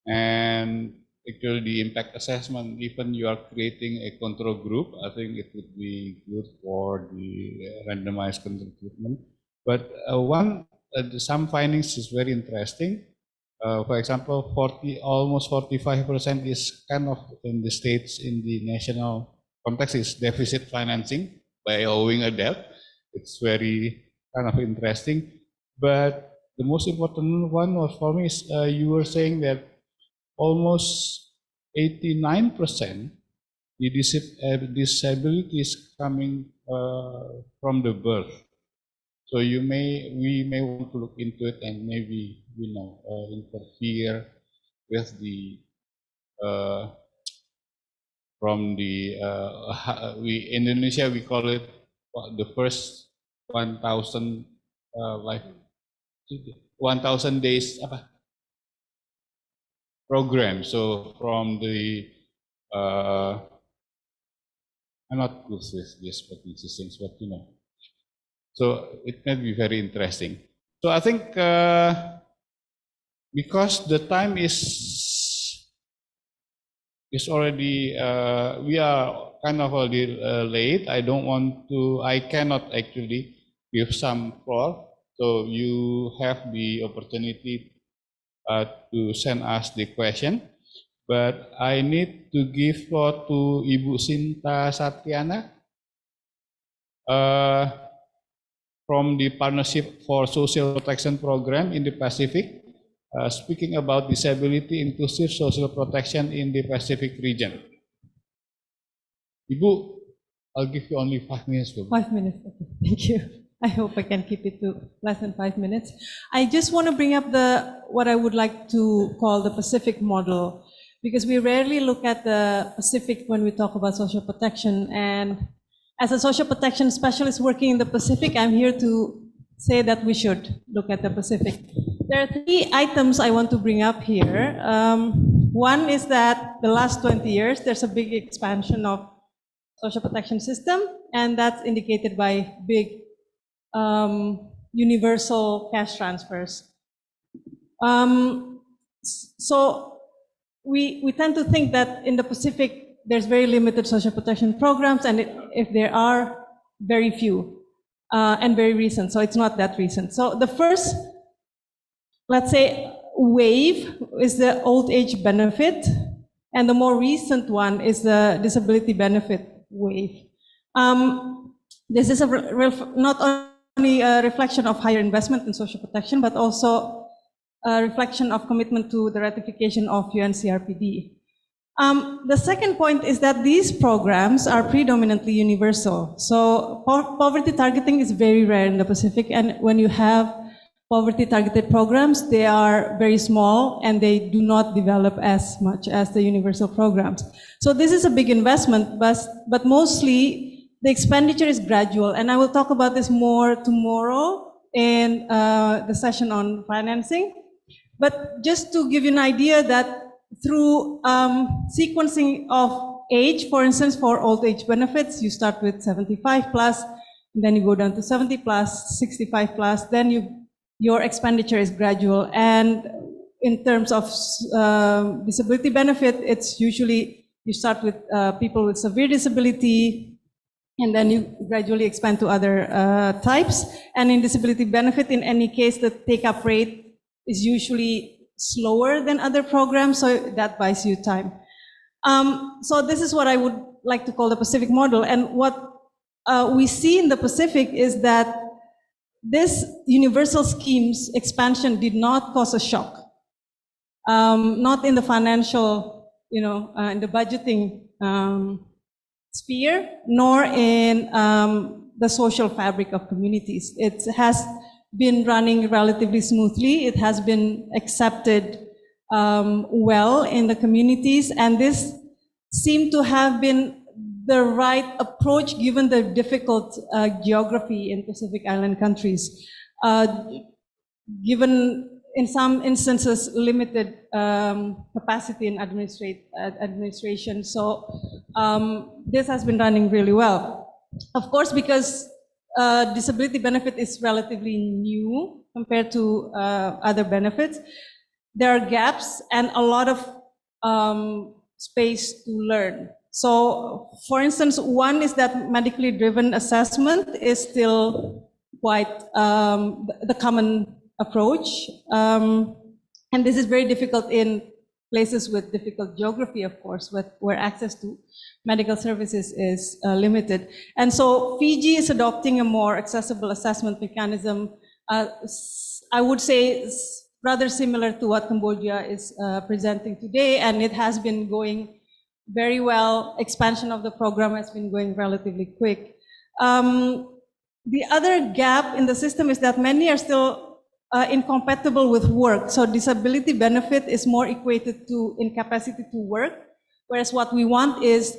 Speaker 6: and actually the impact assessment, even you are creating a control group, I think it would be good for the randomized control treatment. But some findings is very interesting. For example, almost 45% is kind of in the states in the national context is deficit financing by owing a debt. It's very kind of interesting. But the most important one was for me is you were saying that almost 89% the disability is coming from the birth. So we may want to look into it and maybe interfere with the from the Indonesia we call it the first 1,000 life 1,000 days program. So from the I'm not good with this, but these things, but so it may be very interesting. So I think because the time is already we are kind of a little late. I cannot actually give some floor. So you have the opportunity to send us the question. But I need to give floor to Ibu Sinta Satyana from the Partnership for Social Protection Program in the Pacific, speaking about disability inclusive social protection in the Pacific region. Ibu, I'll give you only 5 minutes.
Speaker 21: 5 minutes, okay, thank you. I hope I can keep it to less than 5 minutes. I just want to bring up what I would like to call the Pacific model, because we rarely look at the Pacific when we talk about social protection. And as a social protection specialist working in the Pacific, I'm here to say that we should look at the Pacific. There are 3 items I want to bring up here. One is that the last 20 years, there's a big expansion of social protection system, and that's indicated by big universal cash transfers. So we tend to think that in the Pacific, there's very limited social protection programs, and if there are, very few, and very recent, so it's not that recent. So the first, let's say, wave is the old age benefit, and the more recent one is the disability benefit wave. This is not only a reflection of higher investment in social protection, but also a reflection of commitment to the ratification of UNCRPD. The second point is that these programs are predominantly universal. So poverty targeting is very rare in the Pacific, and when you have poverty targeted programs, they are very small and they do not develop as much as the universal programs. So this is a big investment, but mostly the expenditure is gradual, and I will talk about this more tomorrow in the session on financing. But just to give you an idea that through sequencing of age, for instance, for old age benefits, you start with 75 plus, then you go down to 70 plus, 65 plus, then your expenditure is gradual. And in terms of disability benefit, it's usually you start with people with severe disability, and then you gradually expand to other types. And in disability benefit, in any case, the take-up rate is usually slower than other programs, so that buys you time. So this is what I would like to call the Pacific model. And what we see in the Pacific is that this universal schemes expansion did not cause a shock, not in the financial, in the budgeting sphere, nor in the social fabric of communities. It has been running relatively smoothly. It has been accepted well in the communities, and this seemed to have been the right approach given the difficult geography in Pacific Island countries. Given, in some instances, limited capacity in administration. So this has been running really well. Of course, because disability benefit is relatively new compared to other benefits. There are gaps and a lot of space to learn. So, for instance, one is that medically driven assessment is still quite the common approach. And this is very difficult in places with difficult geography, of course, where access to medical services is limited. And so Fiji is adopting a more accessible assessment mechanism. I would say rather similar to what Cambodia is presenting today, and it has been going very well. Expansion of the program has been going relatively quick. The other gap in the system is that many are still incompatible with work. So disability benefit is more equated to incapacity to work, whereas what we want is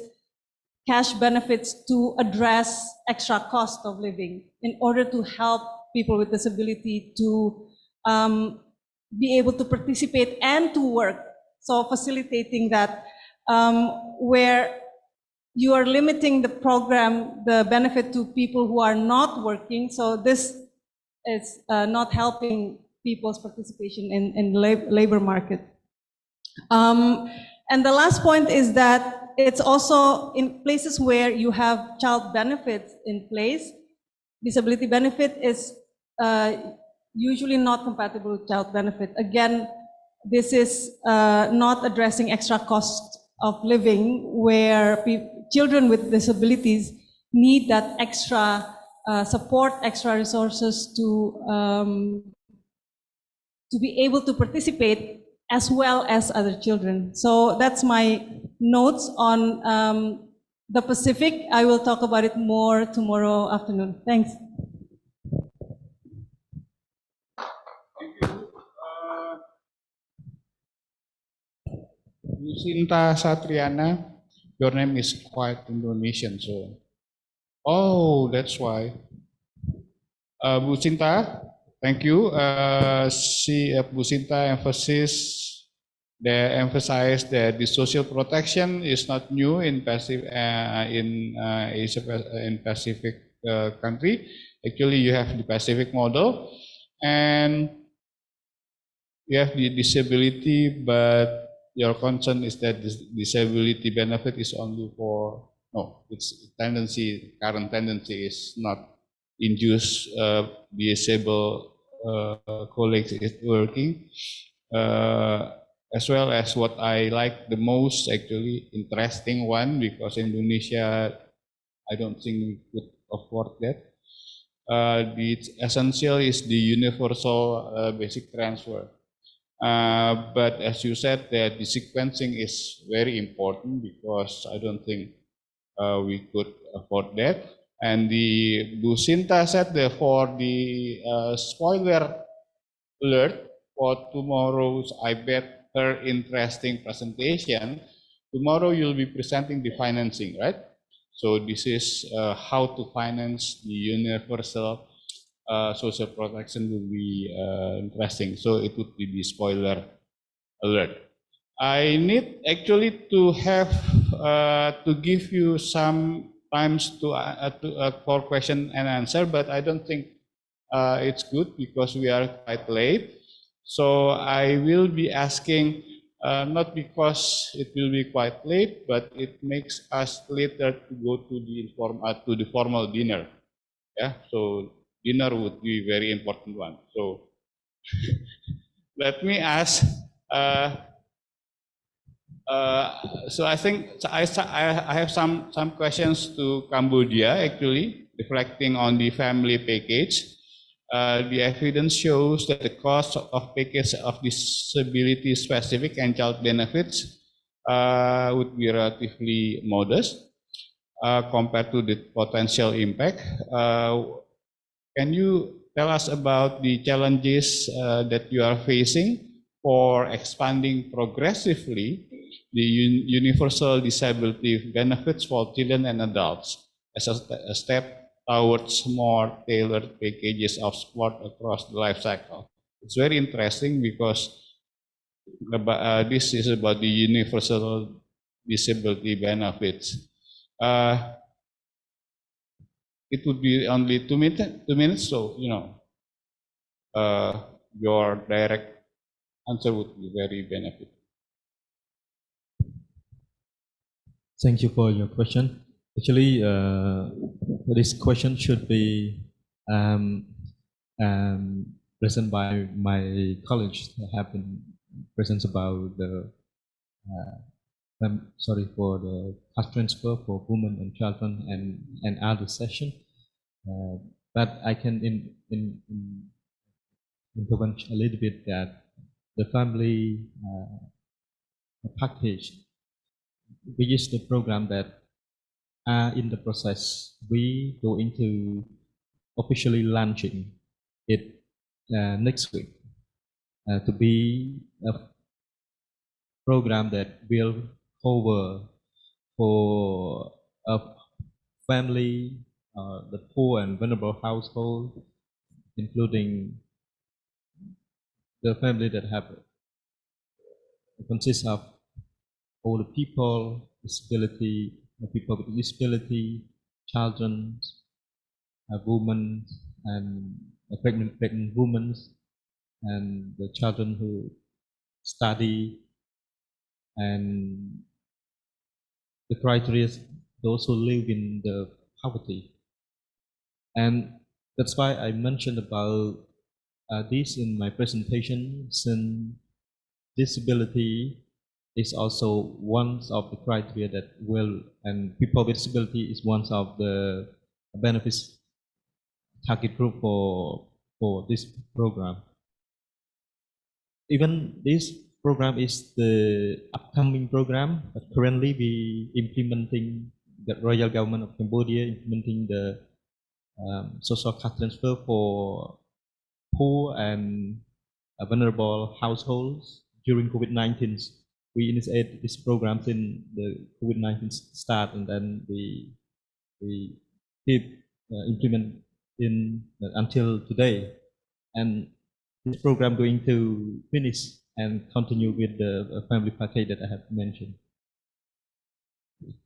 Speaker 21: cash benefits to address extra cost of living in order to help people with disability to be able to participate and to work. So facilitating that, where you are limiting the program, the benefit to people who are not working. So this is not helping people's participation in the labor market. And the last point is that it's also in places where you have child benefits in place, disability benefit is usually not compatible with child benefit. Again, this is not addressing extra cost of living, where children with disabilities need that extra support, extra resources to be able to participate as well as other children. So that's my notes on the Pacific. I will talk about it more tomorrow afternoon. Thanks.
Speaker 6: Sinta Satriana, your name is quite Indonesian, so. Oh, that's why. Bu Sinta, thank you. Bu Sinta emphasized that the social protection is not new in Pacific in Pacific country. Actually, you have the Pacific model, and you have the disability, but your concern is that this disability benefit is only for, no, its tendency, current tendency is not induce disabled colleagues is working, as well as what I like the most, actually interesting one, because Indonesia, I don't think we could afford that. The essential is the universal basic transfer. But as you said, that the sequencing is very important, because I don't think we could afford that. And the Bu Sinta said, therefore, the spoiler alert for tomorrow's, I bet, her interesting presentation. Tomorrow you'll be presenting the financing, right? So this is how to finance the universal social protection will be interesting. So it would be the spoiler alert. I need actually to have to give you some times to for question and answer, but I don't think it's good because we are quite late. So I will be asking, not because it will be quite late, but it makes us later to go to the formal dinner. Yeah, so dinner would be very important one. So let me ask. So I think I have some questions to Cambodia, actually, reflecting on the family package. The evidence shows that the cost of package of disability specific and child benefits would be relatively modest compared to the potential impact. Can you tell us about the challenges that you are facing for expanding progressively the universal disability benefits for children and adults as a step towards more tailored packages of support across the life cycle? It's very interesting because this is about the universal disability benefits. it would be only 2 minutes, so your direct answer would be very beneficial.
Speaker 8: Thank you for your question. Actually, this question should be present by my colleagues that have been present about the for the cash transfer for women and children and other session. But I can intervene a little bit that the family package, which is the program that are in the process. We go into officially launching it next week to be a program that will cover for a family, the poor and vulnerable household, including the family that have consists of older people, disability, people with disability, children, women, and pregnant women, and the children who study, and the criteria, those who live in the poverty. And that's why I mentioned about this in my presentation, since disability is also one of the criteria that will, and people with disability is one of the benefits target group for this program. Even this program is the upcoming program, but currently we implementing the Royal Government of Cambodia implementing the social cash transfer for poor and vulnerable households during COVID-19. We initiated this program in the COVID-19 start, and then we keep implement in until today. And this program going to finish and continue with the family package that I have mentioned.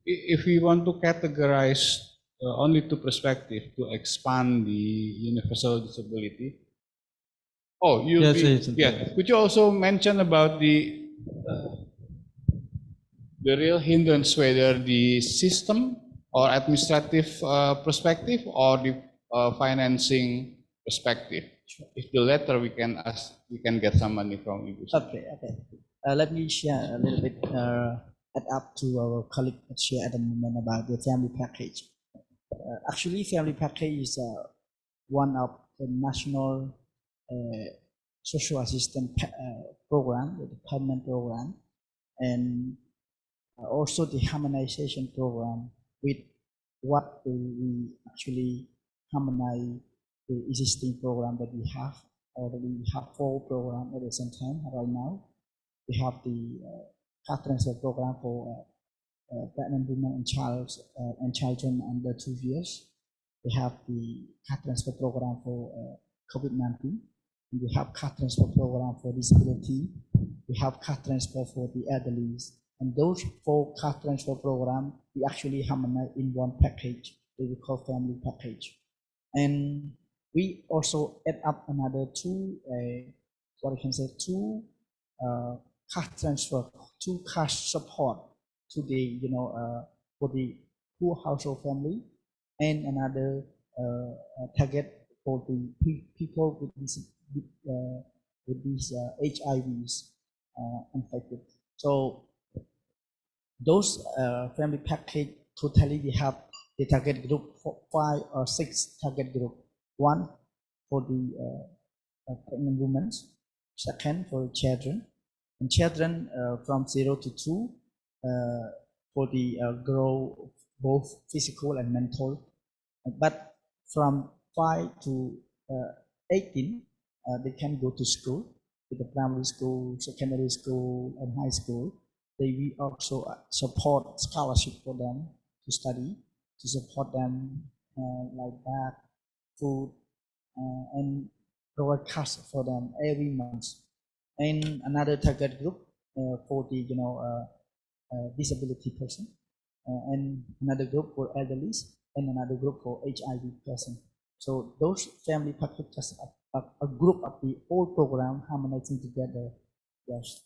Speaker 6: If we want to categorize only two perspectives to expand the universal disability. Oh, could you also mention about the real hindrance, whether the system or administrative perspective or the financing perspective? If the latter, we can get some money from Ibu.
Speaker 1: Okay. Let me share a little bit, add up to our colleague share at the moment about the family package. Actually, family package is one of the national social assistance program, the permanent program, and also the harmonization program with what we actually harmonize the existing program that we have. We have 4 programs at the same time right now. We have the cash transfer program for pregnant women and children under 2 years. We have the cash transfer program for COVID-19. We have cash transfer program for disability. We have cash transfer for the elderly. And those 4 cash transfer programs, we actually harmonize in one package that we call family package. And we also add up another 2, cash transfer, 2 cash support to the, for the poor household family, and another target for the people with these HIVs infected. So those family package, totally we have the target group for 5 or 6 target group. 1 for the pregnant women, 2nd for children, and children from 0 to 2 for the grow both physical and mental. But from 5 to 18, they can go to school, to the primary school, secondary school, and high school. We also support scholarship for them to study, to support them like that, food, and provide cash for them every month. And another target group for the disability person, and another group for elderly, and another group for HIV person. So those family packages are a group of the old program harmonizing together. Yes.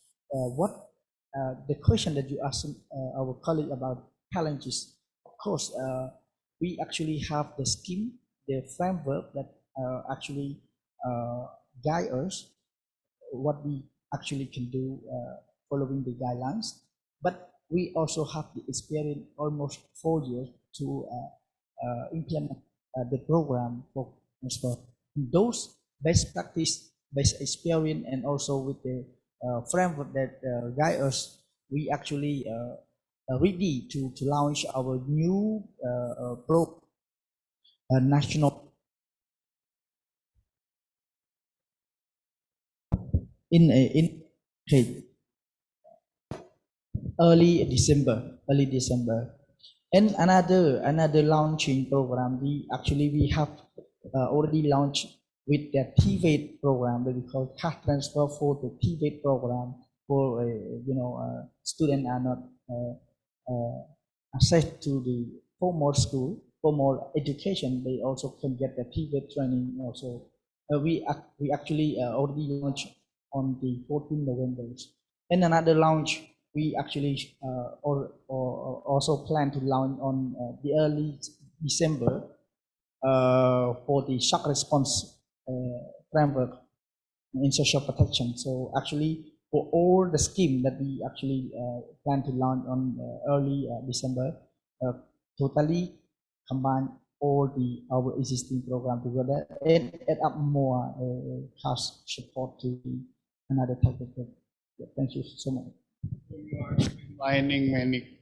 Speaker 1: The question that you asked our colleague about challenges, of course, we actually have the scheme, the framework that actually guide us what we actually can do following the guidelines. But we also have the experience almost 4 years to implement the program for those best practice, best experience, and also with the framework that guide us. We actually ready to launch our new national in early December, and another launching program. We have already launched with the TVET program that we call cash transfer for the TVET program for students are not access to the formal school, formal education. They also can get the TVET training also. We actually already launched on the 14th November. And another launch, we actually also plan to launch on the early December for the shock response framework in social protection. So actually, for all the scheme that we actually plan to launch on early December, totally combine all our existing program together and add up more cash support to another type of program. Yeah, thank you so much.
Speaker 6: You are combining many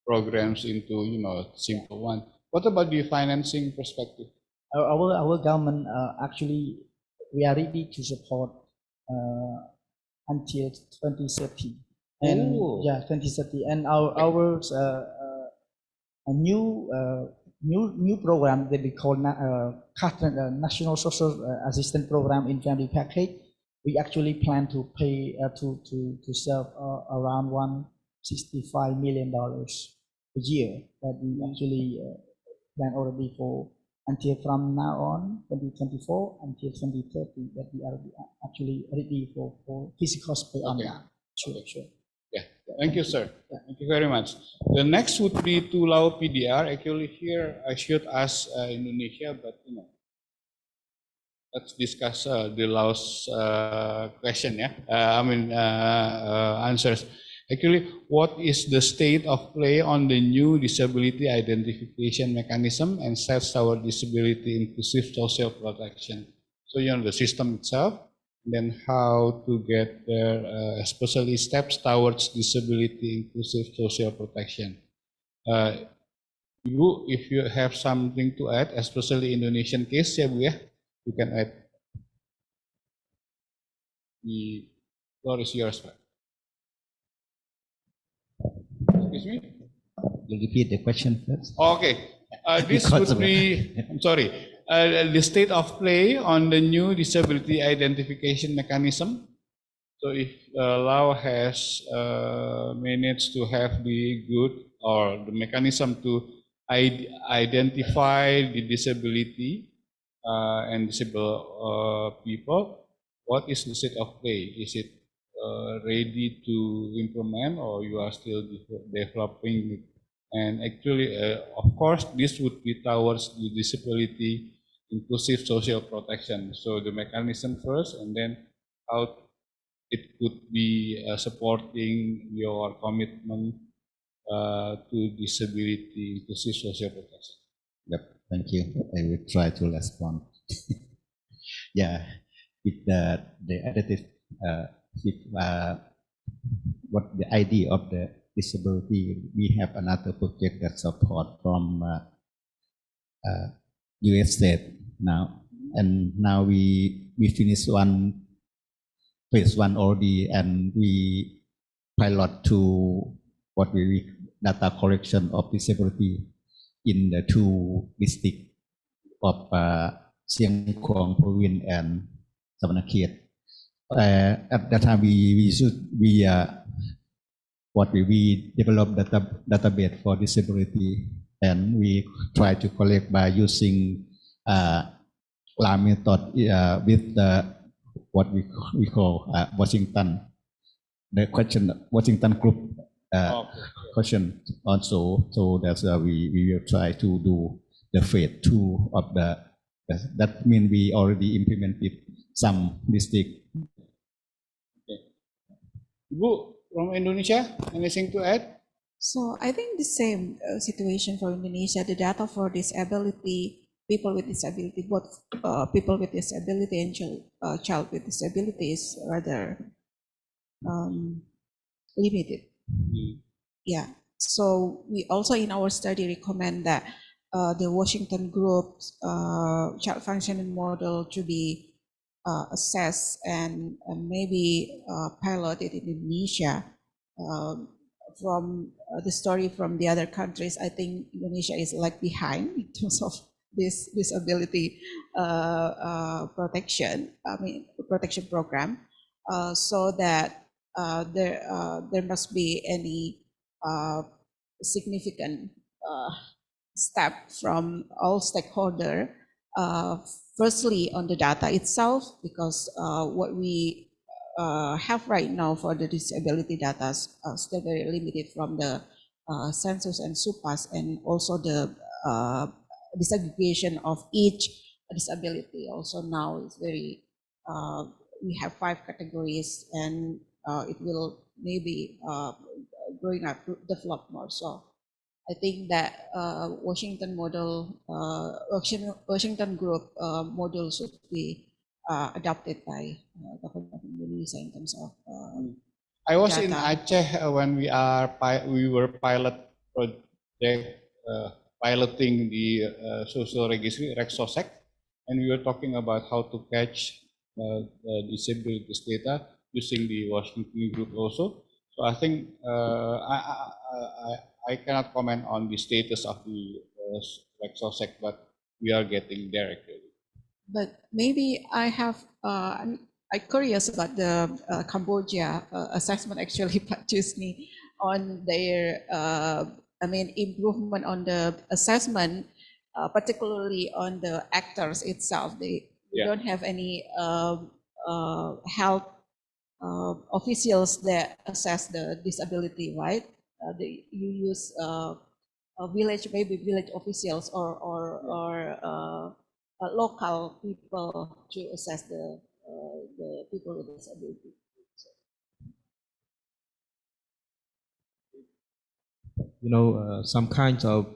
Speaker 6: programs into simple one. What about the financing perspective?
Speaker 1: Our government actually we are ready to support until 2030, and 2030, and our new program that we call National Social Assistance Program in Family Package. We actually plan to pay to serve around $165 million a year that we actually plan already for until from now on 2024 until 2030 that we are actually ready for physical space on that. Sure.
Speaker 6: Yeah, thank you, sir. Yeah. Thank you very much. The next would be Tulau PDR. Actually, here I should ask Indonesia, but let's discuss the Laos question. Answers. Actually, what is the state of play on the new disability identification mechanism and steps toward disability inclusive social protection? So the system itself, then how to get there, especially steps towards disability inclusive social protection. If you have something to add, especially Indonesian case, ya Bu ya, you can add. The floor is yours, Pak. Excuse me?
Speaker 9: You'll repeat the question first.
Speaker 6: Okay. This would be, I'm sorry, the state of play on the new disability identification mechanism. So if Lao has managed to have the good or the mechanism to identify the disability and disabled people, what is the state of play? Is it ready to implement, or you are still developing it? And actually, of course, this would be towards the disability inclusive social protection. So the mechanism first, and then how it could be supporting your commitment to disability inclusive social protection.
Speaker 9: Yep, thank you. I will try to respond. Yeah, with the additive, what the idea of the disability, we have another project that support from US state now, and now we finished phase 1 already, and we pilot to what we data collection of disability in the 2 districts of Siang Khong province and Savanakhet. At that time, we developed database for disability, and we try to collect by using LA method with what we call Washington, the Washington group question also. So that's we will try to do the phase 2 of that means we already implemented some district.
Speaker 6: Okay. Ibu from Indonesia, anything to add?
Speaker 3: So I think the same situation for Indonesia. The data for disability, people with disability, both people with disability and child with disability is rather limited. Yeah. So we also in our study recommend that the Washington Group's child functioning model to be assessed and maybe piloted in Indonesia. From the story from the other countries, I think Indonesia is like behind in terms of this disability protection. Protection program, so that there must be any significant step from all stakeholders. Firstly, on the data itself, because what we have right now for the disability data is still very limited from the census and SUPAS, and also the disaggregation of each disability also now is very, we have 5 categories, and it will maybe growing up to develop more. So I think that Washington model, Washington Group model should be adopted by government of Indonesia in terms of
Speaker 6: I was
Speaker 3: data.
Speaker 6: in Aceh when we were pilot project piloting the social registry REXOSEC, and we were talking about how to catch disabilities data using the Washington Group also. So I think I cannot comment on the status of the REXOSEC, but we are getting there actually.
Speaker 3: But maybe I'm curious about the Cambodia assessment actually produced me on their improvement on the assessment, particularly on the actors itself. They don't have any health officials that assess the disability, right? You use village officials or local people to assess the people with disability.
Speaker 8: Some kinds of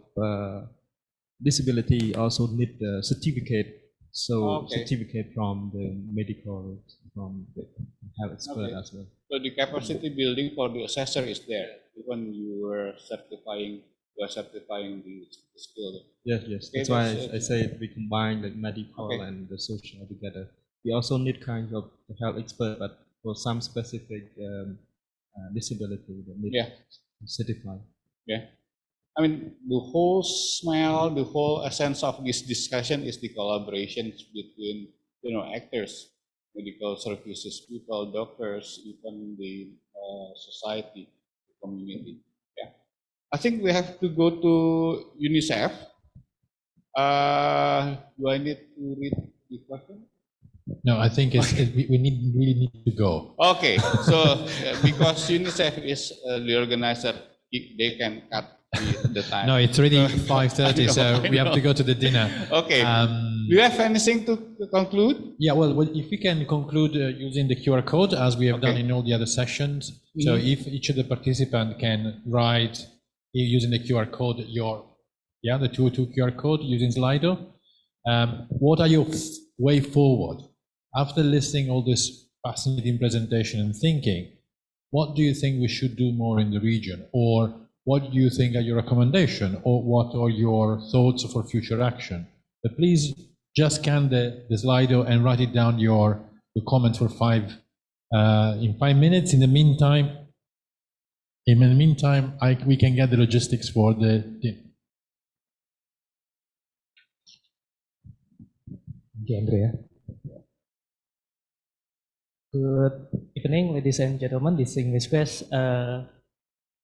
Speaker 8: disability also need a certificate. So certificate from the medical, from the health expert as well.
Speaker 6: So the capacity building for the assessor is there when you are certifying the skill.
Speaker 8: Yes. Okay, that's why I say we combine the medical and the social together. We also need kind of the health expert, but for some specific disability that need certified.
Speaker 6: Yeah. I mean, the whole smell, the whole essence of this discussion is the collaboration between, actors, medical services people, doctors, even the society, the community. Yeah. I think we have to go to UNICEF. Do I need to read the question?
Speaker 15: No, I think we really need to go.
Speaker 6: Okay, so because UNICEF is the organizer, they can cut the time.
Speaker 15: No, it's already 5:30, so we have to go to the dinner.
Speaker 6: Okay. Do you have anything to conclude?
Speaker 15: Yeah, well, if we can conclude using the QR code as we have done in all the other sessions. So if each of the participants can write using the QR code the 202 QR code using Slido. What are your way forward? After listening all this fascinating presentation and thinking, what do you think we should do more in the region? Or what do you think are your recommendations? Or what are your thoughts for future action? But please just scan the Slido and write it down your comments for in 5 minutes. In the meantime, we can get the logistics for the dinner.
Speaker 5: Okay, Andrea. Good evening, ladies and gentlemen. Distinguished guests.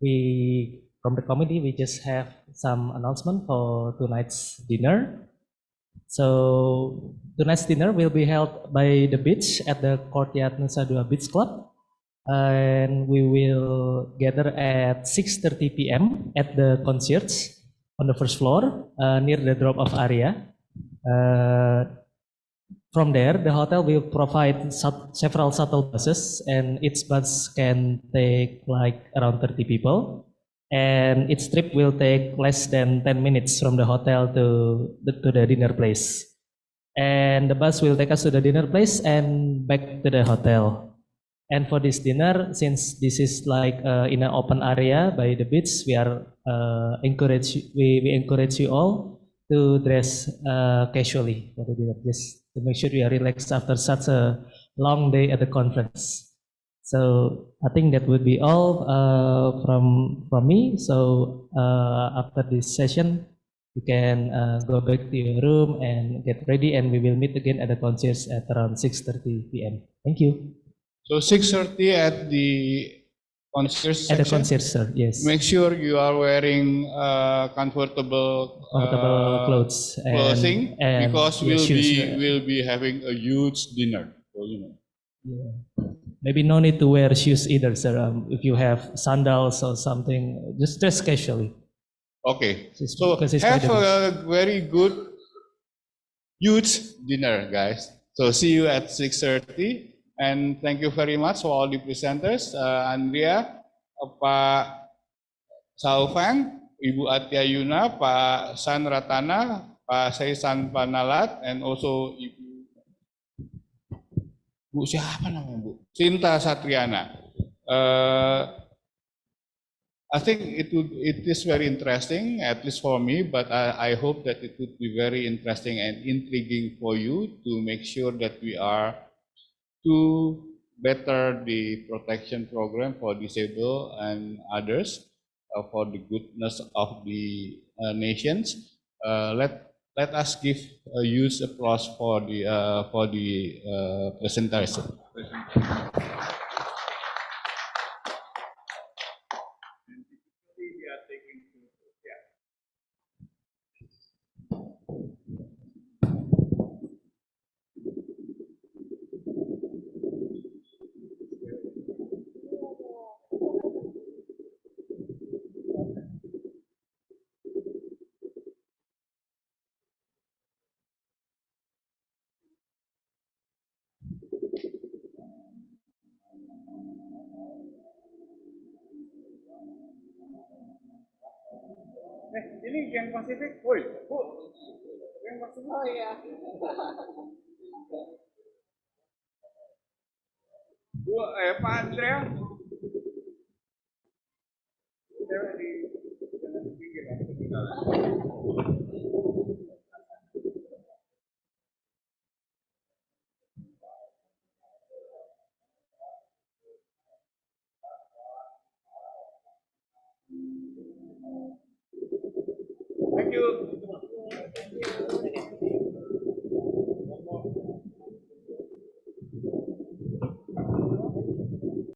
Speaker 5: We from the committee, we just have some announcement for tonight's dinner. So tonight's dinner will be held by the beach at the Courtyard Nusa Dua Beach Club. And we will gather at 6:30 p.m. at the concierge on the first floor near the drop-off area. From there, the hotel will provide several shuttle buses, and each bus can take like around 30 people. And each trip will take less than 10 minutes from the hotel to the dinner place. And the bus will take us to the dinner place and back to the hotel. And for this dinner, since this is like in an open area by the beach, we encourage you all to dress casually for the dinner, just to make sure you are relaxed after such a long day at the conference. So I think that would be all from me. So after this session, you can go back to your room and get ready, and we will meet again at the concierge at around 6:30 p.m. Thank you.
Speaker 6: So 6:30 at the concierge section?
Speaker 5: At the concierge, sir, yes.
Speaker 6: Make sure you are wearing comfortable
Speaker 5: clothes
Speaker 6: clothing,
Speaker 5: and
Speaker 6: because
Speaker 5: shoes,
Speaker 6: we'll be having a huge dinner. So, you know.
Speaker 5: Yeah. Maybe no need to wear shoes either, sir. If you have sandals or something, just dress casually.
Speaker 6: Okay. So
Speaker 5: because it's
Speaker 6: have
Speaker 5: quite
Speaker 6: a very good, huge dinner, guys. So see you at 6:30. And thank you very much for all the presenters, Andrea, Pak Saufan, Ibu Atia Yuna, Pak San Ratana, Pak Saisan Panalat, and also Ibu siapa namanya Bu? Sinta Satriana. I think it is very interesting, at least for me, but I hope that it would be very interesting and intriguing for you to make sure that we are to better the protection program for disabled and others for the goodness of the nations. Let us give a huge applause for the presenters. Ini yang Pasifik, woi, Bu, yang Pasifik. Oh iya. Bu, Pak Andrea. Di pinggir lah. Thank you.